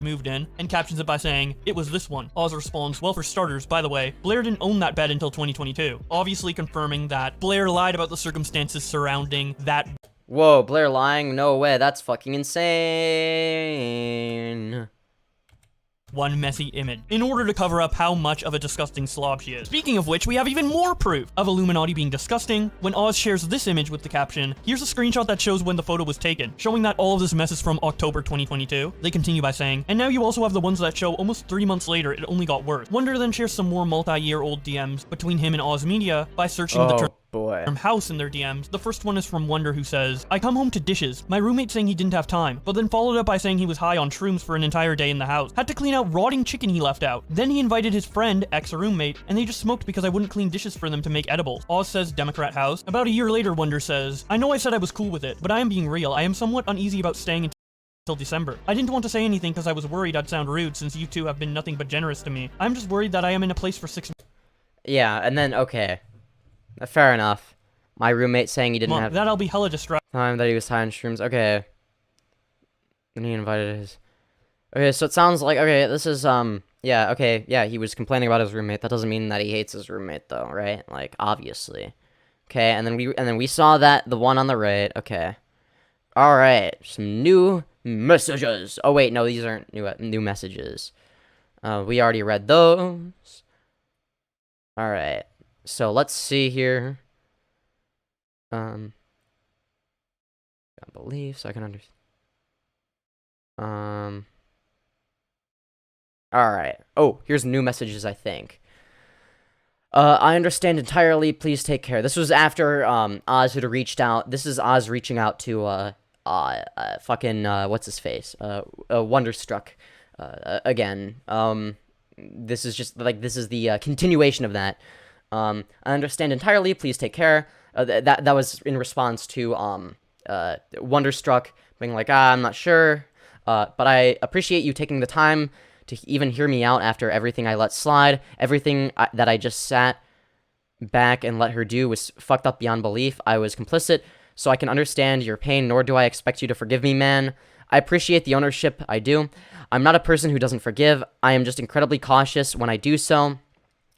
H: moved in, and captions it by saying, "It was this one." Oz responds, "Well, for starters, by the way, Blair didn't own that bed until 2022. Obviously confirming that Blair lied about the circumstances surrounding that.
A: Whoa, Blair lying? No way, that's fucking insane.
H: One messy image, in order to cover up how much of a disgusting slob she is. Speaking of which, we have even more proof of Iilluminaughtii being disgusting when Oz shares this image with the caption, "Here's a screenshot that shows when the photo was taken," showing that all of this mess is from October 2022. They continue by saying, "And now you also have the ones that show almost 3 months later it only got worse." Wonder then shares some more multi-year-old DMs between him and Oz Media by searching the term
A: Boy.
H: house in their DMs. The first one is from Wonder, who says, "I come home to dishes. My roommate saying he didn't have time, but then followed up by saying he was high on shrooms for an entire day in the house. Had to clean out rotting chicken he left out. Then he invited his friend, ex-roommate, and they just smoked because I wouldn't clean dishes for them to make edibles." Oz says Democrat house. About a year later, Wonder says, "I know I said I was cool with it, but I am being real. I am somewhat uneasy about staying until December. I didn't want to say anything because I was worried I'd sound rude since you two have been nothing but generous to me. I'm just worried that I am in a place for 6
A: Yeah, and then, okay. Fair enough. My roommate saying he didn't
H: months.
A: have
H: That I'll be hella distracted."
A: time, that he was high on shrooms. Okay. Then he invited his... Okay, so it sounds like... Okay, this is, yeah, okay, yeah, he was complaining about his roommate. That doesn't mean that he hates his roommate, though, right? Like, obviously. Okay, and then we saw that, the one on the right. Okay. Alright, some new messages. Oh, wait, no, these aren't new messages. We already read those. Alright, so let's see here. Beliefs, I can understand. Alright. Oh, here's new messages, I think. I understand entirely, please take care. This was after, Oz had reached out. This is Oz reaching out to, fucking, what's his face? Wonderstruck, again. This is just, like, this is the, continuation of that. I understand entirely, please take care. That was in response to, Wonderstruck being like, I'm not sure, but I appreciate you taking the time to even hear me out after everything I let slide. Everything that I just sat back and let her do was fucked up beyond belief. I was complicit, so I can understand your pain, nor do I expect you to forgive me, man. I appreciate the ownership, I do. I'm not a person who doesn't forgive. I am just incredibly cautious when I do so.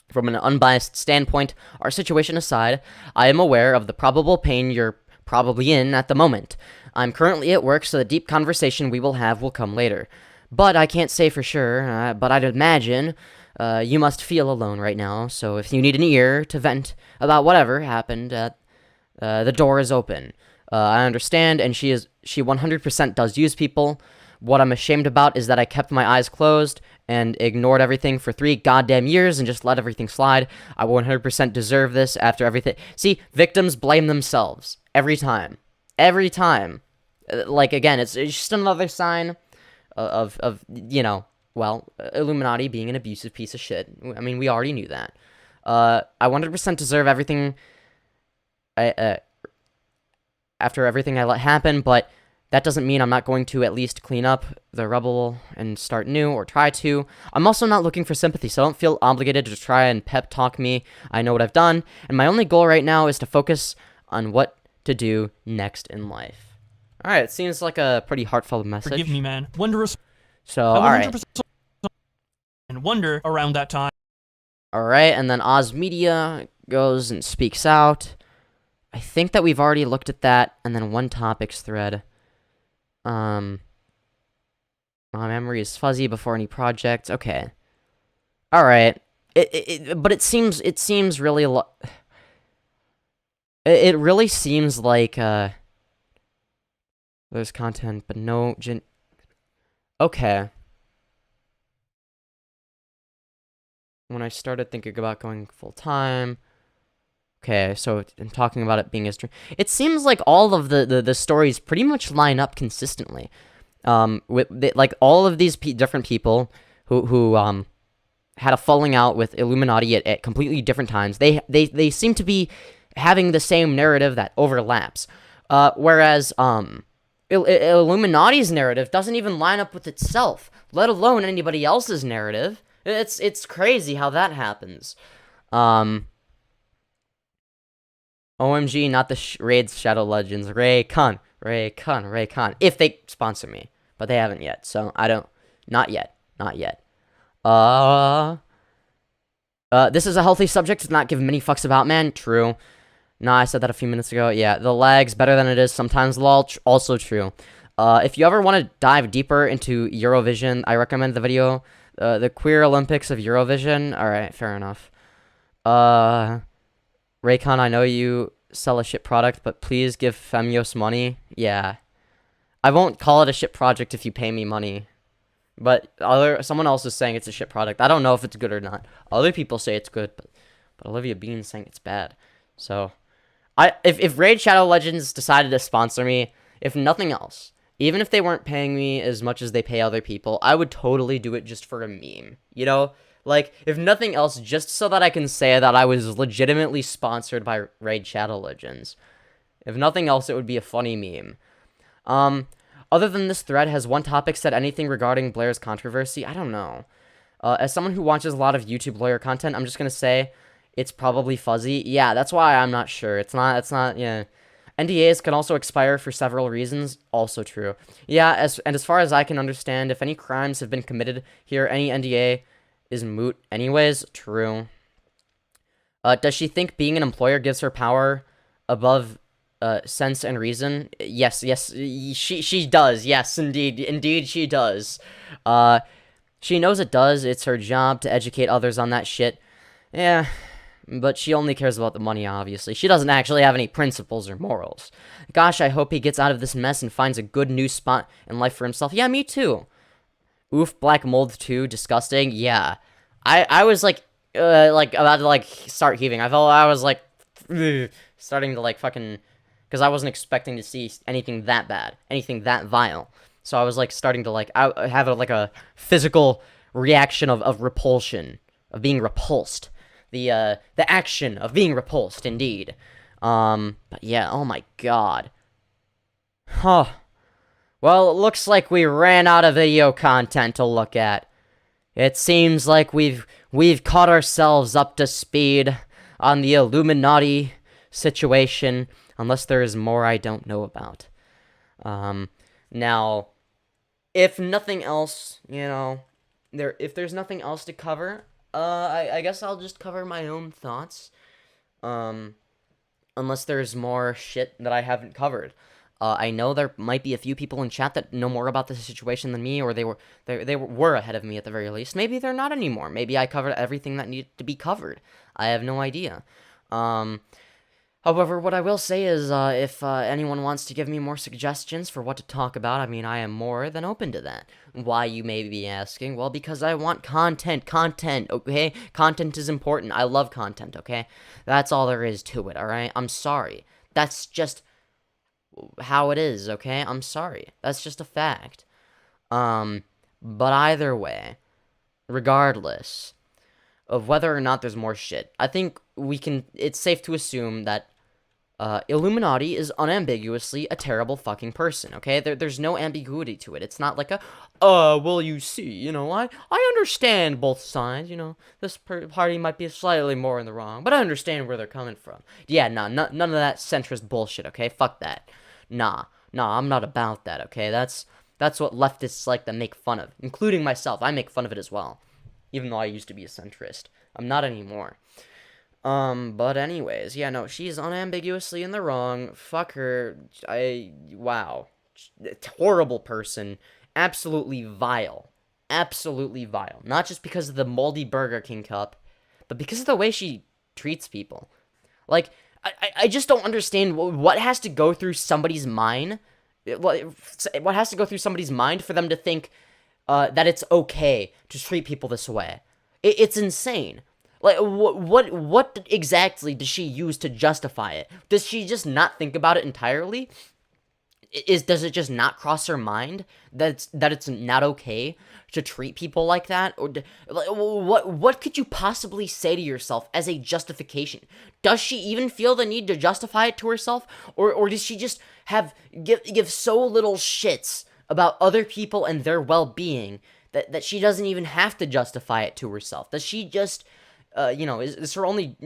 A: From an unbiased standpoint, our situation aside, I am aware of the probable pain you're probably in at the moment. I'm currently at work, so the deep conversation we will have will come later. But I can't say for sure, but I'd imagine you must feel alone right now, so if you need an ear to vent about whatever happened, the door is open. I understand, and she 100% does use people. What I'm ashamed about is that I kept my eyes closed and ignored everything for 3 goddamn years and just let everything slide. I 100% deserve this after everything. See, victims blame themselves. Every time. Every time. Like, again, it's just another sign of you know, well, Iilluminaughtii being an abusive piece of shit. I mean, we already knew that. I 100% deserve everything after everything I let happen, but that doesn't mean I'm not going to at least clean up the rubble and start new, or try to. I'm also not looking for sympathy, so don't feel obligated to try and pep talk me. I know what I've done, and my only goal right now is to focus on what to do next in life. Alright, it seems like a pretty heartfelt message.
H: Forgive me, man. Wonder
A: So, alright.
H: And Wonder around that time.
A: Alright, and then Oz Media goes and speaks out. I think that we've already looked at that, and then one topics thread. My memory is fuzzy before any projects. Okay. Alright. But it seems really it really seems like, there's content, but no okay. When I started thinking about going full-time... Okay, so I'm talking about it being a stream. It seems like all of the stories pretty much line up consistently. like all of these different people who had a falling out with Illuminati at completely different times. They seem to be having the same narrative that overlaps, whereas Illuminati's narrative doesn't even line up with itself, let alone anybody else's narrative. It's crazy how that happens. OMG, not the Raids Shadow Legends. Raycon. If they sponsor me. But they haven't yet, so I don't... Not yet. This is a healthy subject to not give many fucks about, man. True. Nah, I said that a few minutes ago. Yeah, the lag's better than it is sometimes, lol. Also true. If you ever want to dive deeper into Eurovision, I recommend the video, The Queer Olympics of Eurovision. Alright, fair enough. Raycon, I know you sell a shit product, but please give Femios money. Yeah. I won't call it a shit project if you pay me money. But someone else is saying it's a shit product. I don't know if it's good or not. Other people say it's good, but Olivia Bean's saying it's bad. So, if Raid Shadow Legends decided to sponsor me, if nothing else, even if they weren't paying me as much as they pay other people, I would totally do it just for a meme. You know? Like, if nothing else, just so that I can say that I was legitimately sponsored by Raid Shadow Legends. If nothing else, it would be a funny meme. Other than this thread, has one topic said anything regarding Blair's controversy? I don't know. As someone who watches a lot of YouTube lawyer content, I'm just gonna say it's probably fuzzy. Yeah, that's why I'm not sure. It's not, yeah. NDAs can also expire for several reasons. Also true. Yeah, as far as I can understand, if any crimes have been committed here, any NDA is moot anyways. True. Does she think being an employer gives her power above sense and reason? Yes, she does. Yes, indeed she does. She knows it does. It's her job to educate others on that shit. Yeah, but she only cares about the money, obviously. She doesn't actually have any principles or morals. Gosh, I hope he gets out of this mess and finds a good new spot in life for himself. Yeah, me too. Oof, Black Mold 2, disgusting. Yeah. I was like about to like start heaving. I was like starting to like fucking, because I wasn't expecting to see anything that bad, anything that vile. So I was like starting to like have a physical reaction of repulsion, of being repulsed. The action of being repulsed, indeed. But yeah, oh my god. Huh. Well, it looks like we ran out of video content to look at. It seems like we've caught ourselves up to speed on the Illuminaughtii situation, unless there is more I don't know about. Now, if nothing else, you know, if there's nothing else to cover, I guess I'll just cover my own thoughts. Unless there's more shit that I haven't covered. I know there might be a few people in chat that know more about the situation than me, or they were ahead of me at the very least. Maybe they're not anymore. Maybe I covered everything that needed to be covered. I have no idea. However, what I will say is, if anyone wants to give me more suggestions for what to talk about, I mean, I am more than open to that. Why, you may be asking? Well, because I want content, okay? Content is important. I love content, okay? That's all there is to it, alright? I'm sorry. That's just how it is, okay? I'm sorry. That's just a fact. But either way, regardless of whether or not there's more shit, I think it's safe to assume that Illuminaughtii is unambiguously a terrible fucking person, okay? There's no ambiguity to it. It's not like well, you see, you know, I understand both sides, you know, this party might be slightly more in the wrong, but I understand where they're coming from. Yeah, nah, none of that centrist bullshit, okay? Fuck that. Nah, I'm not about that, okay? That's what leftists like to make fun of, including myself. I make fun of it as well, even though I used to be a centrist. I'm not anymore. But anyways, yeah, no, she's unambiguously in the wrong. Fuck her. Wow. Horrible person. Absolutely vile. Absolutely vile. Not just because of the moldy Burger King cup, but because of the way she treats people. Like, I just don't understand what has to go through somebody's mind. What has to go through somebody's mind for them to think that it's okay to treat people this way. It's insane. Like, what exactly does she use to justify it? Does she just not think about it entirely? does it just not cross her mind that it's not okay to treat people like that? Or what could you possibly say to yourself as a justification? Does she even feel the need to justify it to herself, or does she just give so little shits about other people and their well-being that she doesn't even have to justify it to herself? Does she just is her only,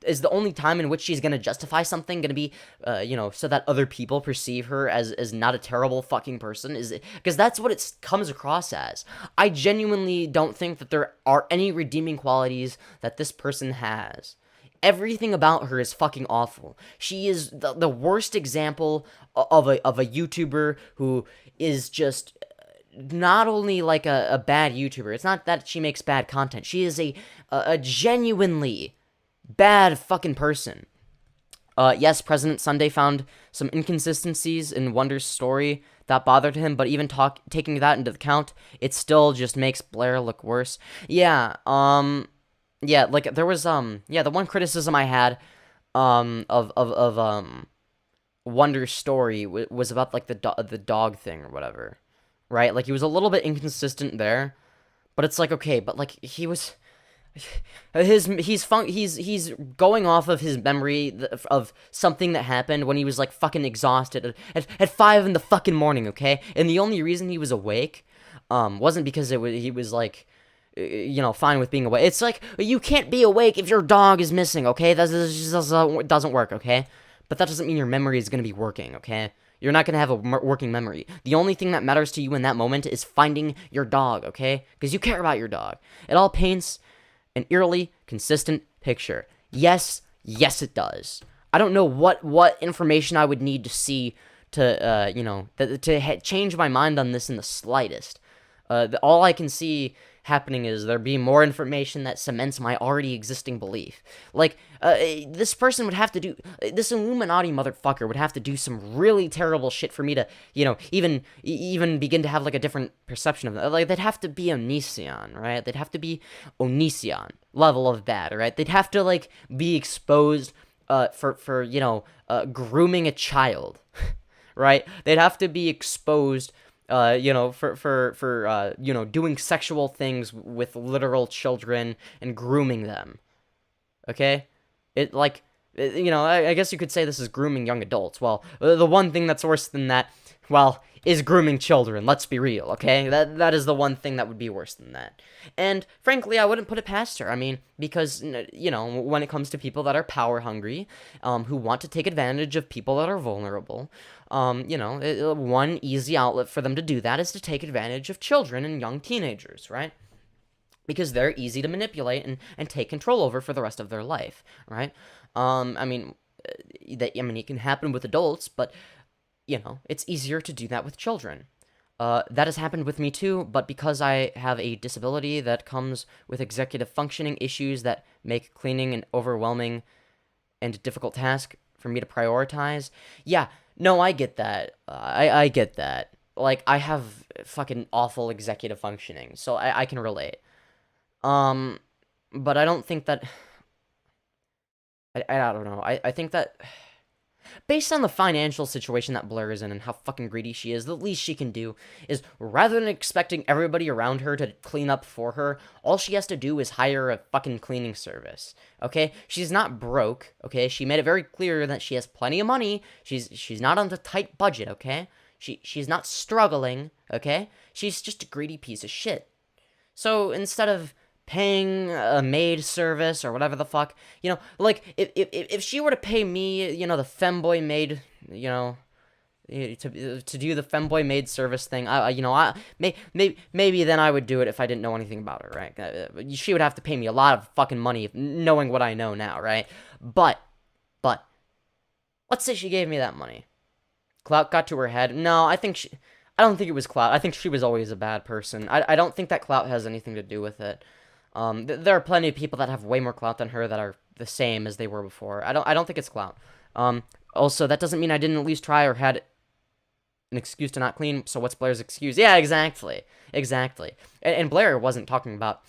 A: is the only time in which she's gonna justify something gonna be, so that other people perceive her as not a terrible fucking person? Is it because that's what it comes across as? I genuinely don't think that there are any redeeming qualities that this person has. Everything about her is fucking awful. She is the worst example of a YouTuber who is just not only like a bad YouTuber. It's not that she makes bad content. She is a genuinely bad fucking person. Yes, President Sunday found some inconsistencies in Wonder's story that bothered him, but even taking that into account, it still just makes Blair look worse. Yeah, like there was the one criticism I had of Wonder's story was about like the dog thing or whatever. Right? Like he was a little bit inconsistent there, but it's like, okay, but like he's going off of his memory of something that happened when he was like fucking exhausted at 5 in the fucking morning, okay? And the only reason he was awake wasn't because he was like fine with being awake. It's like, you can't be awake if your dog is missing, okay? That just doesn't work, okay? But that doesn't mean your memory is going to be working, okay? You're not going to have a working memory. The only thing that matters to you in that moment is finding your dog, okay? Because you care about your dog. It all paints an eerily consistent picture. Yes, it does. I don't know what information I would need to see to change my mind on this in the slightest. All I can see happening is there being more information that cements my already existing belief. Like, this person would have to do, this Illuminati motherfucker would have to do some really terrible shit for me to, even begin to have, like, a different perception of that. Like, they'd have to be Onision, right? They'd have to be Onision level of bad, right? They'd have to, like, be exposed, for grooming a child, right? They'd have to be exposed for doing sexual things with literal children and grooming them. Okay? I guess you could say this is grooming young adults. Well, the one thing that's worse than that, is grooming children. Let's be real, okay? That is the one thing that would be worse than that. And frankly, I wouldn't put it past her. I mean, because, when it comes to people that are power hungry, who want to take advantage of people that are vulnerable, one easy outlet for them to do that is to take advantage of children and young teenagers, right? Because they're easy to manipulate and take control over for the rest of their life, right? It can happen with adults, but it's easier to do that with children. That has happened with me too, but because I have a disability that comes with executive functioning issues that make cleaning an overwhelming and difficult task for me to prioritize. Yeah, no, I get that. I get that. Like, I have fucking awful executive functioning, so I can relate. But I don't think that... I don't know. I think that... Based on the financial situation that Blair is in and how fucking greedy she is, the least she can do is, rather than expecting everybody around her to clean up for her, all she has to do is hire a fucking cleaning service, okay? She's not broke, okay? She made it very clear that she has plenty of money. She's not on a tight budget, okay? She's not struggling, okay? She's just a greedy piece of shit. So instead of paying a maid service or whatever the fuck, if she were to pay me, the femboy maid, to do the femboy maid service thing, maybe then I would do it if I didn't know anything about her, right? She would have to pay me a lot of fucking money knowing what I know now, right? But let's say she gave me that money. Clout got to her head. No, I don't think it was clout. I think she was always a bad person. I don't think that clout has anything to do with it. There are plenty of people that have way more clout than her that are the same as they were before. I don't think it's clout. Also, that doesn't mean I didn't at least try or had an excuse to not clean, so what's Blair's excuse? Yeah, exactly. And Blair wasn't talking about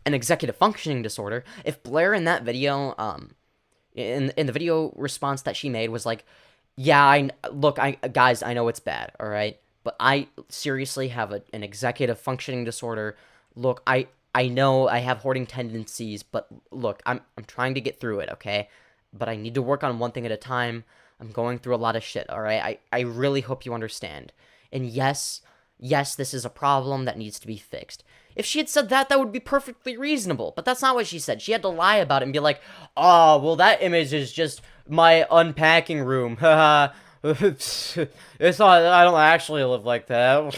A: an executive functioning disorder. If Blair in that video, in the video response that she made was like, Yeah, look, guys, I know it's bad, all right? But I seriously have an executive functioning disorder. Look, I know I have hoarding tendencies, but look, I'm trying to get through it, okay? But I need to work on one thing at a time. I'm going through a lot of shit, all right? I really hope you understand. And yes, this is a problem that needs to be fixed. If she had said that, that would be perfectly reasonable. But that's not what she said. She had to lie about it and be like, oh, well, that image is just my unpacking room. Haha. It's not, I don't actually live like that.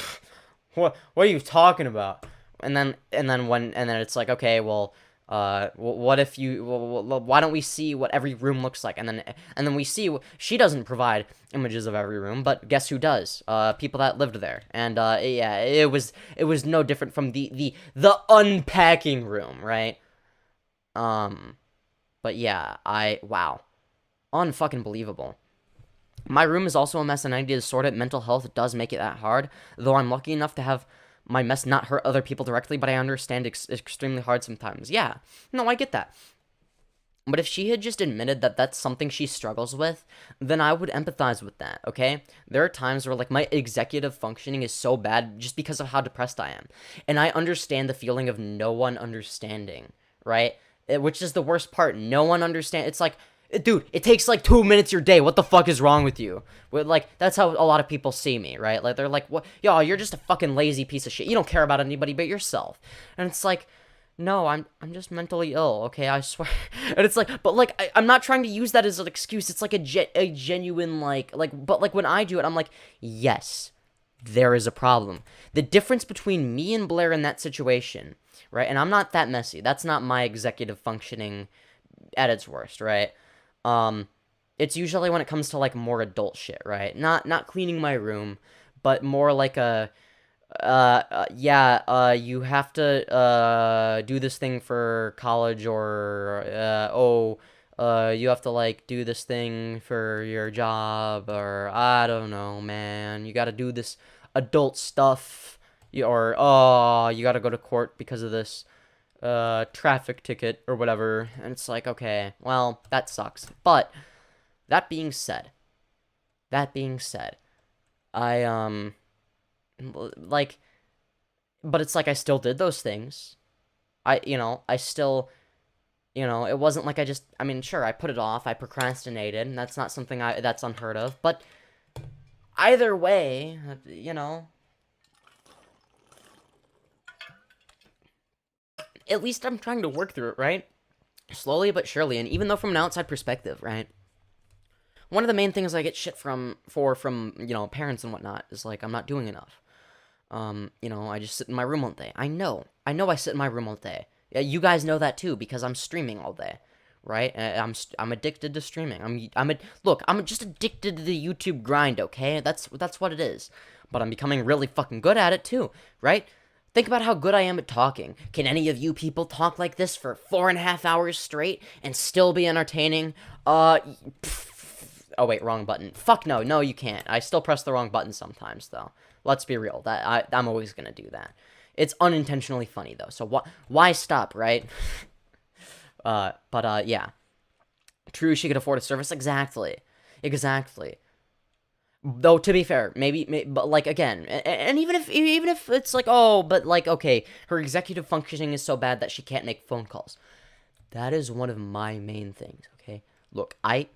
A: What are you talking about? And then it's like, okay, well, what if you, well, why don't we see what every room looks like? And then we see, she doesn't provide images of every room, but guess who does? People that lived there. And, yeah, it was no different from the unpacking room, right? But yeah, wow. Unfucking believable. My room is also a mess and I need to sort it. Mental health does make it that hard, though I'm lucky enough to have my mess not hurt other people directly, but I understand it's extremely hard sometimes. Yeah, no, I get that. But if she had just admitted that that's something she struggles with, then I would empathize with that, okay? There are times where, like, my executive functioning is so bad just because of how depressed I am. And I understand the feeling of no one understanding, right? Which is the worst part. No one understands. It's like, dude, it takes like 2 minutes your day. What the fuck is wrong with you? Like, that's how a lot of people see me, right? Like, they're like, what? Yo, you're just a fucking lazy piece of shit. You don't care about anybody but yourself. And it's like, no, I'm just mentally ill, okay? I swear. And it's like, but like, I'm not trying to use that as an excuse. It's like a genuine, but like when I do it, I'm like, yes, there is a problem. The difference between me and Blair in that situation, right? And I'm not that messy. That's not my executive functioning at its worst, right? It's usually when it comes to, like, more adult shit, right? Not cleaning my room, but more like a, you have to, do this thing for college, or, you have to, like, do this thing for your job, or, I don't know, man, you gotta do this adult stuff, or, you gotta go to court because of this traffic ticket or whatever. And it's like, okay, well, that sucks. But that being said, I like, but it's like I still did those things. I still, it wasn't like I mean, sure, I put it off, I procrastinated, and that's not something that's unheard of, but either way, at least I'm trying to work through it, right? Slowly but surely, and even though from an outside perspective, right? One of the main things I get shit from parents and whatnot is, like, I'm not doing enough. I just sit in my room all day. I know I sit in my room all day. Yeah, you guys know that too, because I'm streaming all day, right? And I'm addicted to streaming. Look, I'm just addicted to the YouTube grind, okay? That's what it is. But I'm becoming really fucking good at it too, right? Think about how good I am at talking. Can any of you people talk like this for 4.5 hours straight and still be entertaining? Oh wait, wrong button. Fuck no, you can't. I still press the wrong button sometimes, though. Let's be real. I'm always gonna do that. It's unintentionally funny, though, so why stop, right? Yeah. True, she could afford a service. Exactly. Though, to be fair, maybe, but, like, again, and even if it's like, oh, but, like, okay, her executive functioning is so bad that she can't make phone calls. That is one of my main things, okay? Look, I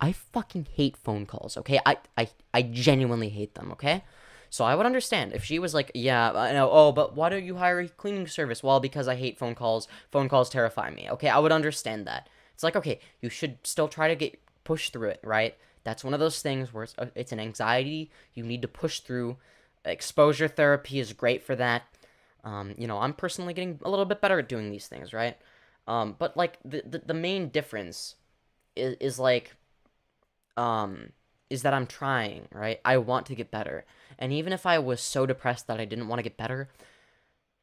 A: fucking hate phone calls, okay? I genuinely hate them, okay? So I would understand if she was like, yeah, I know, oh, but why don't you hire a cleaning service? Well, because I hate phone calls. Phone calls terrify me, okay? I would understand that. It's like, okay, you should still try to push through it, right? That's one of those things where it's an anxiety you need to push through. Exposure therapy is great for that. I'm personally getting a little bit better at doing these things, right? But, like, the main difference is like, is that I'm trying, right? I want to get better. And even if I was so depressed that I didn't want to get better,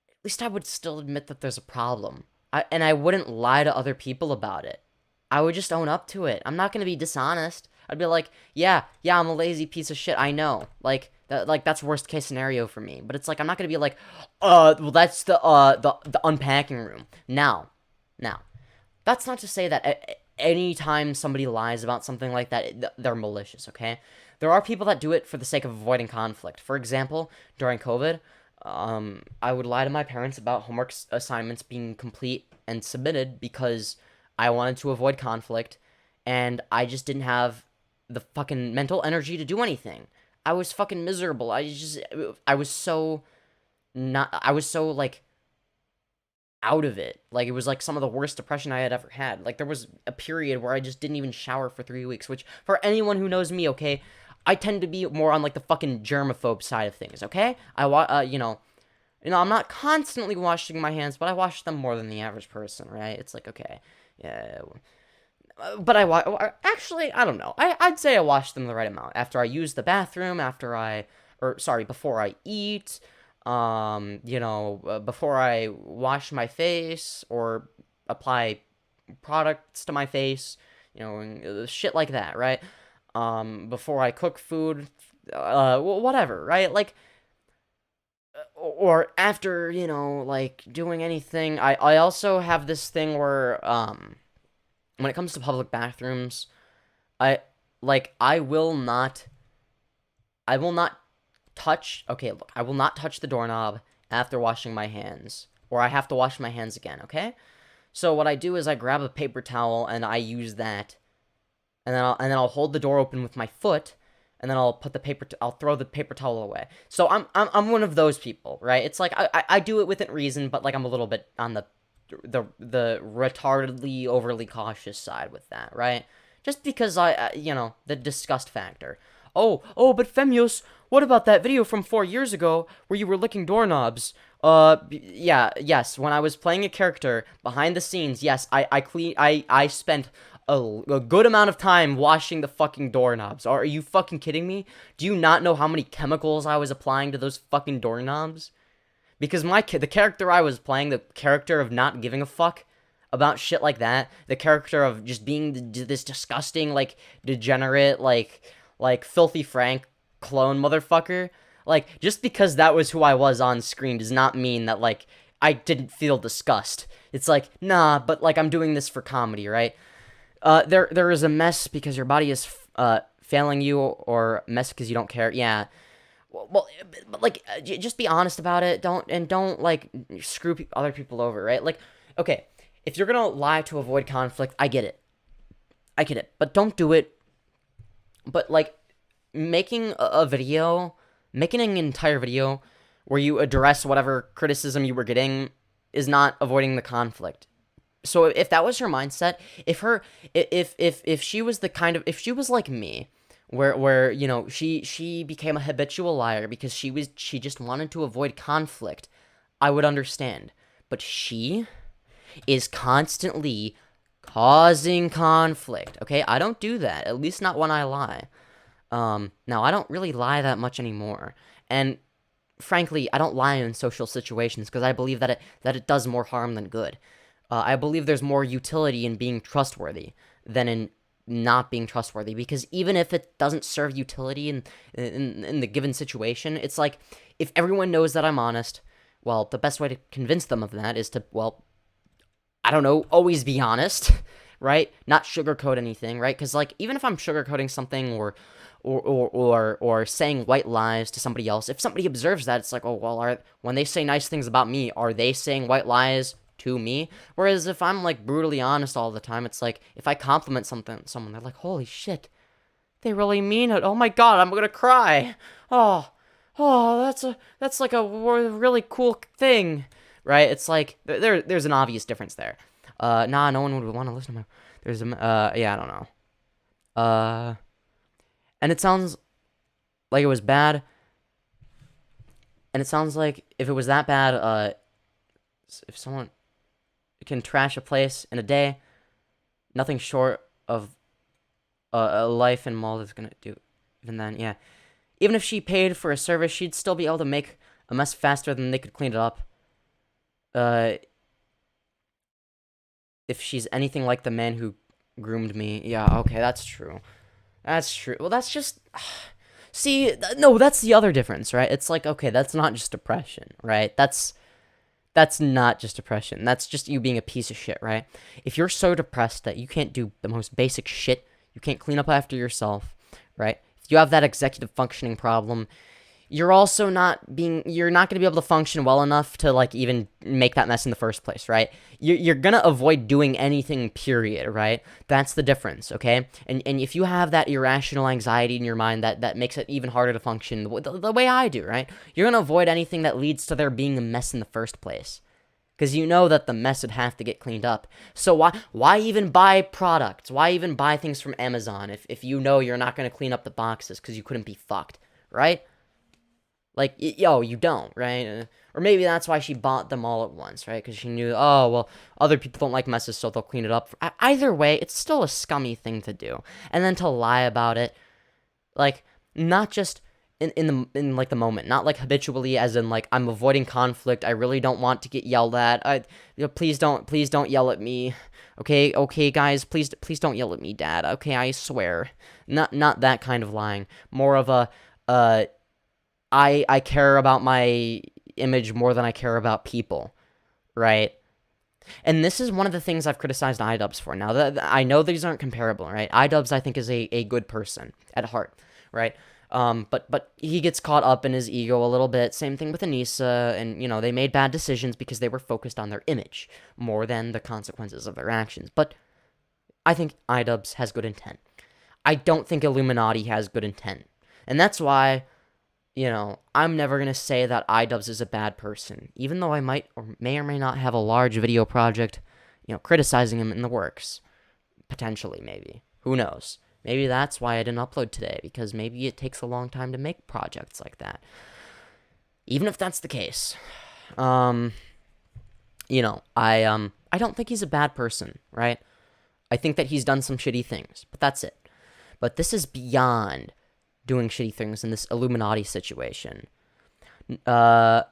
A: at least I would still admit that there's a problem. And I wouldn't lie to other people about it. I would just own up to it. I'm not going to be dishonest. I'd be like, yeah, I'm a lazy piece of shit. I know. That's worst case scenario for me. But it's like, I'm not going to be like, well, that's the unpacking room. Now, that's not to say that anytime somebody lies about something like that, they're malicious, okay? There are people that do it for the sake of avoiding conflict. For example, during COVID, I would lie to my parents about homework assignments being complete and submitted because I wanted to avoid conflict, and I just didn't have the fucking mental energy to do anything. I was fucking miserable. I was so like out of it. Like, it was like some of the worst depression I had ever had. Like, there was a period where I just didn't even shower for 3 weeks, which, for anyone who knows me, okay, I tend to be more on, like, the fucking germaphobe side of things, okay? You know, I'm not constantly washing my hands, but I wash them more than the average person, right? It's like, okay, yeah, but actually, I don't know. I'd say I wash them the right amount. After I use the bathroom, before I eat, you know, before I wash my face or apply products to my face, you know, and shit like that, right? Before I cook food, whatever, right? Like, or after, you know, like, doing anything. I also have this thing where, when it comes to public bathrooms, I will not touch the doorknob after washing my hands, or I have to wash my hands again, okay? So what I do is I grab a paper towel and I use that, and then I'll hold the door open with my foot, and then I'll throw the paper towel away. So I'm one of those people, right? It's like I do it within reason, but like I'm a little bit on the retardedly overly cautious side with that, right? Just because you know, the disgust factor. But Femios, what about that video from 4 years ago where you were licking doorknobs? Yes, when I was playing a character behind the scenes, yes, I spent a good amount of time washing the fucking doorknobs. Are you fucking kidding me? Do you not know how many chemicals I was applying to those fucking doorknobs? Because the character I was playing, the character of not giving a fuck about shit like that, the character of just being this disgusting, like, degenerate, like filthy Frank clone motherfucker, like, just because that was who I was on screen does not mean that, like, I didn't feel disgust. It's like, nah, but, like, I'm doing this for comedy, right? There is a mess because your body is failing you, or mess because you don't care, yeah. Well, but like, just be honest about it. Don't like screw other people over, right? Like, okay, if you're gonna lie to avoid conflict, I get it, but don't do it. But like, making an entire video where you address whatever criticism you were getting is not avoiding the conflict. So if that was her mindset, if she was like me, where you know, she became a habitual liar because she just wanted to avoid conflict, I would understand. But she is constantly causing conflict, okay? I don't do that, at least not when I lie. Now, I don't really lie that much anymore, and frankly, I don't lie in social situations because I believe that it does more harm than good. I believe there's more utility in being trustworthy than in not being trustworthy, because even if it doesn't serve utility in the given situation, it's like, if everyone knows that I'm honest, well, the best way to convince them of that is to, well, I don't know, always be honest, right? Not sugarcoat anything, right? Because, like, even if I'm sugarcoating something or saying white lies to somebody else, if somebody observes that, it's like, oh, well, when they say nice things about me, are they saying white lies to me? Whereas if I'm like brutally honest all the time, it's like, if I compliment someone, they're like, holy shit, they really mean it. Oh my god, I'm gonna cry. Oh, that's like a really cool thing, right? It's like there's an obvious difference there. No one would want to listen to me. I don't know. And it sounds like it was bad. And it sounds like if it was that bad, if someone can trash a place in a day, nothing short of a life in mall is gonna do. Even then, yeah. Even if she paid for a service, she'd still be able to make a mess faster than they could clean it up. If she's anything like the man who groomed me, yeah, okay, that's true. That's true. Well, that's just... See, no, that's the other difference, right? It's like, okay, that's not just depression, right? That's that's not just depression. That's just you being a piece of shit, right? If you're so depressed that you can't do the most basic shit, you can't clean up after yourself, right? If you have that executive functioning problem, you're also you're not going to be able to function well enough to, like, even make that mess in the first place, right? You're going to avoid doing anything, period, right? That's the difference, okay? And if you have that irrational anxiety in your mind that makes it even harder to function the way I do, right? You're going to avoid anything that leads to there being a mess in the first place. Because you know that the mess would have to get cleaned up. So why even buy products? Why even buy things from Amazon if you know you're not going to clean up the boxes because you couldn't be fucked, right? Like, you don't, right? Or maybe that's why she bought them all at once, right? Because she knew, oh, well, other people don't like messes, so they'll clean it up. Either way, it's still a scummy thing to do. And then to lie about it, like, not just in the moment, not like habitually, as in, like, I'm avoiding conflict, I really don't want to get yelled at, please don't yell at me, okay, guys, please don't yell at me, Dad, okay, I swear. Not that kind of lying. More of a, I care about my image more than I care about people, right? And this is one of the things I've criticized iDubbbz for. Now, I know these aren't comparable, right? iDubbbz, I think, is a good person at heart, right? But he gets caught up in his ego a little bit. Same thing with Anissa, and, you know, they made bad decisions because they were focused on their image more than the consequences of their actions. But I think iDubbbz has good intent. I don't think Iilluminaughtii has good intent. And that's why, you know, I'm never going to say that iDubbbz is a bad person, even though I might or may not have a large video project, you know, criticizing him in the works. Potentially, maybe. Who knows? Maybe that's why I didn't upload today, because maybe it takes a long time to make projects like that. Even if that's the case, you know, I don't think he's a bad person, right? I think that he's done some shitty things, but that's it. But this is beyond doing shitty things in this Iilluminaughtii situation. My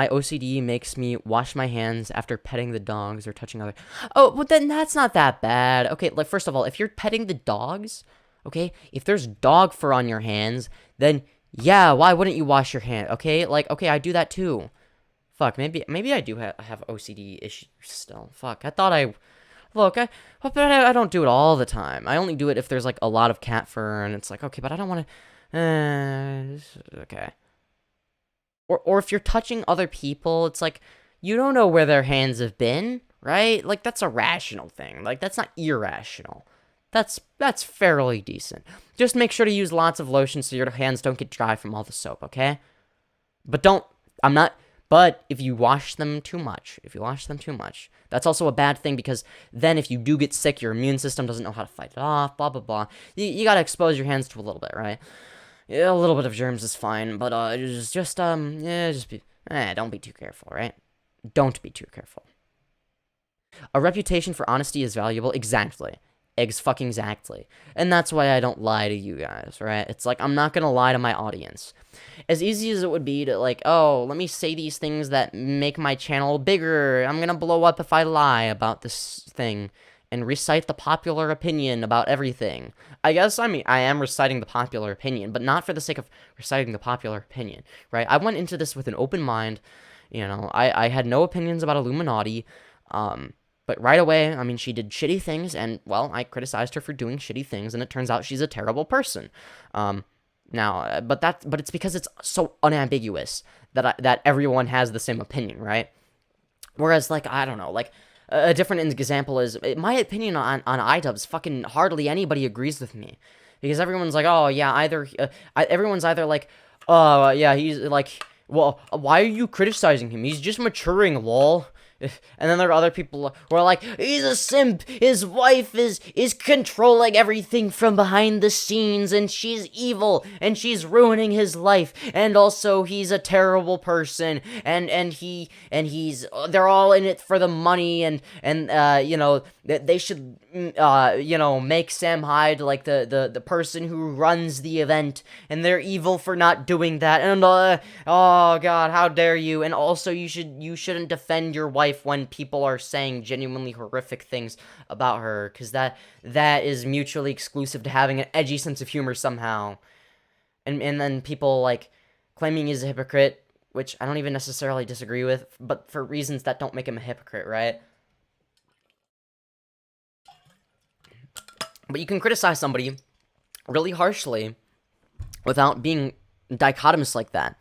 A: OCD makes me wash my hands after petting the dogs or touching other. Oh, but then that's not that bad. Okay, like, first of all, if you're petting the dogs, okay, if there's dog fur on your hands, then yeah, why wouldn't you wash your hand? Okay, like, okay, I do that too. Fuck, maybe I do have OCD issues still. Fuck, I thought I. Look, but I don't do it all the time. I only do it if there's, like, a lot of cat fur, and it's like, okay, but I don't want to, okay. Or if you're touching other people, it's like, you don't know where their hands have been, right? Like, that's a rational thing. Like, that's not irrational. That's fairly decent. Just make sure to use lots of lotion so your hands don't get dry from all the soap, okay? But if you wash them too much, that's also a bad thing, because then if you do get sick, your immune system doesn't know how to fight it off, blah, blah, blah. You gotta expose your hands to a little bit, right? Yeah, a little bit of germs is fine, but don't be too careful, right? Don't be too careful. A reputation for honesty is valuable. Exactly. Exactly. And that's why I don't lie to you guys, right? It's like, I'm not gonna lie to my audience. As easy as it would be to, like, oh, let me say these things that make my channel bigger. I'm gonna blow up if I lie about this thing and recite the popular opinion about everything. I am reciting the popular opinion, but not for the sake of reciting the popular opinion, right? I went into this with an open mind. You know, I had no opinions about Iilluminaughtii, but right away, I mean, she did shitty things, and, well, I criticized her for doing shitty things, and it turns out she's a terrible person. But it's because it's so unambiguous that everyone has the same opinion, right? Whereas, like, I don't know, like, a different example is, my opinion on iDubbbz, fucking hardly anybody agrees with me. Because everyone's like, oh, yeah, everyone's either like, oh, yeah, he's like, well, why are you criticizing him? He's just maturing, lol. And then there are other people who are like, he's a simp, his wife is controlling everything from behind the scenes, and she's evil, and she's ruining his life, and also he's a terrible person, and they're all in it for the money, and you know, they should, you know, make Sam Hyde like the person who runs the event, and they're evil for not doing that, and oh god, how dare you, and also you shouldn't defend your wife when people are saying genuinely horrific things about her, because that is mutually exclusive to having an edgy sense of humor somehow. And then people, like, claiming he's a hypocrite which I don't even necessarily disagree with, but for reasons that don't make him a hypocrite, right? But you can criticize somebody really harshly without being dichotomous like that.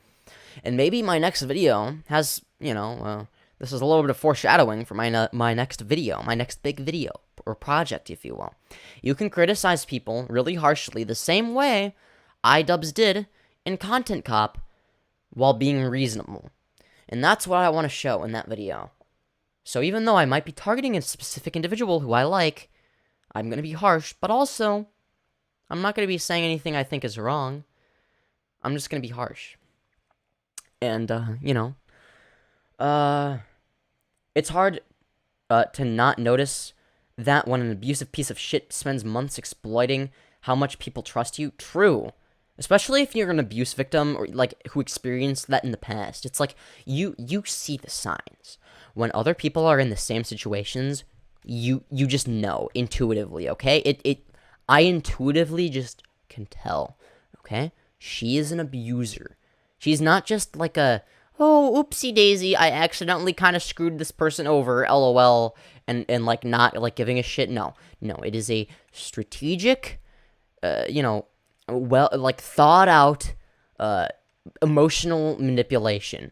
A: And maybe my next video has, this is a little bit of foreshadowing for my next video, my next big video, or project, if you will. You can criticize people really harshly the same way iDubbbz did in Content Cop while being reasonable. And that's what I want to show in that video. So even though I might be targeting a specific individual who I like, I'm going to be harsh, but also, I'm not going to be saying anything I think is wrong. I'm just going to be harsh. And, it's hard to not notice that when an abusive piece of shit spends months exploiting how much people trust you. True. Especially if you're an abuse victim or like who experienced that in the past. It's like you see the signs. When other people are in the same situations, you just know intuitively, okay? I intuitively just can tell, okay? She is an abuser. She's not just like a, oh, oopsie daisy, I accidentally kind of screwed this person over, lol, and like not like giving a shit. No, it is a strategic, well, like thought out, emotional manipulation,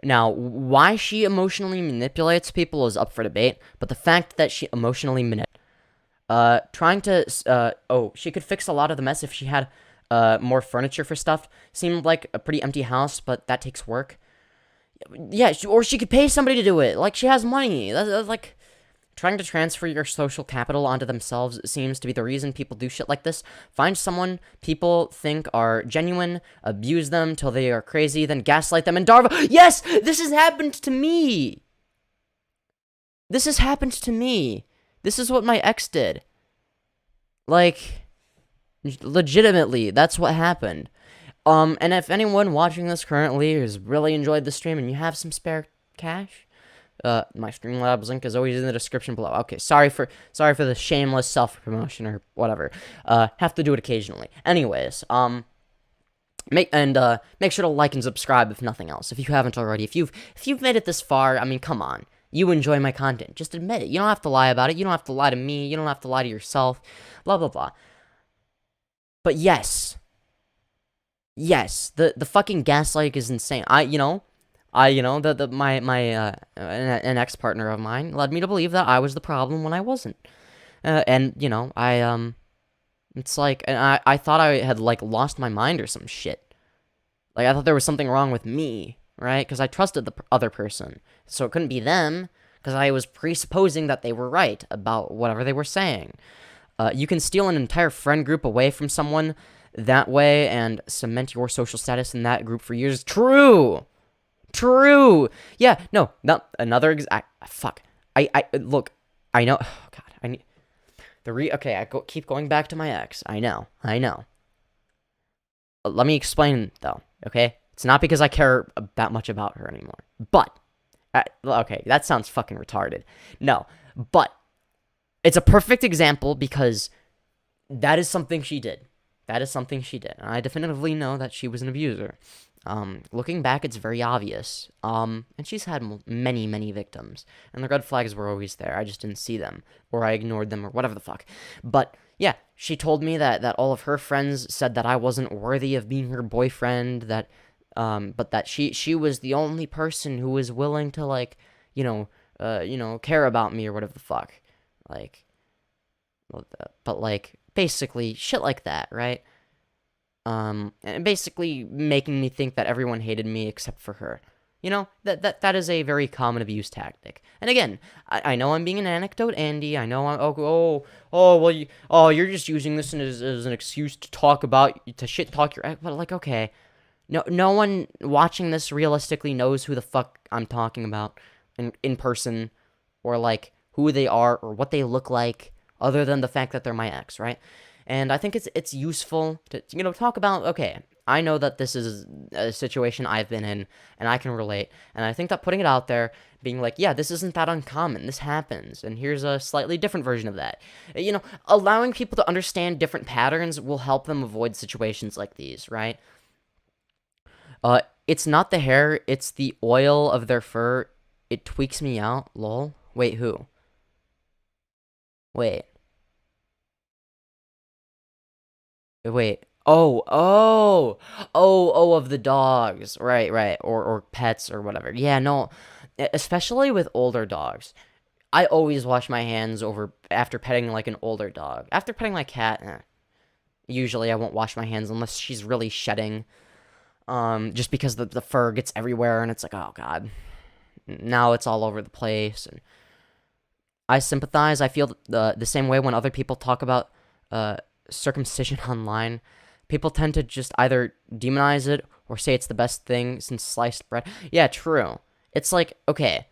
A: Now, why she emotionally manipulates people is up for debate, but the fact that she emotionally she could fix a lot of the mess if she had more furniture for stuff. Seemed like a pretty empty house, but that takes work. Yeah, or she could pay somebody to do it. Like, she has money. That's like, trying to transfer your social capital onto themselves seems to be the reason people do shit like this. Find someone people think are genuine, abuse them till they are crazy, then gaslight them and Darva. Yes! This has happened to me! This has happened to me. This is what my ex did. Like, legitimately, that's what happened. And if anyone watching this currently has really enjoyed the stream and you have some spare cash, my Streamlabs link is always in the description below. Okay, sorry for the shameless self-promotion or whatever. Have to do it occasionally. Anyways, make sure to like and subscribe if nothing else. If you haven't already. If you've made it this far, I mean, come on. You enjoy my content. Just admit it. You don't have to lie about it. You don't have to lie to me. You don't have to lie to yourself. Blah, blah, blah. But yes, the fucking gaslighting is insane. An ex-partner of mine led me to believe that I was the problem when I wasn't. It's like, and I thought I had, like, lost my mind or some shit. Like, I thought there was something wrong with me, right? Because I trusted the other person. So it couldn't be them, because I was presupposing that they were right about whatever they were saying. You can steal an entire friend group away from someone that way and cement your social status in that group for years. True! Yeah, no, another fuck. Look, I know, oh god, keep going back to my ex. I know. Let me explain, though, okay? It's not because I care that much about her anymore, but, okay, that sounds fucking retarded. No, but, it's a perfect example because that is something she did. And I definitively know that she was an abuser. Looking back, it's very obvious. And she's had many, many victims. And the red flags were always there. I just didn't see them. Or I ignored them, or whatever the fuck. But, yeah, she told me that all of her friends said that I wasn't worthy of being her boyfriend, but that she was the only person who was willing to, like, care about me, or whatever the fuck. Like, but, like, basically, shit like that, right? And basically making me think that everyone hated me except for her. That is a very common abuse tactic. And again, I know I'm being an anecdote, Andy. I know you're just using this as an excuse to shit talk your ex. But, like, okay, no one watching this realistically knows who the fuck I'm talking about in person, or, like, who they are or what they look like, other than the fact that they're my ex, right? And I think it's useful to, talk about, okay, I know that this is a situation I've been in, and I can relate, and I think that putting it out there, being like, yeah, this isn't that uncommon, this happens, and here's a slightly different version of that. Allowing people to understand different patterns will help them avoid situations like these, right? It's not the hair, it's the oil of their fur. It tweaks me out, lol. Wait, who? Wait. Wait. Oh, of the dogs. Right. Or pets or whatever. Yeah, no. Especially with older dogs. I always wash my hands over after petting like an older dog. After petting my cat, usually I won't wash my hands unless she's really shedding. Just because the fur gets everywhere and it's like, oh god. Now it's all over the place, and I sympathize. I feel the same way when other people talk about circumcision online. People tend to just either demonize it or say it's the best thing since sliced bread. Yeah, true. It's like, okay,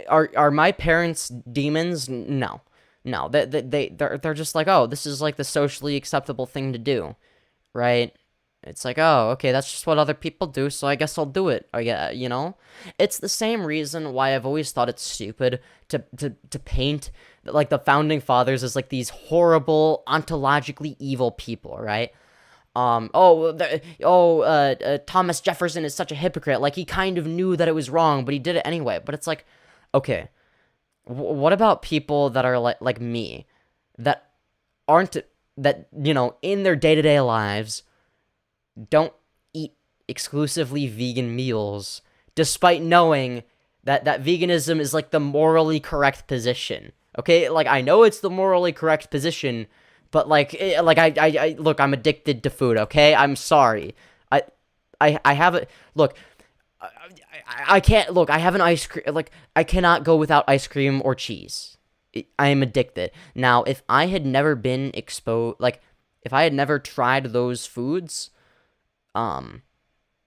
A: are my parents demons? No. They're just like, oh, this is like the socially acceptable thing to do, right? It's like, oh, okay, that's just what other people do, so I guess I'll do it. You know? It's the same reason why I've always thought it's stupid to paint, like, the Founding Fathers as, like, these horrible, ontologically evil people, right? Thomas Jefferson is such a hypocrite. Like, he kind of knew that it was wrong, but he did it anyway. But it's like, okay, what about people that are like me, that aren't, that, you know, in their day-to-day lives don't eat exclusively vegan meals, despite knowing that veganism is, like, the morally correct position, okay? Like, I know it's the morally correct position, but, like, I look, I'm addicted to food, okay? I'm sorry. I have a, look, I can't, look, I have an ice cream, like, I cannot go without ice cream or cheese. I am addicted. Now, if I had never been exposed, like, if I had never tried those foods, and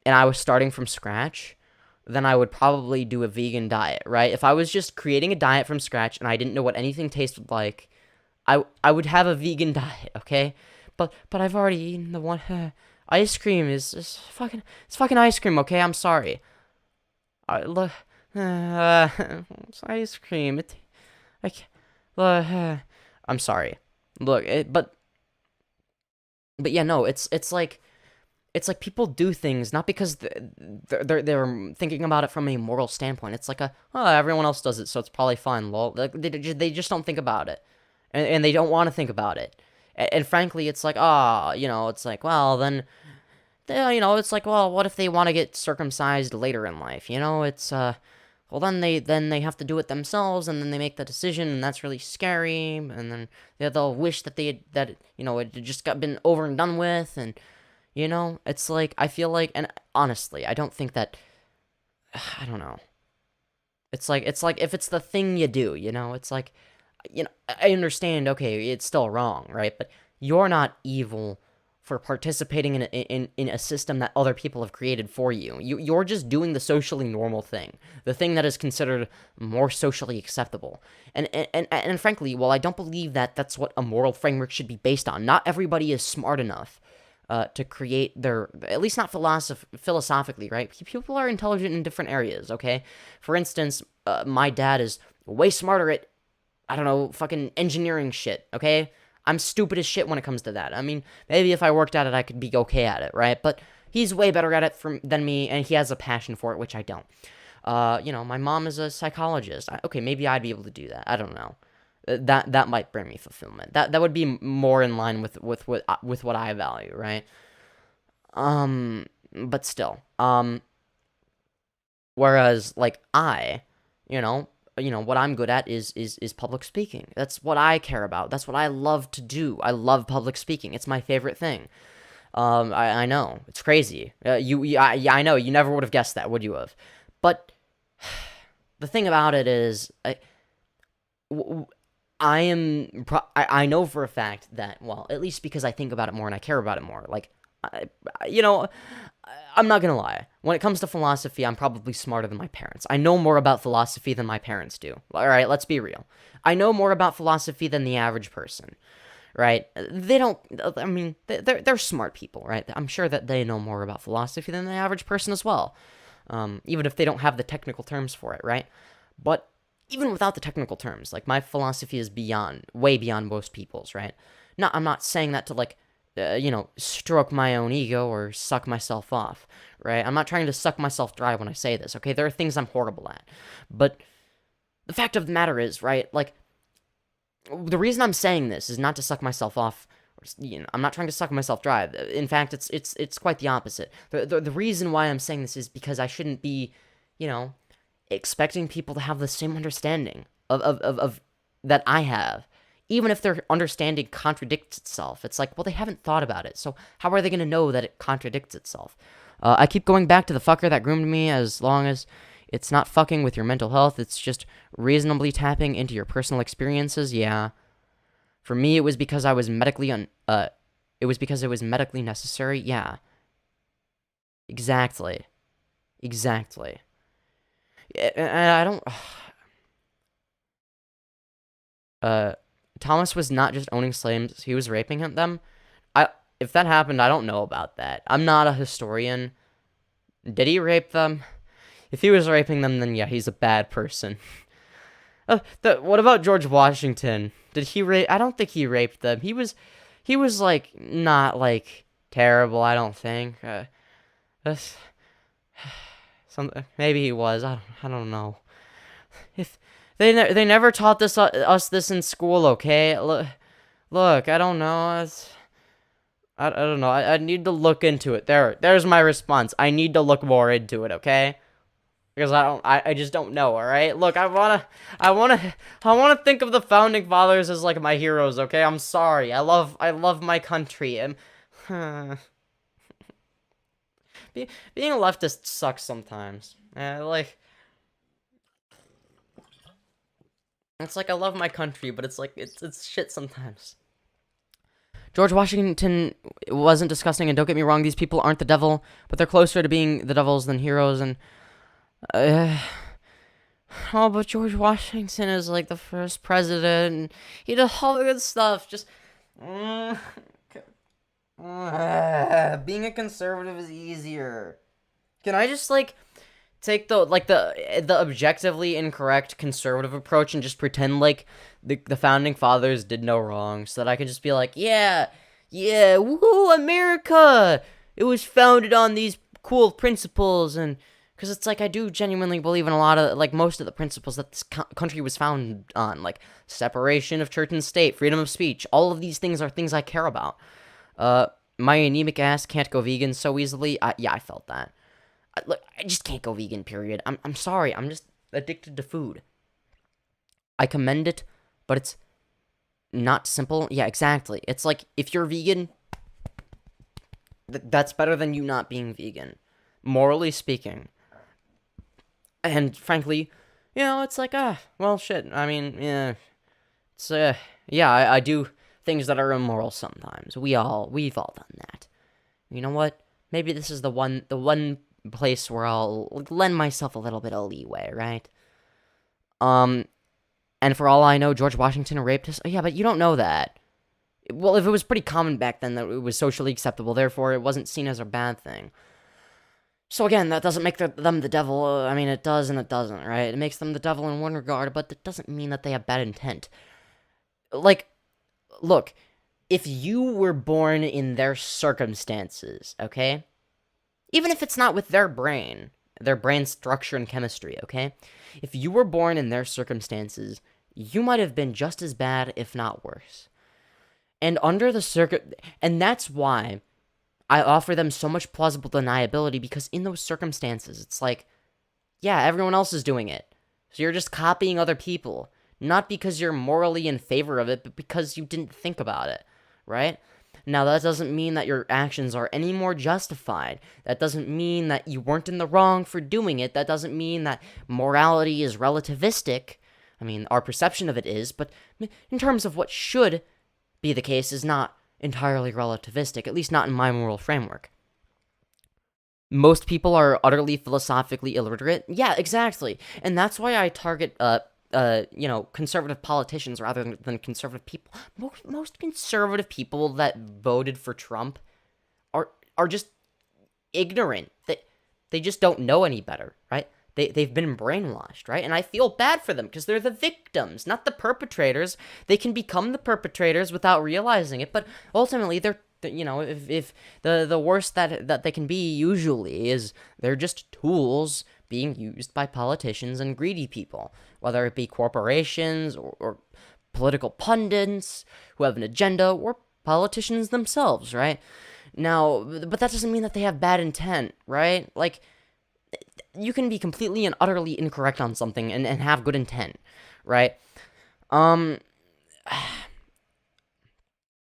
A: I was starting from scratch, then I would probably do a vegan diet, right? If I was just creating a diet from scratch and I didn't know what anything tasted like, I would have a vegan diet, okay? But I've already eaten the one. Ice cream is fucking, it's fucking ice cream, okay? I'm sorry. Look, it's ice cream. I'm sorry. Look, but yeah, no, it's like. It's like people do things not because they're thinking about it from a moral standpoint. It's like everyone else does it, so it's probably fine. Lol. Like, they just don't think about it, and they don't want to think about it. And frankly, it's like, you know, it's like, well, then, you know, it's like, well, what if they want to get circumcised later in life? You know, it's well, then they have to do it themselves, and then they make the decision, and that's really scary. And then they'll wish that it just got been over and done with, and. You know, it's like, I feel like, and honestly, I don't think that, I don't know. It's like, if it's the thing you do, you know, it's like, you know, I understand, okay, it's still wrong, right? But you're not evil for participating in a system that other people have created for you. You're just doing the socially normal thing, the thing that is considered more socially acceptable. And frankly, while I don't believe that that's what a moral framework should be based on, not everybody is smart enough to create their, at least not philosophically, right? People are intelligent in different areas, okay? For instance, my dad is way smarter at, I don't know, fucking engineering shit, okay? I'm stupid as shit when it comes to that. I mean, maybe if I worked at it, I could be okay at it, right? But he's way better at it than me, and he has a passion for it, which I don't. You know, my mom is a psychologist. Okay, maybe I'd be able to do that. I don't know. That might bring me fulfillment. That would be more in line with what I value, right? But still, whereas like you know, what I'm good at is public speaking. That's what I care about. That's what I love to do. I love public speaking. It's my favorite thing. I know it's crazy. I know you never would have guessed that, would you have? But the thing about it is, I know for a fact that, well, at least because I think about it more and I care about it more, like, you know, I'm not gonna lie. When it comes to philosophy, I'm probably smarter than my parents. I know more about philosophy than my parents do. All right, let's be real. I know more about philosophy than the average person, right? They don't, I mean, they're smart people, right? I'm sure that they know more about philosophy than the average person as well, even if they don't have the technical terms for it, right? But even without the technical terms, like, my philosophy is way beyond most people's, right? I'm not saying that to, like, stroke my own ego or suck myself off, right? I'm not trying to suck myself dry when I say this, okay? There are things I'm horrible at. But the fact of the matter is, right, like, the reason I'm saying this is not to suck myself off. I'm not trying to suck myself dry. In fact, it's quite the opposite. The reason why I'm saying this is because I shouldn't be, expecting people to have the same understanding of that I have. Even if their understanding contradicts itself. It's like, well, they haven't thought about it, so how are they going to know that it contradicts itself? I keep going back to the fucker that groomed me. As long as it's not fucking with your mental health, it's just reasonably tapping into your personal experiences, yeah. For me, it was because I was medically it was because it was medically necessary, yeah. Exactly. And I don't... Thomas was not just owning slaves, he was raping them. If that happened, I don't know about that. I'm not a historian. Did he rape them? If he was raping them, then yeah, he's a bad person. What about George Washington? Did he rape? I don't think he raped them. He was like, not, like, terrible, I don't think. Maybe he was. I don't know. If they never taught us this in school, okay? Look, I don't know. I don't know. I need to look into it. There's my response. I need to look more into it, okay? Because I just don't know, all right? Look, I wanna think of the founding fathers as like my heroes, okay? I'm sorry. I love my country. And being a leftist sucks sometimes. It's like I love my country, but it's like it's shit sometimes. George Washington wasn't disgusting, and don't get me wrong, these people aren't the devil, but they're closer to being the devils than heroes, and but George Washington is like the first president, and he did all the good stuff. Just being a conservative is easier. Can I just like take the objectively incorrect conservative approach and just pretend like the founding fathers did no wrong, so that I can just be like, yeah, woo, America! It was founded on these cool principles, and because it's like I do genuinely believe in a lot of, like, most of the principles that this country was founded on, like separation of church and state, freedom of speech. All of these things are things I care about. My anemic ass can't go vegan so easily. Yeah, I felt that. Look, I just can't go vegan, period. I'm sorry, I'm just addicted to food. I commend it, but it's not simple. Yeah, exactly. It's like, if you're vegan, that's better than you not being vegan, morally speaking. And frankly, it's like, well, shit. I mean, yeah, it's, yeah, I do things that are immoral sometimes. We've all done that. You know what? Maybe this is the one place where I'll lend myself a little bit of leeway, right? And for all I know, George Washington raped us. Yeah, but you don't know that. Well, if it was pretty common back then that it was socially acceptable, therefore it wasn't seen as a bad thing. So again, that doesn't make them the devil. I mean, it does and it doesn't, right? It makes them the devil in one regard, but that doesn't mean that they have bad intent. Like, look, if you were born in their circumstances, okay? Even if it's not with their brain structure and chemistry, okay? If you were born in their circumstances, you might have been just as bad, if not worse. And and that's why I offer them so much plausible deniability, because in those circumstances, it's like, yeah, everyone else is doing it. So you're just copying other people. Not because you're morally in favor of it, but because you didn't think about it, right? Now, that doesn't mean that your actions are any more justified. That doesn't mean that you weren't in the wrong for doing it. That doesn't mean that morality is relativistic. I mean, our perception of it is, but in terms of what should be the case is not entirely relativistic, at least not in my moral framework. Most people are utterly philosophically illiterate. Yeah, exactly. And that's why I target, conservative politicians rather than conservative people. Most conservative people that voted for Trump are just ignorant. They just don't know any better, right? They've been brainwashed, right? And I feel bad for them because they're the victims, not the perpetrators. They can become the perpetrators without realizing it, but ultimately they're if the worst that they can be usually is they're just tools being used by politicians and greedy people, whether it be corporations or political pundits who have an agenda, or politicians themselves, right? Now, but that doesn't mean that they have bad intent, right? Like, you can be completely and utterly incorrect on something and have good intent, right?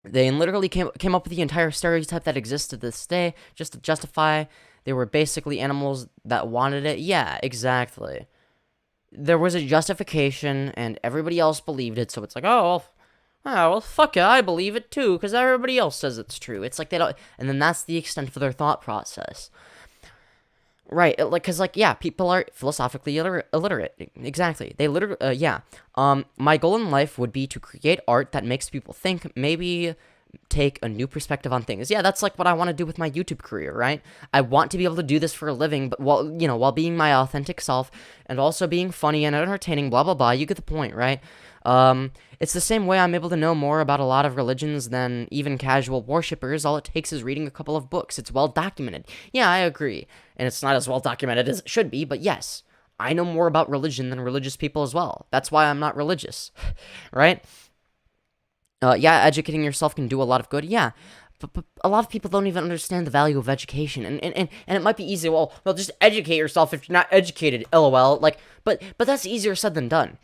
A: They literally came up with the entire stereotype that exists to this day just to justify they were basically animals that wanted it. Yeah, exactly. There was a justification, and everybody else believed it, so it's like, well, fuck it, I believe it too, because everybody else says it's true. It's like they don't, and then that's the extent of their thought process. Right, because, yeah, people are philosophically illiterate. Exactly. They literally, yeah. My goal in life would be to create art that makes people think, maybe take a new perspective on things. Yeah, that's, like, what I want to do with my YouTube career, right? I want to be able to do this for a living, but while being my authentic self, and also being funny and entertaining, blah, blah, blah, you get the point, right? It's the same way I'm able to know more about a lot of religions than even casual worshippers. All it takes is reading a couple of books. It's well documented. Yeah, I agree. And it's not as well documented as it should be, but yes, I know more about religion than religious people as well. That's why I'm not religious, right? Yeah, educating yourself can do a lot of good, yeah. But a lot of people don't even understand the value of education, and it might be easy. Well, just educate yourself if you're not educated. LOL. Like, but that's easier said than done.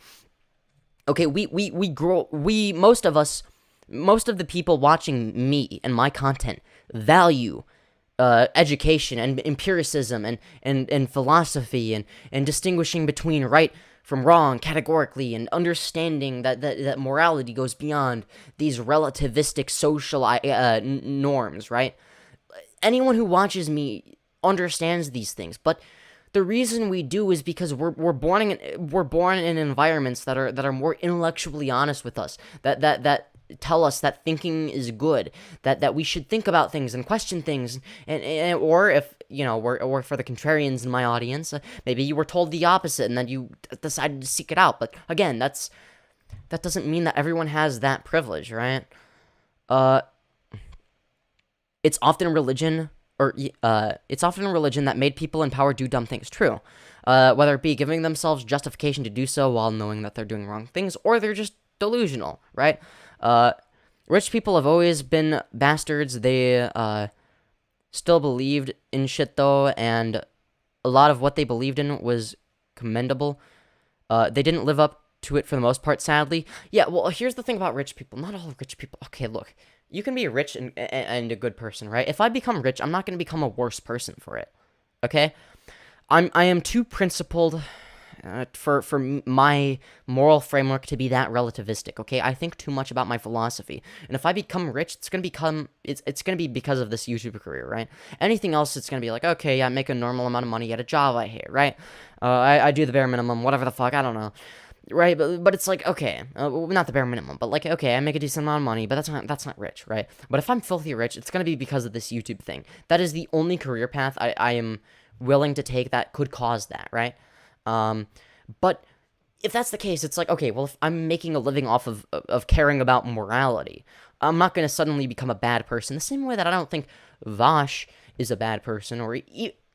A: Okay, most of the people watching me and my content value education and empiricism and philosophy and distinguishing between right from wrong categorically, and understanding that morality goes beyond these relativistic social norms, right? Anyone who watches me understands these things, but the reason we do is because we're born in environments that are more intellectually honest with us, that tell us that thinking is good, that we should think about things and question things, and or if or for the contrarians in my audience, maybe you were told the opposite and then you decided to seek it out. But again, that doesn't mean that everyone has that privilege, right? It's often religion. It's often a religion that made people in power do dumb things. True. Whether it be giving themselves justification to do so while knowing that they're doing wrong things, or they're just delusional, right? Rich people have always been bastards. They still believed in shit, though, and a lot of what they believed in was commendable. They didn't live up to it for the most part, sadly. Yeah, well, here's the thing about rich people. Not all rich people. Okay, look. You can be rich and a good person, right? If I become rich, I'm not going to become a worse person for it, okay? I am too principled for my moral framework to be that relativistic, okay? I think too much about my philosophy, and if I become rich, it's going to be because of this YouTube career, right? Anything else, it's going to be like, okay, I make a normal amount of money at a job I hate, right? I do the bare minimum, whatever the fuck, I don't know. Right, but it's like, okay, not the bare minimum, but like, okay, I make a decent amount of money, but that's not rich, right? But if I'm filthy rich, it's gonna be because of this YouTube thing. That is the only career path I am willing to take that could cause that, right? But if that's the case, it's like, okay, well, if I'm making a living off of caring about morality, I'm not gonna suddenly become a bad person, the same way that I don't think Vash is a bad person, or,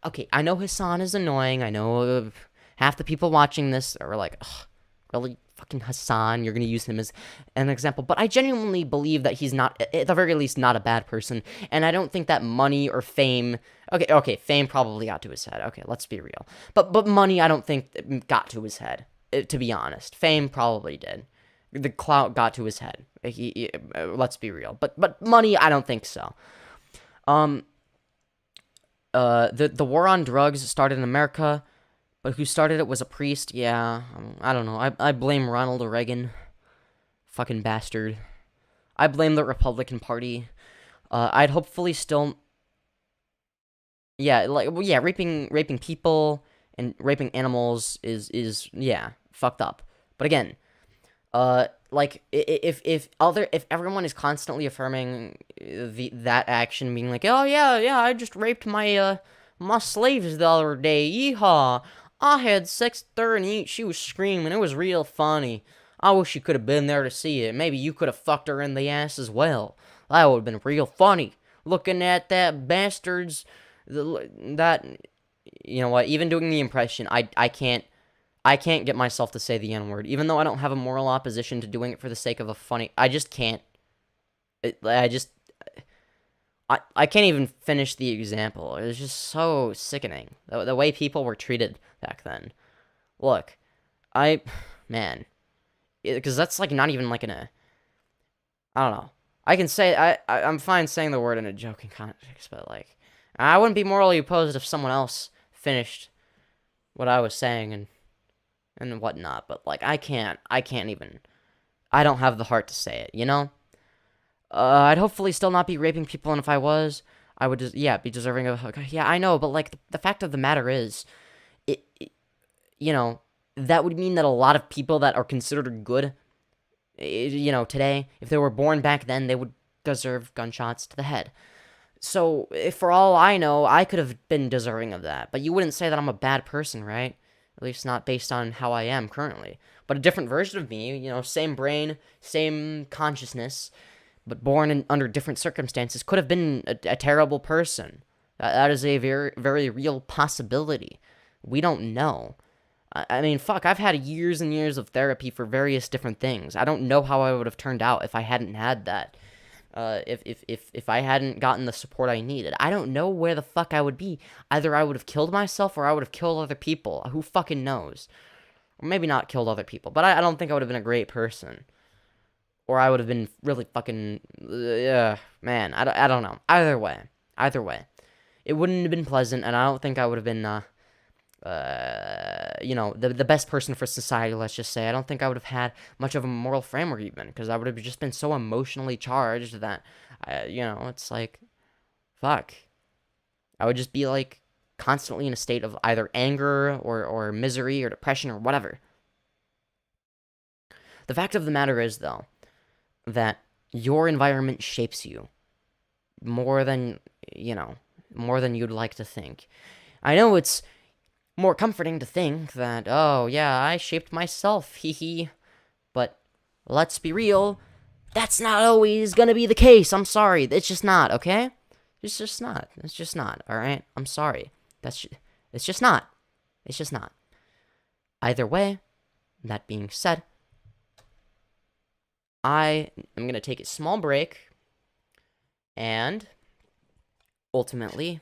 A: okay, I know Hasan is annoying, I know half the people watching this are like, ugh, really, fucking Hasan, you're gonna use him as an example, but I genuinely believe that he's not, at the very least, not a bad person, and I don't think that money or fame, okay, fame probably got to his head, okay, let's be real, but money I don't think got to his head, to be honest. Fame probably did. The clout got to his head, let's be real, but money, I don't think so. The war on drugs started in America, but who started it was a priest. Yeah, I don't know. I blame Ronald Reagan. Fucking bastard. I blame the Republican Party. I'd hopefully still... Yeah, raping people and raping animals is yeah, fucked up. But again, if everyone is constantly affirming that action, being like, oh yeah, I just raped my slaves the other day, yeehaw, I had sex with her and she was screaming, it was real funny. I wish you could have been there to see it. Maybe you could have fucked her in the ass as well. That would have been real funny. looking at that bastard's, that, you know what, even doing the impression, I can't get myself to say the N-word, even though I don't have a moral opposition to doing it for the sake of a funny, I just can't, I can't even finish the example. It was just so sickening, the way people were treated back then. Look, man, because that's, like, not even, like, I don't know. I can say, I'm fine saying the word in a joking context, but, like, I wouldn't be morally opposed if someone else finished what I was saying and whatnot, but, like, I can't even, I don't have the heart to say it, you know? I'd hopefully still not be raping people, and if I was, I would just, yeah, be deserving of, okay, yeah, I know, but, like, the fact of the matter is, you know, that would mean that a lot of people that are considered good, you know, today, if they were born back then, they would deserve gunshots to the head. So, if for all I know, I could have been deserving of that, but you wouldn't say that I'm a bad person, right? At least not based on how I am currently. But a different version of me, you know, same brain, same consciousness, but born under different circumstances, could have been a terrible person. That is a very, very real possibility. We don't know. I mean, fuck, I've had years and years of therapy for various different things. I don't know how I would have turned out if I hadn't had that. If I hadn't gotten the support I needed. I don't know where the fuck I would be. Either I would have killed myself or I would have killed other people. Who fucking knows? Or maybe not killed other people, but I don't think I would have been a great person. Or I would have been really fucking, man, I don't know. Either way, it wouldn't have been pleasant, and I don't think I would have been, you know, the best person for society, let's just say. I don't think I would have had much of a moral framework even, because I would have just been so emotionally charged that, you know, it's like, fuck. I would just be, like, constantly in a state of either anger or misery or depression or whatever. The fact of the matter is, though, that your environment shapes you more than, you know, more than you'd like to think. I know it's more comforting to think that, oh, yeah, I shaped myself, hee. But let's be real, that's not always gonna be the case. I'm sorry. It's just not, okay? It's just not. It's just not, alright? I'm sorry. It's just not. It's just not. Either way, that being said, I am gonna take a small break, and ultimately,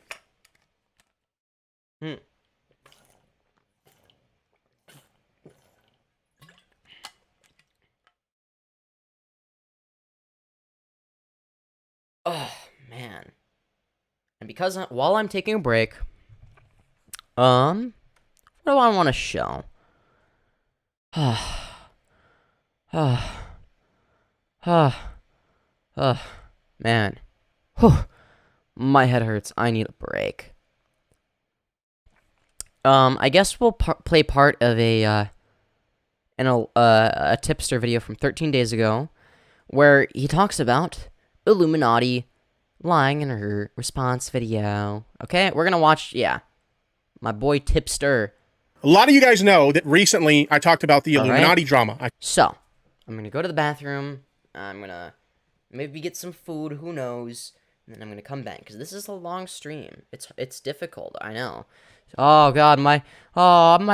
A: oh, man. And because while I'm taking a break, what do I want to show? Man. Whew. My head hurts. I need a break. I guess we'll play part of a Tipster video from 13 days ago, where he talks about Illuminaughtii lying in her response video. Okay, we're gonna watch, yeah, my boy Tipster.
I: A lot of you guys know that recently I talked about the Illuminaughtii drama.
A: So, I'm gonna go to the bathroom. I'm gonna maybe get some food, who knows, and then I'm gonna come back, because this is a long stream. It's difficult, I know. Oh, God, my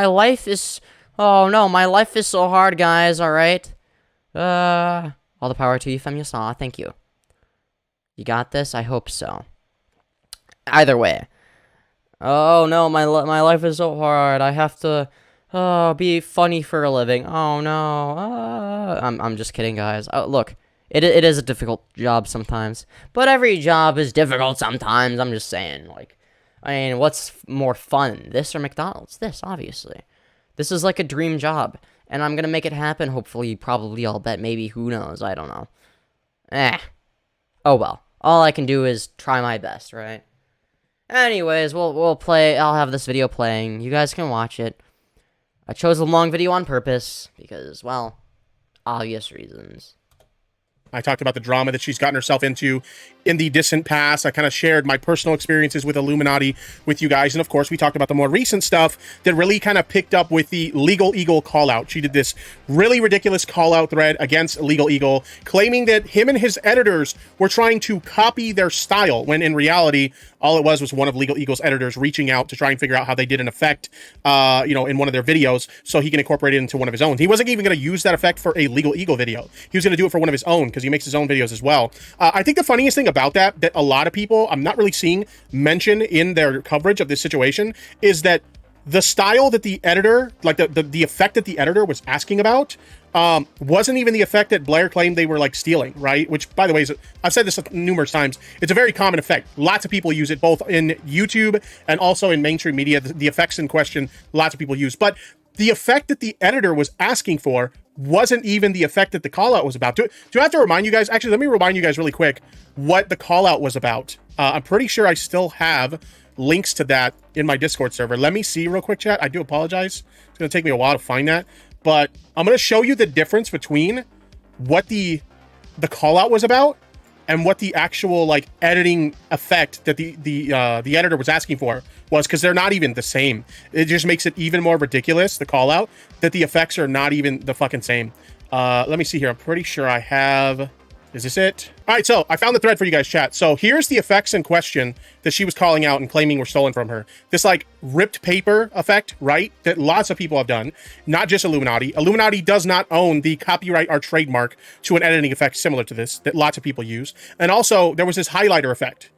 A: life is, oh, no, my life is so hard, guys, alright? All the power to you, Fembro. Thank you. You got this? I hope so. Either way. Oh, no, my life is so hard. I have to, be funny for a living. Oh, no. I'm just kidding, guys. Look, it is a difficult job sometimes. But every job is difficult sometimes. I'm just saying, like, I mean, what's more fun, this or McDonald's? This, obviously. This is like a dream job, and I'm gonna make it happen, hopefully, probably, I'll bet, maybe, who knows, I don't know. Oh well. All I can do is try my best, right? Anyways, we'll play, I'll have this video playing, you guys can watch it. I chose a long video on purpose, because, well, obvious reasons.
I: I talked about the drama that she's gotten herself into in the distant past. I kind of shared my personal experiences with Illuminaughtii with you guys. And of course, we talked about the more recent stuff that really kind of picked up with the Legal Eagle call out. She did this really ridiculous call out thread against Legal Eagle, claiming that him and his editors were trying to copy their style, when in reality, all it was one of Legal Eagle's editors reaching out to try and figure out how they did an effect, in one of their videos so he can incorporate it into one of his own. He wasn't even going to use that effect for a Legal Eagle video. He was going to do it for one of his own because he makes his own videos as well. I think the funniest thing about that a lot of people I'm not really seeing mention in their coverage of this situation is that the style that the editor, like the effect that the editor was asking about, wasn't even the effect that Blair claimed they were like stealing, right? Which, by the way, I've said this numerous times. It's a very common effect. Lots of people use it both in YouTube and also in mainstream media. The effects in question, lots of people use. But the effect that the editor was asking for wasn't even the effect that the call out was about. Do I have to remind you guys? Actually, let me remind you guys really quick what the call out was about. I'm pretty sure I still have links to that in my Discord server. Let me see real quick, chat. I do apologize. It's going to take me a while to find that. But I'm going to show you the difference between what the call out was about and what the actual like editing effect that the editor was asking for was, because they're not even the same. It just makes it even more ridiculous, the call out, that the effects are not even the fucking same. Let me see here. I'm pretty sure I have... Is this it? All right, so I found the thread for you guys, chat. So here's the effects in question that she was calling out and claiming were stolen from her. This like ripped paper effect, right? That lots of people have done, not just Illuminaughtii. Illuminaughtii does not own the copyright or trademark to an editing effect similar to this that lots of people use. And also there was this highlighter effect.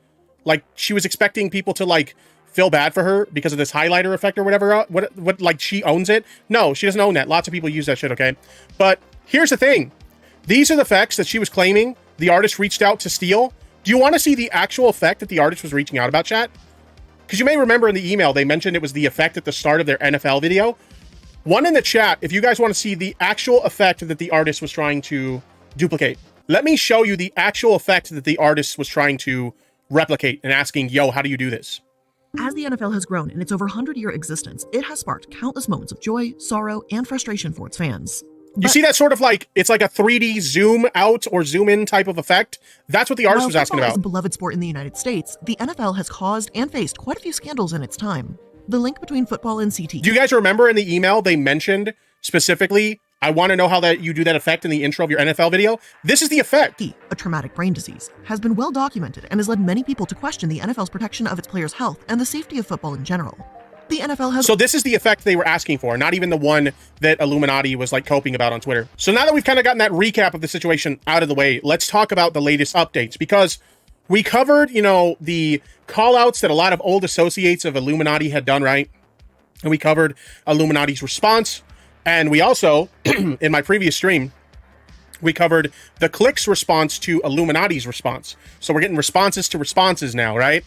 I: Like she was expecting people to like feel bad for her because of this highlighter effect or whatever. What like she owns it? No, she doesn't own that. Lots of people use that shit, okay? But here's the thing. These are the effects that she was claiming the artist reached out to steal. Do you want to see the actual effect that the artist was reaching out about, chat? Because you may remember in the email, they mentioned it was the effect at the start of their NFL video. One in the chat, if you guys want to see the actual effect that the artist was trying to duplicate. Let me show you the actual effect that the artist was trying to replicate and asking, yo, how do you do this?
C: As the NFL has grown in its over 100-year existence, it has sparked countless moments of joy, sorrow, and frustration for its fans.
I: You see that sort of like, it's like a 3D zoom out or zoom in type of effect? That's what the artist was asking about.
C: While football is a beloved sport in the United States, the NFL has caused and faced quite a few scandals in its time. The link between football and CT.
I: Do you guys remember in the email they mentioned specifically, I want to know how that you do that effect in the intro of your NFL video? This is the effect.
C: A traumatic brain disease has been well documented and has led many people to question the NFL's protection of its players' health and the safety of football in general. The NFL has...
I: So this is the effect they were asking for, not even the one that Illuminaughtii was like coping about on Twitter. So now that we've kind of gotten that recap of the situation out of the way, let's talk about the latest updates, because we covered, the call outs that a lot of old associates of Illuminaughtii had done, right? And we covered Illuminaughtii's response. And we also, in my previous stream, we covered the click's response to Illuminaughtii's response. So we're getting responses to responses now, right?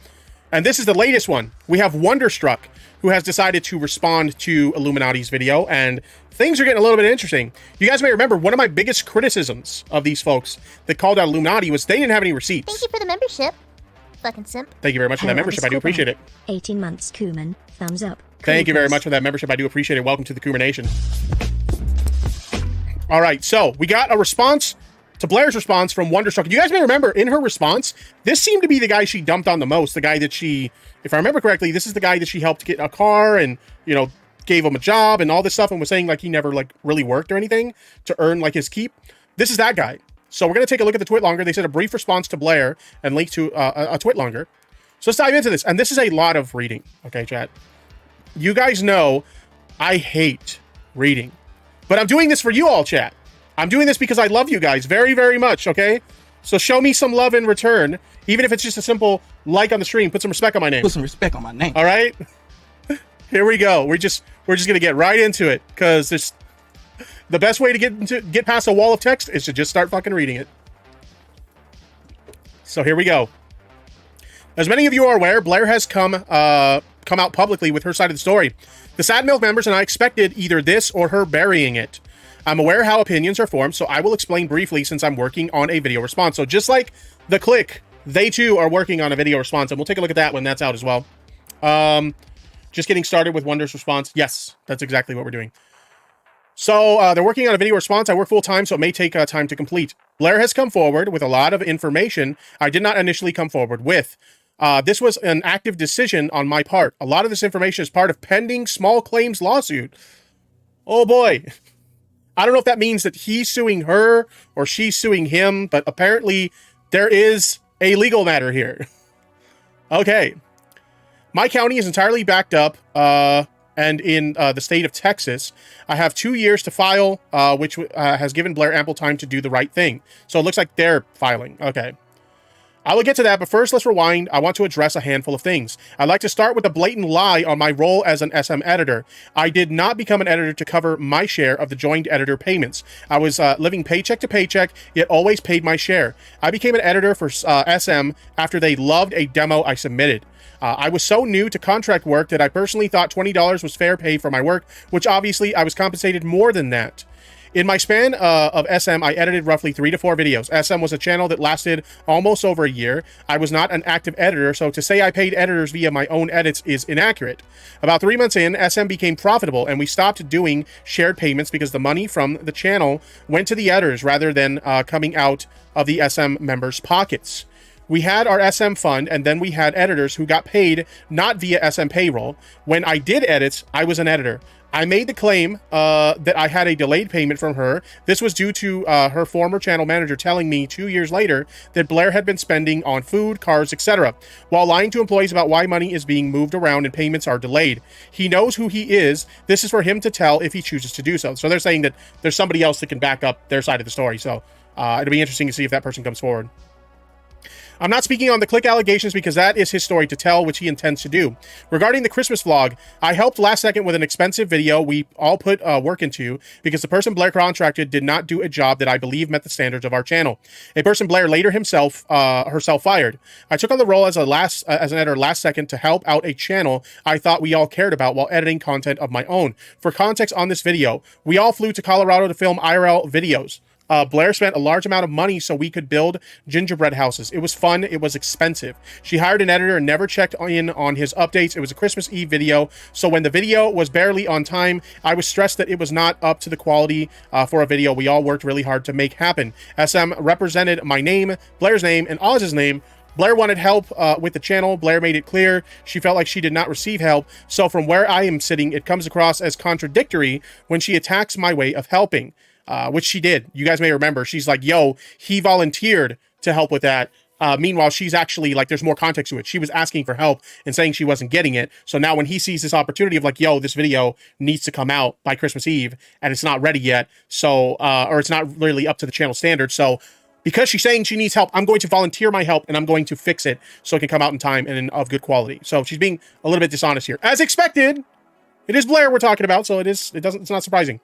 I: And this is the latest one. We have Wonderstruck, who has decided to respond to Illuminaughtii's video, and things are getting a little bit interesting. You guys may remember one of my biggest criticisms of these folks that called out Illuminaughtii was they didn't have any receipts.
J: Thank you for the membership. Fucking simp.
I: Thank you very much for that membership. I do appreciate it.
J: 18 months, Kuman. Thumbs up.
I: Thank you very much for that membership. I do appreciate it. Welcome to the Coomer Nation. All right, so we got a response to Blair's response from Wonderstruck. You guys may remember in her response, this seemed to be the guy she dumped on the most. The guy that she, if I remember correctly, this is the guy that she helped get a car and, gave him a job and all this stuff and was saying like he never like really worked or anything to earn like his keep. This is that guy. So we're going to take a look at the tweet longer. They said a brief response to Blair and link to a tweet longer. So let's dive into this. And this is a lot of reading. Okay, chat. You guys know I hate reading, but I'm doing this for you all, chat. I'm doing this because I love you guys very, very much, okay? So show me some love in return, even if it's just a simple like on the stream. Put some respect on my name.
K: Put some respect on my name.
I: All right? Here we go. We're just going to get right into it, because there's the best way to get past a wall of text is to just start fucking reading it. So here we go. As many of you are aware, Blair has come out publicly with her side of the story. The Sad Milk members and I expected either this or her burying it. I'm aware how opinions are formed, so I will explain briefly since I'm working on a video response. So just like the click, they too are working on a video response, and we'll take a look at that when that's out as well. Just getting started with Wonder's response. Yes, that's exactly what we're doing. So they're working on a video response. I work full time, so it may take time to complete. Blair has come forward with a lot of information I did not initially come forward with. This was an active decision on my part. A lot of this information is part of pending small claims lawsuit. Oh boy. I don't know if that means that he's suing her or she's suing him, but apparently there is a legal matter here. Okay. My county is entirely backed up, and in the state of Texas, I have 2 years to file, which has given Blair ample time to do the right thing. So it looks like they're filing. Okay. I will get to that, but first let's rewind. I want to address a handful of things. I'd like to start with a blatant lie on my role as an SM editor. I did not become an editor to cover my share of the joint editor payments. I was living paycheck to paycheck, yet always paid my share. I became an editor for SM after they loved a demo I submitted. I was so new to contract work that I personally thought $20 was fair pay for my work, which obviously I was compensated more than that. In my span of SM, I edited roughly 3 to 4 videos. SM was a channel that lasted almost over a year. I was not an active editor, so to say I paid editors via my own edits is inaccurate. About 3 months in, SM became profitable, and we stopped doing shared payments because the money from the channel went to the editors rather than coming out of the SM members' pockets. We had our SM fund, and then we had editors who got paid not via SM payroll. When I did edits, I was an editor. I made the claim that I had a delayed payment from her. This was due to her former channel manager telling me 2 years later that Blair had been spending on food, cars, etc., while lying to employees about why money is being moved around and payments are delayed. He knows who he is. This is for him to tell if he chooses to do so. So they're saying that there's somebody else that can back up their side of the story. So it'll be interesting to see if that person comes forward. I'm not speaking on the click allegations because that is his story to tell, which he intends to do. Regarding the Christmas vlog, I helped last second with an expensive video we all put work into because the person Blair contracted did not do a job that I believe met the standards of our channel. A person Blair later herself fired. I took on the role as an editor last second to help out a channel I thought we all cared about while editing content of my own. For context on this video, we all flew to Colorado to film IRL videos. Blair spent a large amount of money so we could build gingerbread houses. It was fun. It was expensive. She hired an editor and never checked in on his updates. It was a Christmas Eve video. So when the video was barely on time, I was stressed that it was not up to the quality for a video we all worked really hard to make happen. SM represented my name, Blair's name, and Oz's name. Blair wanted help with the channel. Blair made it clear she felt like she did not receive help. So from where I am sitting, it comes across as contradictory when she attacks my way of helping. Which she did. You guys may remember. She's like, yo, he volunteered to help with that. Meanwhile, she's actually like, there's more context to it. She was asking for help and saying she wasn't getting it. So now when he sees this opportunity of like, yo, this video needs to come out by Christmas Eve and it's not ready yet. So, or it's not really up to the channel standard. So because she's saying she needs help, I'm going to volunteer my help and I'm going to fix it so it can come out in time and of good quality. So she's being a little bit dishonest here. As expected, it is Blair we're talking about. So it's not surprising.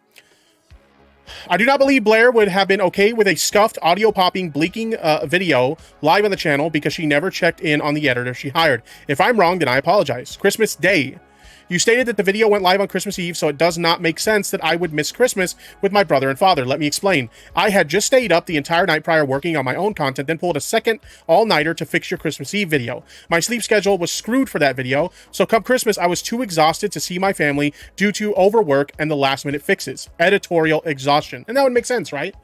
I: I do not believe Blair would have been okay with a scuffed, audio-popping, bleaking video live on the channel because she never checked in on the editor she hired. If I'm wrong, then I apologize. Christmas Day. You stated that the video went live on Christmas Eve, so it does not make sense that I would miss Christmas with my brother and father. Let me explain. I had just stayed up the entire night prior working on my own content, then pulled a second all-nighter to fix your Christmas Eve video. My sleep schedule was screwed for that video, so come Christmas, I was too exhausted to see my family due to overwork and the last-minute fixes. Editorial exhaustion. And that would make sense, right?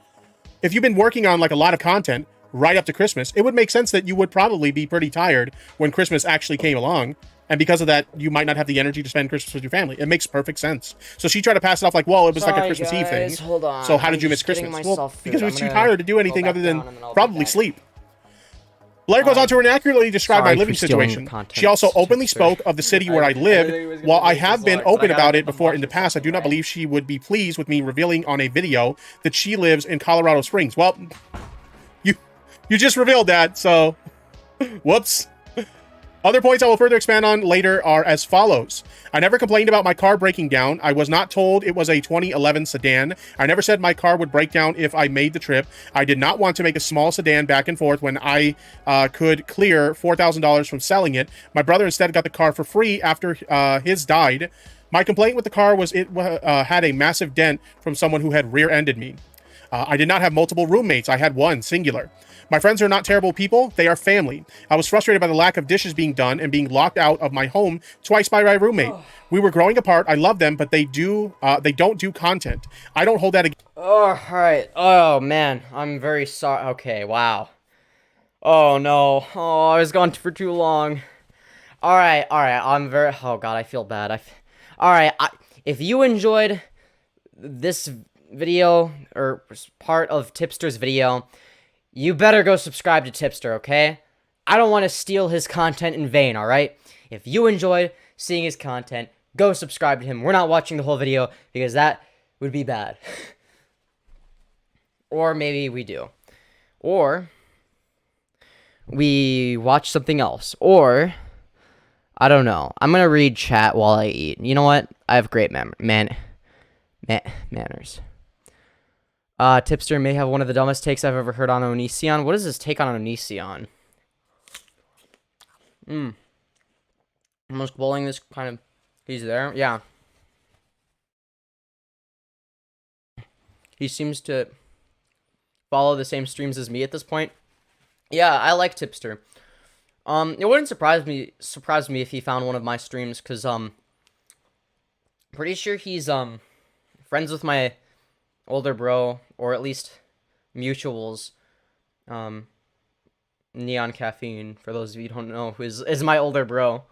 I: If you've been working on like a lot of content right up to Christmas, it would make sense that you would probably be pretty tired when Christmas actually came along. And because of that, you might not have the energy to spend Christmas with your family. It makes perfect sense. So she tried to pass it off like, well, it was like a Christmas Eve thing.
A: Hold on.
I: So how did you miss Christmas? Well, because it was too tired to do anything other than probably sleep. Blair goes on to inaccurately describe my living situation. She also openly spoke of the city where I lived. While I have been open about it before in the past, I do not believe she would be pleased with me revealing on a video that she lives in Colorado Springs. Well, you just revealed that, so whoops. Other points I will further expand on later are as follows. I never complained about my car breaking down. I was not told it was a 2011 sedan. I never said my car would break down if I made the trip. I did not want to make a small sedan back and forth when I could clear $4,000 from selling it. My brother instead got the car for free after his died. My complaint with the car was it had a massive dent from someone who had rear-ended me. I did not have multiple roommates. I had one, singular. My friends are not terrible people. They are family. I was frustrated by the lack of dishes being done and being locked out of my home twice by my roommate. We were growing apart. I love them, but they don't do content. I don't hold that against.
A: Oh, all right. Oh, man. I'm very sorry. Okay, wow. Oh, no. Oh, I was gone for too long. All right. I'm very... Oh, God, I feel bad. All right. If you enjoyed this video, or part of Tipster's video, you better go subscribe to Tipster, okay? I don't want to steal his content in vain, all right? If you enjoyed seeing his content, go subscribe to him. We're not watching the whole video because that would be bad. Or maybe we do. Or we watch something else. Or, I don't know. I'm going to read chat while I eat. You know what? I have great manners. Tipster may have one of the dumbest takes I've ever heard on Onision. What is his take on Onision? Almost bowling this kind of... He's there? Yeah. He seems to follow the same streams as me at this point. Yeah, I like Tipster. It wouldn't surprise me if he found one of my streams, because, pretty sure he's, friends with my older bro, or at least mutuals. Neon Caffeine, for those of you who don't know, who is my older bro.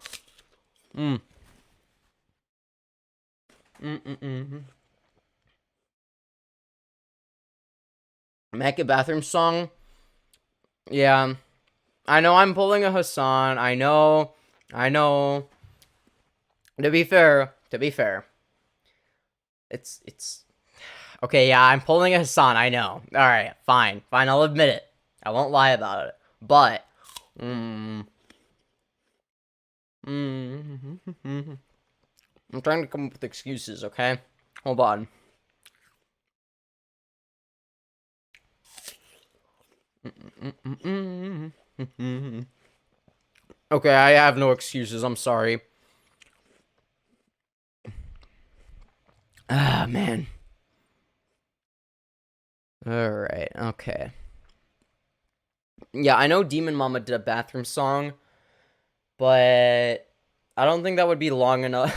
A: Make a bathroom song? Yeah. I know I'm pulling a Hasan. I know. To be fair. It's... Okay, yeah, I'm pulling a Hasan, I know. Alright, fine, I'll admit it. I won't lie about it. But... I'm trying to come up with excuses, okay? Hold on. Okay, I have no excuses, I'm sorry. Ah, man. Alright, okay. Yeah, I know Demon Mama did a bathroom song, but I don't think that would be long enough.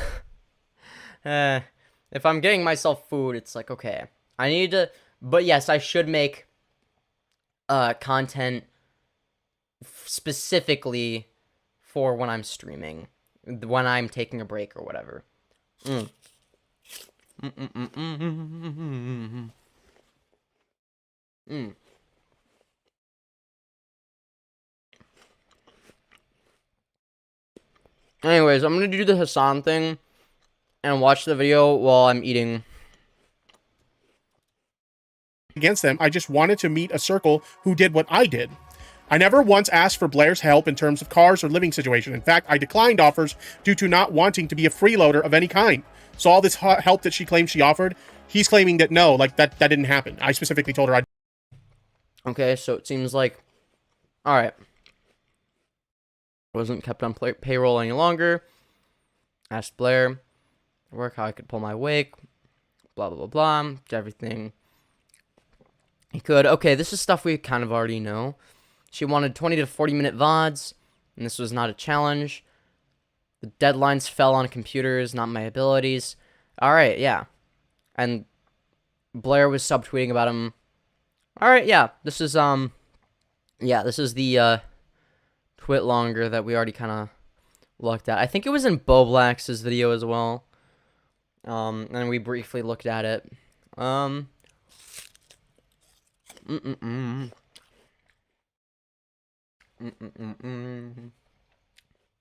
A: If I'm getting myself food, it's like, okay, I need to... But yes, I should make content specifically for when I'm streaming, when I'm taking a break or whatever. Anyways, I'm gonna do the Hasan thing and watch the video while I'm eating.
I: Against them, I just wanted to meet a circle who did what I did. I never once asked for Blair's help in terms of cars or living situation. In fact, I declined offers due to not wanting to be a freeloader of any kind. So all this help that she claimed she offered, he's claiming that no, like that didn't happen. I specifically told her I...
A: Okay, so it seems like... Alright. Wasn't kept on payroll any longer. Asked Blair work how I could pull my wake. Blah, blah, blah, blah. Did everything he could. Okay, this is stuff we kind of already know. She wanted 20 to 40 minute VODs, and this was not a challenge. The deadlines fell on computers, not my abilities. Alright, yeah. And Blair was subtweeting about him. Alright, yeah. This is, yeah, this is the, twit longer that we already kind of looked at. I think it was in Bowblax's video as well. And we briefly looked at it.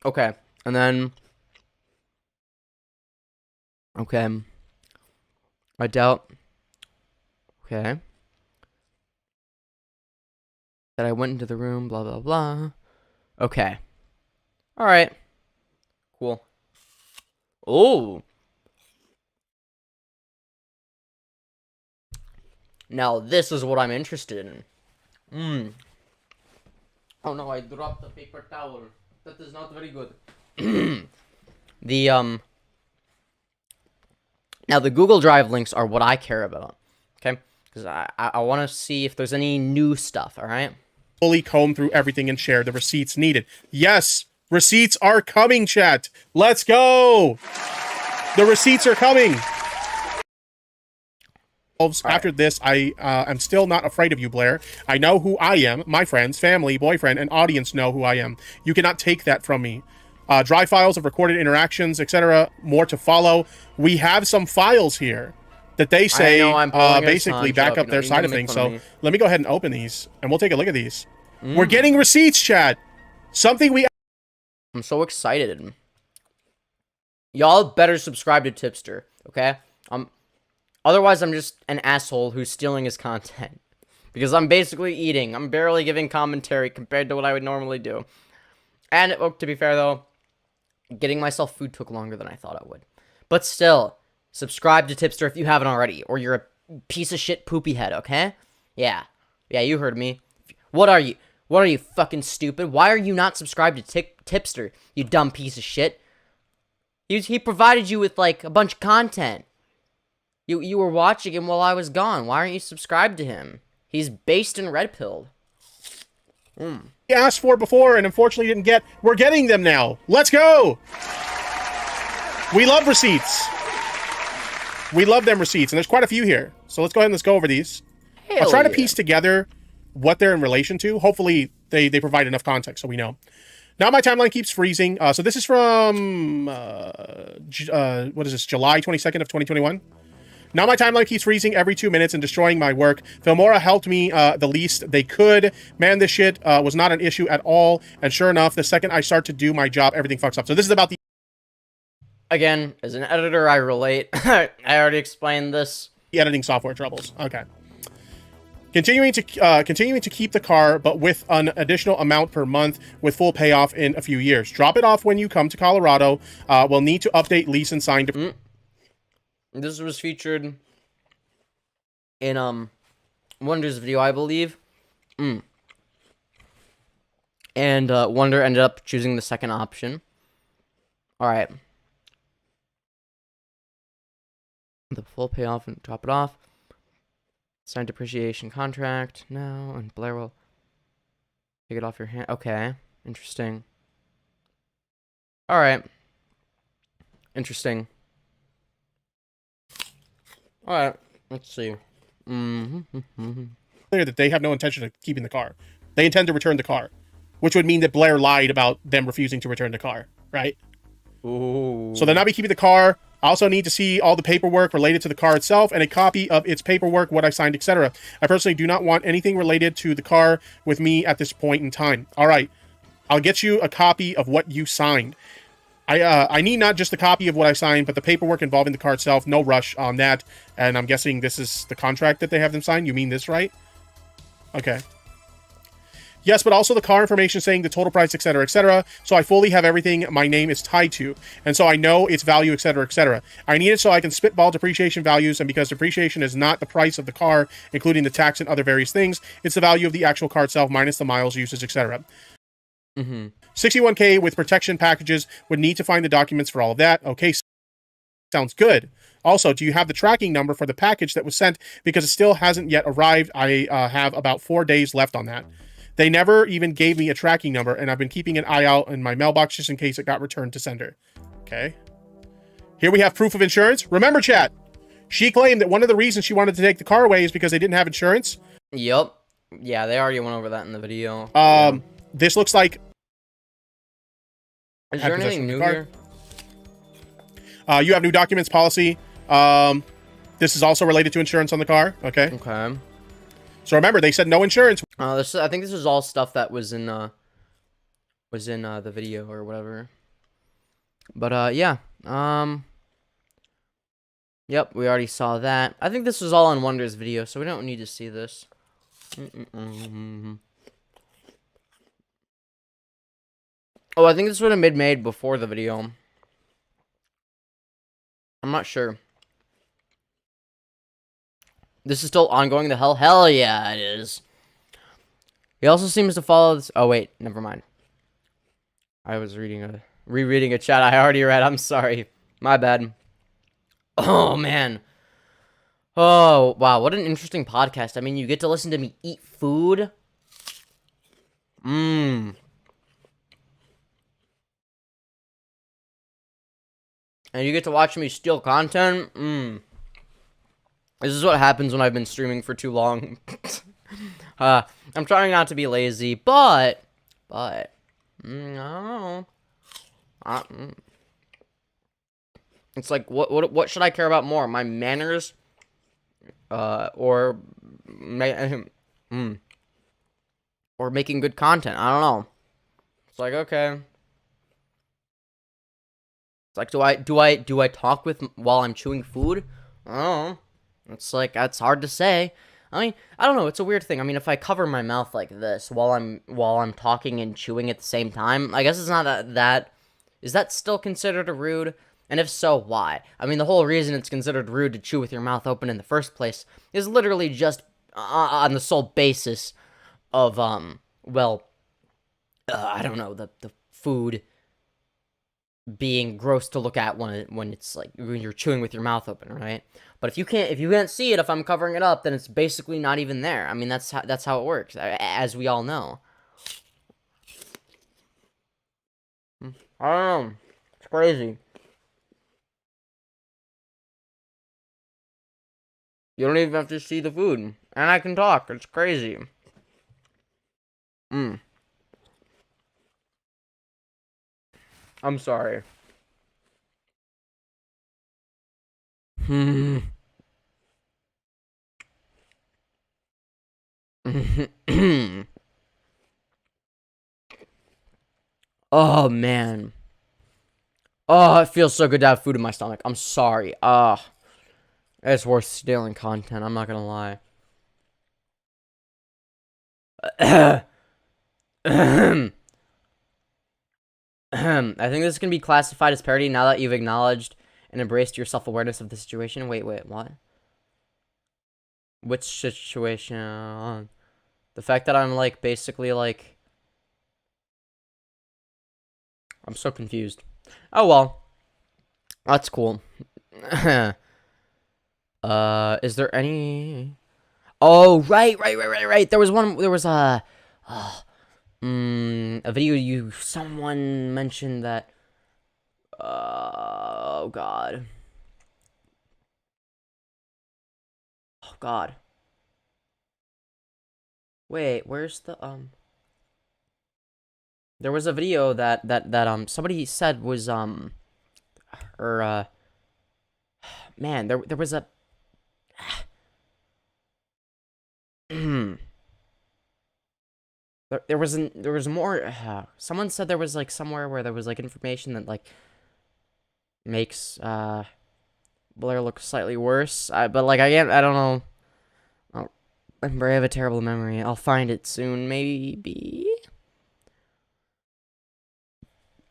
A: Okay, and then... Okay. I doubt... Okay. That I went into the room, blah, blah, blah. Okay. Alright. Cool. Oh! Now this is what I'm interested in. Oh no, I dropped the paper towel. That is not very good. Now the Google Drive links are what I care about. Okay? because I want to see if there's any new stuff, all right?
I: Fully comb through everything and share the receipts needed. Yes, receipts are coming, chat. Let's go. The receipts are coming. After this, I am still not afraid of you, Blair. I know who I am. My friends, family, boyfriend, and audience know who I am. You cannot take that from me. Dry files of recorded interactions, etc. More to follow. We have some files here that they say basically back up their side of things. So let me go ahead and open these, and we'll take a look at these. We're getting receipts, chat. Something we...
A: I'm so excited. Y'all better subscribe to Tipster, okay? Otherwise, I'm just an asshole who's stealing his content. Because I'm basically eating. I'm barely giving commentary compared to what I would normally do. And, to be fair, though, getting myself food took longer than I thought it would. But still, subscribe to Tipster if you haven't already. Or you're a piece of shit poopy head, okay? Yeah. Yeah, you heard me. What are you? What are you, fucking stupid? Why are you not subscribed to Tipster, you dumb piece of shit? He provided you with, like, a bunch of content. You were watching him while I was gone. Why aren't you subscribed to him? He's based in Red Pilled.
I: asked for before and unfortunately didn't get. We're getting them now. Let's go. We love receipts. We love them receipts, and there's quite a few here. So let's go ahead and let's go over these. I'll try to piece together what they're in relation to. Hopefully they provide enough context so we know. Now my timeline keeps freezing. So this is from, what is this, July 22nd of 2021? Now my timeline keeps freezing every 2 minutes and destroying my work. Filmora helped me the least they could. Man, this shit was not an issue at all. And sure enough, the second I start to do my job, everything fucks up. So this is about the...
A: Again, as an editor, I relate. I already explained this.
I: The editing software troubles. Okay. Continuing to keep the car, but with an additional amount per month with full payoff in a few years. Drop it off when you come to Colorado. We'll need to update lease and sign.
A: This was featured in Wonder's video, I believe. And Wonder ended up choosing the second option. All right. The full payoff and drop it off. Signed depreciation contract now, and Blair will take it off your hand. Okay, interesting. All right, interesting. All right, let's see.
I: Clear that they have no intention of keeping the car. They intend to return the car, which would mean that Blair lied about them refusing to return the car, right?
A: Ooh.
I: So they'll not be keeping the car. I also need to see all the paperwork related to the car itself and a copy of its paperwork, what I signed, etc. I personally do not want anything related to the car with me at this point in time. All right, I'll get you a copy of what you signed. I need not just a copy of what I signed, but the paperwork involving the car itself. No rush on that. And I'm guessing this is the contract that they have them sign. You mean this, right? Okay. Yes, but also the car information saying the total price, etc., etc. So I fully have everything my name is tied to. And so I know its value, etc., etc. I need it so I can spitball depreciation values, and because depreciation is not the price of the car, including the tax and other various things, it's the value of the actual car itself minus the miles, usage, etc. 61K with protection packages. Would need to find the documents for all of that. Okay, sounds good. Also, do you have the tracking number for the package that was sent? Because it still hasn't yet arrived. I have about 4 days left on that. They never even gave me a tracking number, and I've been keeping an eye out in my mailbox just in case it got returned to sender. Okay. Here we have proof of insurance. Remember, chat, she claimed that one of the reasons she wanted to take the car away is because they didn't have insurance.
A: Yep. Yeah, they already went over that in the video.
I: This looks like...
A: Is there anything new here?
I: You have new documents policy. This is also related to insurance on the car. Okay.
A: Okay.
I: So remember, they said no insurance.
A: I think this is all stuff that was in the video or whatever. But yeah. Yep, we already saw that. I think this was all in Wonder's video, so we don't need to see this. Oh, I think this would have been made before the video. I'm not sure. This is still ongoing, the hell? Hell yeah, it is. He also seems to follow this... Oh, wait. Never mind. I was rereading a chat I already read. I'm sorry. My bad. Oh, man. Oh, wow, what an interesting podcast. I mean, you get to listen to me eat food. Mmm. And you get to watch me steal content. Mmm. This is what happens when I've been streaming for too long. I'm trying not to be lazy, but, I don't know. It's like, what should I care about more? My manners? Or making good content. I don't know. It's like, okay. It's like, do I talk with while I'm chewing food? I don't know. It's like, that's hard to say. I mean, I don't know. It's a weird thing. I mean, if I cover my mouth like this while I'm talking and chewing at the same time, I guess it's not that is that still considered a rude? And if so, why? I mean, the whole reason it's considered rude to chew with your mouth open in the first place is literally just on the sole basis of well, I don't know, the food being gross to look at when it's like when you're chewing with your mouth open, right? But if you can't see it, if I'm covering it up, then it's basically not even there. I mean, that's how it works, as we all know. I don't know. It's crazy. You don't even have to see the food, and I can talk. It's crazy. I'm sorry. Oh, man. Oh, it feels so good to have food in my stomach. I'm sorry. It's worth stealing content. I'm not gonna lie. I think this can be classified as parody now that you've acknowledged and embraced your self-awareness of the situation. Wait, what? Which situation? The fact that I'm, like, basically, like... I'm so confused. Oh, well. That's cool. Is there any... Oh, right. There was a video someone mentioned that, oh god. Wait, where's the, there was a video that somebody said was, man, there was a, there was more, someone said there was, like, somewhere where there was, like, information that, like, makes, Blair look slightly worse, but, like, I don't know, I have a terrible memory. I'll find it soon, maybe?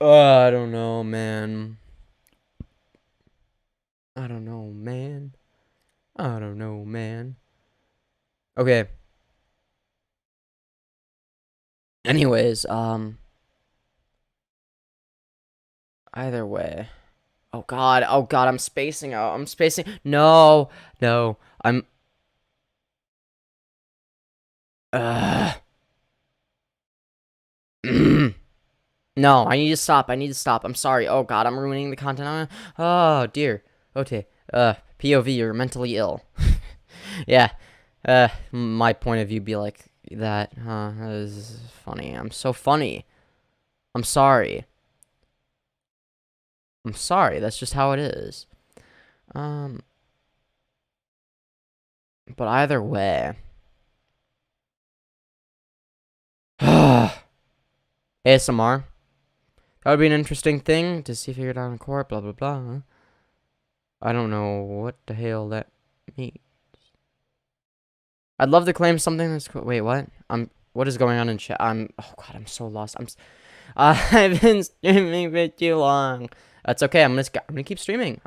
A: I don't know, man. I don't know, man. Okay. Anyways, either way. Oh god, I'm spacing out. No, I'm... No, I need to stop. I'm sorry. Oh god, I'm ruining the content. Oh dear. Okay. POV, you're mentally ill. Yeah. My point of view be like that. That is funny. I'm so funny. I'm sorry. That's just how it is. But either way. ASMR. That would be an interesting thing to see figured out in court, blah, blah, blah. I don't know what the hell that means. I'd love to claim something that's cool. Wait, what? What is going on in chat? Oh god, I'm so lost. I've been streaming for too long. That's okay. I'm gonna keep streaming.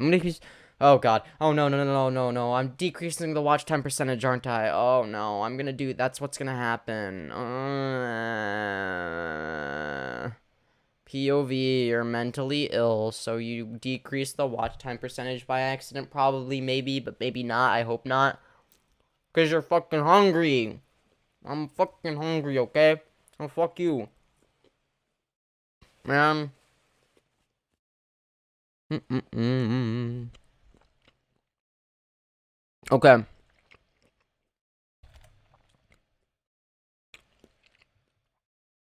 A: Oh god. Oh no. I'm decreasing the watch time percentage, aren't I? Oh no. That's what's gonna happen. POV, you're mentally ill, so you decrease the watch time percentage by accident, probably, maybe, but maybe not. I hope not. Because you're fucking hungry. I'm fucking hungry, okay? Oh, fuck you. Man. Okay.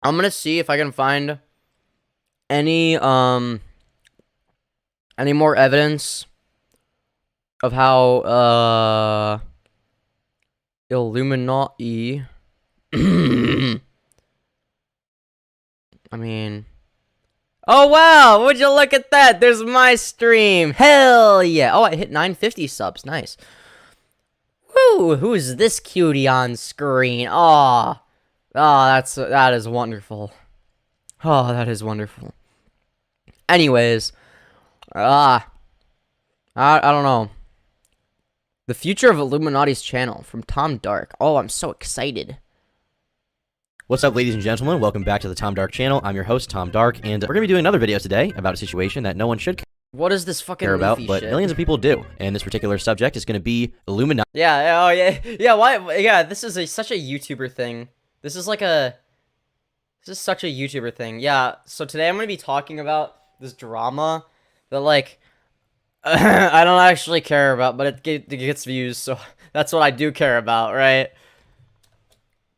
A: I'm gonna see if I can find any more evidence of how Illuminaughtii I mean, oh wow, would you look at that? There's my stream. Hell yeah. Oh, I hit 950 subs. Nice. Woo, who's this cutie on screen? Oh, that is wonderful. Oh, that is wonderful. Anyways, I don't know. The future of Illuminauti's channel from TomDark. Oh, I'm so excited.
K: What's up, ladies and gentlemen? Welcome back to the TomDark channel. I'm your host, TomDark, and we're going to be doing another video today about a situation that no one should
A: What is this fucking
K: care about,
A: leafy
K: but
A: shit?
K: millions of people do. And this particular subject is going to be Illuminati.
A: Yeah, oh yeah, why, yeah, this is such a YouTuber thing. This is such a YouTuber thing. Yeah, so today I'm going to be talking about this drama that, like, I don't actually care about, but it gets views, so that's what I do care about, right?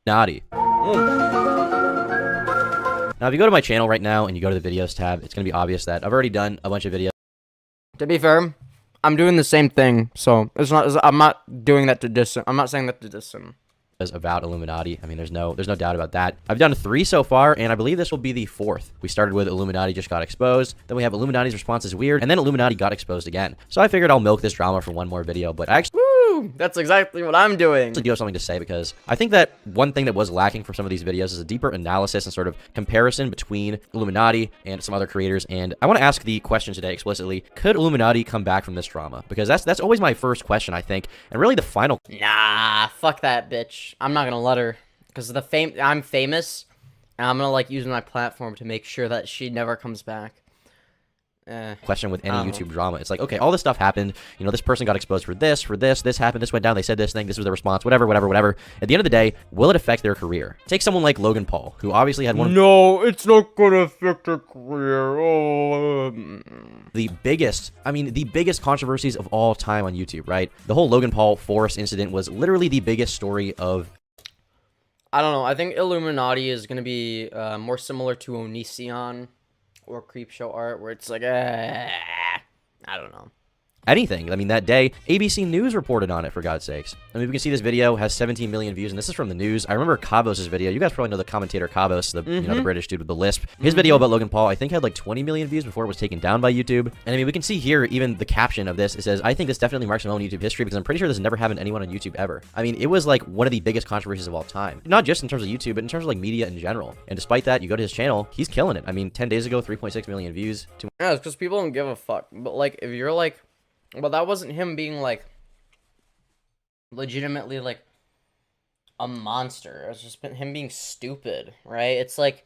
K: Now, if you go to my channel right now and you go to the videos tab, it's going to be obvious that I've already done a bunch of videos.
A: To be fair, I'm doing the same thing, so I'm not doing that to diss him. I'm not saying that to diss him.
K: About Illuminati. I mean, there's no doubt about that. I've done 3 so far, and I believe this will be the 4th. We started with Illuminati just got exposed, then we have Illuminati's response is weird, and then Illuminati got exposed again. So I figured I'll milk this drama for one more video, but I actually
A: that's exactly what I'm doing.
K: do have something to say, because I think that one thing that was lacking from some of these videos is a deeper analysis and sort of comparison between Illuminati and some other creators. And I want to ask the question today explicitly: could Illuminati come back from this drama? Because that's always my first question, I think, and really the final.
A: Nah, fuck that bitch. I'm not gonna let her, because I'm famous, and I'm gonna like use my platform to make sure that she never comes back.
K: Question with any YouTube drama. It's like, okay, all this stuff happened. You know, this person got exposed for this happened, this went down, they said this thing, this was the response, whatever. At the end of the day, will it affect their career? Take someone like Logan Paul, who obviously had one.
A: No, it's not gonna affect their career. Oh.
K: The biggest controversies of all time on YouTube, right? The whole Logan Paul Forest incident was literally the biggest story of.
A: I don't know. I think Illuminaughtii is gonna be more similar to Onision or Creepshow Art, where it's like, I don't know.
K: Anything. I mean, that day, ABC News reported on it, for God's sakes. I mean, we can see this video has 17 million views, and this is from the news. I remember Cabos' video. You guys probably know the commentator Cabos, the British dude with the lisp. His video about Logan Paul, I think, had like 20 million views before it was taken down by YouTube. And I mean, we can see here, even the caption of this, it says, I think this definitely marks a moment in YouTube history, because I'm pretty sure this never happened to anyone on YouTube ever. I mean, it was like one of the biggest controversies of all time. Not just in terms of YouTube, but in terms of like media in general. And despite that, you go to his channel, he's killing it. I mean, 10 days ago, 3.6 million views.
A: Yeah, it's because people don't give a fuck. But like, if you're like, well, that wasn't him being, like, legitimately, like, a monster. It was just him being stupid, right? It's like,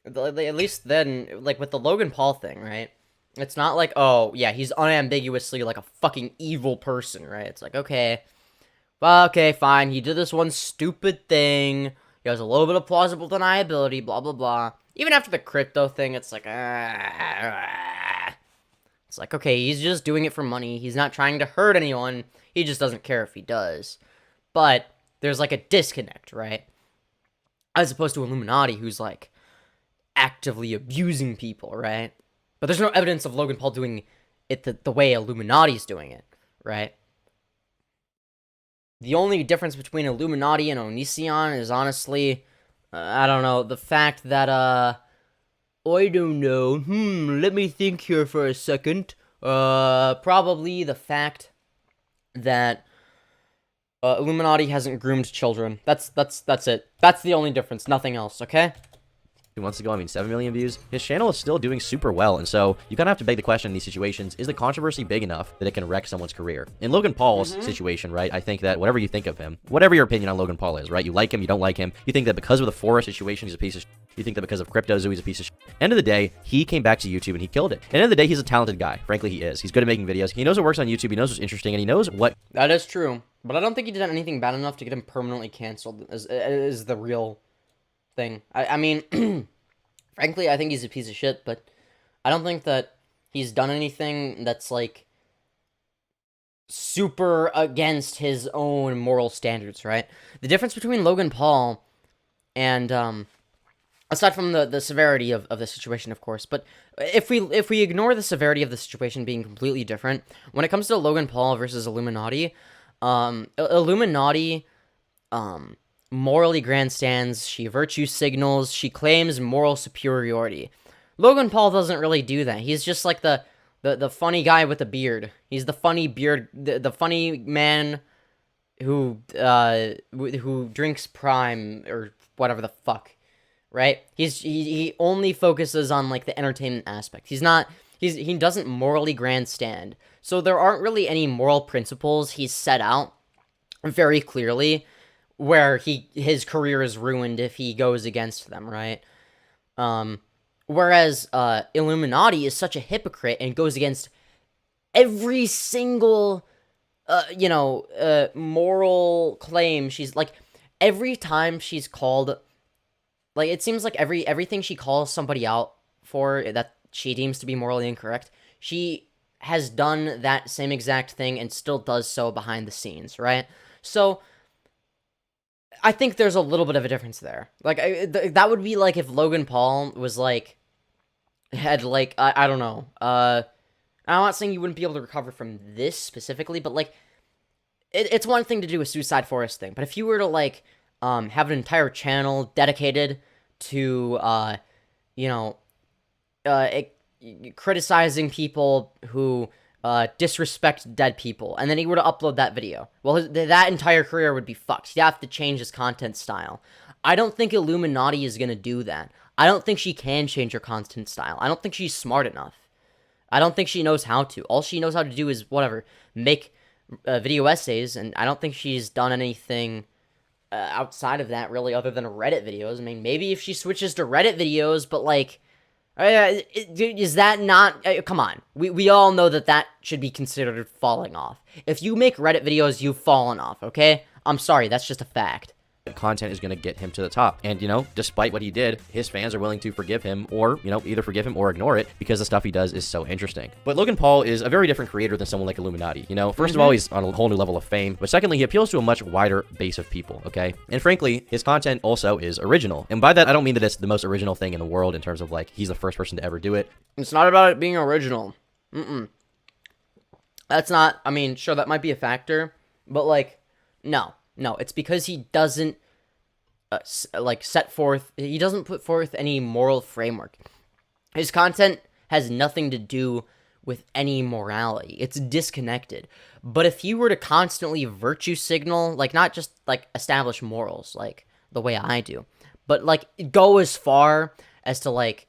A: at least then, like, with the Logan Paul thing, right? It's not like, oh, yeah, he's unambiguously, like, a fucking evil person, right? It's like, okay, well, okay, fine. He did this one stupid thing. He has a little bit of plausible deniability, blah, blah, blah. Even after the crypto thing, it's like, it's like, okay, he's just doing it for money. He's not trying to hurt anyone. He just doesn't care if he does. But there's like a disconnect, right? As opposed to Illuminaughtii, who's like actively abusing people, right? But there's no evidence of Logan Paul doing it the way Illuminaughti's doing it, right? The only difference between Illuminaughtii and Onision is honestly, I don't know, the fact that, I don't know. Let me think here for a second. Probably the fact that Illuminaughtii hasn't groomed children. That's it. That's the only difference. Nothing else, okay?
K: 2 months ago, I mean, 7 million views. His channel is still doing super well, and so you kind of have to beg the question in these situations, is the controversy big enough that it can wreck someone's career? In Logan Paul's situation, right, I think that whatever you think of him, whatever your opinion on Logan Paul is, right, you like him, you don't like him, you think that because of the Forest situation, he's a piece of You think that because of crypto zoo, he's a piece of shit. End of the day, he came back to YouTube and he killed it. End of the day, he's a talented guy. Frankly, he is. He's good at making videos. He knows what works on YouTube. He knows what's interesting, and he knows what...
A: That is true. But I don't think he did anything bad enough to get him permanently canceled, is the real thing. I mean, frankly, I think he's a piece of shit, but I don't think that he's done anything that's, like, super against his own moral standards, right? The difference between Logan Paul and, aside from the severity of the situation, of course, but if we ignore the severity of the situation being completely different, when it comes to Logan Paul versus Iilluminaughtii, Iilluminaughtii, morally grandstands, she virtue signals, she claims moral superiority. Logan Paul doesn't really do that. He's just like the funny guy with the beard. He's the funny beard, the funny man who drinks Prime or whatever the fuck, right? He only focuses on like the entertainment aspect. He doesn't morally grandstand. So there aren't really any moral principles he's set out very clearly where his career is ruined if he goes against them, right? Whereas Iilluminaughtii is such a hypocrite and goes against every single moral claim. She's like, every time she's called, like, it seems like everything she calls somebody out for that she deems to be morally incorrect, she has done that same exact thing and still does so behind the scenes, right? So I think there's a little bit of a difference there. Like, that would be like if Logan Paul was like, had like, I don't know, I'm not saying you wouldn't be able to recover from this specifically, but like, it's one thing to do a Suicide Forest thing, but if you were to like, have an entire channel dedicated to, criticizing people who disrespect dead people, and then he were to upload that video, well, that entire career would be fucked. He'd have to change his content style. I don't think Iilluminaughtii is gonna do that. I don't think she can change her content style. I don't think she's smart enough. I don't think she knows how to. All she knows how to do is, whatever, make video essays, and I don't think she's done anything outside of that, really, other than Reddit videos. I mean, maybe if she switches to Reddit videos, but, like, is that not... come on. We all know that should be considered falling off. If you make Reddit videos, you've fallen off, okay? I'm sorry, that's just a fact.
K: Content is going to get him to the top. And, despite what he did, his fans are willing to forgive him or, either forgive him or ignore it because the stuff he does is so interesting. But Logan Paul is a very different creator than someone like Iilluminaughtii. First of all, he's on a whole new level of fame. But secondly, he appeals to a much wider base of people, okay? And frankly, his content also is original. And by that, I don't mean that it's the most original thing in the world in terms of, like, he's the first person to ever do it.
A: It's not about it being original. That's not... I mean, sure, that might be a factor. But, like, no. It's because he doesn't... he doesn't put forth any moral framework. His content has nothing to do with any morality. It's disconnected. But if you were to constantly virtue signal, like, not just, like, establish morals, like, the way I do, but, like, go as far as to, like,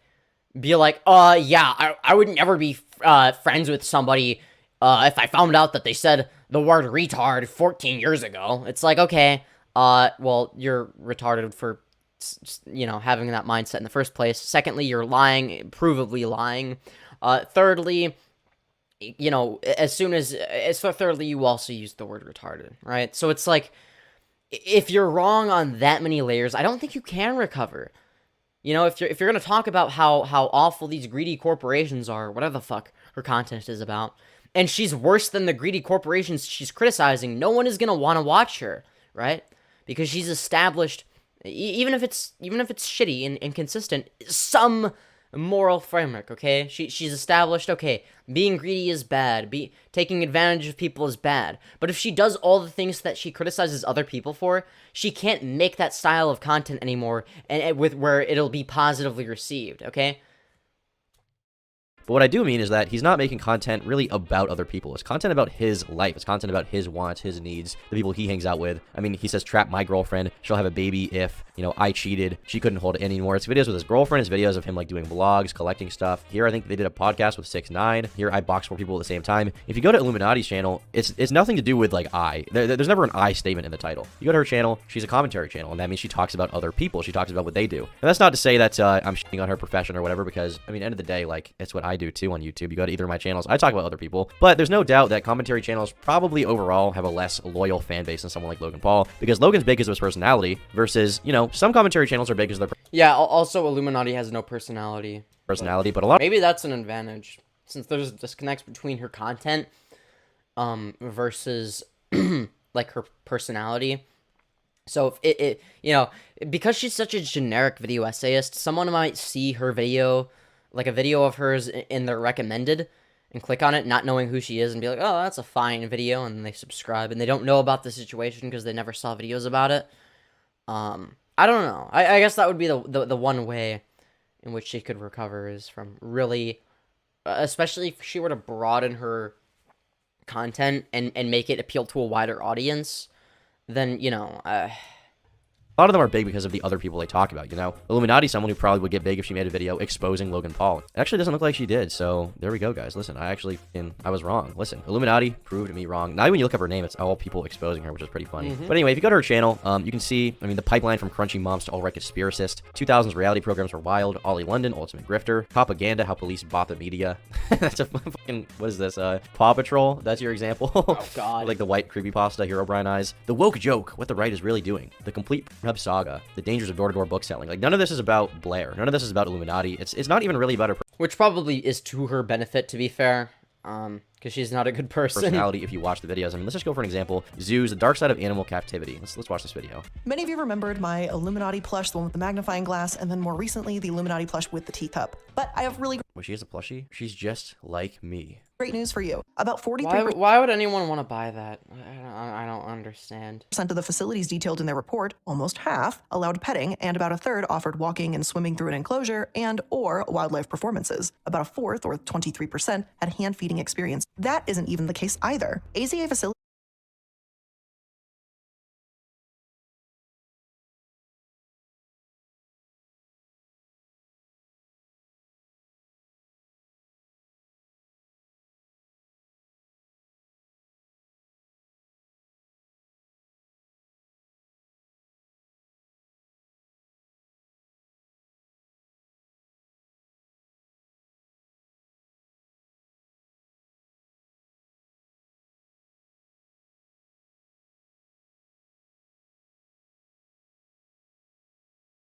A: be like, I would never be friends with somebody if I found out that they said the word retard 14 years ago. It's like, okay... well, you're retarded for, having that mindset in the first place. Secondly, you're lying, provably lying. Thirdly, thirdly, you also use the word retarded, right? So it's like, if you're wrong on that many layers, I don't think you can recover. If you're gonna talk about how awful these greedy corporations are, whatever the fuck her content is about, and she's worse than the greedy corporations she's criticizing, no one is gonna want to watch her, right? Because she's established, even if it's shitty and inconsistent, some moral framework, okay? She's established, okay, being greedy is bad, taking advantage of people is bad. But if she does all the things that she criticizes other people for, she can't make that style of content anymore, and where it'll be positively received, okay?
K: But what I do mean is that he's not making content really about other people. It's content about his life. It's content about his wants, his needs, the people he hangs out with. I mean, he says, trap my girlfriend. She'll have a baby if, you know, I cheated. She couldn't hold it anymore. It's videos with his girlfriend. It's videos of him, like, doing vlogs, collecting stuff. Here, I think they did a podcast with 6ix9ine. Here, I box 4 people at the same time. If you go to Illuminaughti's channel, it's nothing to do with, like, there's never an I statement in the title. You go to her channel, she's a commentary channel, and that means she talks about other people. She talks about what they do. And that's not to say that I'm shitting on her profession or whatever, because, I mean, end of the day, like, it's what I do, too, on YouTube. You go to either of my channels, I talk about other people. But there's no doubt that commentary channels probably overall have a less loyal fan base than someone like Logan Paul, because Logan's big because of his personality, versus, you know, some commentary channels are big because of their
A: Yeah, also Illuminaughtii has no personality.
K: But a lot.
A: Maybe that's an advantage, since there's disconnects between her content versus like her personality. So if it you know, because she's such a generic video essayist, someone might see her video, like a video of hers in their recommended, and click on it not knowing who she is and be like, oh, that's a fine video, and they subscribe, and they don't know about the situation because they never saw videos about it. I don't know. I guess that would be the one way in which she could recover, is from really, especially if she were to broaden her content and make it appeal to a wider audience, then, you know,
K: A lot of them are big because of the other people they talk about, you know? Illuminaughtii, someone who probably would get big if she made a video exposing Logan Paul. It actually doesn't look like she did, so there we go, guys. Listen, I was wrong. Listen, Illuminaughtii proved me wrong. Now when you look up her name, it's all people exposing her, which is pretty funny. But anyway, if you go to her channel, you can see, I mean, the pipeline from crunchy moms to alt-right conspiracist. 2000s reality programs were wild. Ollie London, ultimate grifter. Propaganda, how police bought the media. That's a fucking, what is this, Paw Patrol? That's your example?
A: Oh, God.
K: Like the white creepypasta, Hero Brian Eyes. The woke joke, what the right is really doing. The complete Hub saga. The dangers of door-to-door book selling. Like, none of this is about Blair. None of this is about Illuminaughtii. It's not even really about her
A: which probably is to her benefit, to be fair. Because she's not a good person.
K: Personality, if you watch the videos. I mean, let's just go for an example. Zoos, the dark side of animal captivity. Let's watch this video.
C: Many of you remembered my Illuminaughtii plush, the one with the magnifying glass, and then more recently, the Illuminaughtii plush with the teacup. But I have really
K: Wait, she has a plushie? She's just like me.
C: great news for you. About 43%
A: Why would anyone want to buy that? I don't understand.
C: of the facilities detailed in their report, almost half, allowed petting, and about a third offered walking and swimming through an enclosure and or wildlife performances. About a fourth, or 23%, had hand-feeding experience. That isn't even the case either. AZA facilities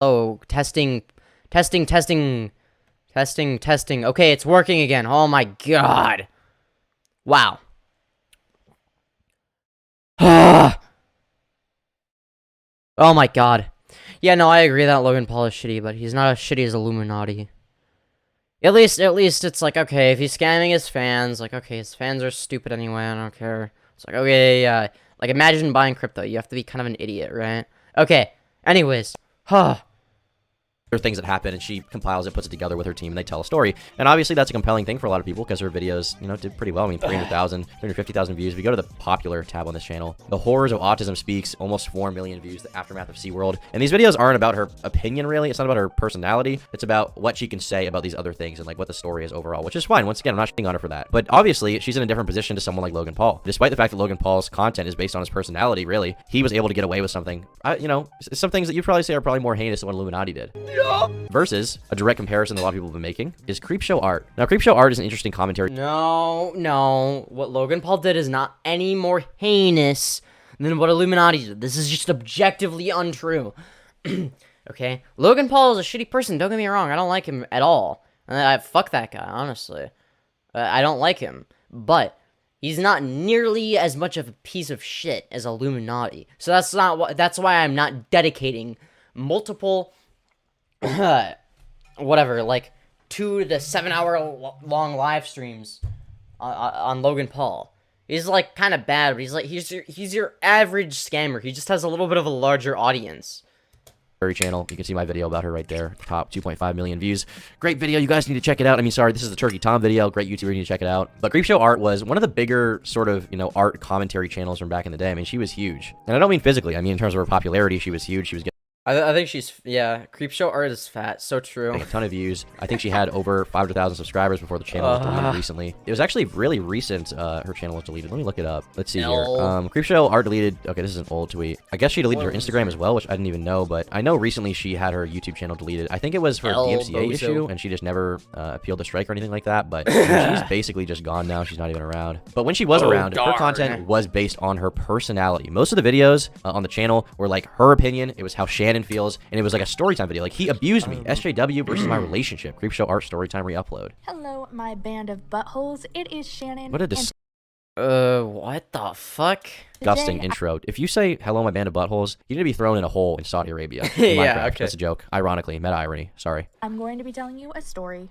A: Oh, testing. Okay, it's working again. Oh my god. Wow. Oh my god. Yeah, no, I agree that Logan Paul is shitty, but he's not as shitty as Illuminaughtii. At least it's like, okay, if he's scamming his fans, like, okay, his fans are stupid anyway, I don't care. It's like, okay, yeah. Like, imagine buying crypto. You have to be kind of an idiot, right? Okay, anyways. Huh.
K: There are things that happen, and she compiles it, puts it together with her team, and they tell a story. And obviously, that's a compelling thing for a lot of people because her videos, you know, did pretty well. I mean, 300,000, 350,000 views. If you go to the popular tab on this channel, The Horrors of Autism Speaks, almost 4 million views, The Aftermath of SeaWorld. And these videos aren't about her opinion, really. It's not about her personality. It's about what she can say about these other things and, like, what the story is overall, which is fine. Once again, I'm not shitting on her for that. But obviously, she's in a different position to someone like Logan Paul. Despite the fact that Logan Paul's content is based on his personality, really, he was able to get away with something. You know, some things that you'd probably say are probably more heinous than what Illuminaughtii did. Yeah. Versus a direct comparison that a lot of people have been making is Creepshow art. Now, Creepshow art is an interesting commentary.
A: No. What Logan Paul did is not any more heinous than what Illuminaughtii did. This is just objectively untrue. Okay? Logan Paul is a shitty person. Don't get me wrong. I don't like him at all. Fuck that guy, honestly. I don't like him. But he's not nearly as much of a piece of shit as Illuminaughtii. So that's why I'm not dedicating multiple whatever, like 2 to 7 hour long live streams on Logan Paul. He's like kind of bad, but he's your average scammer. He just has a little bit of a larger audience.
K: channel. You can see my video about her right there. Top 2.5 million views. Great video. You guys need to check it out. I mean, sorry, this is the Turkey Tom video. Great YouTuber. You need to check it out. But Creepshow Art was one of the bigger sort of, you know, art commentary channels from back in the day. I mean, she was huge. And I don't mean physically. I mean, in terms of her popularity, she was huge. She was getting
A: I think she's, yeah, Creepshow Art is fat. So true.
K: a ton of views. I think she had over 500,000 subscribers before the channel was deleted recently. It was actually really recent. Her channel was deleted. Let me look it up. Let's see here. Creepshow Art deleted. Okay, this is an old tweet. I guess she deleted her Instagram as well, which I didn't even know. But I know recently she had her YouTube channel deleted. I think it was for a DMCA issue, and she just never appealed the strike or anything like that. But she's basically just gone now. She's not even around. But when she was around, her content was based on her personality. Most of the videos on the channel were like her opinion. It was how Shannon feels, and it was like a storytime video. Like, he abused me. SJW versus my relationship. Creepshow Art storytime re-upload.
L: Hello, my band of buttholes. It is Shannon.
K: What a
A: what the fuck?
K: disgusting intro. If you say hello, my band of buttholes, you need to be thrown in a hole in Saudi Arabia.
A: Yeah, okay.
K: That's a joke. Ironically, meta irony. Sorry.
L: I'm going to be telling you a story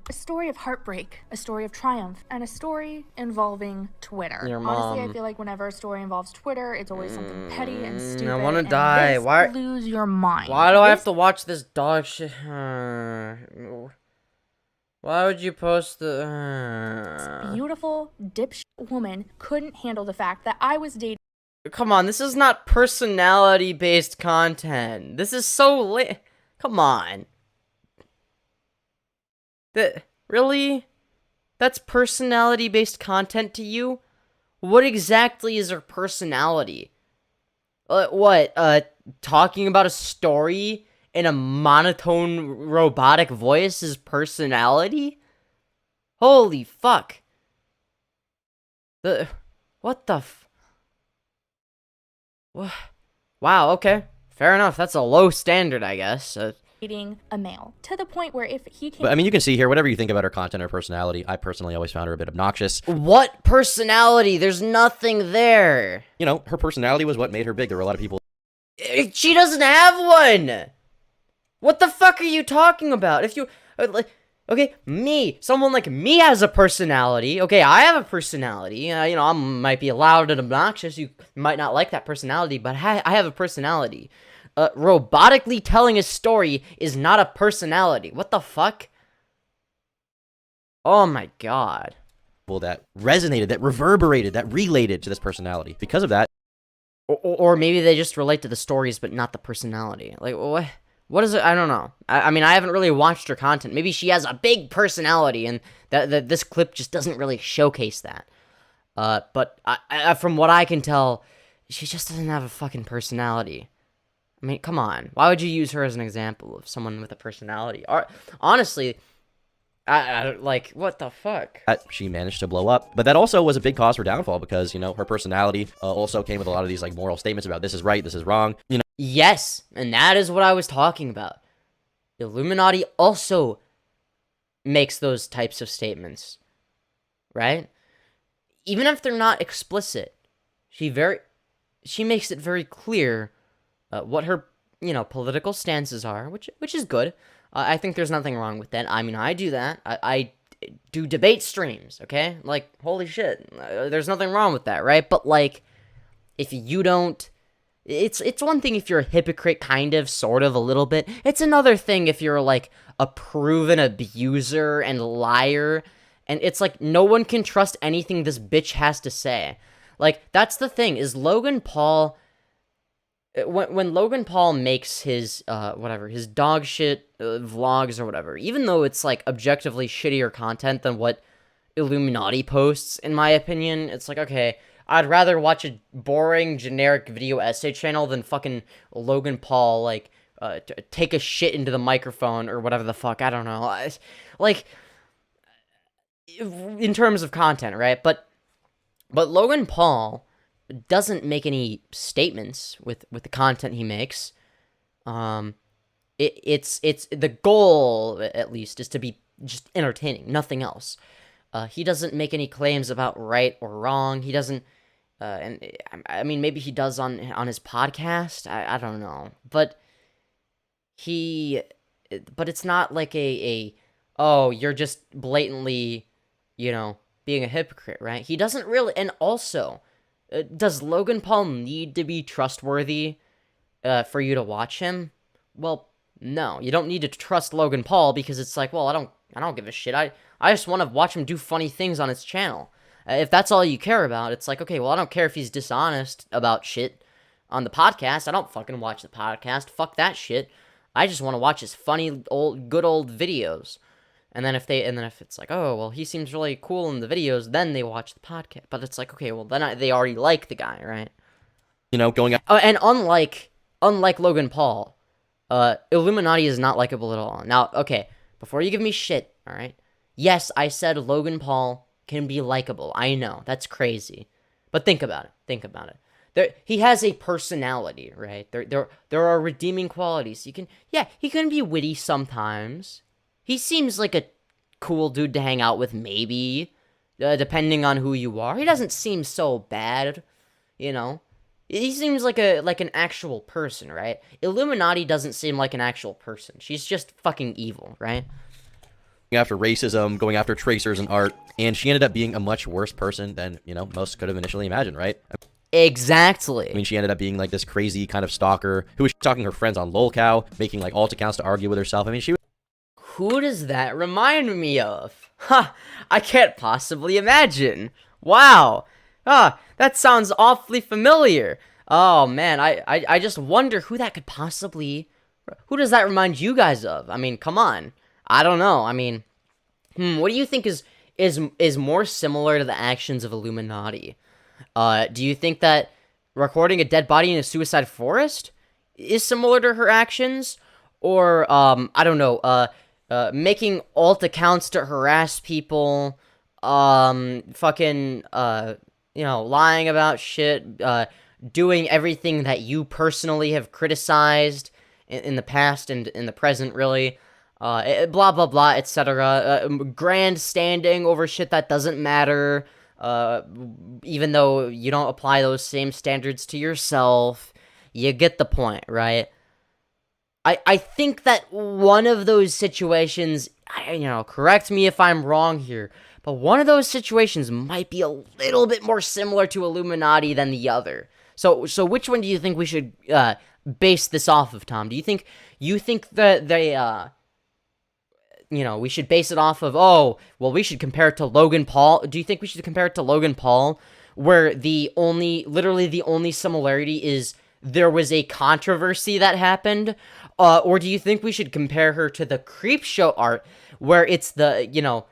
L: of heartbreak, a story of triumph, and a story involving Twitter.
A: Your mom.
L: Honestly, I feel like whenever a story involves Twitter, it's always something petty and stupid.
A: I want to die. Why?
L: Lose your mind.
A: Why do I have to watch this dog shit? Why would you post the...
L: This beautiful, dipshit woman couldn't handle the fact that I was dating...
A: Come on, this is not personality-based content. This is so lit. Come on. Really? That's personality-based content to you? What exactly is her personality? Talking about a story in a monotone robotic voice is personality? Holy fuck. What the Wow, okay. Fair enough. That's a low standard, I guess.
L: Dating a male to the point where if he came...
K: But I mean, you can see here, whatever you think about her content or personality, I personally always found her a bit obnoxious.
A: What personality? There's nothing there.
K: You know, her personality was what made her big. There were a lot of people...
A: She doesn't have one! What the fuck are you talking about? If you... Okay, someone like me has a personality. Okay, I have a personality. You know, I might be loud and obnoxious. You might not like that personality, but I have a personality. Robotically telling a story is not a personality. What the fuck? Oh my god.
K: That resonated, that reverberated, that related to this personality. Because of that...
A: Or maybe they just relate to the stories, but not the personality. Like, what? What is it? I don't know. I mean, I haven't really watched her content. Maybe she has a big personality, and that this clip just doesn't really showcase that. But from what I can tell, she just doesn't have a fucking personality. I mean, come on. Why would you use her as an example of someone with a personality? Honestly, like, what the fuck?
K: She managed to blow up. But that also was a big cause for downfall because, you know, her personality also came with a lot of these, like, moral statements about this is right, this is wrong, you know.
A: Yes, and that is what I was talking about. Iilluminaughtii also makes those types of statements, right? Even if they're not explicit, she makes it very clear what her, you know, political stances are, which is good. I think there's nothing wrong with that. I mean, I do that. I do debate streams, okay? Like, holy shit, there's nothing wrong with that, right? But, like, if you don't... It's one thing if you're a hypocrite, kind of, sort of, a little bit. It's another thing if you're, like, a proven abuser and liar. And it's like, no one can trust anything this bitch has to say. Like, that's the thing, is Logan Paul... When Logan Paul makes his, his dog shit vlogs or whatever, even though it's, like, objectively shittier content than what Iilluminaughtii posts, in my opinion, it's like, okay... I'd rather watch a boring, generic video essay channel than fucking Logan Paul, like, take a shit into the microphone or whatever the fuck, I don't know. Like, in terms of content, right? But Logan Paul doesn't make any statements with the content he makes. It's the goal, at least, is to be just entertaining, nothing else. He doesn't make any claims about right or wrong. He doesn't, and I mean, maybe he does on his podcast. I don't know, but it's not like oh, you're just blatantly, you know, being a hypocrite, right? He doesn't really, and also, does Logan Paul need to be trustworthy, for you to watch him? Well, No, you don't need to trust Logan Paul because it's like, well, I don't give a shit. I just want to watch him do funny things on his channel. If that's all you care about, it's like, okay, well, I don't care if he's dishonest about shit on the podcast. I don't fucking watch the podcast. Fuck that shit. I just want to watch his funny good old videos. And then if it's like, oh, well, he seems really cool in the videos, then they watch the podcast. But it's like, okay, well, then they already like the guy, right?
K: You know, going out.
A: And unlike Logan Paul, Iilluminaughtii is not likable at all. Now, okay, before you give me shit, all right? Yes, I said Logan Paul can be likable. I know, that's crazy. But think about it. He has a personality, right? There are redeeming qualities. He can be witty sometimes. He seems like a cool dude to hang out with, maybe, depending on who you are. He doesn't seem so bad, you know? He seems like an actual person, right? Iilluminaughtii doesn't seem like an actual person. She's just fucking evil, right?
K: After racism, going after tracers and art, and she ended up being a much worse person than, you know, most could have initially imagined, right?
A: Exactly.
K: I mean, she ended up being like this crazy kind of stalker who was stalking her friends on lolcow, making like alt accounts to argue with herself. I mean, she was...
A: Who does that remind me of? Ha! I can't possibly imagine. Wow. That sounds awfully familiar. Oh, man, I just wonder who that could possibly... Who does that remind you guys of? I mean, come on. I don't know. I mean, what do you think is more similar to the actions of Iilluminaughtii? Do you think that recording a dead body in a suicide forest is similar to her actions? Or, I don't know, making alt accounts to harass people, fucking, you know, lying about shit, doing everything that you personally have criticized in the past and in the present, really, blah, blah, blah, etc., grandstanding over shit that doesn't matter, even though you don't apply those same standards to yourself. You get the point, right? I think that one of those situations, you know, correct me if I'm wrong here, but one of those situations might be a little bit more similar to Iilluminaughtii than the other. So which one do you think we should base this off of, Tom? Do you think that they you know, we should base it off of, oh, well, we should compare it to Logan Paul? Do you think we should compare it to Logan Paul, where literally the only similarity is there was a controversy that happened? Or do you think we should compare her to the Creepshow art, where it's a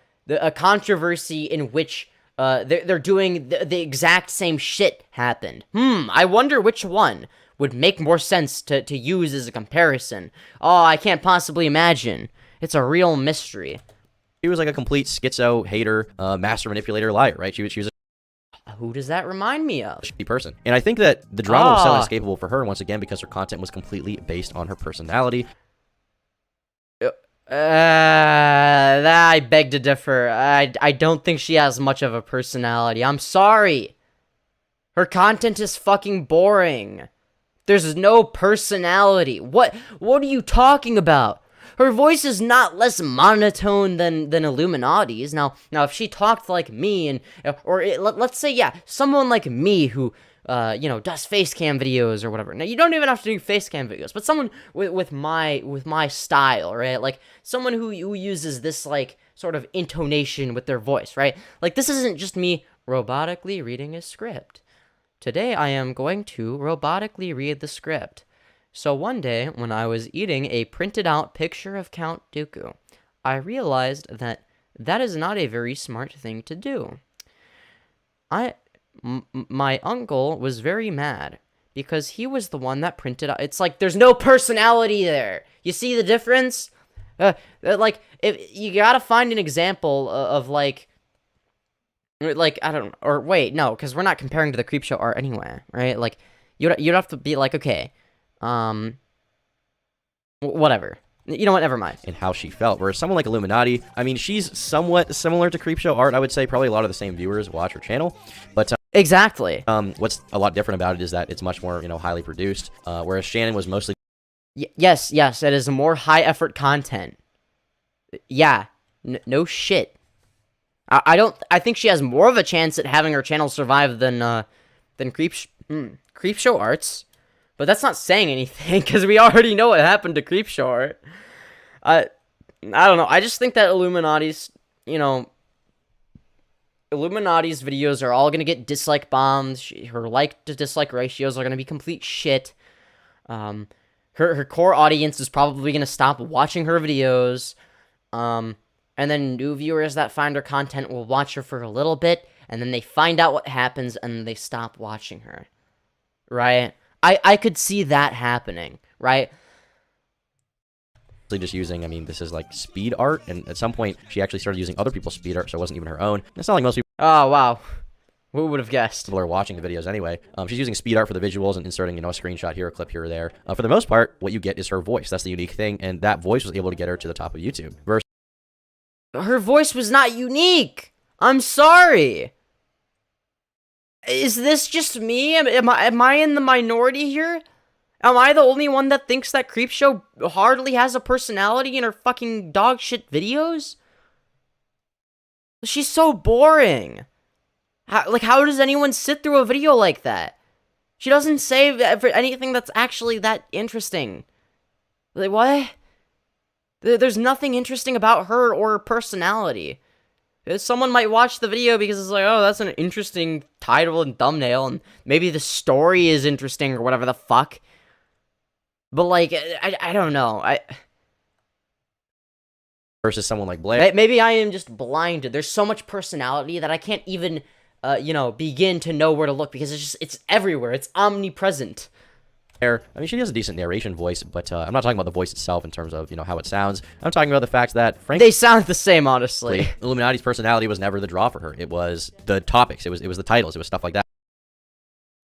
A: controversy in which they're doing the exact same shit happened? I wonder which one would make more sense to use as a comparison. Oh, I can't possibly imagine. It's a real mystery.
K: She was like a complete schizo, hater, master manipulator, liar, right? She was
A: Who does that remind me of?
K: A person. And I think that the drama was so inescapable for her, once again, because her content was completely based on her personality.
A: I beg to differ. I don't think she has much of a personality. I'm sorry. Her content is fucking boring. There's no personality. What are you talking about? Her voice is not less monotone than Illuminati's. Now, if she talked like me, let's say, yeah, someone like me who, does face cam videos or whatever. Now, you don't even have to do face cam videos, but someone with my style, right? Like, someone who uses this, like, sort of intonation with their voice, right? Like, this isn't just me robotically reading a script. Today, I am going to robotically read the script. So one day, when I was eating a printed-out picture of Count Dooku, I realized that is not a very smart thing to do. My uncle was very mad, because he was the one that printed out... It's like, there's no personality there! You see the difference? If you gotta find an example of, like, I don't... Or, wait, no, because we're not comparing to the Creepshow art anyway, right? Like, you'd have to be like, okay... whatever. You know what? Never mind.
K: And how she felt. Whereas someone like Iilluminaughtii, I mean, she's somewhat similar to Creepshow art. I would say probably a lot of the same viewers watch her channel. But
A: exactly.
K: What's a lot different about it is that it's much more, highly produced. Whereas Shannon was mostly.
A: Yes, it is more high effort content. Yeah. No shit. I think she has more of a chance at having her channel survive than Creepshow arts. But that's not saying anything, because we already know what happened to Creepshow Art. I don't know. I just think that Illuminaughti's, Illuminaughti's videos are all going to get dislike bombs. Her like to dislike ratios are going to be complete shit. Her core audience is probably going to stop watching her videos. And then new viewers that find her content will watch her for a little bit, and then they find out what happens, and they stop watching her. Right? I could see that happening, right?
K: Just using, I mean, this is like speed art, and at some point she actually started using other people's speed art, so it wasn't even her own. It's not like most people.
A: Oh wow, who would have guessed?
K: People are watching the videos anyway. She's using speed art for the visuals and inserting, a screenshot here, a clip here or there. For the most part, what you get is her voice. That's the unique thing, and that voice was able to get her to the top of YouTube.
A: Her voice was not unique. I'm sorry. Is this just me? Am I in the minority here? Am I the only one that thinks that Creepshow hardly has a personality in her fucking dog shit videos? She's so boring. How does anyone sit through a video like that? She doesn't say anything that's actually that interesting. Like, what? There's nothing interesting about her or her personality. Someone might watch the video because it's like, oh, that's an interesting title and thumbnail, and maybe the story is interesting or whatever the fuck. But, like, I don't know.
K: Versus someone like Blair.
A: Maybe I am just blinded. There's so much personality that I can't even, begin to know where to look, because it's everywhere. It's omnipresent.
K: I mean, she has a decent narration voice, but I'm not talking about the voice itself in terms of, how it sounds. I'm talking about the fact that, frankly,
A: they sound the same, honestly.
K: Illuminaughti's personality was never the draw for her. It was the topics. It was the titles. It was stuff like that.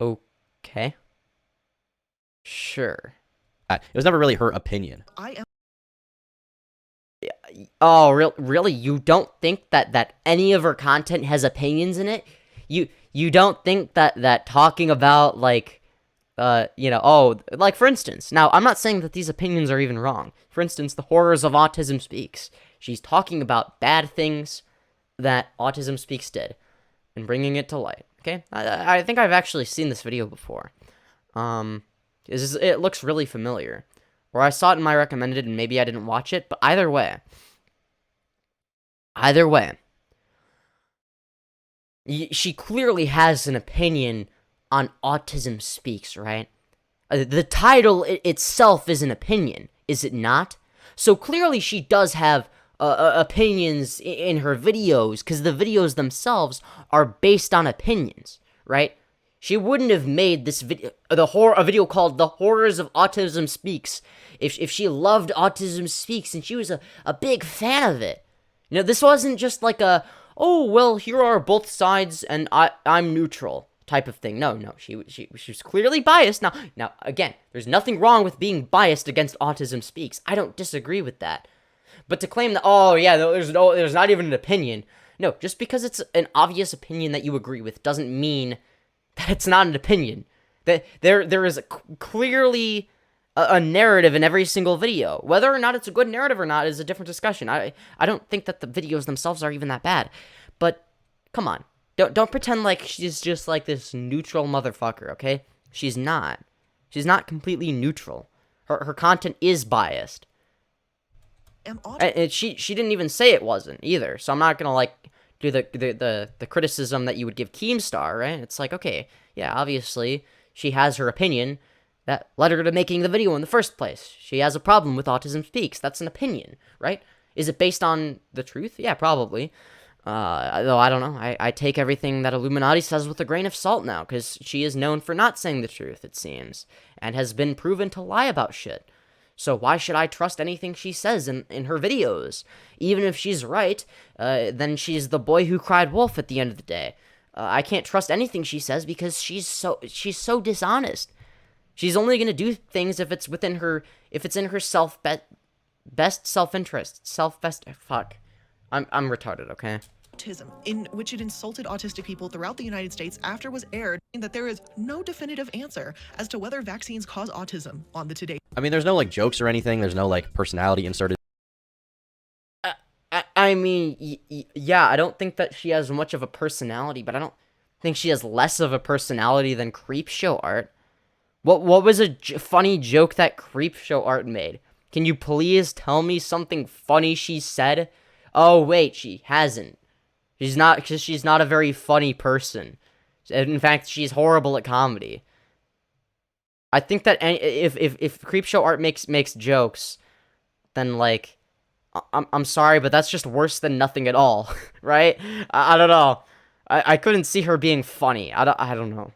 A: Okay. Sure.
K: It was never really her opinion.
A: Oh, really? You don't think that any of her content has opinions in it? You don't think that talking about, like, like, for instance, now, I'm not saying that these opinions are even wrong. For instance, the Horrors of Autism Speaks. She's talking about bad things that Autism Speaks did and bringing it to light, okay? I think I've actually seen this video before. It looks really familiar. Or I saw it in my recommended and maybe I didn't watch it, but either way, she clearly has an opinion on Autism Speaks, right? The title itself is an opinion, is it not? So clearly she does have opinions in her videos, because the videos themselves are based on opinions, right? She wouldn't have made this video, a video called The Horrors of Autism Speaks, if she loved Autism Speaks and she was a big fan of it. This wasn't just like oh, well, here are both sides and I'm neutral type of thing. No, she was clearly biased. Now, again, there's nothing wrong with being biased against Autism Speaks. I don't disagree with that. But to claim that, oh, yeah, there's not even an opinion. No, just because it's an obvious opinion that you agree with doesn't mean that it's not an opinion. That there is clearly a narrative in every single video. Whether or not it's a good narrative or not is a different discussion. I don't think that the videos themselves are even that bad. But come on, don't pretend like she's just like this neutral motherfucker, okay? She's not. She's not completely neutral. Her content is biased. And she didn't even say it wasn't either. So I'm not gonna like do the criticism that you would give Keemstar, right? It's like, okay, yeah, obviously she has her opinion that led her to making the video in the first place. She has a problem with Autism Speaks. That's an opinion, right? Is it based on the truth? Yeah, probably. Though I don't know. I take everything that Illuminaughtii says with a grain of salt now, because she is known for not saying the truth, it seems, and has been proven to lie about shit. So why should I trust anything she says in her videos? Even if she's right, then she's the boy who cried wolf at the end of the day. I can't trust anything she says because she's so dishonest. She's only gonna do things if it's in her best self-interest. Fuck. I'm retarded, okay?
C: Autism, in which it insulted autistic people throughout the United States after was aired, that there is no definitive answer as to whether vaccines cause autism on the Today.
K: I mean, there's no like jokes or anything. There's no like personality inserted.
A: I mean, yeah, I don't think that she has much of a personality, but I don't think she has less of a personality than Creepshow Art. What was a funny joke that Creepshow Art made? Can you please tell me something funny she said? Oh wait, she hasn't. She's not a very funny person. In fact, she's horrible at comedy. I think that if Creepshow Art makes jokes, then like I'm sorry, but that's just worse than nothing at all, right? I don't know. I couldn't see her being funny. I don't know.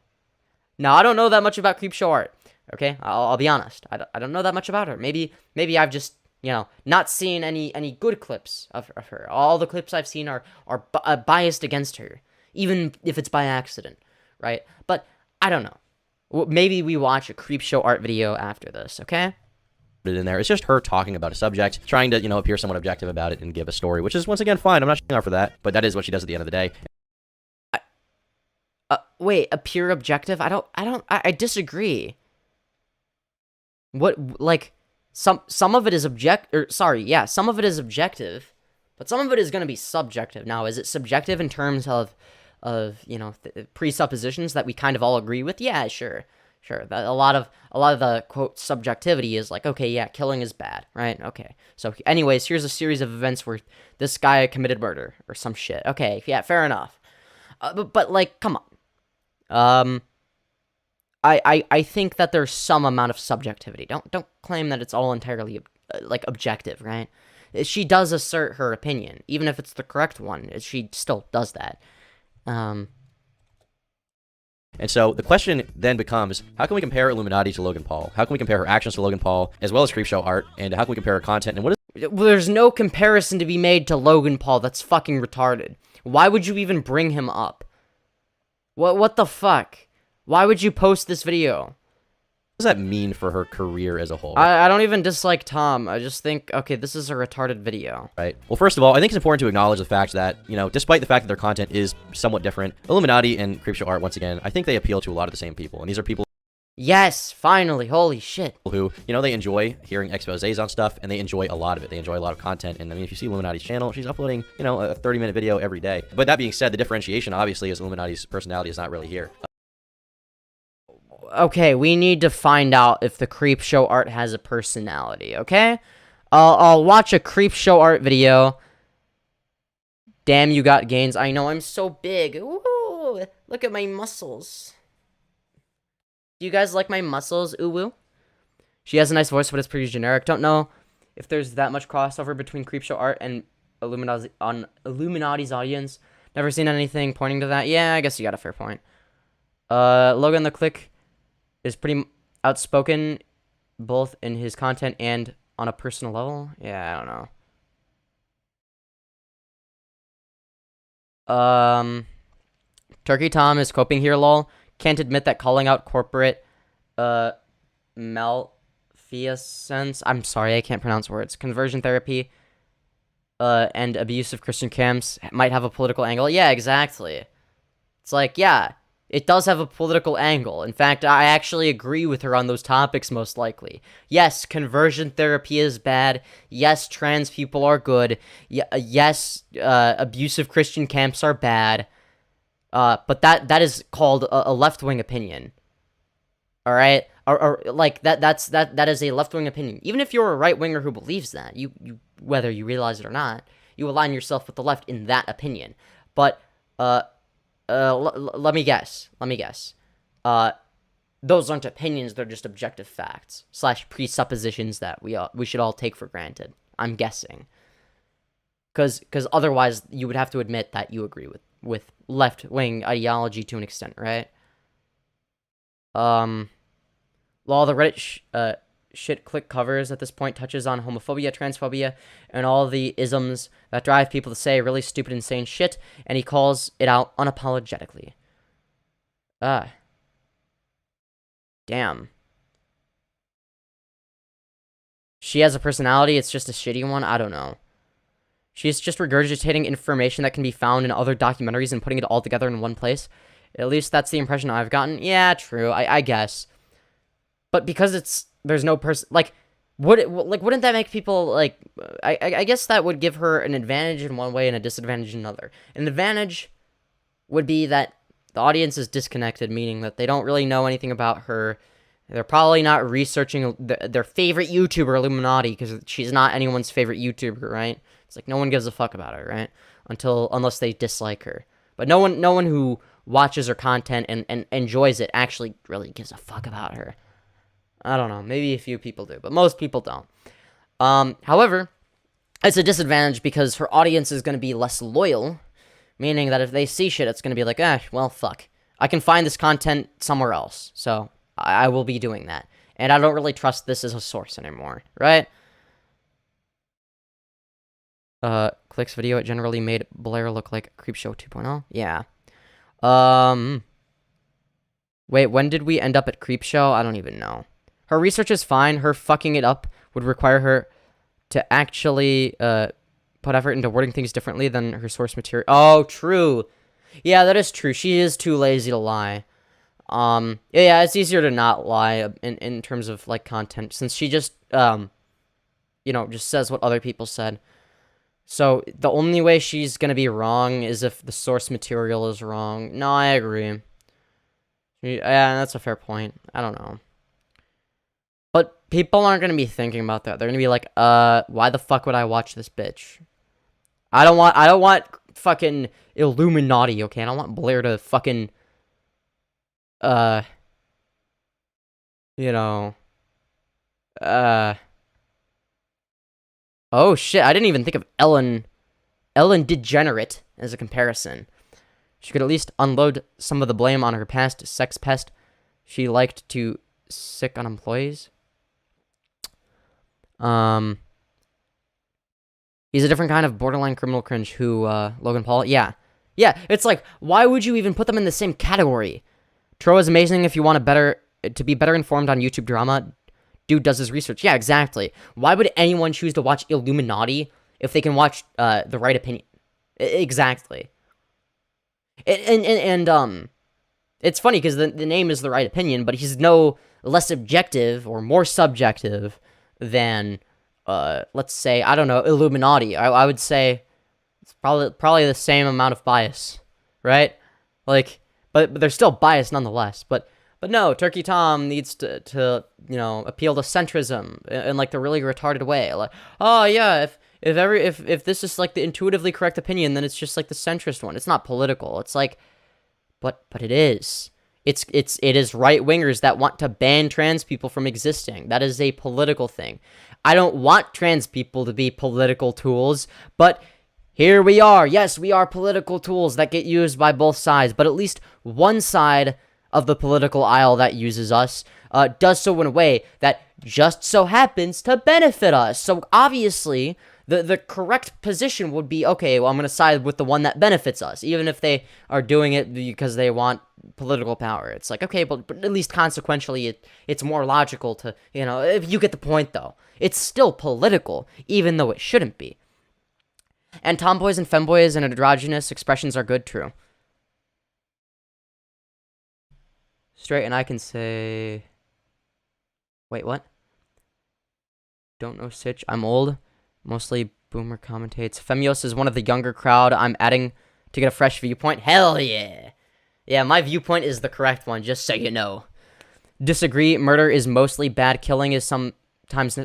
A: Now, I don't know that much about Creepshow Art, okay? I'll be honest. I don't know that much about her. Maybe I've just, not seen any good clips of her. All the clips I've seen are biased against her, even if it's by accident, right? But I don't know. Maybe we watch a Creepshow Art video after this, okay?
K: In there. It's just her talking about a subject, trying to, appear somewhat objective about it and give a story, which is, once again, fine. I'm not shitting on her for that, but that is what she does at the end of the day.
A: Wait, a pure objective? I disagree. What, like, some of it is some of it is objective, but some of it is going to be subjective. Now, is it subjective in terms of presuppositions that we kind of all agree with? Yeah, sure. A lot of the quote subjectivity is like, okay, yeah, killing is bad, right? Okay. So anyways, here's a series of events where this guy committed murder or some shit. Okay, yeah, fair enough. But like, come on. I think that there's some amount of subjectivity. Don't claim that it's all entirely like objective, right? She does assert her opinion, even if it's the correct one. She still does that.
K: And so the question then becomes, how can we compare Iilluminaughtii to Logan Paul? How can we compare her actions to Logan Paul, as well as Creepshow Art? And how can we compare her content? And what is...
A: Well, there's no comparison to be made to Logan Paul. That's fucking retarded. Why would you even bring him up? What the fuck? Why would you post this video?
K: What does that mean for her career as a whole?
A: I don't even dislike Tom. I just think, okay, this is a retarded video.
K: Right. Well, first of all, I think it's important to acknowledge the fact that, despite the fact that their content is somewhat different, Iilluminaughtii and Creepshow Art, once again, I think they appeal to a lot of the same people. And these are people...
A: Yes, finally, holy shit.
K: Who, they enjoy hearing exposés on stuff, and they enjoy a lot of it. They enjoy a lot of content, and I mean, if you see Illuminati's channel, she's uploading, a 30-minute video every day. But that being said, the differentiation, obviously, is Illuminati's personality is not really here.
A: Okay, we need to find out if the Creepshow Art has a personality, okay? I'll watch a Creepshow Art video. Damn, you got gains. I know, I'm so big. Ooh, look at my muscles. Do you guys like my muscles? Ooh woo. She has a nice voice, but it's pretty generic. Don't know if there's that much crossover between Creepshow Art and Illuminati's audience. Never seen anything pointing to that. Yeah, I guess you got a fair point. Logan the Click is pretty outspoken, both in his content and on a personal level. Yeah, I don't know. Turkey Tom is coping here, lol. Can't admit that calling out corporate malfeasance, I'm sorry, I can't pronounce words, conversion therapy, and abuse of Christian camps might have a political angle. Yeah, exactly. It's like, yeah, it does have a political angle. In fact, I actually agree with her on those topics, most likely. Yes, conversion therapy is bad. Yes, trans people are good. Yes, abusive Christian camps are bad. But that is called a left-wing opinion. All right? Or like that is a left-wing opinion. Even if you're a right-winger who believes that, you whether you realize it or not, you align yourself with the left in that opinion. But let me guess. Those aren't opinions, they're just objective facts / presuppositions that we should all take for granted. I'm guessing. Cuz otherwise you would have to admit that you agree with left-wing ideology to an extent, right? Law the Reddit shit click covers at this point touches on homophobia, transphobia, and all the isms that drive people to say really stupid, insane shit, and he calls it out unapologetically. Damn. She has a personality, it's just a shitty one? I don't know. She's just regurgitating information that can be found in other documentaries and putting it all together in one place. At least that's the impression I've gotten. Yeah, true, I guess. But because there's no person, like, wouldn't that make people, like, I guess that would give her an advantage in one way and a disadvantage in another. An advantage would be that the audience is disconnected, meaning that they don't really know anything about her, They're probably not researching their favorite YouTuber, Illuminaughtii, because she's not anyone's favorite YouTuber, right? It's like no one gives a fuck about her, right? Unless they dislike her. But no one who watches her content and enjoys it actually really gives a fuck about her. I don't know. Maybe a few people do, but most people don't. However, it's a disadvantage because her audience is going to be less loyal, meaning that if they see shit, it's going to be like, well, fuck. I can find this content somewhere else, so I will be doing that. And I don't really trust this as a source anymore, right? Click's video, it generally made Blair look like Creepshow 2.0. Yeah. Wait, when did we end up at Creepshow? I don't even know. Her research is fine. Her fucking it up would require her to actually put effort into wording things differently than her source material. Oh, true. Yeah, that is true. She is too lazy to lie. Yeah, it's easier to not lie in terms of, like, content, since she just, just says what other people said. So, the only way she's gonna be wrong is if the source material is wrong. No, I agree. Yeah, that's a fair point. I don't know. But people aren't gonna be thinking about that. They're gonna be like, why the fuck would I watch this bitch? I don't want fucking Illuminaughtii, okay? I don't want Blair to fucking, oh shit, I didn't even think of Ellen Degenerate as a comparison. She could at least unload some of the blame on her past sex pest. She liked to sick on employees. He's a different kind of borderline criminal cringe who, Logan Paul, yeah. Yeah, it's like, why would you even put them in the same category? Tro is amazing if you want to be better informed on YouTube drama. Dude does his research. Yeah, exactly. Why would anyone choose to watch Illuminaughtii if they can watch The Right Opinion? Exactly. And it's funny because the name is The Right Opinion, but he's no less objective or more subjective than, let's say, I don't know, Illuminaughtii. I would say it's probably the same amount of bias, right? Like, but they're still biased nonetheless. But no, Turkey Tom needs to appeal to centrism in like the really retarded way. Like, oh yeah, if this is like the intuitively correct opinion, then it's just like the centrist one. It's not political. It's like, but it is. It is right wingers that want to ban trans people from existing. That is a political thing. I don't want trans people to be political tools, but here we are. Yes, we are political tools that get used by both sides, but at least one side of the political aisle that uses us does so in a way that just so happens to benefit us. So obviously, the correct position would be, okay, well, I'm going to side with the one that benefits us, even if they are doing it because they want political power. It's like, okay, but at least consequentially, it's more logical to, if you get the point, though. It's still political, even though it shouldn't be. And tomboys and femboys and androgynous expressions are good, true. Straight and I can say... Wait, what? Don't know Sitch. I'm old. Mostly boomer commentates. Femios is one of the younger crowd I'm adding to get a fresh viewpoint. Hell yeah! Yeah, my viewpoint is the correct one, just so you know. Disagree. Murder is mostly bad. Killing is sometimes...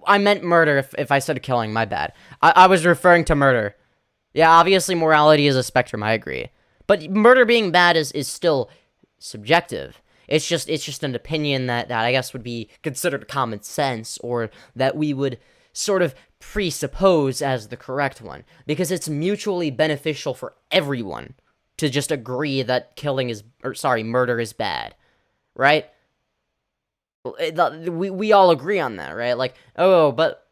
A: I meant murder if I said killing. My bad. I was referring to murder. Yeah, obviously morality is a spectrum. I agree. But murder being bad is still subjective. It's just an opinion that I guess would be considered common sense, or that we would sort of presuppose as the correct one, because it's mutually beneficial for everyone to just agree that murder is bad, right? We all agree on that, right? Like, oh, but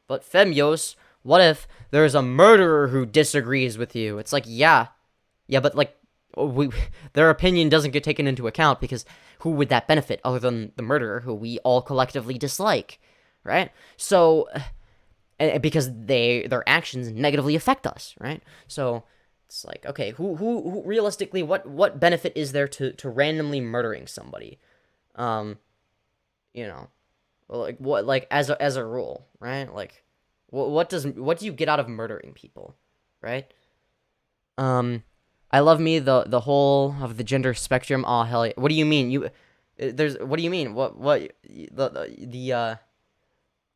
A: Femios, what if there's a murderer who disagrees with you? It's like, yeah, but like, their opinion doesn't get taken into account, because who would that benefit other than the murderer, who we all collectively dislike, right? So, because their actions negatively affect us, right? So it's like, okay, who realistically, what benefit is there to randomly murdering somebody? Like what, like as a rule, right? Like, what do you get out of murdering people, right? I love me the whole of the gender spectrum. Oh hell yeah. What do you mean? There's, what do you mean?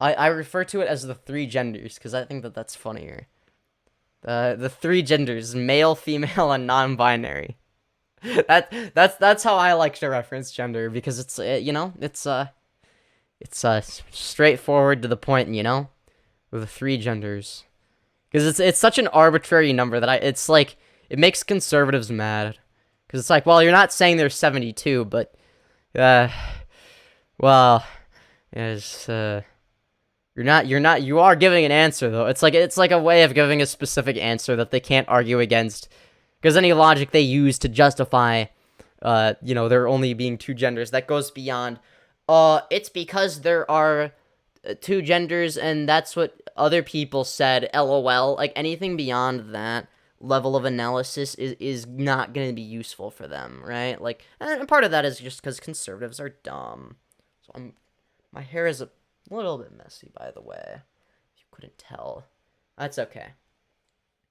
A: I refer to it as the three genders because I think that that's funnier. The three genders, male, female, and non-binary. That's how I like to reference gender because it's it's straightforward to the point, with the three genders. Because it's such an arbitrary number that it's like it makes conservatives mad. Because it's like, well, you're not saying there's 72, but well, it's you are giving an answer though. It's like a way of giving a specific answer that they can't argue against. Because any logic they use to justify, there only being two genders, that goes beyond, it's because there are two genders and that's what other people said, LOL. Like, anything beyond that level of analysis is not going to be useful for them, right? Like, and part of that is just because conservatives are dumb. So my hair is a little bit messy, by the way. If you couldn't tell. That's okay.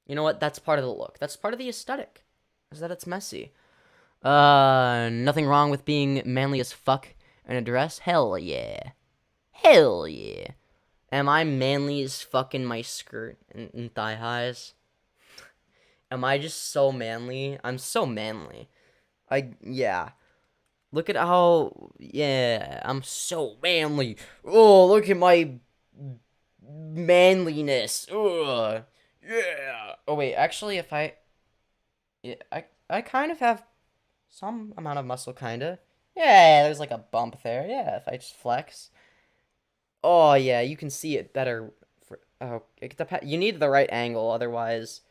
A: You know what? That's part of the look. That's part of the aesthetic. Is that it's messy. Nothing wrong with being manly as fuck in a dress? Hell yeah. Hell yeah. Am I manly as fuck in my skirt and thigh highs? Am I just so manly? I'm so manly. Yeah. Look at how, yeah, I'm so manly. Oh, look at my manliness. Ugh. Yeah. Oh wait, actually, I kind of have some amount of muscle, kinda. Yeah, there's like a bump there. Yeah, if I just flex. Oh yeah, you can see it better. You need the right angle, otherwise.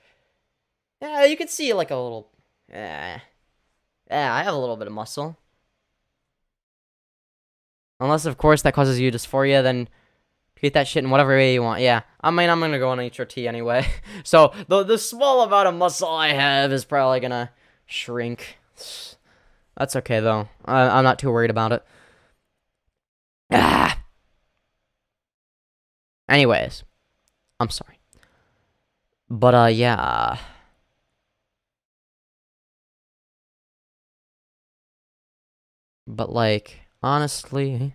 A: Yeah, you can see like a little. Yeah, I have a little bit of muscle. Unless, of course, that causes you dysphoria, then treat that shit in whatever way you want. Yeah, I mean, I'm gonna go on HRT anyway. So, the small amount of muscle I have is probably gonna shrink. That's okay, though. I'm not too worried about it. Ah! Anyways. I'm sorry. But, yeah. But, like, honestly,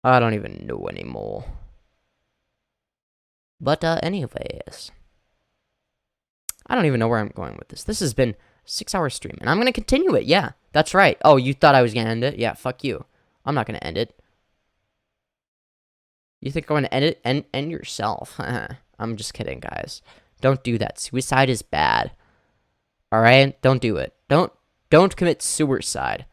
A: I don't even know anymore. But, anyways, I don't even know where I'm going with this. This has been a 6-hour stream, and I'm gonna continue it, yeah. That's right. Oh, you thought I was gonna end it? Yeah, fuck you. I'm not gonna end it. You think I'm gonna end it? End yourself. I'm just kidding, guys. Don't do that. Suicide is bad. Alright? Don't do it. Don't commit suicide.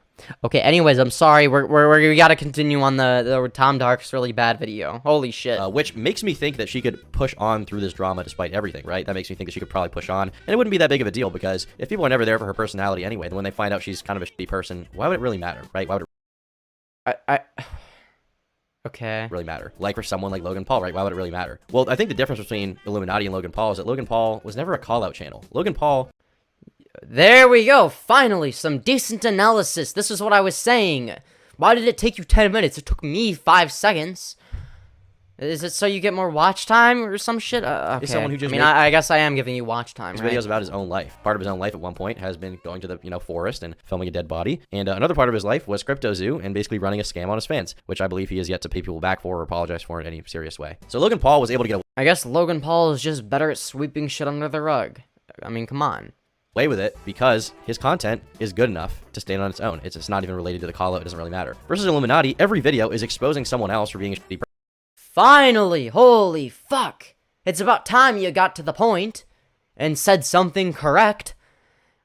A: Okay, anyways, I'm sorry. We gotta continue on the TomDark's really bad video. Holy shit.
K: Which makes me think that she could push on through this drama despite everything, right? That makes me think that she could probably push on. And it wouldn't be that big of a deal because if people are never there for her personality anyway, then when they find out she's kind of a shitty person, why would it really matter, right? Why would it
A: Okay.
K: really matter? Like for someone like Logan Paul, right? Why would it really matter? Well, I think the difference between Illuminaughtii and Logan Paul is that Logan Paul was never a call-out channel. Logan Paul...
A: There we go. Finally, some decent analysis. This is what I was saying. Why did it take you 10 minutes? It took me 5 seconds. Is it so you get more watch time or some shit? Okay.
K: Someone who just
A: I guess I am giving you watch time,
K: his
A: right?
K: videos about his own life. Part of his own life at one point has been going to the, forest and filming a dead body. And another part of his life was Crypto Zoo and basically running a scam on his fans, which I believe he has yet to pay people back for or apologize for in any serious way. So Logan Paul was able to get
A: I guess Logan Paul is just better at sweeping shit under the rug. I mean, come on.
K: away with it because his content is good enough to stand on its own. It's not even related to the call-out. It doesn't really matter. Versus Illuminaughtii, every video is exposing someone else for being a shitty person.
A: Finally! Holy fuck! It's about time you got to the point and said something correct.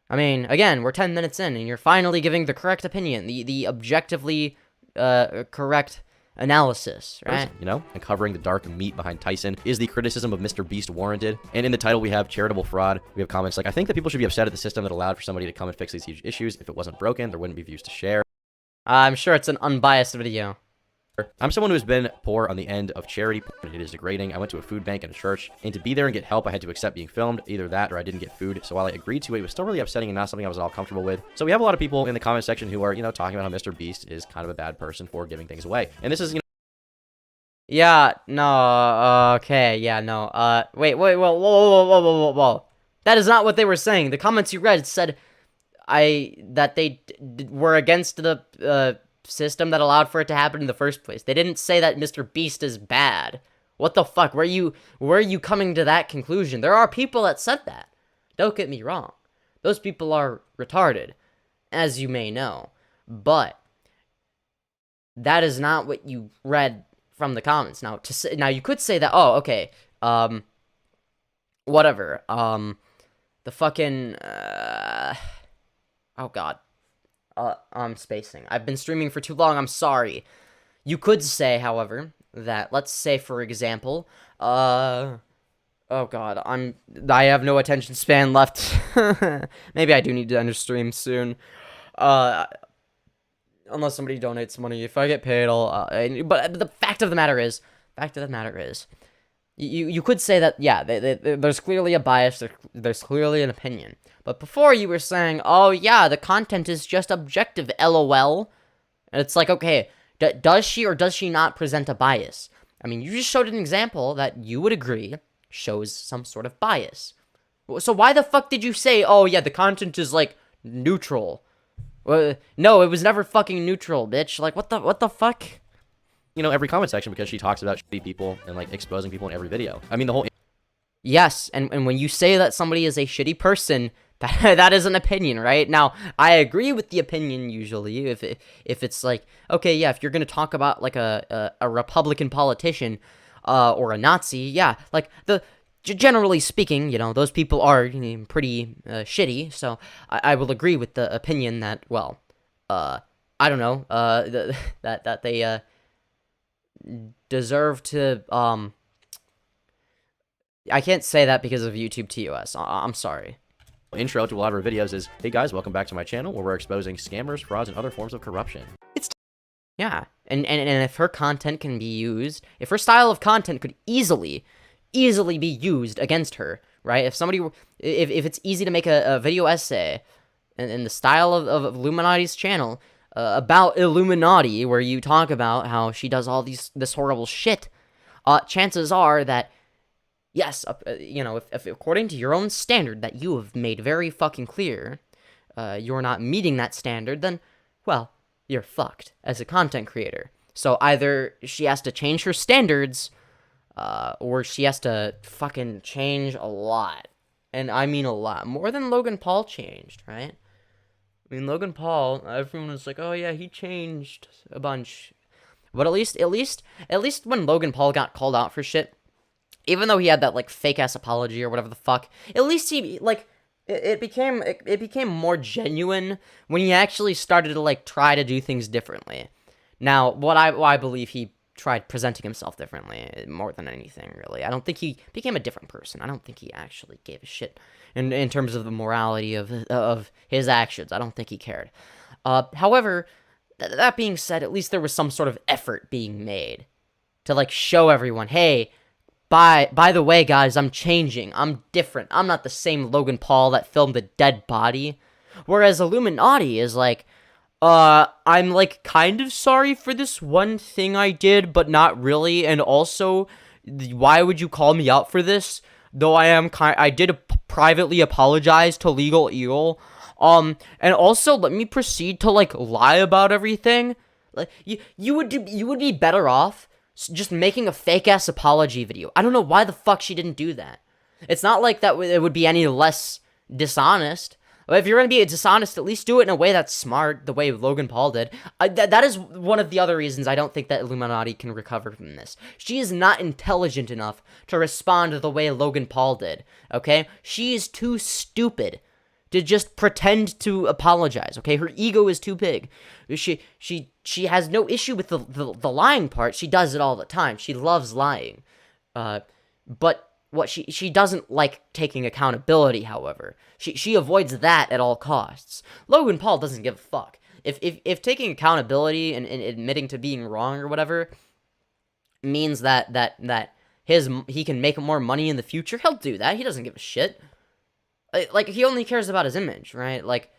A: I mean, again, we're 10 minutes in, and you're finally giving the correct opinion, the objectively correct analysis, right?
K: And covering the dark meat behind Tyson. Is the criticism of Mr. Beast warranted? And in the title, we have charitable fraud. We have comments like, I think that people should be upset at the system that allowed for somebody to come and fix these huge issues. If it wasn't broken, there wouldn't be views to share.
A: I'm sure it's an unbiased video.
K: I'm someone who has been poor on the end of charity. It is degrading. I went to a food bank and a church, and to be there and get help, I had to accept being filmed. Either that or I didn't get food. So while I agreed to it, it was still really upsetting and not something I was at all comfortable with. So we have a lot of people in the comment section who are, talking about how Mr. Beast is kind of a bad person for giving things away. And this is,
A: Yeah, no, okay, yeah, no, wait, whoa. That is not what they were saying. The comments you read said, that they were against the system that allowed for it to happen in the first place. They didn't say that Mr. Beast is bad. What the fuck? Where are you coming to that conclusion? There are people that said that. Don't get me wrong. Those people are retarded, as you may know. But that is not what you read from the comments. Now you could say that, oh, okay, whatever. The fucking oh god. I'm spacing. I've been streaming for too long, I'm sorry. You could say, however, that, let's say, for example, oh god, I have no attention span left. Maybe I do need to end the stream soon. Unless somebody donates money. If I get paid, but the fact of the matter is, you could say that, yeah, there's clearly a bias, there's clearly an opinion. But before you were saying, oh yeah, the content is just objective, lol. And it's like, okay, does she or does she not present a bias? I mean, you just showed an example that you would agree shows some sort of bias. So why the fuck did you say, oh yeah, the content is, like, neutral? No, it was never fucking neutral, bitch. Like, what the fuck?
K: You know, every comment section, because she talks about shitty people and, like, exposing people in every video. I mean, the whole...
A: Yes, and when you say that somebody is a shitty person, that is an opinion, right? Now, I agree with the opinion usually, if it's like, okay, yeah, if you're gonna talk about, like, a Republican politician, or a Nazi, yeah, like, generally speaking, you know, those people are pretty shitty, so I will agree with the opinion that, well, I don't know, that they deserve to, I can't say that because of YouTube TOS, I'm sorry.
K: Intro to a lot of our videos is, hey guys, welcome back to my channel where we're exposing scammers, frauds, and other forms of corruption.
A: Yeah, and if her content can be used, if her style of content could easily be used against her, right? If somebody, if it's easy to make a video essay in the style of Illuminati's channel about Illuminaughtii, where you talk about how she does all this horrible shit, chances are that, yes, you know, if according to your own standard that you have made very fucking clear, you're not meeting that standard, then, well, you're fucked as a content creator. So either she has to change her standards, or she has to fucking change a lot. And I mean a lot. More than Logan Paul changed, right? I mean, Logan Paul, everyone was like, oh yeah, he changed a bunch. But at least when Logan Paul got called out for shit, even though he had that, like, fake-ass apology or whatever the fuck, at least he, like, it became more genuine when he actually started to, like, try to do things differently. Now, I believe he tried presenting himself differently more than anything, really. I don't think he became a different person. I don't think he actually gave a shit in terms of the morality of his actions. I don't think he cared. However, that being said, at least there was some sort of effort being made to, like, show everyone, hey, by the way, guys, I'm changing. I'm different. I'm not the same Logan Paul that filmed a dead body. Whereas Illuminaughtii is like, I'm, like, kind of sorry for this one thing I did, but not really. And also, why would you call me out for this? Though I did privately apologize to Legal Eagle. And also, let me proceed to, like, lie about everything. Like, you would be better off just making a fake-ass apology video. I don't know why the fuck she didn't do that. It's not like that it would be any less dishonest. If you're gonna be dishonest, at least do it in a way that's smart, the way Logan Paul did. That is one of the other reasons I don't think that Illuminaughtii can recover from this. She is not intelligent enough to respond the way Logan Paul did, okay? She is too stupid to just pretend to apologize, okay? Her ego is too big. She has no issue with the lying part. She does it all the time. She loves lying. But what she doesn't like taking accountability, however. She avoids that at all costs. Logan Paul doesn't give a fuck. If taking accountability and admitting to being wrong or whatever means that he can make more money in the future, he'll do that. He doesn't give a shit. Like, he only cares about his image, right? Like,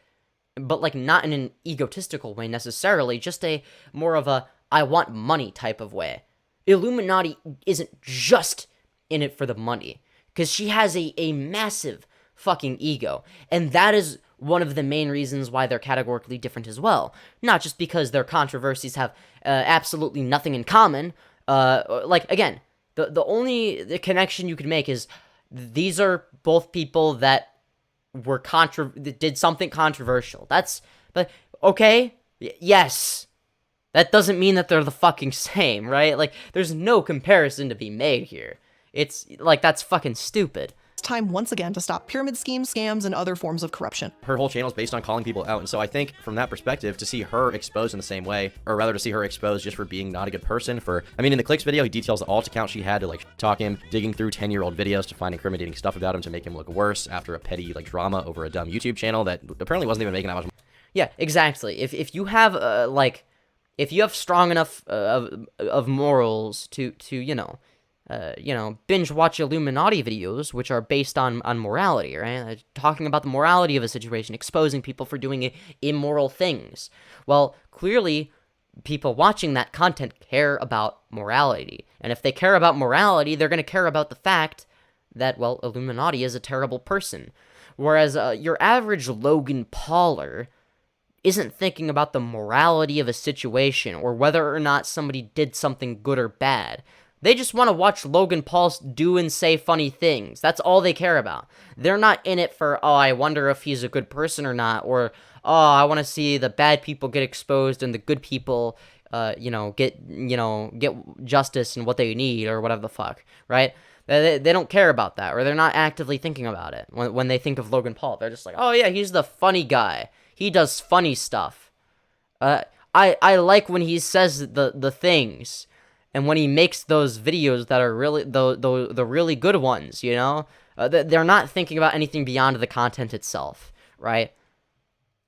A: but, like, not in an egotistical way necessarily, just a more of a I want money type of way. Illuminaughtii isn't just in it for the money, because she has a massive fucking ego, and that is one of the main reasons why they're categorically different as well. Not just because their controversies have absolutely nothing in common. Like, again, the only connection you could make is these are both people that were that did something controversial. But okay, yes. That doesn't mean that they're the fucking same, right? Like, there's no comparison to be made here. It's, like, that's fucking stupid.
C: It's time once again to stop pyramid schemes, scams, and other forms of corruption.
K: Her whole channel is based on calling people out, and so I think from that perspective, to see her exposed in the same way, or rather to see her exposed just for being not a good person, I mean, in the Clicks video, he details the alt account she had to, like, talk him, digging through 10-year-old videos to find incriminating stuff about him to make him look worse after a petty, like, drama over a dumb YouTube channel that apparently wasn't even making that much money.
A: Yeah, exactly. If you have, if you have strong enough of morals to binge watch Illuminaughtii videos, which are based on morality, right? Talking about the morality of a situation, exposing people for doing immoral things. Well, clearly, people watching that content care about morality. And if they care about morality, they're going to care about the fact that, well, Illuminaughtii is a terrible person. Whereas your average Logan Pauler isn't thinking about the morality of a situation or whether or not somebody did something good or bad. They just want to watch Logan Paul do and say funny things. That's all they care about. They're not in it for, oh, I wonder if he's a good person or not, or, oh, I want to see the bad people get exposed and the good people, get justice and what they need or whatever the fuck, right? They don't care about that, or they're not actively thinking about it when they think of Logan Paul. They're just like, oh yeah, he's the funny guy. He does funny stuff. I like when he says the things, and when he makes those videos that are really the really good ones, you know? They're not thinking about anything beyond the content itself, right?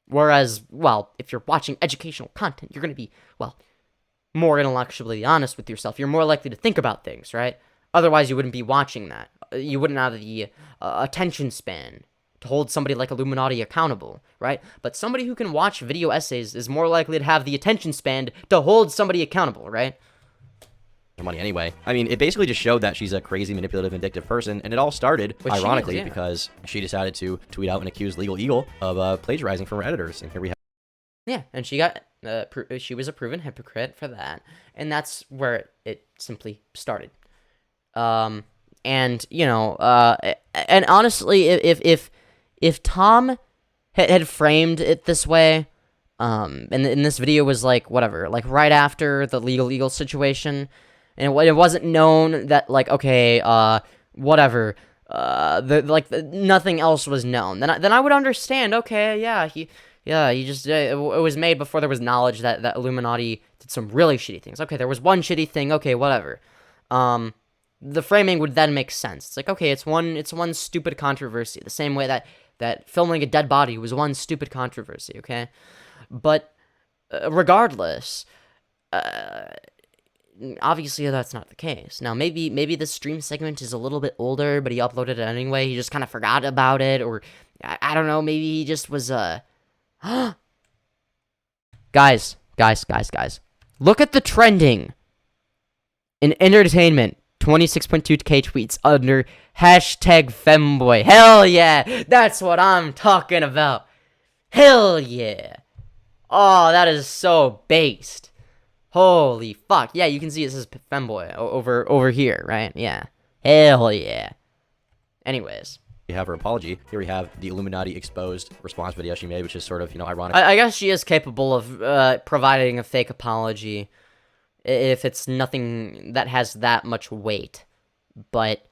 A: Whereas, well, if you're watching educational content, you're going to be, well, more intellectually honest with yourself. You're more likely to think about things, right? Otherwise, you wouldn't be watching that. You wouldn't have the attention span to hold somebody like Illuminaughtii accountable, right? But somebody who can watch video essays is more likely to have the attention span to hold somebody accountable, right?
K: Money anyway. I mean, it basically just showed that she's a crazy, manipulative, vindictive person, and it all started, ironically, because she decided to tweet out and accuse Legal Eagle of plagiarizing from her editors, and here we have.
A: Yeah, and she got she was a proven hypocrite for that, and that's where it simply started. And honestly, if Tom had framed it this way, and this video was like whatever, like right after the Legal Eagle situation, and it wasn't known that, like, okay, whatever, nothing else was known, then I would understand. Okay, he just it was made before there was knowledge that Illuminaughtii did some really shitty things. Okay, there was one shitty thing. Okay, whatever. The framing would then make sense. It's like, okay, it's one stupid controversy, the same way that filming a dead body was one stupid controversy. Okay, but regardless, obviously that's not the case. Now, maybe this stream segment is a little bit older, but he uploaded it anyway. He just kind of forgot about it, or I don't know. Maybe he just was guys. Look at the trending in entertainment. 26.2k tweets under hashtag femboy. Hell yeah, that's what I'm talking about. Hell yeah. Oh, that is so based. Holy fuck. Yeah, you can see it says femboy over here, right? Yeah. Hell yeah. Anyways.
K: We have her apology. Here we have the Illuminaughtii exposed response video she made, which is sort of, ironic.
A: I guess she is capable of providing a fake apology if it's nothing that has that much weight. But,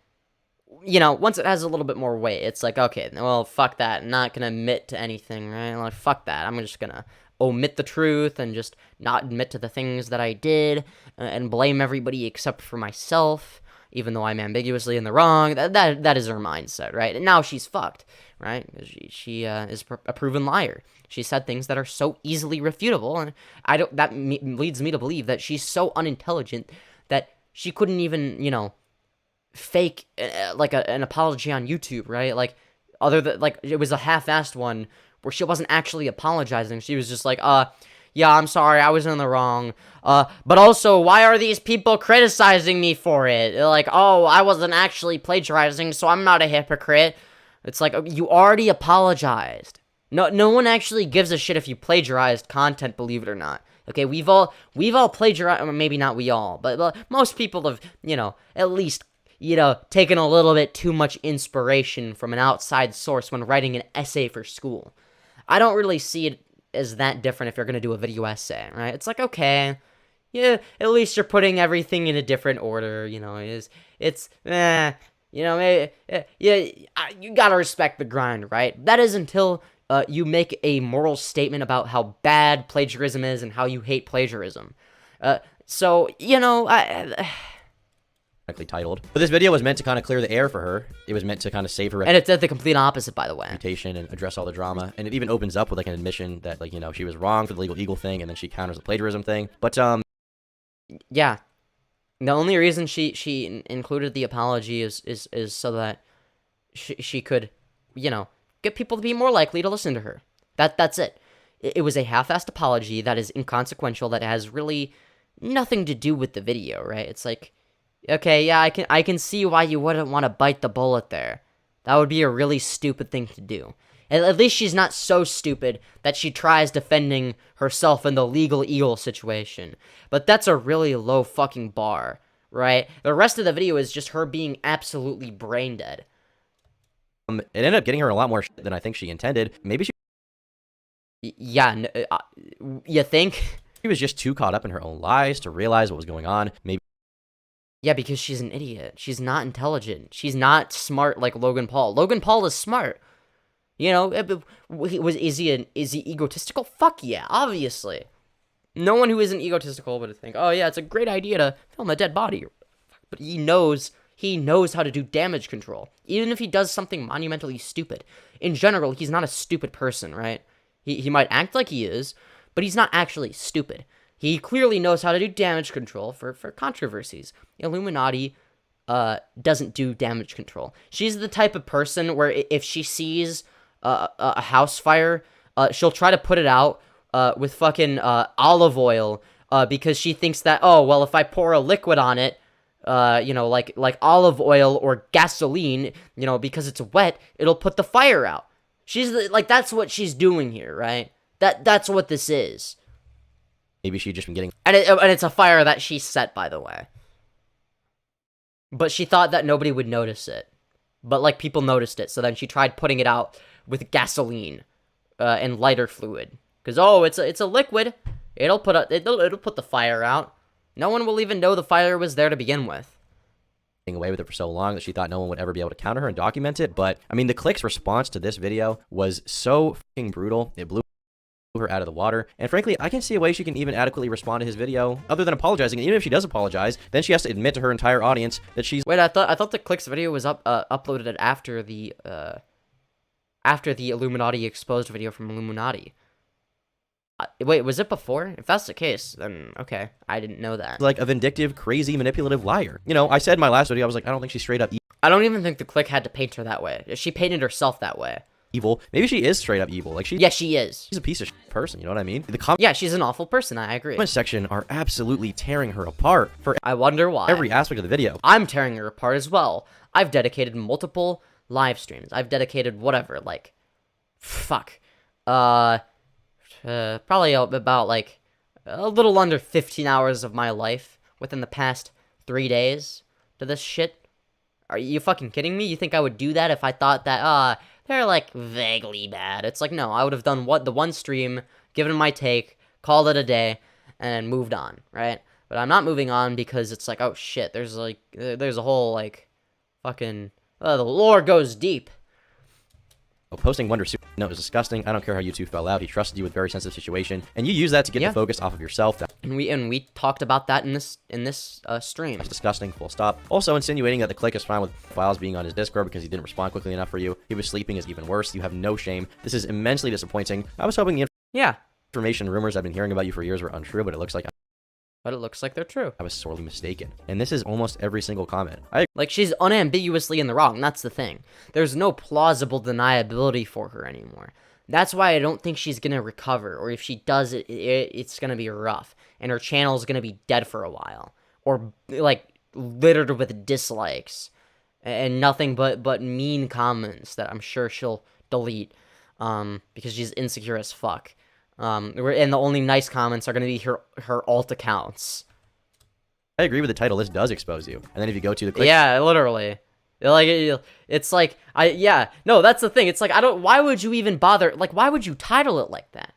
A: once it has a little bit more weight, it's like, okay, well, fuck that. I'm not gonna admit to anything, right? Like, fuck that. I'm just gonna omit the truth and just not admit to the things that I did and blame everybody except for myself, even though I'm ambiguously in the wrong. That is her mindset, right? And now she's fucked, right? She is a proven liar. She said things that are so easily refutable, and that leads me to believe that she's so unintelligent that she couldn't even, fake an apology on YouTube, right? Like, other than, like, it was a half-assed one where she wasn't actually apologizing. She was just like, yeah, I'm sorry, I was in the wrong. But also, why are these people criticizing me for it? Like, oh, I wasn't actually plagiarizing, so I'm not a hypocrite. It's like, you already apologized. No one actually gives a shit if you plagiarized content, believe it or not. Okay, we've all plagiarized, or maybe not we all, but most people have, at least, taken a little bit too much inspiration from an outside source when writing an essay for school. I don't really see it as that different if you're gonna do a video essay, right? It's like, okay, yeah, at least you're putting everything in a different order, maybe, you gotta respect the grind, right? That is until you make a moral statement about how bad plagiarism is and how you hate plagiarism.
K: Titled. But this video was meant to kind of clear the air for her. It was meant to kind of save her
A: and it's the complete opposite, by the way.
K: Reputation and address all the drama. And it even opens up with like an admission that she was wrong for the legal eagle thing, and then she counters the plagiarism thing. But
A: yeah, the only reason she included the apology is so that she could, get people to be more likely to listen to her. That's it. It was a half-assed apology that is inconsequential, that has really nothing to do with the video, right? It's like, okay, yeah, I can see why you wouldn't want to bite the bullet there. That would be a really stupid thing to do. At least she's not so stupid that she tries defending herself in the legal eagle situation. But that's a really low fucking bar, right? The rest of the video is just her being absolutely brain dead.
K: it ended up getting her a lot more shit than I think she intended. Maybe she...
A: Yeah, you think?
K: She was just too caught up in her own lies to realize what was going on. Maybe...
A: Yeah, because she's an idiot. She's not intelligent. She's not smart like Logan Paul. Logan Paul is smart. Is he egotistical? Fuck yeah, obviously. No one who isn't egotistical would think, oh yeah, it's a great idea to film a dead body. But he knows how to do damage control, even if he does something monumentally stupid. In general, he's not a stupid person, right? He might act like he is, but he's not actually stupid. He clearly knows how to do damage control for controversies. Illuminaughtii doesn't do damage control. She's the type of person where if she sees a house fire, she'll try to put it out with fucking olive oil because she thinks that, oh, well, if I pour a liquid on it, like olive oil or gasoline, because it's wet, it'll put the fire out. That's what she's doing here, right? That's what this is.
K: Maybe she'd just been getting...
A: And it's a fire that she set, by the way. But she thought that nobody would notice it. But, people noticed it, so then she tried putting it out with gasoline and lighter fluid. Because, it's a liquid. It'll put the fire out. No one will even know the fire was there to begin with.
K: Away with it for so long that she thought no one would ever be able to counter her and document it. But, I mean, the clicks' response to this video was so fucking brutal. It blew her out of the water. And frankly, I can't see a way she can even adequately respond to his video other than apologizing. And even if she does apologize, then she has to admit to her entire audience that she's...
A: Wait, I thought the clicks video was uploaded after the Illuminaughtii exposed video from Illuminaughtii. Wait, was it before? If that's the case, then okay, I didn't know that.
K: Like a vindictive, crazy, manipulative liar. I said in my last video, I was like, I don't think she's straight up
A: I don't even think the click had to paint her that way. She painted herself that way.
K: Evil. Maybe she is straight up evil.
A: Yeah, she is.
K: She's a piece of person, you know what I mean?
A: Yeah, she's an awful person, I agree.
K: Comment section are absolutely tearing her apart for
A: I wonder why.
K: Every aspect of the video.
A: I'm tearing her apart as well. I've dedicated multiple live streams. I've dedicated whatever, probably about a little under 15 hours of my life within the past 3 days to this shit. Are you fucking kidding me? You think I would do that if I thought that, they're vaguely bad? It's no, I would have done the one stream, given my take, called it a day, and moved on, right? But I'm not moving on because it's oh shit, there's a whole fucking, the lore goes deep.
K: Posting Wonderstruck Guy is disgusting. I don't care how you two fell out. He trusted you with a very sensitive situation, and you use that to get the focus off of yourself.
A: And we talked about that in this stream.
K: That's disgusting. Full stop. Also insinuating that the click is fine with files being on his Discord because he didn't respond quickly enough for you. He was sleeping is even worse. You have no shame. This is immensely disappointing. I was hoping the information rumors I've been hearing about you for years were untrue, but it looks like they're true. I was sorely mistaken. And this is almost every single comment.
A: She's unambiguously in the wrong. That's the thing. There's no plausible deniability for her anymore. That's why I don't think she's gonna recover. Or if she does, it's gonna be rough. And her channel's gonna be dead for a while. Or, littered with dislikes. And nothing but mean comments that I'm sure she'll delete. because she's insecure as fuck. And the only nice comments are gonna be her alt accounts.
K: I agree with the title. This does expose you. And then if you go to the clicks,
A: Yeah, literally. Like, it's like, no, that's the thing. It's like, why would you even bother? Like, why would you title it like that?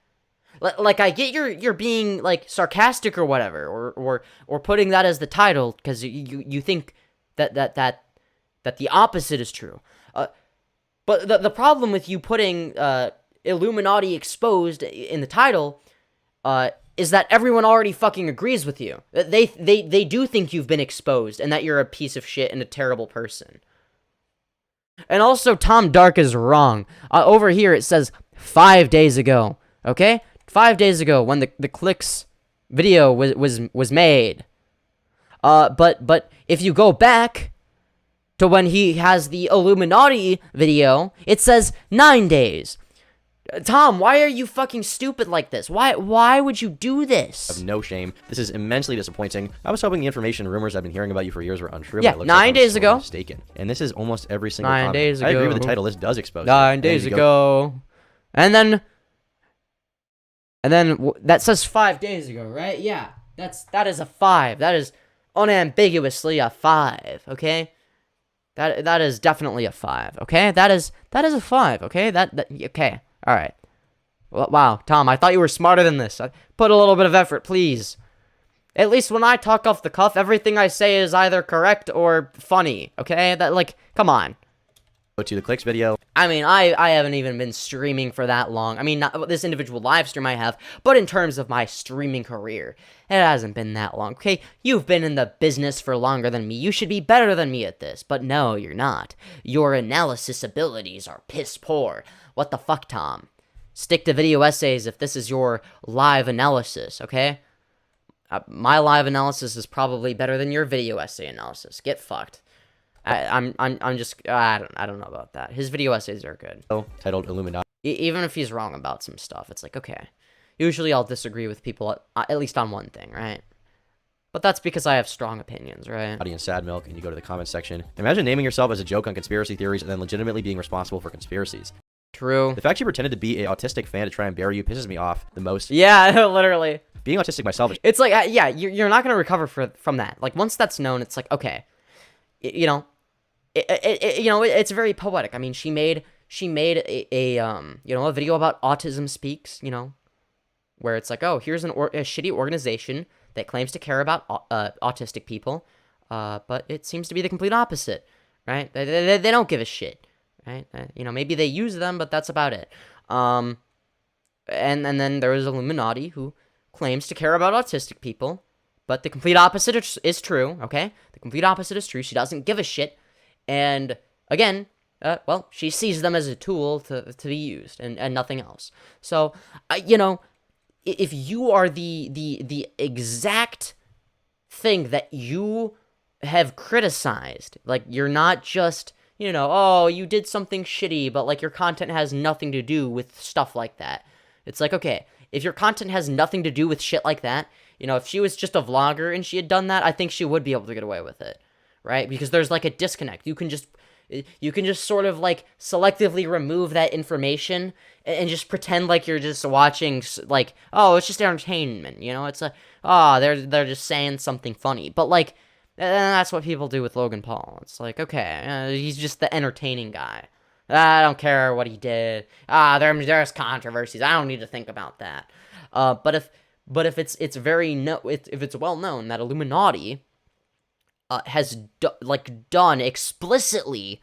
A: Like, I get you're being, like, sarcastic or whatever, or putting that as the title, because you think that the opposite is true. But the problem with you putting, Illuminati exposed in the title, is that everyone already fucking agrees with you. They do think you've been exposed, and that you're a piece of shit and a terrible person. And also, TomDark is wrong. Over here, it says 5 days ago, okay? 5 days ago, when the clicks video was made. But if you go back to when he has the Illuminaughtii video, it says 9 days. Tom, why are you fucking stupid like this? Why would you do this?
K: Of no shame. This is immensely disappointing. I was hoping the information and rumors I've been hearing about you for years were untrue.
A: Yeah,
K: but it looks
A: 9
K: like I was
A: days
K: sorely
A: ago.
K: Mistaken. And this is almost every single
A: 9
K: comment.
A: days
K: I agree
A: ago.
K: with the title. This does expose
A: 9 days ago. And then that says 5 days ago, right? Yeah. That is a 5. That is unambiguously a 5, okay? That is definitely a 5, okay? That is a 5, okay? Okay. All right. Well, wow, Tom, I thought you were smarter than this. Put a little bit of effort, please. At least when I talk off the cuff, everything I say is either correct or funny, okay? Come on.
K: Go to the clicks video.
A: I mean, I haven't even been streaming for that long. I mean, not this individual live stream I have, but in terms of my streaming career, it hasn't been that long, okay? You've been in the business for longer than me. You should be better than me at this, but no, you're not. Your analysis abilities are piss poor. What the fuck, Tom? Stick to video essays if this is your live analysis, okay? My live analysis is probably better than your video essay analysis. Get fucked. I don't know about that. His video essays are good.
K: Titled Illuminaughtii.
A: Even if he's wrong about some stuff, it's like, okay. Usually I'll disagree with people at least on one thing, right? But that's because I have strong opinions, right?
K: And sad milk, and you go to the comment section. Imagine naming yourself as a joke on conspiracy theories and then legitimately being responsible for conspiracies.
A: True.
K: The fact you pretended to be an autistic fan to try and bury you pisses me off the most.
A: Yeah, literally.
K: Being autistic myself is...
A: It's like, yeah, you're not going to recover from that. Like, once that's known, it's like, okay. It's very poetic. I mean, she made a video about Autism Speaks, where it's like, oh, here's a shitty organization that claims to care about autistic people, but it seems to be the complete opposite, right? They don't give a shit, right? Maybe they use them, but that's about it. And then there is Illuminaughtii who claims to care about autistic people, but the complete opposite is true, okay? The complete opposite is true. She doesn't give a shit. And again, she sees them as a tool to be used and nothing else. So, if you are the exact thing that you have criticized, like, you're not just, oh, you did something shitty, but, like, your content has nothing to do with stuff like that. It's like, okay, if your content has nothing to do with shit like that, if she was just a vlogger and she had done that, I think she would be able to get away with it. Right? Because there's, like, a disconnect. You can just sort of, like, selectively remove that information and just pretend like you're just watching, like, oh, it's just entertainment, It's they're just saying something funny. But, like, that's what people do with Logan Paul. It's like, okay, he's just the entertaining guy. I don't care what he did. There's controversies. I don't need to think about that. But if it's well known that Illuminaughtii has done explicitly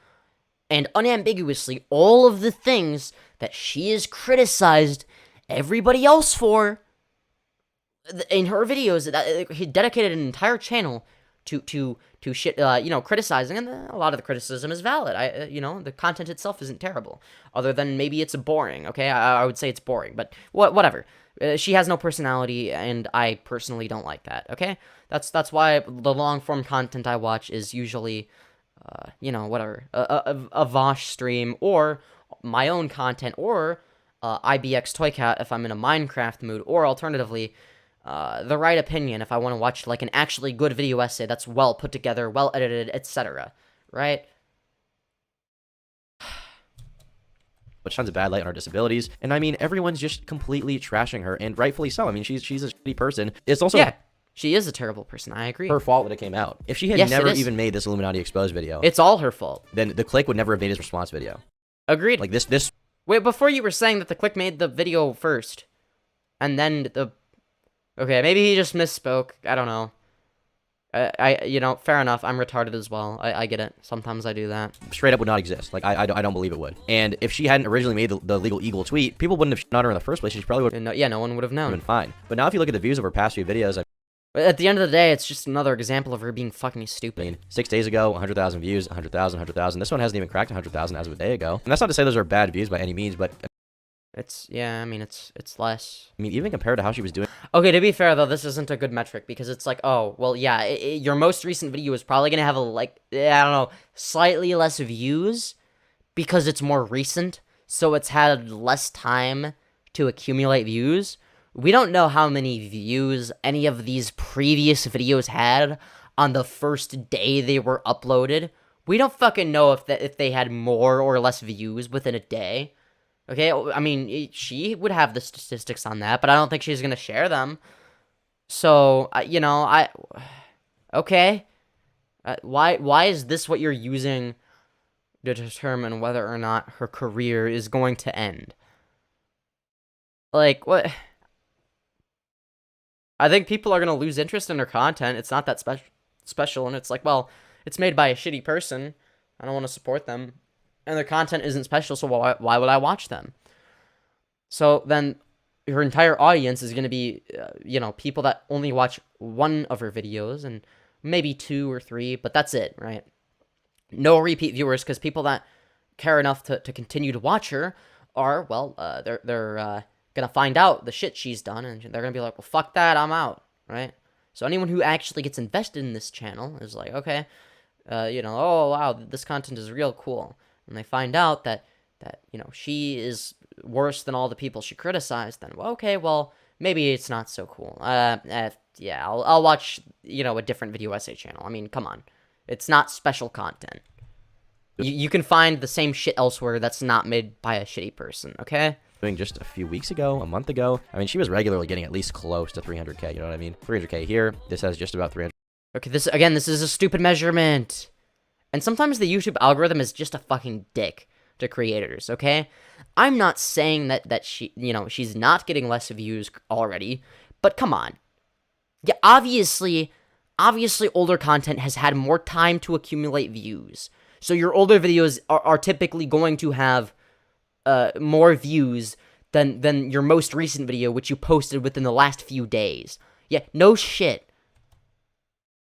A: and unambiguously all of the things that she has criticized everybody else for in her videos. That he dedicated an entire channel to shit, criticizing, and a lot of the criticism is valid. The content itself isn't terrible, other than maybe it's boring. Okay, I would say it's boring, but whatever. She has no personality, and I personally don't like that, okay? That's why the long-form content I watch is usually, whatever, a Vosh stream, or my own content, or IBX Toycat if I'm in a Minecraft mood, or alternatively, The Right Opinion if I want to watch, like, an actually good video essay that's well put together, well edited, etc., right?
K: tons of bad light on her disabilities. And I mean, everyone's just completely trashing her, and rightfully so. I mean, she's a shitty person. It's also
A: Yeah, she is a terrible person. I agree.
K: her fault that it came out. If she had never even made this Illuminati exposed video,
A: it's all her fault.
K: Then the clique would never have made his response video.
A: Agreed.
K: Like this.
A: Wait, before you were saying that the clique made the video first, and then the. Okay, maybe he just misspoke. I don't know. You know, fair enough. I'm retarded as well. I get it. Sometimes I do that.
K: Straight up would not exist. Like, I don't believe it would. And if she hadn't originally made the Legal Eagle tweet, people wouldn't have shit on her in the first place. She probably would have
A: no one would have known.
K: been fine. But now if you look at the views of her past few videos,
A: at the end of the day, it's just another example of her being fucking stupid.
K: I mean, 6 days ago, 100,000 views, 100,000, 100,000. This one hasn't even cracked 100,000 as of a day ago. And that's not to say those are bad views by any means, but
A: it's less.
K: I mean, even compared to how she was doing.
A: Okay, to be fair though, this isn't a good metric because it's like, oh, well, yeah, your most recent video is probably gonna have I don't know, slightly less views because it's more recent, so it's had less time to accumulate views. We don't know how many views any of these previous videos had on the first day they were uploaded. We don't fucking know if they had more or less views within a day. Okay, I mean, she would have the statistics on that, but I don't think she's gonna share them. So, you know, okay. Why is this what you're using to determine whether or not her career is going to end? Like, what? I think people are gonna lose interest in her content. It's not that special, and it's like, well, it's made by a shitty person. I don't want to support them. And their content isn't special, so why would I watch them? So then her entire audience is going to be, you know, people that only watch one of her videos and maybe 2 or 3, but that's it, right? No repeat viewers, because people that care enough to continue to watch her are, well, they're going to find out the shit she's done, and they're going to be like, well, fuck that, I'm out, right? So anyone who actually gets invested in this channel is like, okay, you know, oh, wow, this content is real cool. And they find out that you know, she is worse than all the people she criticized, then, well, okay, well, maybe it's not so cool. Yeah, I'll watch, you know, a different video essay channel. I mean, come on. It's not special content. You can find the same shit elsewhere that's not made by a shitty person, okay?
K: Doing just a few weeks ago, a month ago. I mean, she was regularly getting at least close to 300K, you know what I mean? 300K here. This has just about 300.
A: Okay, this is a stupid measurement. And sometimes the YouTube algorithm is just a fucking dick to creators, okay? I'm not saying that she, you know, she's not getting less views already, but come on. Yeah, obviously older content has had more time to accumulate views. So your older videos are typically going to have more views than your most recent video, which you posted within the last few days. Yeah, no shit.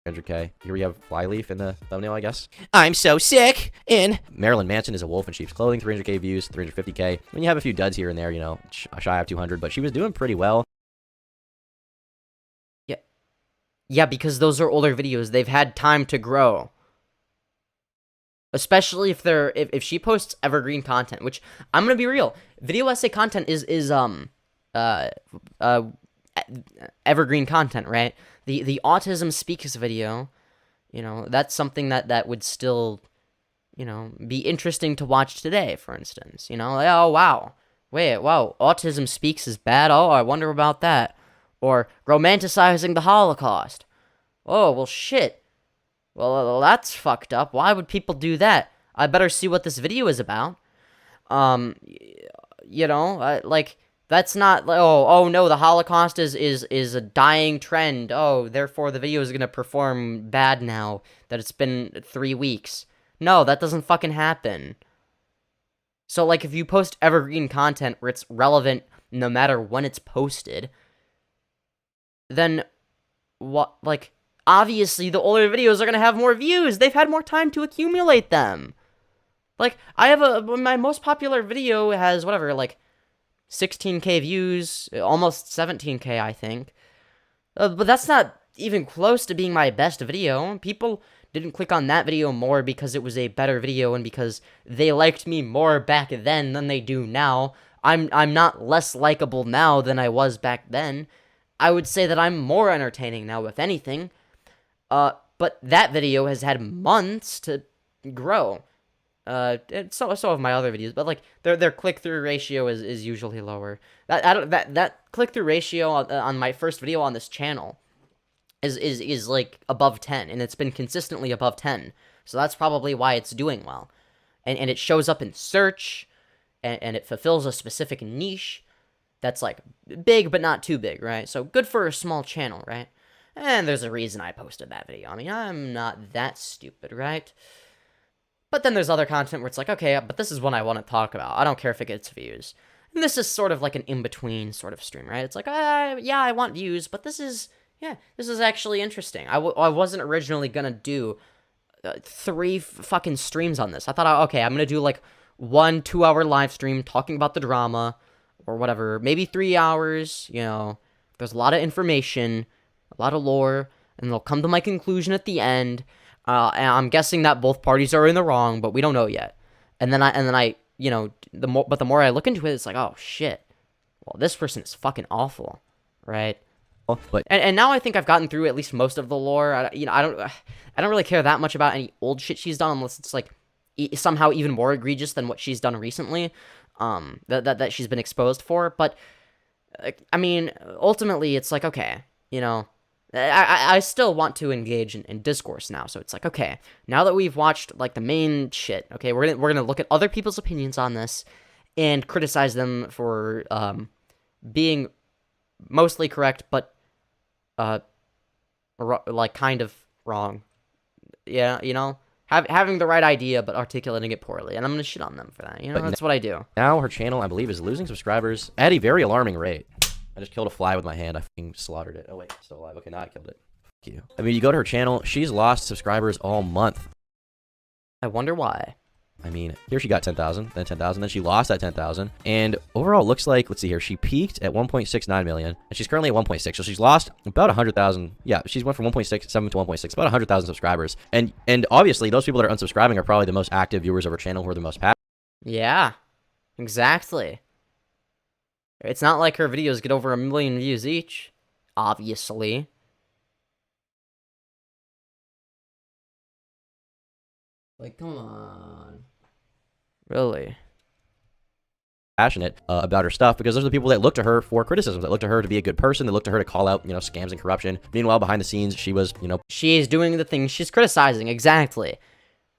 K: 300K. Here we have Flyleaf in the thumbnail, I guess. I'm so sick. In Marilyn Manson is a wolf in sheep's clothing. 300K views, 350K. I mean, you have a few duds here and there, you know, shy of 200, but she was doing pretty well.
A: Yeah, because those are older videos. They've had time to grow. Especially if she posts evergreen content, which I'm gonna be real. Video essay content is evergreen content, right? The Autism Speaks video, you know, that's something that would still, you know, be interesting to watch today, for instance. You know, like, oh, wow. Wait, wow, Autism Speaks is bad? Oh, I wonder about that. Or romanticizing the Holocaust. Oh, well, shit. Well, that's fucked up. Why would people do that? I better see what this video is about. You know, like... That's not, oh no, the Holocaust is a dying trend. Oh, therefore the video is going to perform bad now that it's been 3 weeks. No, that doesn't fucking happen. So, like, if you post evergreen content where it's relevant no matter when it's posted, then, what, like, obviously the older videos are going to have more views. They've had more time to accumulate them. Like, my most popular video has, whatever, like, 16K views, almost 17K, I think. But that's not even close to being my best video. People didn't click on that video more because it was a better video and because they liked me more back then than they do now. I'm not less likable now than I was back then. I would say that I'm more entertaining now, if anything. But that video has had months to grow. And so have my other videos, but like their click-through ratio is usually lower. That click-through ratio on my first video on this channel is like above 10, and it's been consistently above 10. So that's probably why it's doing well. And it shows up in search, and it fulfills a specific niche that's like big but not too big, right? So good for a small channel, right? And there's a reason I posted that video. I mean, I'm not that stupid, right? But then there's other content where it's like, okay, but this is what I want to talk about. I don't care if it gets views. And this is sort of like an in-between sort of stream, right? It's like, yeah, I want views, but this is actually interesting. I wasn't originally going to do 3 fucking streams on this. I thought, okay, I'm going to do like 1 2-hour live stream talking about the drama or whatever. Maybe 3 hours, you know. There's a lot of information, a lot of lore, and they'll come to my conclusion at the end. And I'm guessing that both parties are in the wrong, but we don't know yet. And then I, you know, the more I look into it, it's like, oh shit. Well, this person is fucking awful, right?
K: But
A: and now I think I've gotten through at least most of the lore. I don't really care that much about any old shit she's done unless it's like somehow even more egregious than what she's done recently. That she's been exposed for. But I mean, ultimately, it's like, okay, you know. I still want to engage in discourse now, so it's like, okay, now that we've watched like the main shit, okay, we're gonna look at other people's opinions on this and criticize them for being mostly correct, but like kind of wrong. Yeah, you know, having the right idea but articulating it poorly, and I'm gonna shit on them for that. You know, that's what I do.
K: Now her channel, I believe, is losing subscribers at a very alarming rate. I just killed a fly with my hand. I fucking slaughtered it. Oh, wait. Still alive. Okay, now I killed it. Fuck you. I mean, you go to her channel. She's lost subscribers all month.
A: I wonder why.
K: I mean, here she got 10,000, then 10,000, then she lost that 10,000. And overall, it looks like, let's see here, she peaked at 1.69 million, and she's currently at 1.6. So she's lost about 100,000. Yeah, she's went from 1.67 to 1.6, about 100,000 subscribers. And obviously, those people that are unsubscribing are probably the most active viewers of her channel who are the most passionate.
A: Yeah, exactly. It's not like her videos get over 1 million views each, obviously. Like, come on. Really?
K: Passionate about her stuff, because those are the people that look to her for criticism, that look to her to be a good person, that look to her to call out, you know, scams and corruption. Meanwhile, behind the scenes, she was, you know...
A: She is doing the things she's criticizing, exactly.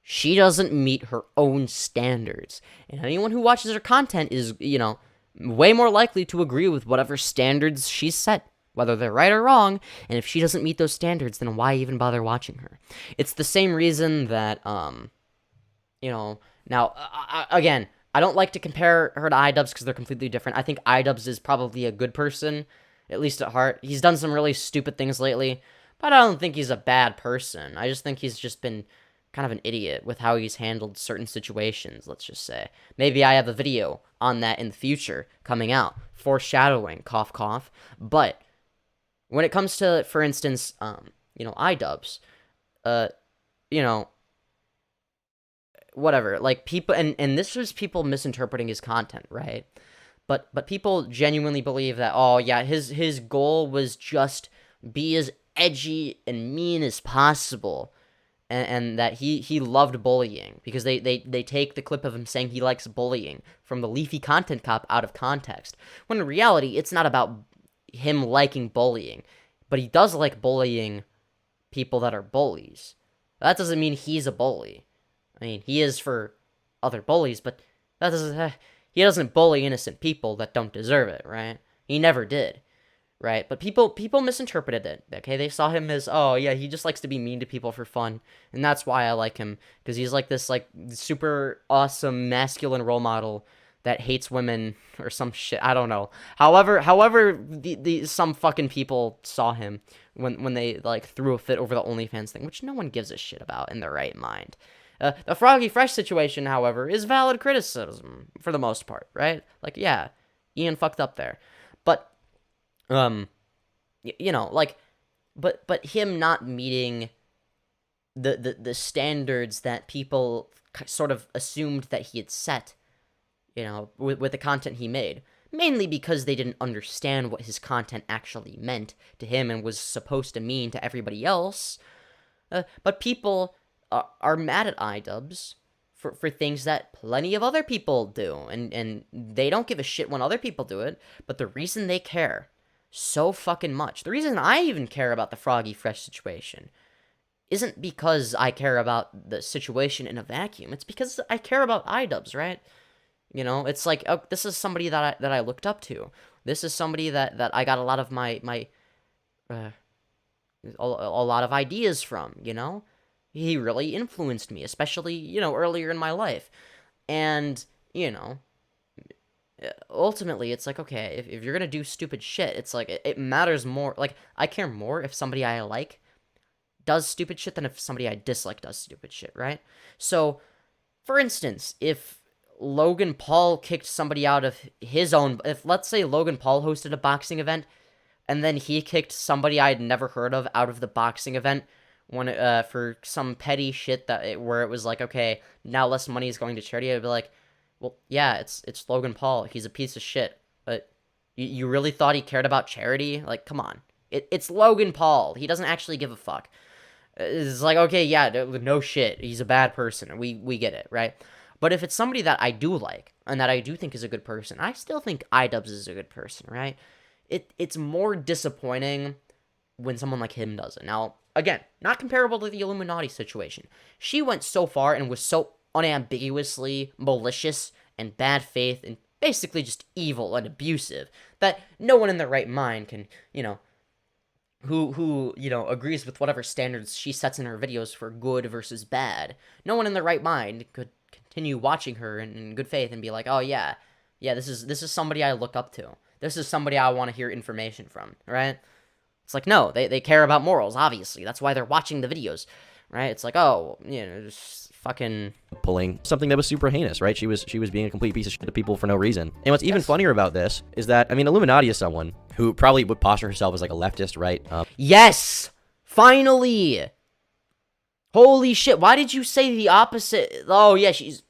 A: She doesn't meet her own standards. And anyone who watches her content is, you know... way more likely to agree with whatever standards she's set, whether they're right or wrong, and if she doesn't meet those standards, then why even bother watching her? It's the same reason that, you know, now, again, I don't like to compare her to iDubbbz because they're completely different. I think iDubbbz is probably a good person, at least at heart. He's done some really stupid things lately, but I don't think he's a bad person. I just think he's just been kind of an idiot with how he's handled certain situations, let's just say. Maybe I have a video on that in the future coming out. Foreshadowing, cough, cough. But when it comes to, for instance, you know, iDubbbz, you know, whatever, like people, and this was people misinterpreting his content, right? But people genuinely believe that, oh yeah, his goal was just be as edgy and mean as possible. And that he loved bullying, because they take the clip of him saying he likes bullying from the Leafy Content Cop out of context, when in reality, it's not about him liking bullying, but he does like bullying people that are bullies. That doesn't mean he's a bully. I mean, he is for other bullies, but that doesn't, he doesn't bully innocent people that don't deserve it, right? He never did. Right, but people misinterpreted it, okay? They saw him as, oh, yeah, he just likes to be mean to people for fun, and that's why I like him, because he's like this, like, super awesome masculine role model that hates women, or some shit, I don't know. However, some fucking people saw him when they, like, threw a fit over the OnlyFans thing, which no one gives a shit about in their right mind. The Froggy Fresh situation, however, is valid criticism, for the most part, right? Like, yeah, Ian fucked up there, but... you know, like, but him not meeting the standards that people sort of assumed that he had set, you know, with the content he made, mainly because they didn't understand what his content actually meant to him and was supposed to mean to everybody else. But people are mad at iDubbbz for things that plenty of other people do, and they don't give a shit when other people do it, but the reason they care so fucking much, the reason I even care about the Froggy Fresh situation, isn't because I care about the situation in a vacuum. It's because I care about iDubbbz, right? You know, it's like, oh, this is somebody that I looked up to. This is somebody that I got a lot of a lot of ideas from, you know? He really influenced me, especially, you know, earlier in my life. And, you know, ultimately, it's like, okay, if you're gonna do stupid shit, it's like, it matters more. Like, I care more if somebody I like does stupid shit than if somebody I dislike does stupid shit, right? So, for instance, if Logan Paul kicked somebody out of his own, if let's say Logan Paul hosted a boxing event, and then he kicked somebody I'd never heard of out of the boxing event, when for some petty shit where it was like, okay, now less money is going to charity, I'd be like, well, yeah, it's Logan Paul. He's a piece of shit. But you really thought he cared about charity? Like, come on. It's Logan Paul. He doesn't actually give a fuck. It's like, okay, yeah, no shit. He's a bad person. We get it, right? But if it's somebody that I do like and that I do think is a good person, I still think iDubbbz is a good person, right? It's more disappointing when someone like him does it. Now, again, not comparable to the Iilluminaughtii situation. She went so far and was so unambiguously malicious and bad faith and basically just evil and abusive that no one in their right mind can, you know, who you know, agrees with whatever standards she sets in her videos for good versus bad. No one in their right mind could continue watching her in good faith and be like, oh yeah, this is somebody I look up to. This is somebody I want to hear information from, right? It's like, no, they care about morals, obviously. That's why they're watching the videos, right? It's like, oh, you know, just fucking
K: pulling something that was super heinous, right? She was being a complete piece of shit to people for no reason. And what's even funnier about this is that, I mean, Iilluminaughtii is someone who probably would posture herself as like a leftist, right?
A: Yes! Finally! Holy shit, why did you say the opposite? Oh, yeah, she's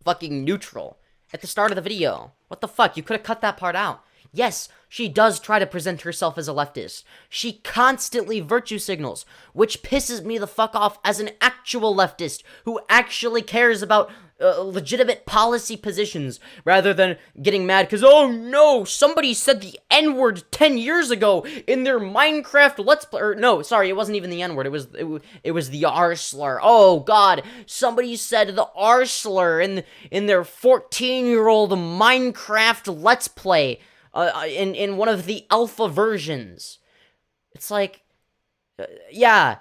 A: fucking neutral at the start of the video. What the fuck? You could have cut that part out. Yes, she does try to present herself as a leftist. She constantly virtue signals, which pisses me the fuck off as an actual leftist who actually cares about legitimate policy positions rather than getting mad because, oh no, somebody said the N-word 10 years ago in their Minecraft Let's Play. Or, no, sorry, it wasn't even the N-word. It was the R slur. Oh god, somebody said the R slur in their 14-year-old Minecraft Let's Play. In one of the alpha versions. It's like, yeah,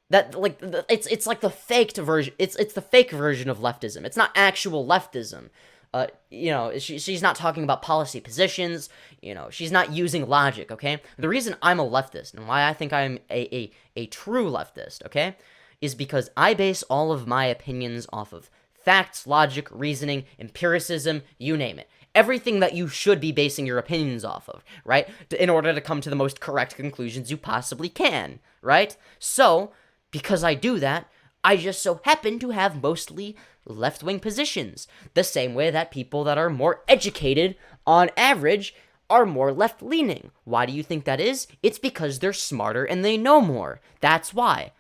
A: that, like, it's like the faked version, it's the fake version of leftism. It's not actual leftism. You know, she's not talking about policy positions, you know, she's not using logic, okay? The reason I'm a leftist, and why I think I'm a true leftist, okay, is because I base all of my opinions off of facts, logic, reasoning, empiricism, you name it. Everything that you should be basing your opinions off of, right? In order to come to the most correct conclusions you possibly can, right? So, because I do that, I just so happen to have mostly left-wing positions. The same way that people that are more educated, on average, are more left-leaning. Why do you think that is? It's because they're smarter and they know more. That's why.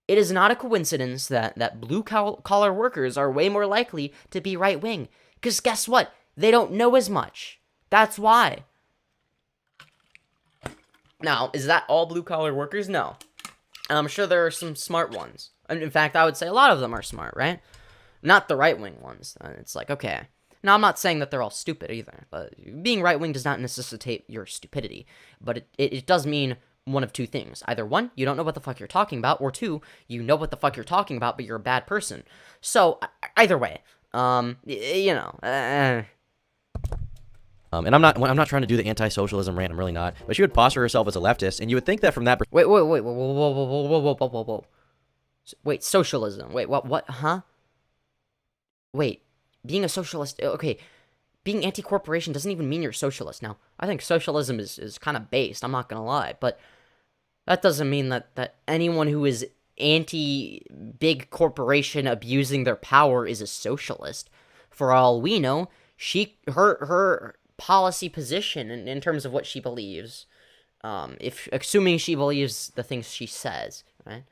A: It is not a coincidence that blue-collar workers are way more likely to be right-wing. Because guess what? They don't know as much. That's why. Now, is that all blue-collar workers? No. I'm sure there are some smart ones. And in fact, I would say a lot of them are smart, right? Not the right-wing ones. It's like, okay. Now, I'm not saying that they're all stupid either. But being right-wing does not necessitate your stupidity. But it does mean one of two things. Either one, you don't know what the fuck you're talking about, or two, you know what the fuck you're talking about, but you're a bad person. So, either way. You know, and I'm not trying to do the anti-socialism rant. I'm really not. But she would posture herself as a leftist, and you would think that from that. Wait, whoa. Wait, socialism. Wait, what? Huh? Wait, being a socialist. Okay, being anti-corporation doesn't even mean you're a socialist. Now, I think socialism is kind of based. I'm not gonna lie, but that doesn't mean that anyone who is anti-big corporation abusing their power is a socialist. For all we know, her policy position in terms of what she believes, if assuming she believes the things she says, right?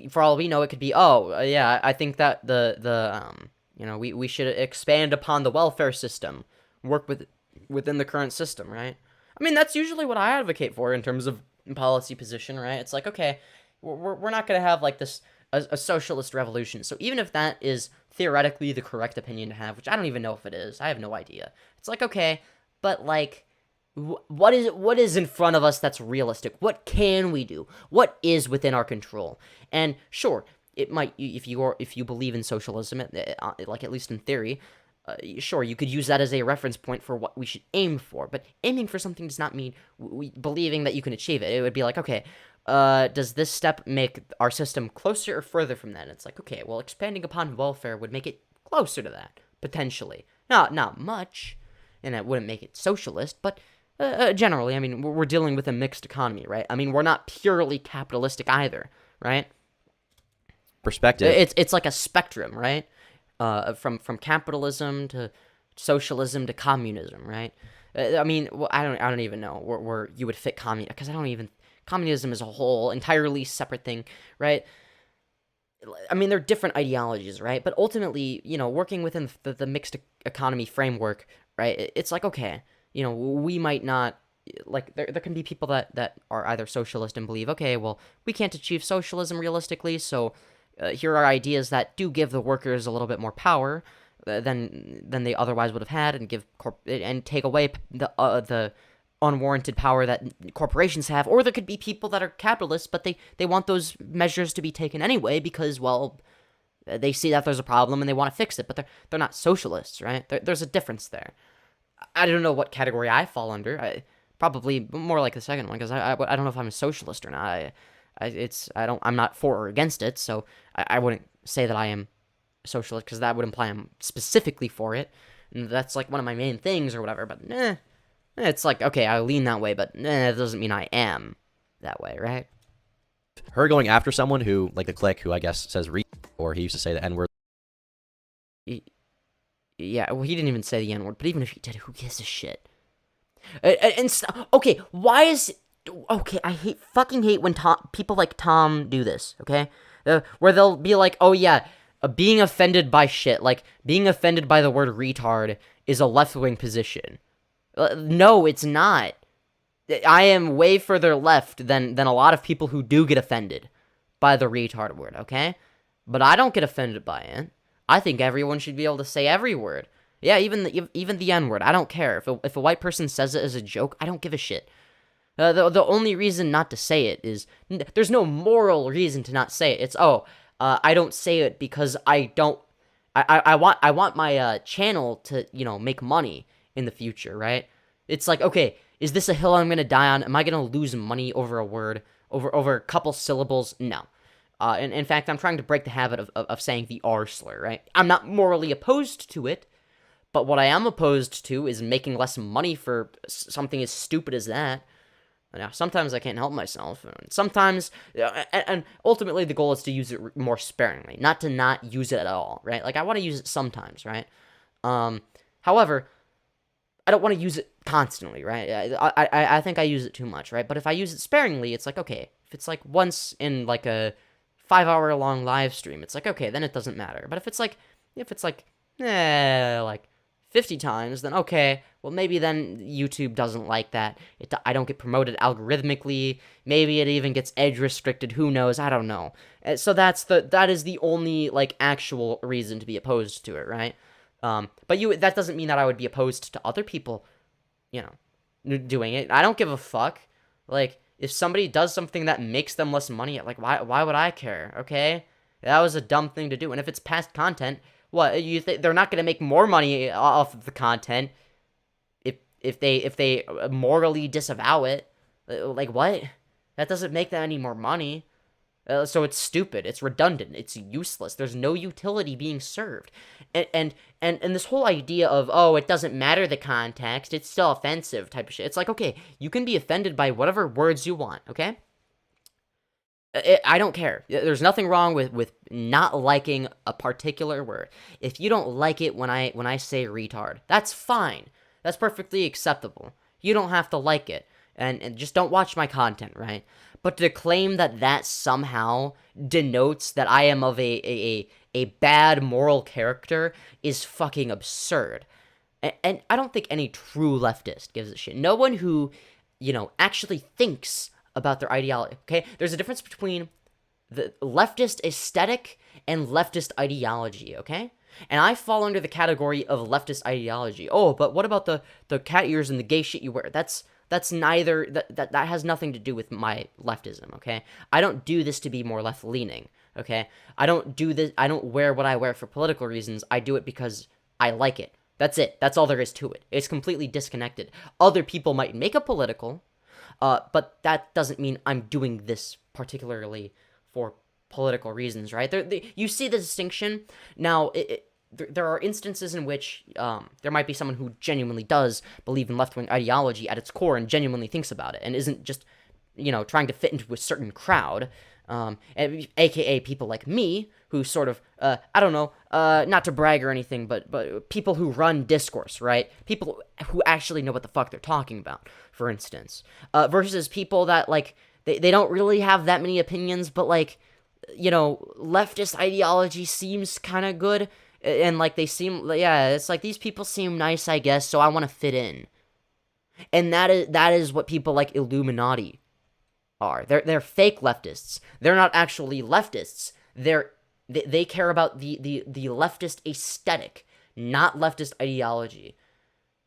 A: For all we know, it could be, oh, yeah, I think that we should expand upon the welfare system, work within the current system, right? I mean, that's usually what I advocate for in terms of policy position, right? It's like, okay, we're not going to have like this a socialist revolution. So even if that is theoretically the correct opinion to have, which I don't even know if it is, I have no idea. It's like, okay, but like, what is in front of us that's realistic? What can we do? What is within our control? And sure, it might, if you believe in socialism, like at least in theory, sure, you could use that as a reference point for what we should aim for. But aiming for something does not mean believing that you can achieve it. It would be like, okay, does this step make our system closer or further from that? It's like, okay, well, expanding upon welfare would make it closer to that, potentially. Not much, and it wouldn't make it socialist, but generally, I mean, we're dealing with a mixed economy, right? I mean, we're not purely capitalistic either, right?
K: Perspective.
A: It's like a spectrum, right? From capitalism to socialism to communism, right? I mean, well, I don't even know where you would fit communism, because communism is a whole entirely separate thing, right? I mean, they're different ideologies, right? But ultimately, working within the mixed economy framework, right? It's like, okay, we might not, like, there can be people that are either socialist and believe, okay, well, we can't achieve socialism realistically, so here are ideas that do give the workers a little bit more power than they otherwise would have had, and take away the unwarranted power that corporations have. Or there could be people that are capitalists, but they want those measures to be taken anyway because, well, they see that there's a problem and they want to fix it, but they're not socialists, right? There's a difference there. I don't know what category I fall under. Probably more like the second one, because I don't know if I'm a socialist or not. I'm not for or against it, so I wouldn't say that I am socialist, because that would imply I'm specifically for it, and that's like one of my main things or whatever. But it's like, okay, I lean that way, but it doesn't mean I am that way, right?
K: Her going after someone who, like the click, who I guess says or he used to say the N-word.
A: Yeah, well, he didn't even say the N-word, but even if he did, who gives a shit? Okay, why is... Okay, I fucking hate when people like Tom do this, okay? Where they'll be like, oh yeah, being offended by shit, like, being offended by the word retard is a left-wing position. No, it's not. I am way further left than a lot of people who do get offended by the retard word, okay? But I don't get offended by it. I think everyone should be able to say every word. Yeah, even the N-word. I don't care. If a white person says it as a joke, I don't give a shit. The only reason not to say it is... There's no moral reason to not say it. It's, I don't say it because I don't... I want my channel to, make money in the future, right? It's like, okay, is this a hill I'm gonna die on? Am I gonna lose money over a word? Over a couple syllables? No. And in fact, I'm trying to break the habit of saying the R slur, right? I'm not morally opposed to it, but what I am opposed to is making less money for something as stupid as that. Now, sometimes I can't help myself. Sometimes, and ultimately the goal is to use it more sparingly, not to not use it at all, right? Like, I want to use it sometimes, right? However, I don't want to use it constantly, right? I think I use it too much, right? But if I use it sparingly, it's like, okay, if it's like once in like a 5-hour-long live stream, it's like, okay, then it doesn't matter. But if it's like 50 times, then okay, well, maybe then YouTube doesn't like that. I don't get promoted algorithmically. Maybe it even gets edge restricted. Who knows? I don't know. So that is the only, like, actual reason to be opposed to it, right? But that doesn't mean that I would be opposed to other people, doing it. I don't give a fuck. Like, if somebody does something that makes them less money, like, why would I care? Okay, that was a dumb thing to do. And if it's past content, what, you think they're not gonna make more money off of the content if they morally disavow it? Like, what? That doesn't make them any more money. So it's stupid. It's redundant. It's useless. There's no utility being served. And this whole idea of, oh, it doesn't matter the context, it's still offensive type of shit. It's like, okay, you can be offended by whatever words you want, okay? I don't care. There's nothing wrong with not liking a particular word. If you don't like it when I say retard, that's fine. That's perfectly acceptable. You don't have to like it. and just don't watch my content, right? But to claim that that somehow denotes that I am of a bad moral character is fucking absurd. And I don't think any true leftist gives a shit. No one who, actually thinks about their ideology, okay? There's a difference between the leftist aesthetic and leftist ideology, okay? And I fall under the category of leftist ideology. Oh, but what about the cat ears and the gay shit you wear? That's neither, that has nothing to do with my leftism, okay? I don't do this to be more left-leaning, okay? I don't do this, I don't wear what I wear for political reasons. I do it because I like it. That's it. That's all there is to it. It's completely disconnected. Other people might make it political, but that doesn't mean I'm doing this particularly for political reasons, right? You see the distinction. Now, there are instances in which there might be someone who genuinely does believe in left-wing ideology at its core and genuinely thinks about it and isn't just, trying to fit into a certain crowd, aka people like me, who sort of, I don't know, not to brag or anything, but people who run discourse, right? People who actually know what the fuck they're talking about, for instance. Versus people that, like, they don't really have that many opinions, but, like, leftist ideology seems kind of good, and, like, they seem, yeah, it's like, these people seem nice, I guess, so I want to fit in. And that is what people like Iilluminaughtii are. They're fake leftists. They're not actually leftists. They care about the leftist aesthetic, not leftist ideology.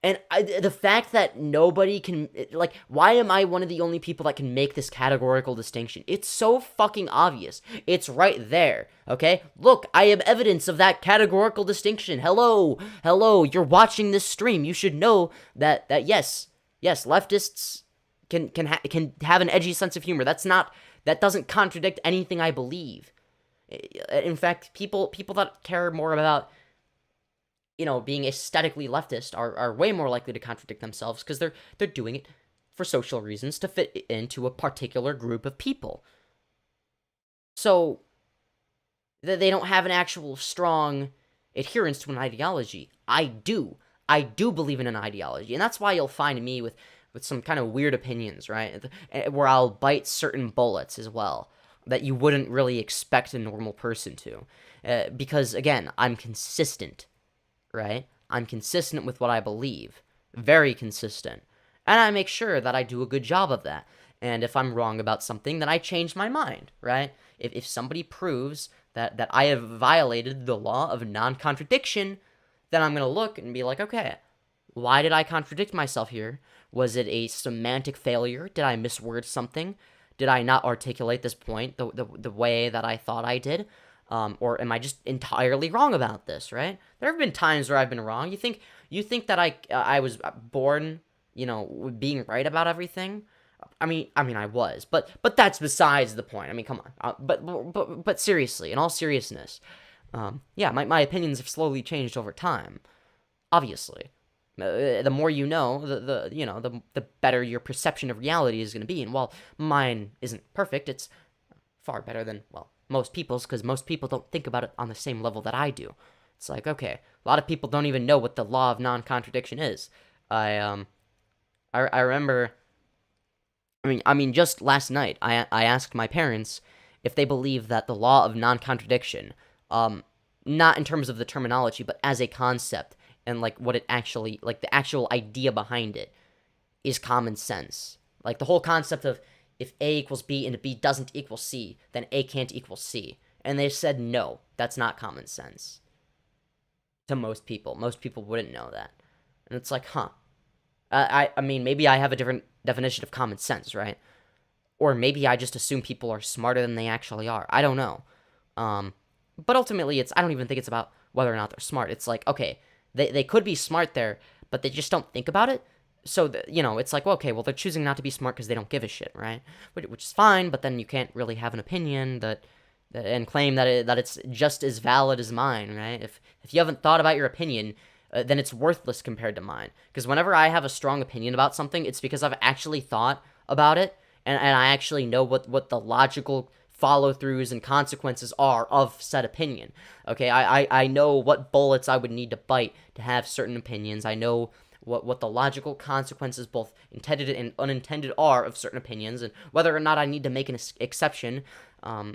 A: And the fact that nobody can, like, why am I one of the only people that can make this categorical distinction? It's so fucking obvious. It's right there, okay? Look, I am evidence of that categorical distinction. Hello, you're watching this stream. You should know that yes, leftists can have an edgy sense of humor. That doesn't contradict anything I believe. In fact, people that care more about, being aesthetically leftist are way more likely to contradict themselves because they're doing it for social reasons to fit into a particular group of people. So they don't have an actual strong adherence to an ideology. I do believe in an ideology, and that's why you'll find me with some kind of weird opinions, right? Where I'll bite certain bullets as well that you wouldn't really expect a normal person to. Because, again, I'm consistent, right? I'm consistent with what I believe. Very consistent. And I make sure that I do a good job of that. And if I'm wrong about something, then I change my mind, right? If somebody proves that I have violated the law of non-contradiction, then I'm going to look and be like, okay, why did I contradict myself here? Was it a semantic failure? Did I misword something? Did I not articulate this point the way that I thought I did? Or am I just entirely wrong about this, right? There have been times where I've been wrong. You think that I was born, being right about everything? I mean I was, but that's besides the point. I mean, come on. But seriously, in all seriousness, yeah, my opinions have slowly changed over time. Obviously, the more you know, the better your perception of reality is going to be. And while mine isn't perfect, it's far better than, well, most people's, because most people don't think about it on the same level that I do. It's like, okay, a lot of people don't even know what the law of non-contradiction is. I remember, I mean, just last night, I asked my parents if they believe that the law of non-contradiction, not in terms of the terminology, but as a concept, and, like, what it actually, like, the actual idea behind it is common sense. Like, the whole concept of if A equals B and B doesn't equal C, then A can't equal C. And they said, no, that's not common sense. To most people. Most people wouldn't know that. And it's like, huh. I mean, maybe I have a different definition of common sense, right? Or maybe I just assume people are smarter than they actually are. I don't know. But ultimately, I don't even think it's about whether or not they're smart. It's like, okay, they could be smart there, but they just don't think about it. So, it's like, well, okay, well, they're choosing not to be smart because they don't give a shit, right? Which is fine, but then you can't really have an opinion and claim that it's just as valid as mine, right? If you haven't thought about your opinion, then it's worthless compared to mine. Because whenever I have a strong opinion about something, it's because I've actually thought about it, and I actually know what the logical follow-throughs and consequences are of said opinion. Okay, I know what bullets I would need to bite to have certain opinions. I know what the logical consequences, both intended and unintended, are of certain opinions, and whether or not I need to make an exception,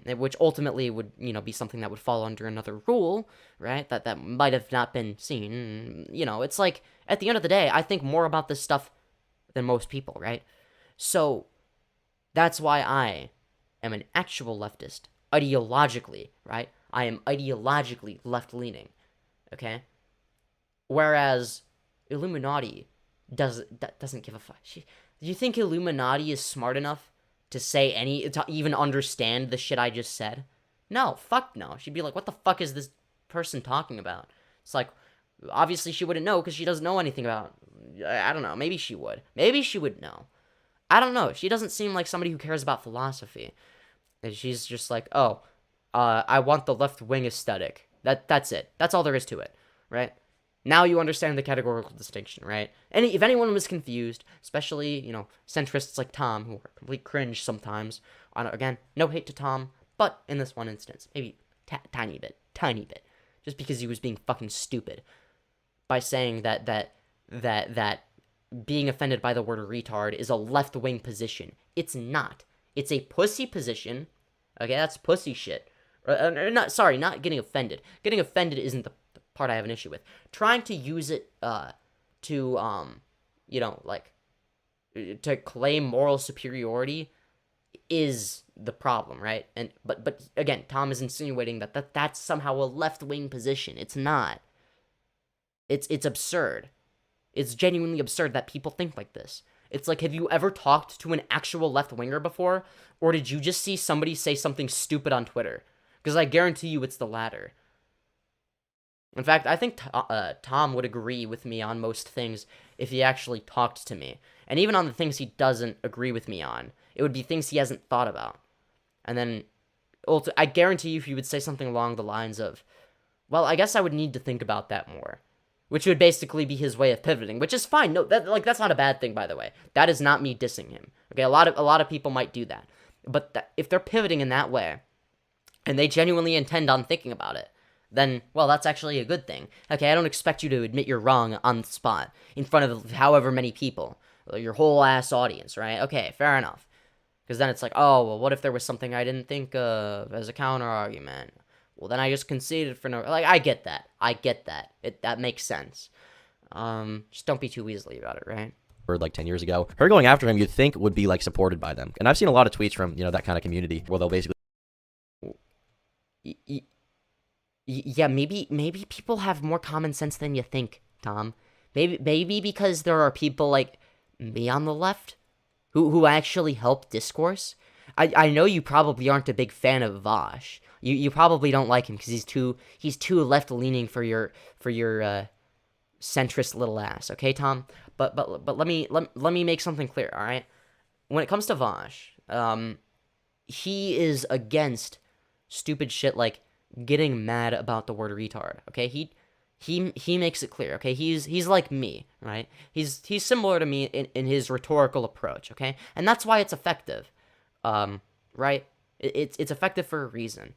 A: which ultimately would, be something that would fall under another rule, right? That might have not been seen. It's like, at the end of the day, I think more about this stuff than most people, right? So that's why I am an actual leftist, ideologically, right? I am ideologically left-leaning, okay? Whereas Illuminati doesn't give a fuck. Do you think Illuminati is smart enough to to even understand the shit I just said? No, fuck no. She'd be like, what the fuck is this person talking about? It's like, obviously she wouldn't know because she doesn't know anything about, I don't know, maybe she would. Maybe she would know. I don't know. She doesn't seem like somebody who cares about philosophy. And she's just like, oh, I want the left-wing aesthetic. That's it. That's all there is to it, right? Now you understand the categorical distinction, right? And if anyone was confused, especially, centrists like Tom, who are complete cringe sometimes, again, no hate to Tom, but in this one instance, maybe tiny bit, just because he was being fucking stupid by saying that being offended by the word retard is a left-wing position. It's not. It's a pussy position. Okay, that's pussy shit. Not getting offended. Getting offended isn't the part I have an issue with. Trying to use it to claim moral superiority is the problem, right? And but again, Tom is insinuating that's somehow a left-wing position. It's not. It's absurd. It's genuinely absurd that people think like this. It's like, have you ever talked to an actual left-winger before? Or did you just see somebody say something stupid on Twitter? Because I guarantee you it's the latter. In fact, I think Tom would agree with me on most things if he actually talked to me. And even on the things he doesn't agree with me on, it would be things he hasn't thought about. And then, I guarantee you if he would say something along the lines of, well, I guess I would need to think about that more. Which would basically be his way of pivoting, which is fine. No, that's not a bad thing, by the way. That is not me dissing him. Okay, a lot of people might do that. But if they're pivoting in that way, and they genuinely intend on thinking about it, then, well, that's actually a good thing. Okay, I don't expect you to admit you're wrong on the spot, in front of however many people, your whole ass audience, right? Okay, fair enough. Because then it's like, oh, well, what if there was something I didn't think of as a counter-argument? Well, then I just conceded for no... Like, I get that. That makes sense. Just don't be too weaselly about it, right?
K: Like 10 years ago. Her going after him, you'd think would be like supported by them. And I've seen a lot of tweets from, that kind of community where they'll basically...
A: Yeah, maybe people have more common sense than you think, Tom. Maybe because there are people like me on the left who actually help discourse. I know you probably aren't a big fan of Vosh. You probably don't like him because he's too left-leaning for your centrist little ass, okay, Tom? But let me make something clear, all right? When it comes to Vosh, he is against stupid shit like getting mad about the word retard, okay? He makes it clear, okay? He's like me, right? He's similar to me in his rhetorical approach, okay? And that's why it's effective, right? It's effective for a reason.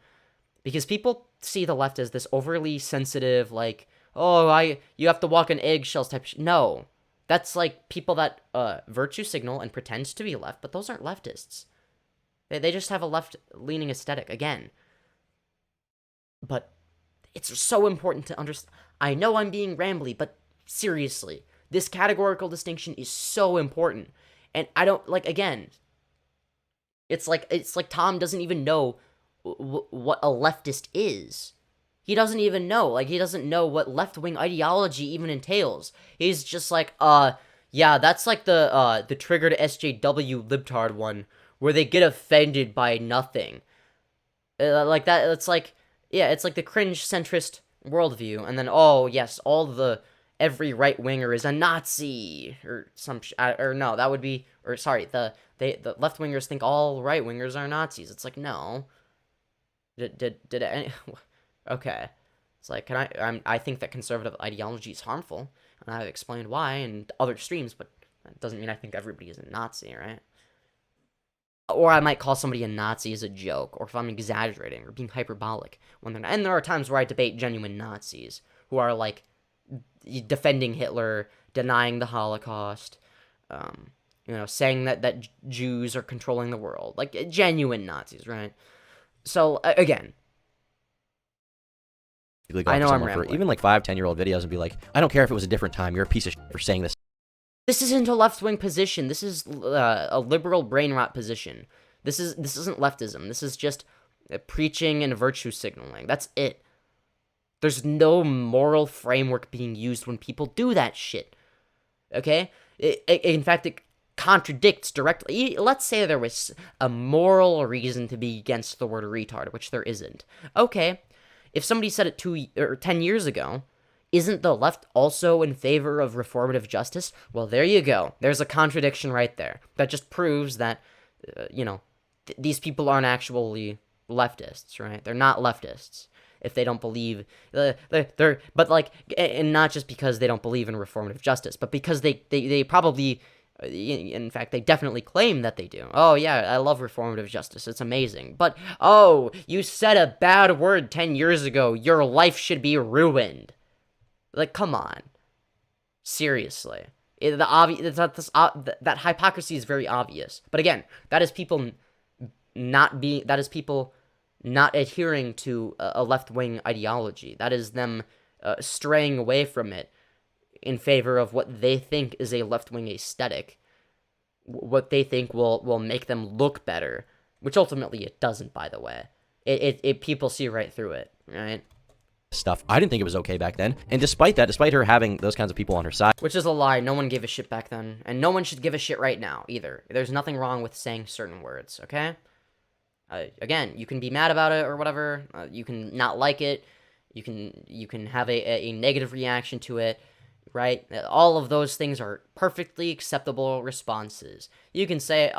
A: Because people see the left as this overly sensitive, like, oh, you have to walk on eggshells type shit. No. That's like people that virtue signal and pretend to be left, but those aren't leftists. They just have a left-leaning aesthetic, again. But it's so important to understand. I know I'm being rambly, but seriously, this categorical distinction is so important. And I don't, again, it's like Tom doesn't even know what a leftist is. He doesn't even know. He doesn't know what left-wing ideology even entails. He's just like, yeah, that's like the triggered SJW libtard one, where they get offended by nothing. Like that, it's like, yeah, it's like the cringe centrist worldview, and then, oh, yes, every right-winger is a Nazi, or some, or no, that would be, or sorry, the left-wingers think all right-wingers are Nazis. It's like, no. Did any... Okay. It's like, I think that conservative ideology is harmful, and I've explained why in other streams, but that doesn't mean I think everybody is a Nazi, right? Or I might call somebody a Nazi as a joke, or if I'm exaggerating or being hyperbolic when they're not. And there are times where I debate genuine Nazis who are defending Hitler, denying the Holocaust, saying that Jews are controlling the world, like genuine Nazis, right? So again, I know I'm rambling.
K: Even like 5-10-year-old videos and be like, I don't care if it was a different time. You're a piece of shit for saying this.
A: This isn't a left-wing position. This is a liberal brain rot position. This isn't leftism. This is just preaching and virtue signaling. That's it. There's no moral framework being used when people do that shit. Okay? In fact, it contradicts directly. Let's say there was a moral reason to be against the word retard, which there isn't. Okay, if somebody said it 10 years ago, isn't the left also in favor of reformative justice? Well, there you go. There's a contradiction right there. That just proves that, these people aren't actually leftists, right? They're not leftists if they don't believe, and not just because they don't believe in reformative justice, but because they probably, in fact, they definitely claim that they do. Oh, yeah, I love reformative justice. It's amazing. But, oh, you said a bad word 10 years ago. Your life should be ruined. Like, come on. Seriously. That hypocrisy is very obvious. But again, that is people not adhering to a left-wing ideology. That is them straying away from it in favor of what they think is a left-wing aesthetic, what they think will make them look better, which ultimately it doesn't, by the way. People see right through it, right?
K: Stuff. I didn't think it was okay back then. And despite her having those kinds of people on her side.
A: Which is a lie. No one gave a shit back then. And no one should give a shit right now, either. There's nothing wrong with saying certain words, okay? Again, you can be mad about it or whatever. You can not like it. You can have a negative reaction to it, right? All of those things are perfectly acceptable responses. You can say,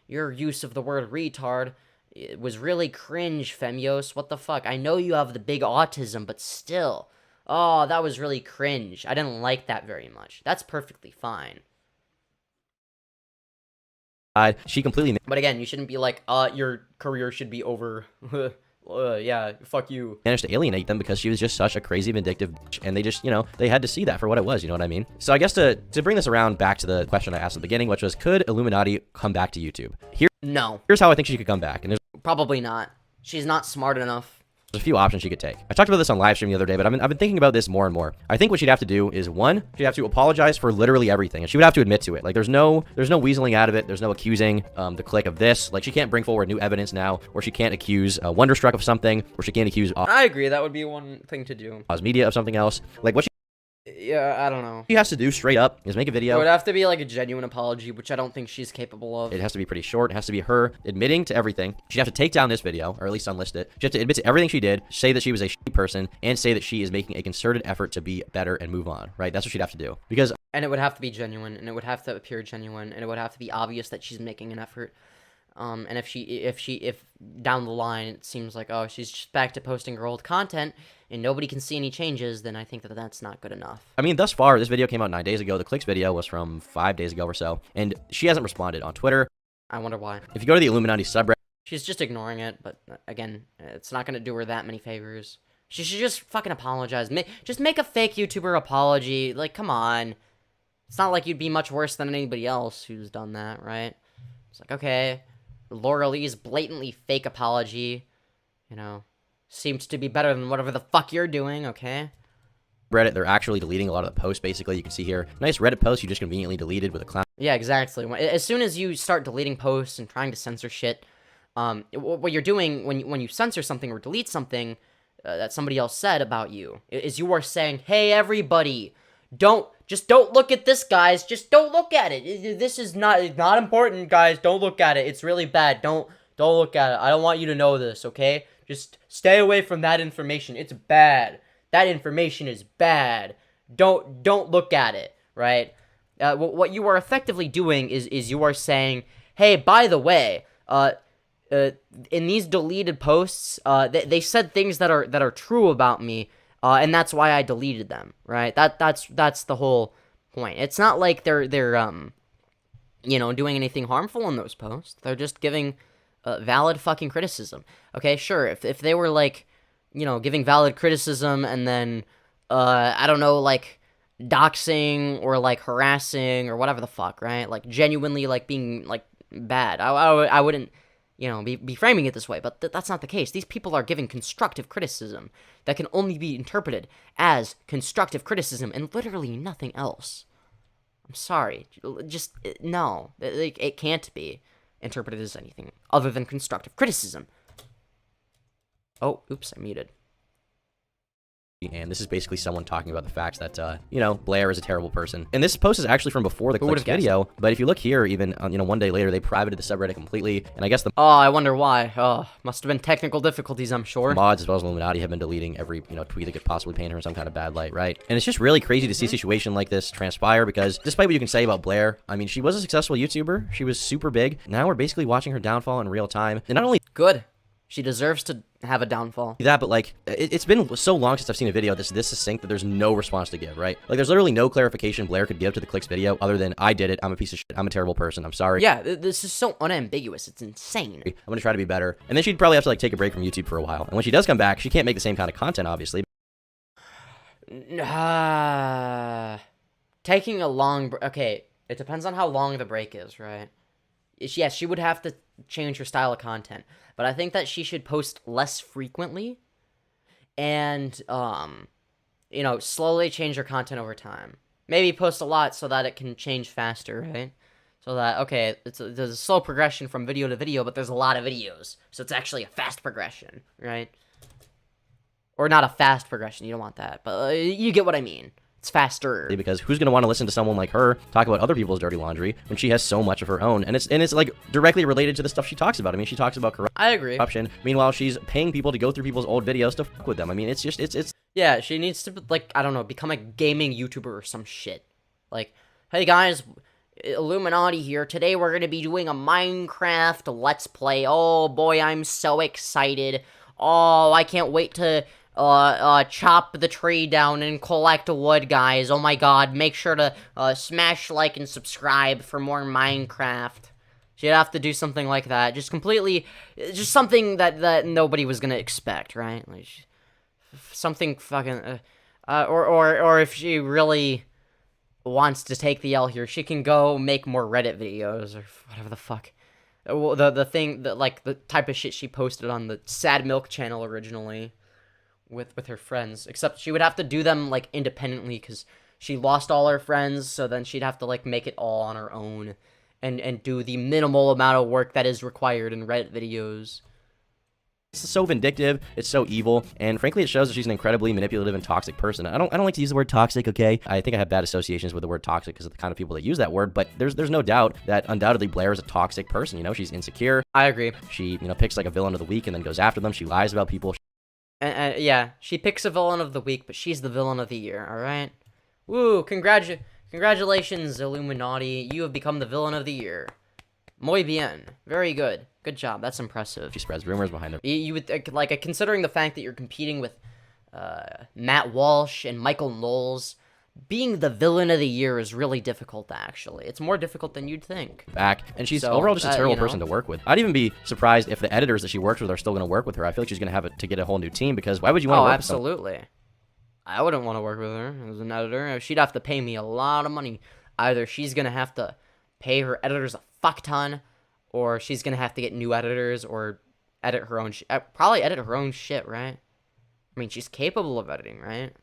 A: your use of the word retard, it was really cringe, Femios. What the fuck? I know you have the big autism, but still. Oh, that was really cringe. I didn't like that very much. That's perfectly fine.
K: She completely...
A: But again, you shouldn't be like, your career should be over. Yeah, fuck you.
K: Managed to alienate them because she was just such a crazy, vindictive bitch, and they just, they had to see that for what it was, you know what I mean? So I guess to bring this around back to the question I asked at the beginning, which was, could Iilluminaughtii come back to YouTube? Here's how I think she could come back, and there's
A: probably not. She's not smart enough.
K: There's a few options she could take. I talked about this on live stream the other day, but I've been thinking about this more and more. I think what she'd have to do is, one, she'd have to apologize for literally everything, and she would have to admit to it. Like, there's no weaseling out of it. There's no accusing the clique of this. Like, she can't bring forward new evidence now, or she can't accuse Wonderstruck of something, or she can't accuse
A: I agree, that would be one thing to do.
K: Oz Media of something else. Like, what
A: yeah, I don't know.
K: She has to do straight up is make a video.
A: It would have to be like a genuine apology, which I don't think she's capable of.
K: It has to be pretty short. It has to be her admitting to everything. She'd have to take down this video, or at least unlist it. She'd have to admit to everything she did, say that she was a shitty person, and say that she is making a concerted effort to be better and move on, right? That's what she'd have to do.
A: And it would have to be genuine, and it would have to appear genuine, and it would have to be obvious that she's making an effort. And if down the line it seems like, oh, she's just back to posting her old content and nobody can see any changes, then I think that that's not good enough.
K: I mean, thus far, this video came out 9 days ago. The Clicks video was from 5 days ago or so, and she hasn't responded on Twitter.
A: I wonder why.
K: If you go to the Illuminaughtii subreddit,
A: she's just ignoring it, but again, it's not going to do her that many favors. She should just fucking apologize. Just make a fake YouTuber apology. Like, come on. It's not like you'd be much worse than anybody else who's done that, right? It's like, okay, Laura Lee's blatantly fake apology, seems to be better than whatever the fuck you're doing, okay?
K: Reddit, they're actually deleting a lot of the posts, basically. You can see here, nice Reddit post you just conveniently deleted with a clown.
A: Yeah, exactly. As soon as you start deleting posts and trying to censor shit, what you're doing when you censor something or delete something that somebody else said about you, is you are saying, hey, everybody, don't look at this, guys. Just don't look at it. This is not important, guys. Don't look at it. It's really bad. Don't look at it. I don't want you to know this, okay? Just stay away from that information. It's bad. That information is bad. Don't look at it, right? What you are effectively doing is you are saying, hey, by the way, in these deleted posts, they said things that are true about me, and that's why I deleted them, right? That's the whole point. It's not like they're doing anything harmful in those posts. They're just giving valid fucking criticism. Okay, sure, if they were like, giving valid criticism and then I don't know, like, doxing or, like, harassing or whatever the fuck, right? Like, genuinely, like, being, like, bad. I wouldn't, you know, be framing it this way, but that's not the case. These people are giving constructive criticism that can only be interpreted as constructive criticism and literally nothing else. I'm sorry. Just, no. It can't be interpreted as anything other than constructive criticism. Oh, oops, I muted.
K: And this is basically someone talking about the facts that, you know, Blair is a terrible person. And this post is actually from before the Clicks video, but if you look here, even, you know, one day later, they privated the subreddit completely, and I guess the
A: Oh, I wonder why. Oh, must have been technical difficulties, I'm sure.
K: mods as well as Illuminati have been deleting every, you know, tweet that could possibly paint her in some kind of bad light, right? And it's just really crazy to see a situation like this transpire, because despite what you can say about Blair, I mean, she was a successful YouTuber, she was super big, now we're basically watching her downfall in real time, and not only
A: Good. She deserves to have a downfall.
K: that, but like, it's been so long since I've seen a video this succinct that there's no response to give, right? Like, there's literally no clarification Blair could give to the Clicks video other than, I did it, I'm a piece of shit, I'm a terrible person, I'm sorry.
A: Yeah, this is so unambiguous, it's insane.
K: I'm gonna try to be better. And then she'd probably have to, like, take a break from YouTube for a while. And when she does come back, she can't make the same kind of content, obviously.
A: Taking a long okay, it depends on how long the break is, right? Yes, she would have to change her style of content, but I think that she should post less frequently and, you know, slowly change her content over time. Maybe post a lot so that it can change faster, right? So that, okay, there's a slow progression from video to video, but there's a lot of videos, so it's actually a fast progression, right? Or not a fast progression, you don't want that, but you get what I mean. It's faster.
K: Because who's going to want to listen to someone like her talk about other people's dirty laundry when she has so much of her own? And it's like directly related to the stuff she talks about. I mean, she talks about
A: I agree.
K: corruption. Meanwhile, she's paying people to go through people's old videos to fuck with them. I mean, it's just, it's
A: Yeah, she needs to, like, I don't know, become a gaming YouTuber or some shit. Like, hey guys, Illuminaughtii here. Today we're going to be doing a Minecraft Let's Play. Oh boy, I'm so excited. Oh, I can't wait to chop the tree down and collect wood, guys. Oh my god, make sure to smash like and subscribe for more Minecraft. She'd have to do something like that. Just something that nobody was gonna expect, right? Like, something fucking, or if she really wants to take the L here, she can go make more Reddit videos, or whatever the fuck. The thing, like, the type of shit she posted on the Sad Milk channel originally. With her friends, except she would have to do them, like, independently, because she lost all her friends, so then she'd have to, like, make it all on her own, and do the minimal amount of work that is required in Reddit videos.
K: It's so vindictive, it's so evil, and frankly it shows that she's an incredibly manipulative and toxic person. I don't like to use the word toxic, okay? I think I have bad associations with the word toxic because of the kind of people that use that word, but there's no doubt that undoubtedly Blair is a toxic person, you know? She's insecure.
A: I agree.
K: She, you know, picks, like, a villain of the week and then goes after them. She lies about people.
A: Yeah, she picks a villain of the week, but she's the villain of the year, alright? Woo, congratulations, Illuminaughtii. You have become the villain of the year. Muy bien. Very good. Good job, that's impressive.
K: She spreads rumors behind her.
A: You would, like, considering the fact that you're competing with, Matt Walsh and Michael Knowles, being the villain of the year is really difficult, actually. It's more difficult than you'd think.
K: Back, and she's overall just a terrible
A: you know?
K: person to work with. I'd even be surprised if the editors that she works with are still going to work with her. I feel like she's going to have to get a whole new team, because why would you want to work
A: absolutely.
K: with someone?
A: I wouldn't want to work with her as an editor. She'd have to pay me a lot of money. Either she's going to have to pay her editors a fuck ton, or she's going to have to get new editors, or edit her own shit. Probably edit her own shit, right? I mean, she's capable of editing, right?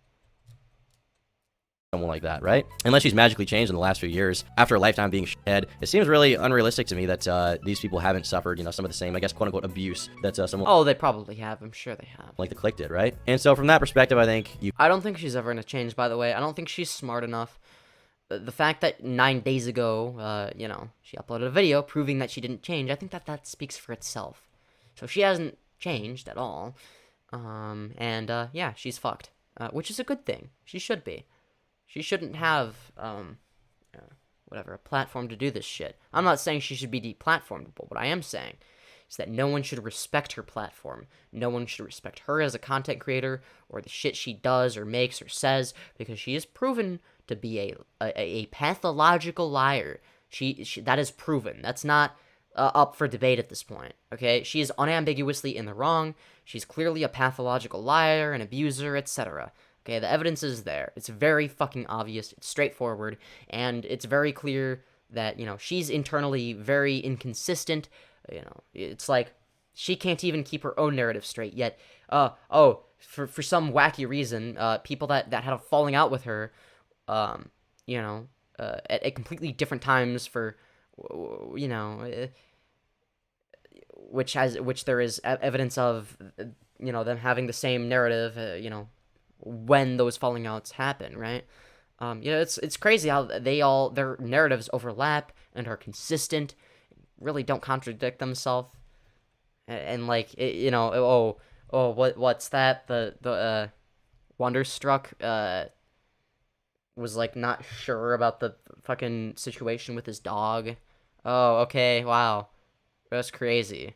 K: Someone like that, right? Unless she's magically changed in the last few years after a lifetime being shithead. It seems really unrealistic to me that these people haven't suffered, you know, some of the same, I guess, quote-unquote abuse that someone...
A: Oh, they probably have. I'm sure they have.
K: Like the Click did, right? And so from that perspective, I think
A: I don't think she's ever gonna change, by the way. I don't think she's smart enough. The fact that 9 days ago, you know, she uploaded a video proving that she didn't change, I think that speaks for itself. So she hasn't changed at all. Yeah, she's fucked. Which is a good thing. She should be. She shouldn't have, whatever, a platform to do this shit. I'm not saying she should be deplatformed, but what I am saying is that no one should respect her platform. No one should respect her as a content creator, or the shit she does, or makes, or says, because she is proven to be a pathological liar. She that is proven. That's not up for debate at this point, okay? She is unambiguously in the wrong. She's clearly a pathological liar, an abuser, etc., Okay, the evidence is there. It's very fucking obvious. It's straightforward, and it's very clear that, you know, she's internally very inconsistent. You know, it's like she can't even keep her own narrative straight yet. For some wacky reason, people that had a falling out with her, you know, at completely different times for, you know, which there is evidence of, you know, them having the same narrative, you know, when those falling outs happen, right? You know, it's crazy how their narratives overlap and are consistent, really don't contradict themselves, and like, you know, what's that? The Wonderstruck was like not sure about the fucking situation with his dog. Oh, okay, wow, that's crazy.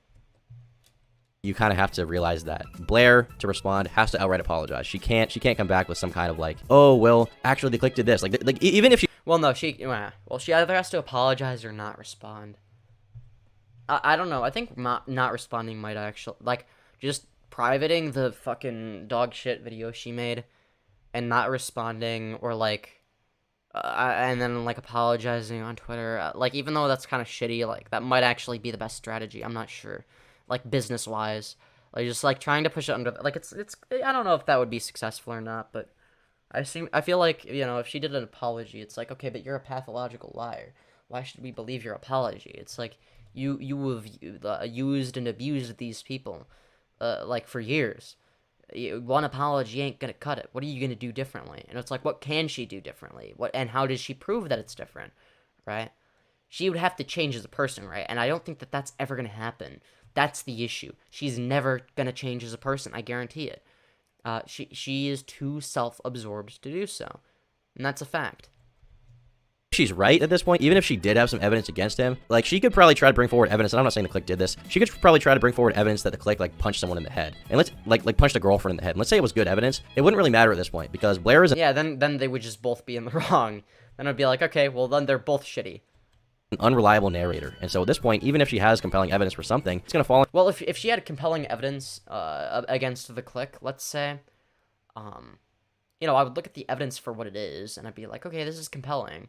K: You kind of have to realize that Blair, to respond, has to outright apologize. She can't come back with some kind of like, oh well, actually the click did this. Like even if she,
A: well, no, she either has to apologize or not respond. I don't know. I think not responding might actually, like, just privating the fucking dog shit video she made and not responding, or like and then like apologizing on Twitter, like, even though that's kind of shitty, like that might actually be the best strategy. I'm not sure, like, business wise, like just like trying to push it under, like, it's I don't know if that would be successful or not, but I feel like, you know, if she did an apology, it's like, okay, but you're a pathological liar. Why should we believe your apology? It's like you have used and abused these people like for years. One apology ain't gonna cut it. What are you gonna do differently? And it's like, what can she do differently? And how does she prove that it's different, right? She would have to change as a person, right? And I don't think that that's ever gonna happen. That's the issue. She's never gonna change as a person. I guarantee it. She is too self-absorbed to do so, and that's a fact.
K: she's right at this point, even if she did have some evidence against him, like, she could probably try to bring forward evidence, and I'm not saying the clique did this, she could probably try to bring forward evidence that the clique, like, punched someone in the head. And let's, like punched a girlfriend in the head. And let's say it was good evidence. It wouldn't really matter at this point, because Blair is...
A: Yeah, then they would just both be in the wrong. Then I'd be like, okay, well, then they're both shitty.
K: An unreliable narrator. And so at this point, even if she has compelling evidence for something, it's going to fall in...
A: Well, if she had compelling evidence against the clique, let's say, you know, I would look at the evidence for what it is, and I'd be like, okay, this is compelling.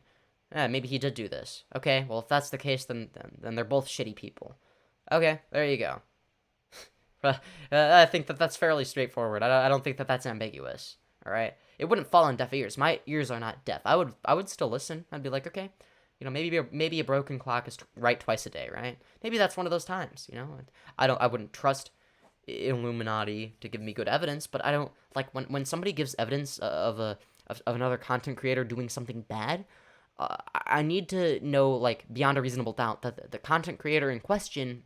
A: Yeah, maybe he did do this. Okay, well, if that's the case, then they're both shitty people. Okay, there you go. I think that that's fairly straightforward. I don't think that that's ambiguous. All right, it wouldn't fall on deaf ears. My ears are not deaf. I would still listen. I'd be like, okay, you know, maybe a broken clock is right twice a day, right? Maybe that's one of those times. You know, I wouldn't trust Illuminaughtii to give me good evidence, but I don't like when somebody gives evidence of another content creator doing something bad. I need to know, like, beyond a reasonable doubt that the content creator in question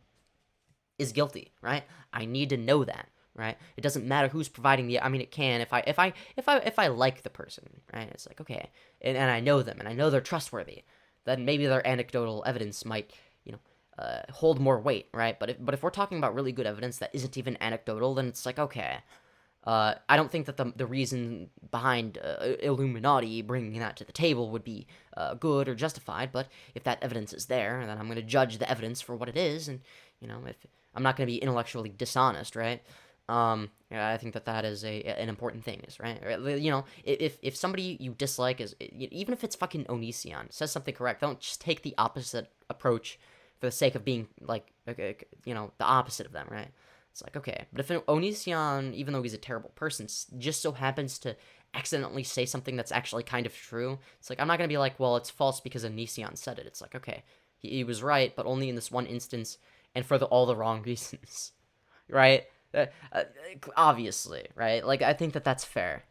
A: is guilty, right? I need to know that, right? It doesn't matter who's providing the. I mean, it can if I like the person, right? It's like, okay, and I know them and I know they're trustworthy. Then maybe their anecdotal evidence might, you know, hold more weight, right? But if we're talking about really good evidence that isn't even anecdotal, then it's like, okay. I don't think that the reason behind Illuminaughtii bringing that to the table would be good or justified, but if that evidence is there, then I'm going to judge the evidence for what it is, and, you know, if I'm not going to be intellectually dishonest, right? Yeah, I think that is an important thing, is right. You know, if somebody you dislike is, even if it's fucking Onision, says something correct, don't just take the opposite approach for the sake of being, like, you know, the opposite of them, right? It's like, okay, but if Onision, even though he's a terrible person, just so happens to accidentally say something that's actually kind of true, it's like, I'm not going to be like, well, it's false because Onision said it. It's like, okay, he was right, but only in this one instance, and for all the wrong reasons, right? Obviously, right? Like, I think that that's fair.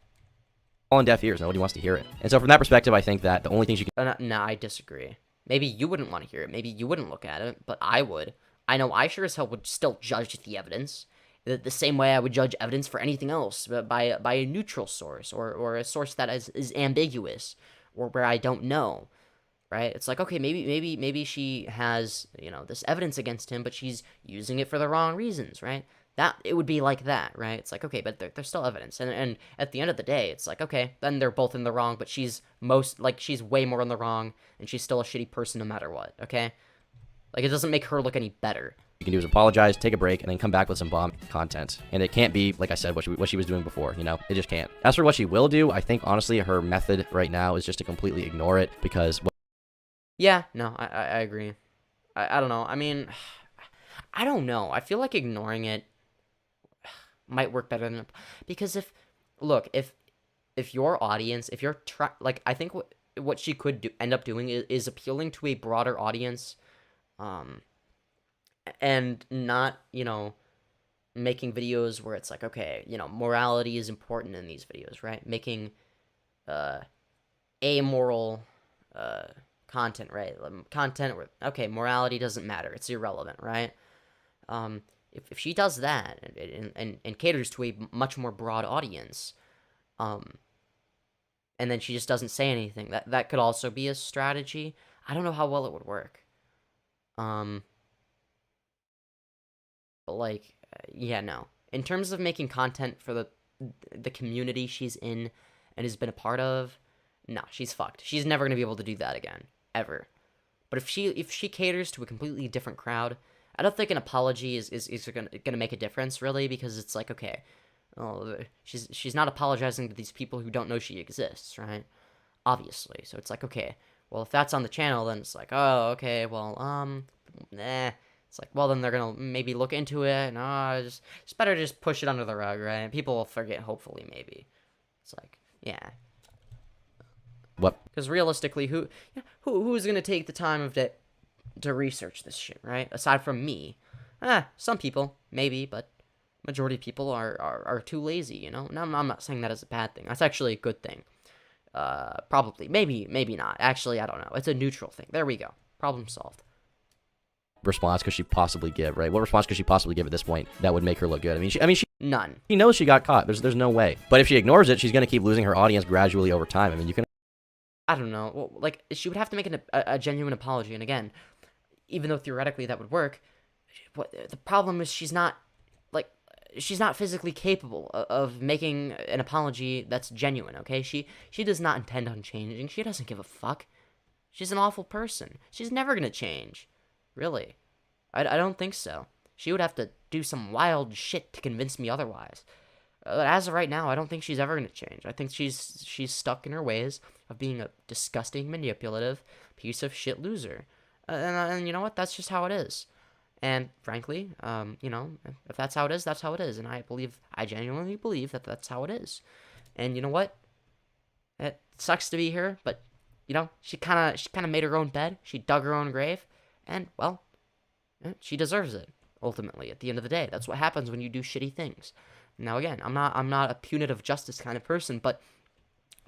K: All in deaf ears, nobody wants to hear it. And so from that perspective, I think that the only things you can...
A: No, I disagree. Maybe you wouldn't want to hear it, maybe you wouldn't look at it, but I would. I know I sure as hell would still judge the evidence, the same way I would judge evidence for anything else, by a neutral source, or a source that is ambiguous, or where I don't know, right? It's like, okay, maybe she has, you know, this evidence against him, but she's using it for the wrong reasons, right? That, it would be like that, right? It's like, okay, but there's still evidence, and at the end of the day, it's like, okay, then they're both in the wrong, but she's way more in the wrong, and she's still a shitty person no matter what, okay? Like, it doesn't make her look any better.
K: you can do is apologize, take a break, and then come back with some bomb content. And it can't be, like I said, what she was doing before, you know? It just can't. As for what she will do, I think, honestly, her method right now is just to completely ignore it because...
A: Yeah, no, I agree. I don't know. I mean, I don't know. I feel like ignoring it might work better than... Because look, if your audience, if you're... Like, I think what she could end up doing is appealing to a broader audience, and not, you know, making videos where it's like, okay, you know, morality is important in these videos, right? Making amoral content, right? Content where, okay, morality doesn't matter, it's irrelevant, right? If she does that and caters to a much more broad audience, and then she just doesn't say anything, that could also be a strategy. I don't know how well it would work. But like, yeah, no. In terms of making content for the community she's in and has been a part of, no, she's fucked. She's never gonna be able to do that again, ever. But if she caters to a completely different crowd, I don't think an apology is gonna make a difference, really, because it's like, okay, well, she's not apologizing to these people who don't know she exists, right? Obviously. So it's like, okay, well, if that's on the channel, then it's like, oh, okay, well, It's like, well, then they're gonna maybe look into it, and it's better to just push it under the rug, right? People will forget, hopefully, maybe. It's like, yeah.
K: What?
A: Because realistically, who's gonna take the time of it to research this shit, right? Aside from me. Some people, maybe, but majority of people are too lazy, you know? No, I'm not saying that as a bad thing. That's actually a good thing. Probably. Maybe not. Actually, I don't know. It's a neutral thing. There we go. Problem solved.
K: Response could she possibly give, right? What response could she possibly give at this point that would make her look good? I mean, she
A: none.
K: She knows she got caught. There's no way. But if she ignores it, she's gonna keep losing her audience gradually over time. I mean, you can...
A: I don't know. Well, like, she would have to make a genuine apology, and again, even though theoretically that would work, the problem is she's not physically capable of making an apology that's genuine, okay? She does not intend on changing. She doesn't give a fuck. She's an awful person. She's never gonna change. Really. I don't think so. She would have to do some wild shit to convince me otherwise. As of right now, I don't think she's ever gonna change. I think she's stuck in her ways of being a disgusting, manipulative piece of shit loser. And you know what? That's just how it is. And frankly, you know, if that's how it is, that's how it is. And I genuinely believe that that's how it is. And you know what? It sucks to be her, but you know, she kind of made her own bed. She dug her own grave, and well, she deserves it. Ultimately, at the end of the day, that's what happens when you do shitty things. Now, again, I'm not a punitive justice kind of person, but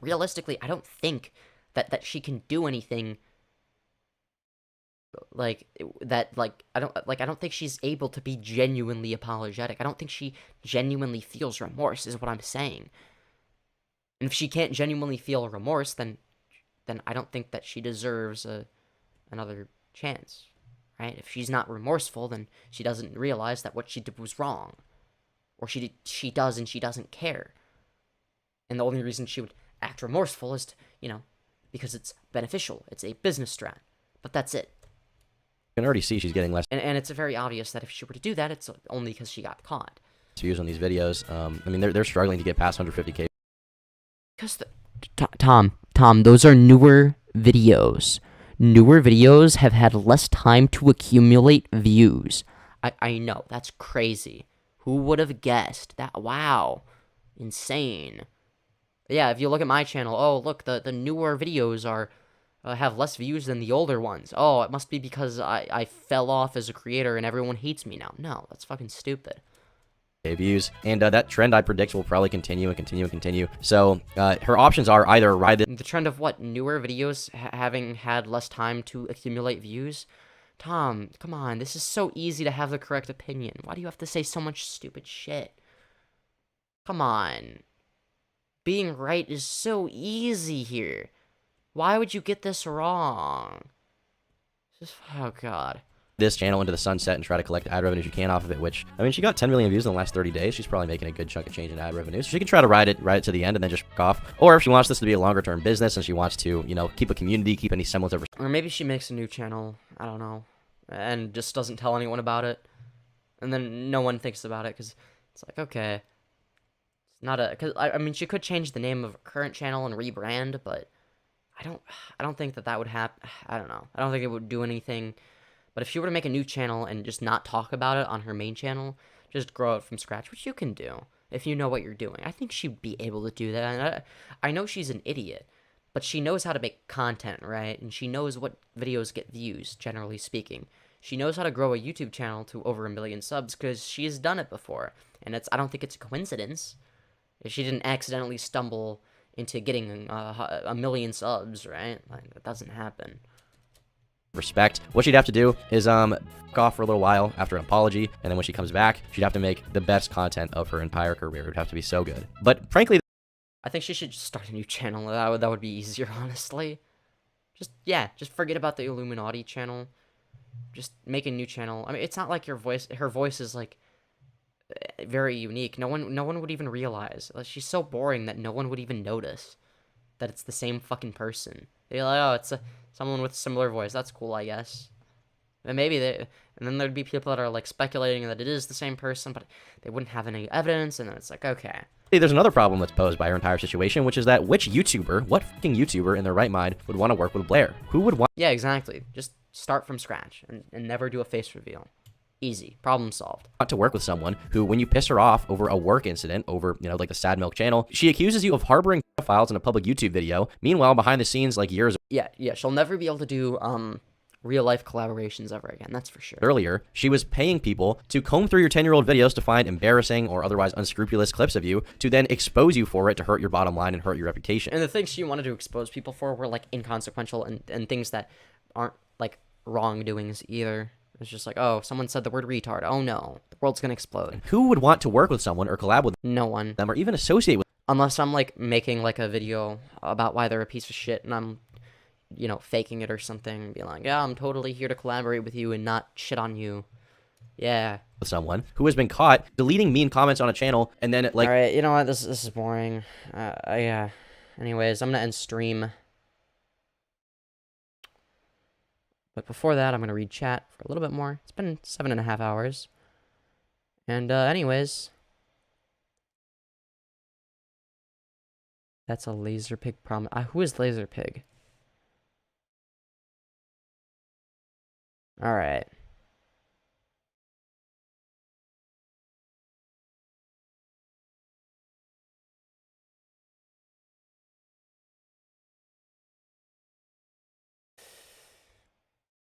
A: realistically, I don't think that she can do anything like that. Like I don't think she's able to be genuinely apologetic. I don't think she genuinely feels remorse, is what I'm saying. And if she can't genuinely feel remorse, then I don't think that she deserves another chance, right? If she's not remorseful, then she doesn't realize that what she did was wrong. Or she does and she doesn't care. And the only reason she would act remorseful is to, you know, because it's beneficial. It's a business strat. But that's it.
K: You can already see she's getting less...
A: And it's very obvious that if she were to do that, it's only because she got caught.
K: ...views on these videos. I mean, they're struggling to get past 150K.
A: Because Tom, those are newer videos. Newer videos have had less time to accumulate views. I know, that's crazy. Who would have guessed that? Wow. Insane. Yeah, if you look at my channel, oh, look, the newer videos are have less views than the older ones. Oh, it must be because I fell off as a creator and everyone hates me now. No, that's fucking stupid.
K: Views, and that trend I predict will probably continue and continue and continue. So her options are either ride
A: the trend of what, newer videos having had less time to accumulate views. Tom, come on, this is so easy to have the correct opinion. Why do you have to say so much stupid shit? Come on, being right is so easy here. Why would you get this wrong? Just, oh god.
K: This channel into the sunset and try to collect ad revenues you can off of it, which, I mean, she got 10 million views in the last 30 days. She's probably making a good chunk of change in ad revenue. So she can try to ride it to the end and then just fuck off. Or if she wants this to be a longer term business and she wants to, you know, keep a community, keep any semblance of...
A: Or maybe she makes a new channel, I don't know, and just doesn't tell anyone about it. and then no one thinks about it because it's like, okay, it's not a, because I mean, she could change the name of her current channel and rebrand, but I don't think that would happen. I don't know. I don't think it would do anything. But if she were to make a new channel and just not talk about it on her main channel, just grow it from scratch, which you can do if you know what you're doing, I think she'd be able to do that. And I know she's an idiot, but she knows how to make content, right? And she knows what videos get views, generally speaking. She knows how to grow a YouTube channel to over 1 million subs because she has done it before. And I don't think it's a coincidence if she didn't accidentally stumble into getting 1 million subs, right? Like, that doesn't happen.
K: Respect. What she'd have to do is fuck off for a little while after an apology, and then when she comes back, she'd have to make the best content of her entire career. It would have to be so good. But frankly,
A: I think she should just start a new channel. That would be easier, honestly. Just forget about the Iilluminaughtii channel. Just make a new channel. I mean, it's not like her voice is like very unique. No one would even realize. She's so boring that no one would even notice that it's the same fucking person. They're like, oh, it's someone with a similar voice. That's cool, I guess. And and then there'd be people that are like speculating that it is the same person, but they wouldn't have any evidence, and then it's like, okay.
K: there's another problem that's posed by her entire situation, which is that what fucking YouTuber in their right mind would want to work with Blair? Who would want?
A: Yeah, exactly. Just start from scratch and never do a face reveal. Easy. Problem solved.
K: To work with someone who, when you piss her off over a work incident, over, like the Sad Milk channel, she accuses you of harboring pedophiles in a public YouTube video. Meanwhile, behind the scenes, like years
A: Yeah, she'll never be able to do real-life collaborations ever again, that's for sure.
K: earlier, she was paying people to comb through your 10-year-old videos to find embarrassing or otherwise unscrupulous clips of you, to then expose you for it to hurt your bottom line and hurt your reputation.
A: And the things she wanted to expose people for were, like, inconsequential and things that aren't, like, wrongdoings either. It's just like, oh, someone said the word retard. Oh, no. The world's gonna explode.
K: Who would want to work with someone or collab with
A: No one.
K: them or even associate with
A: Unless I'm, like, making, like, a video about why they're a piece of shit and I'm, faking it or something and be like, yeah, I'm totally here to collaborate with you and not shit on you. Yeah.
K: someone who has been caught deleting mean comments on a channel and then, like...
A: Alright, you know what? This is boring. Yeah. Anyways, I'm gonna end stream. But before that, I'm going to read chat for a little bit more. It's been 7.5 hours. And, anyways. That's a Laser Pig problem. Who is Laser Pig? Alright.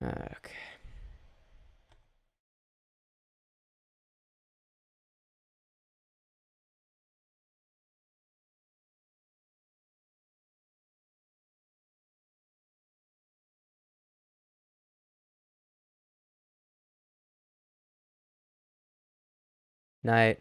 A: Okay. Night.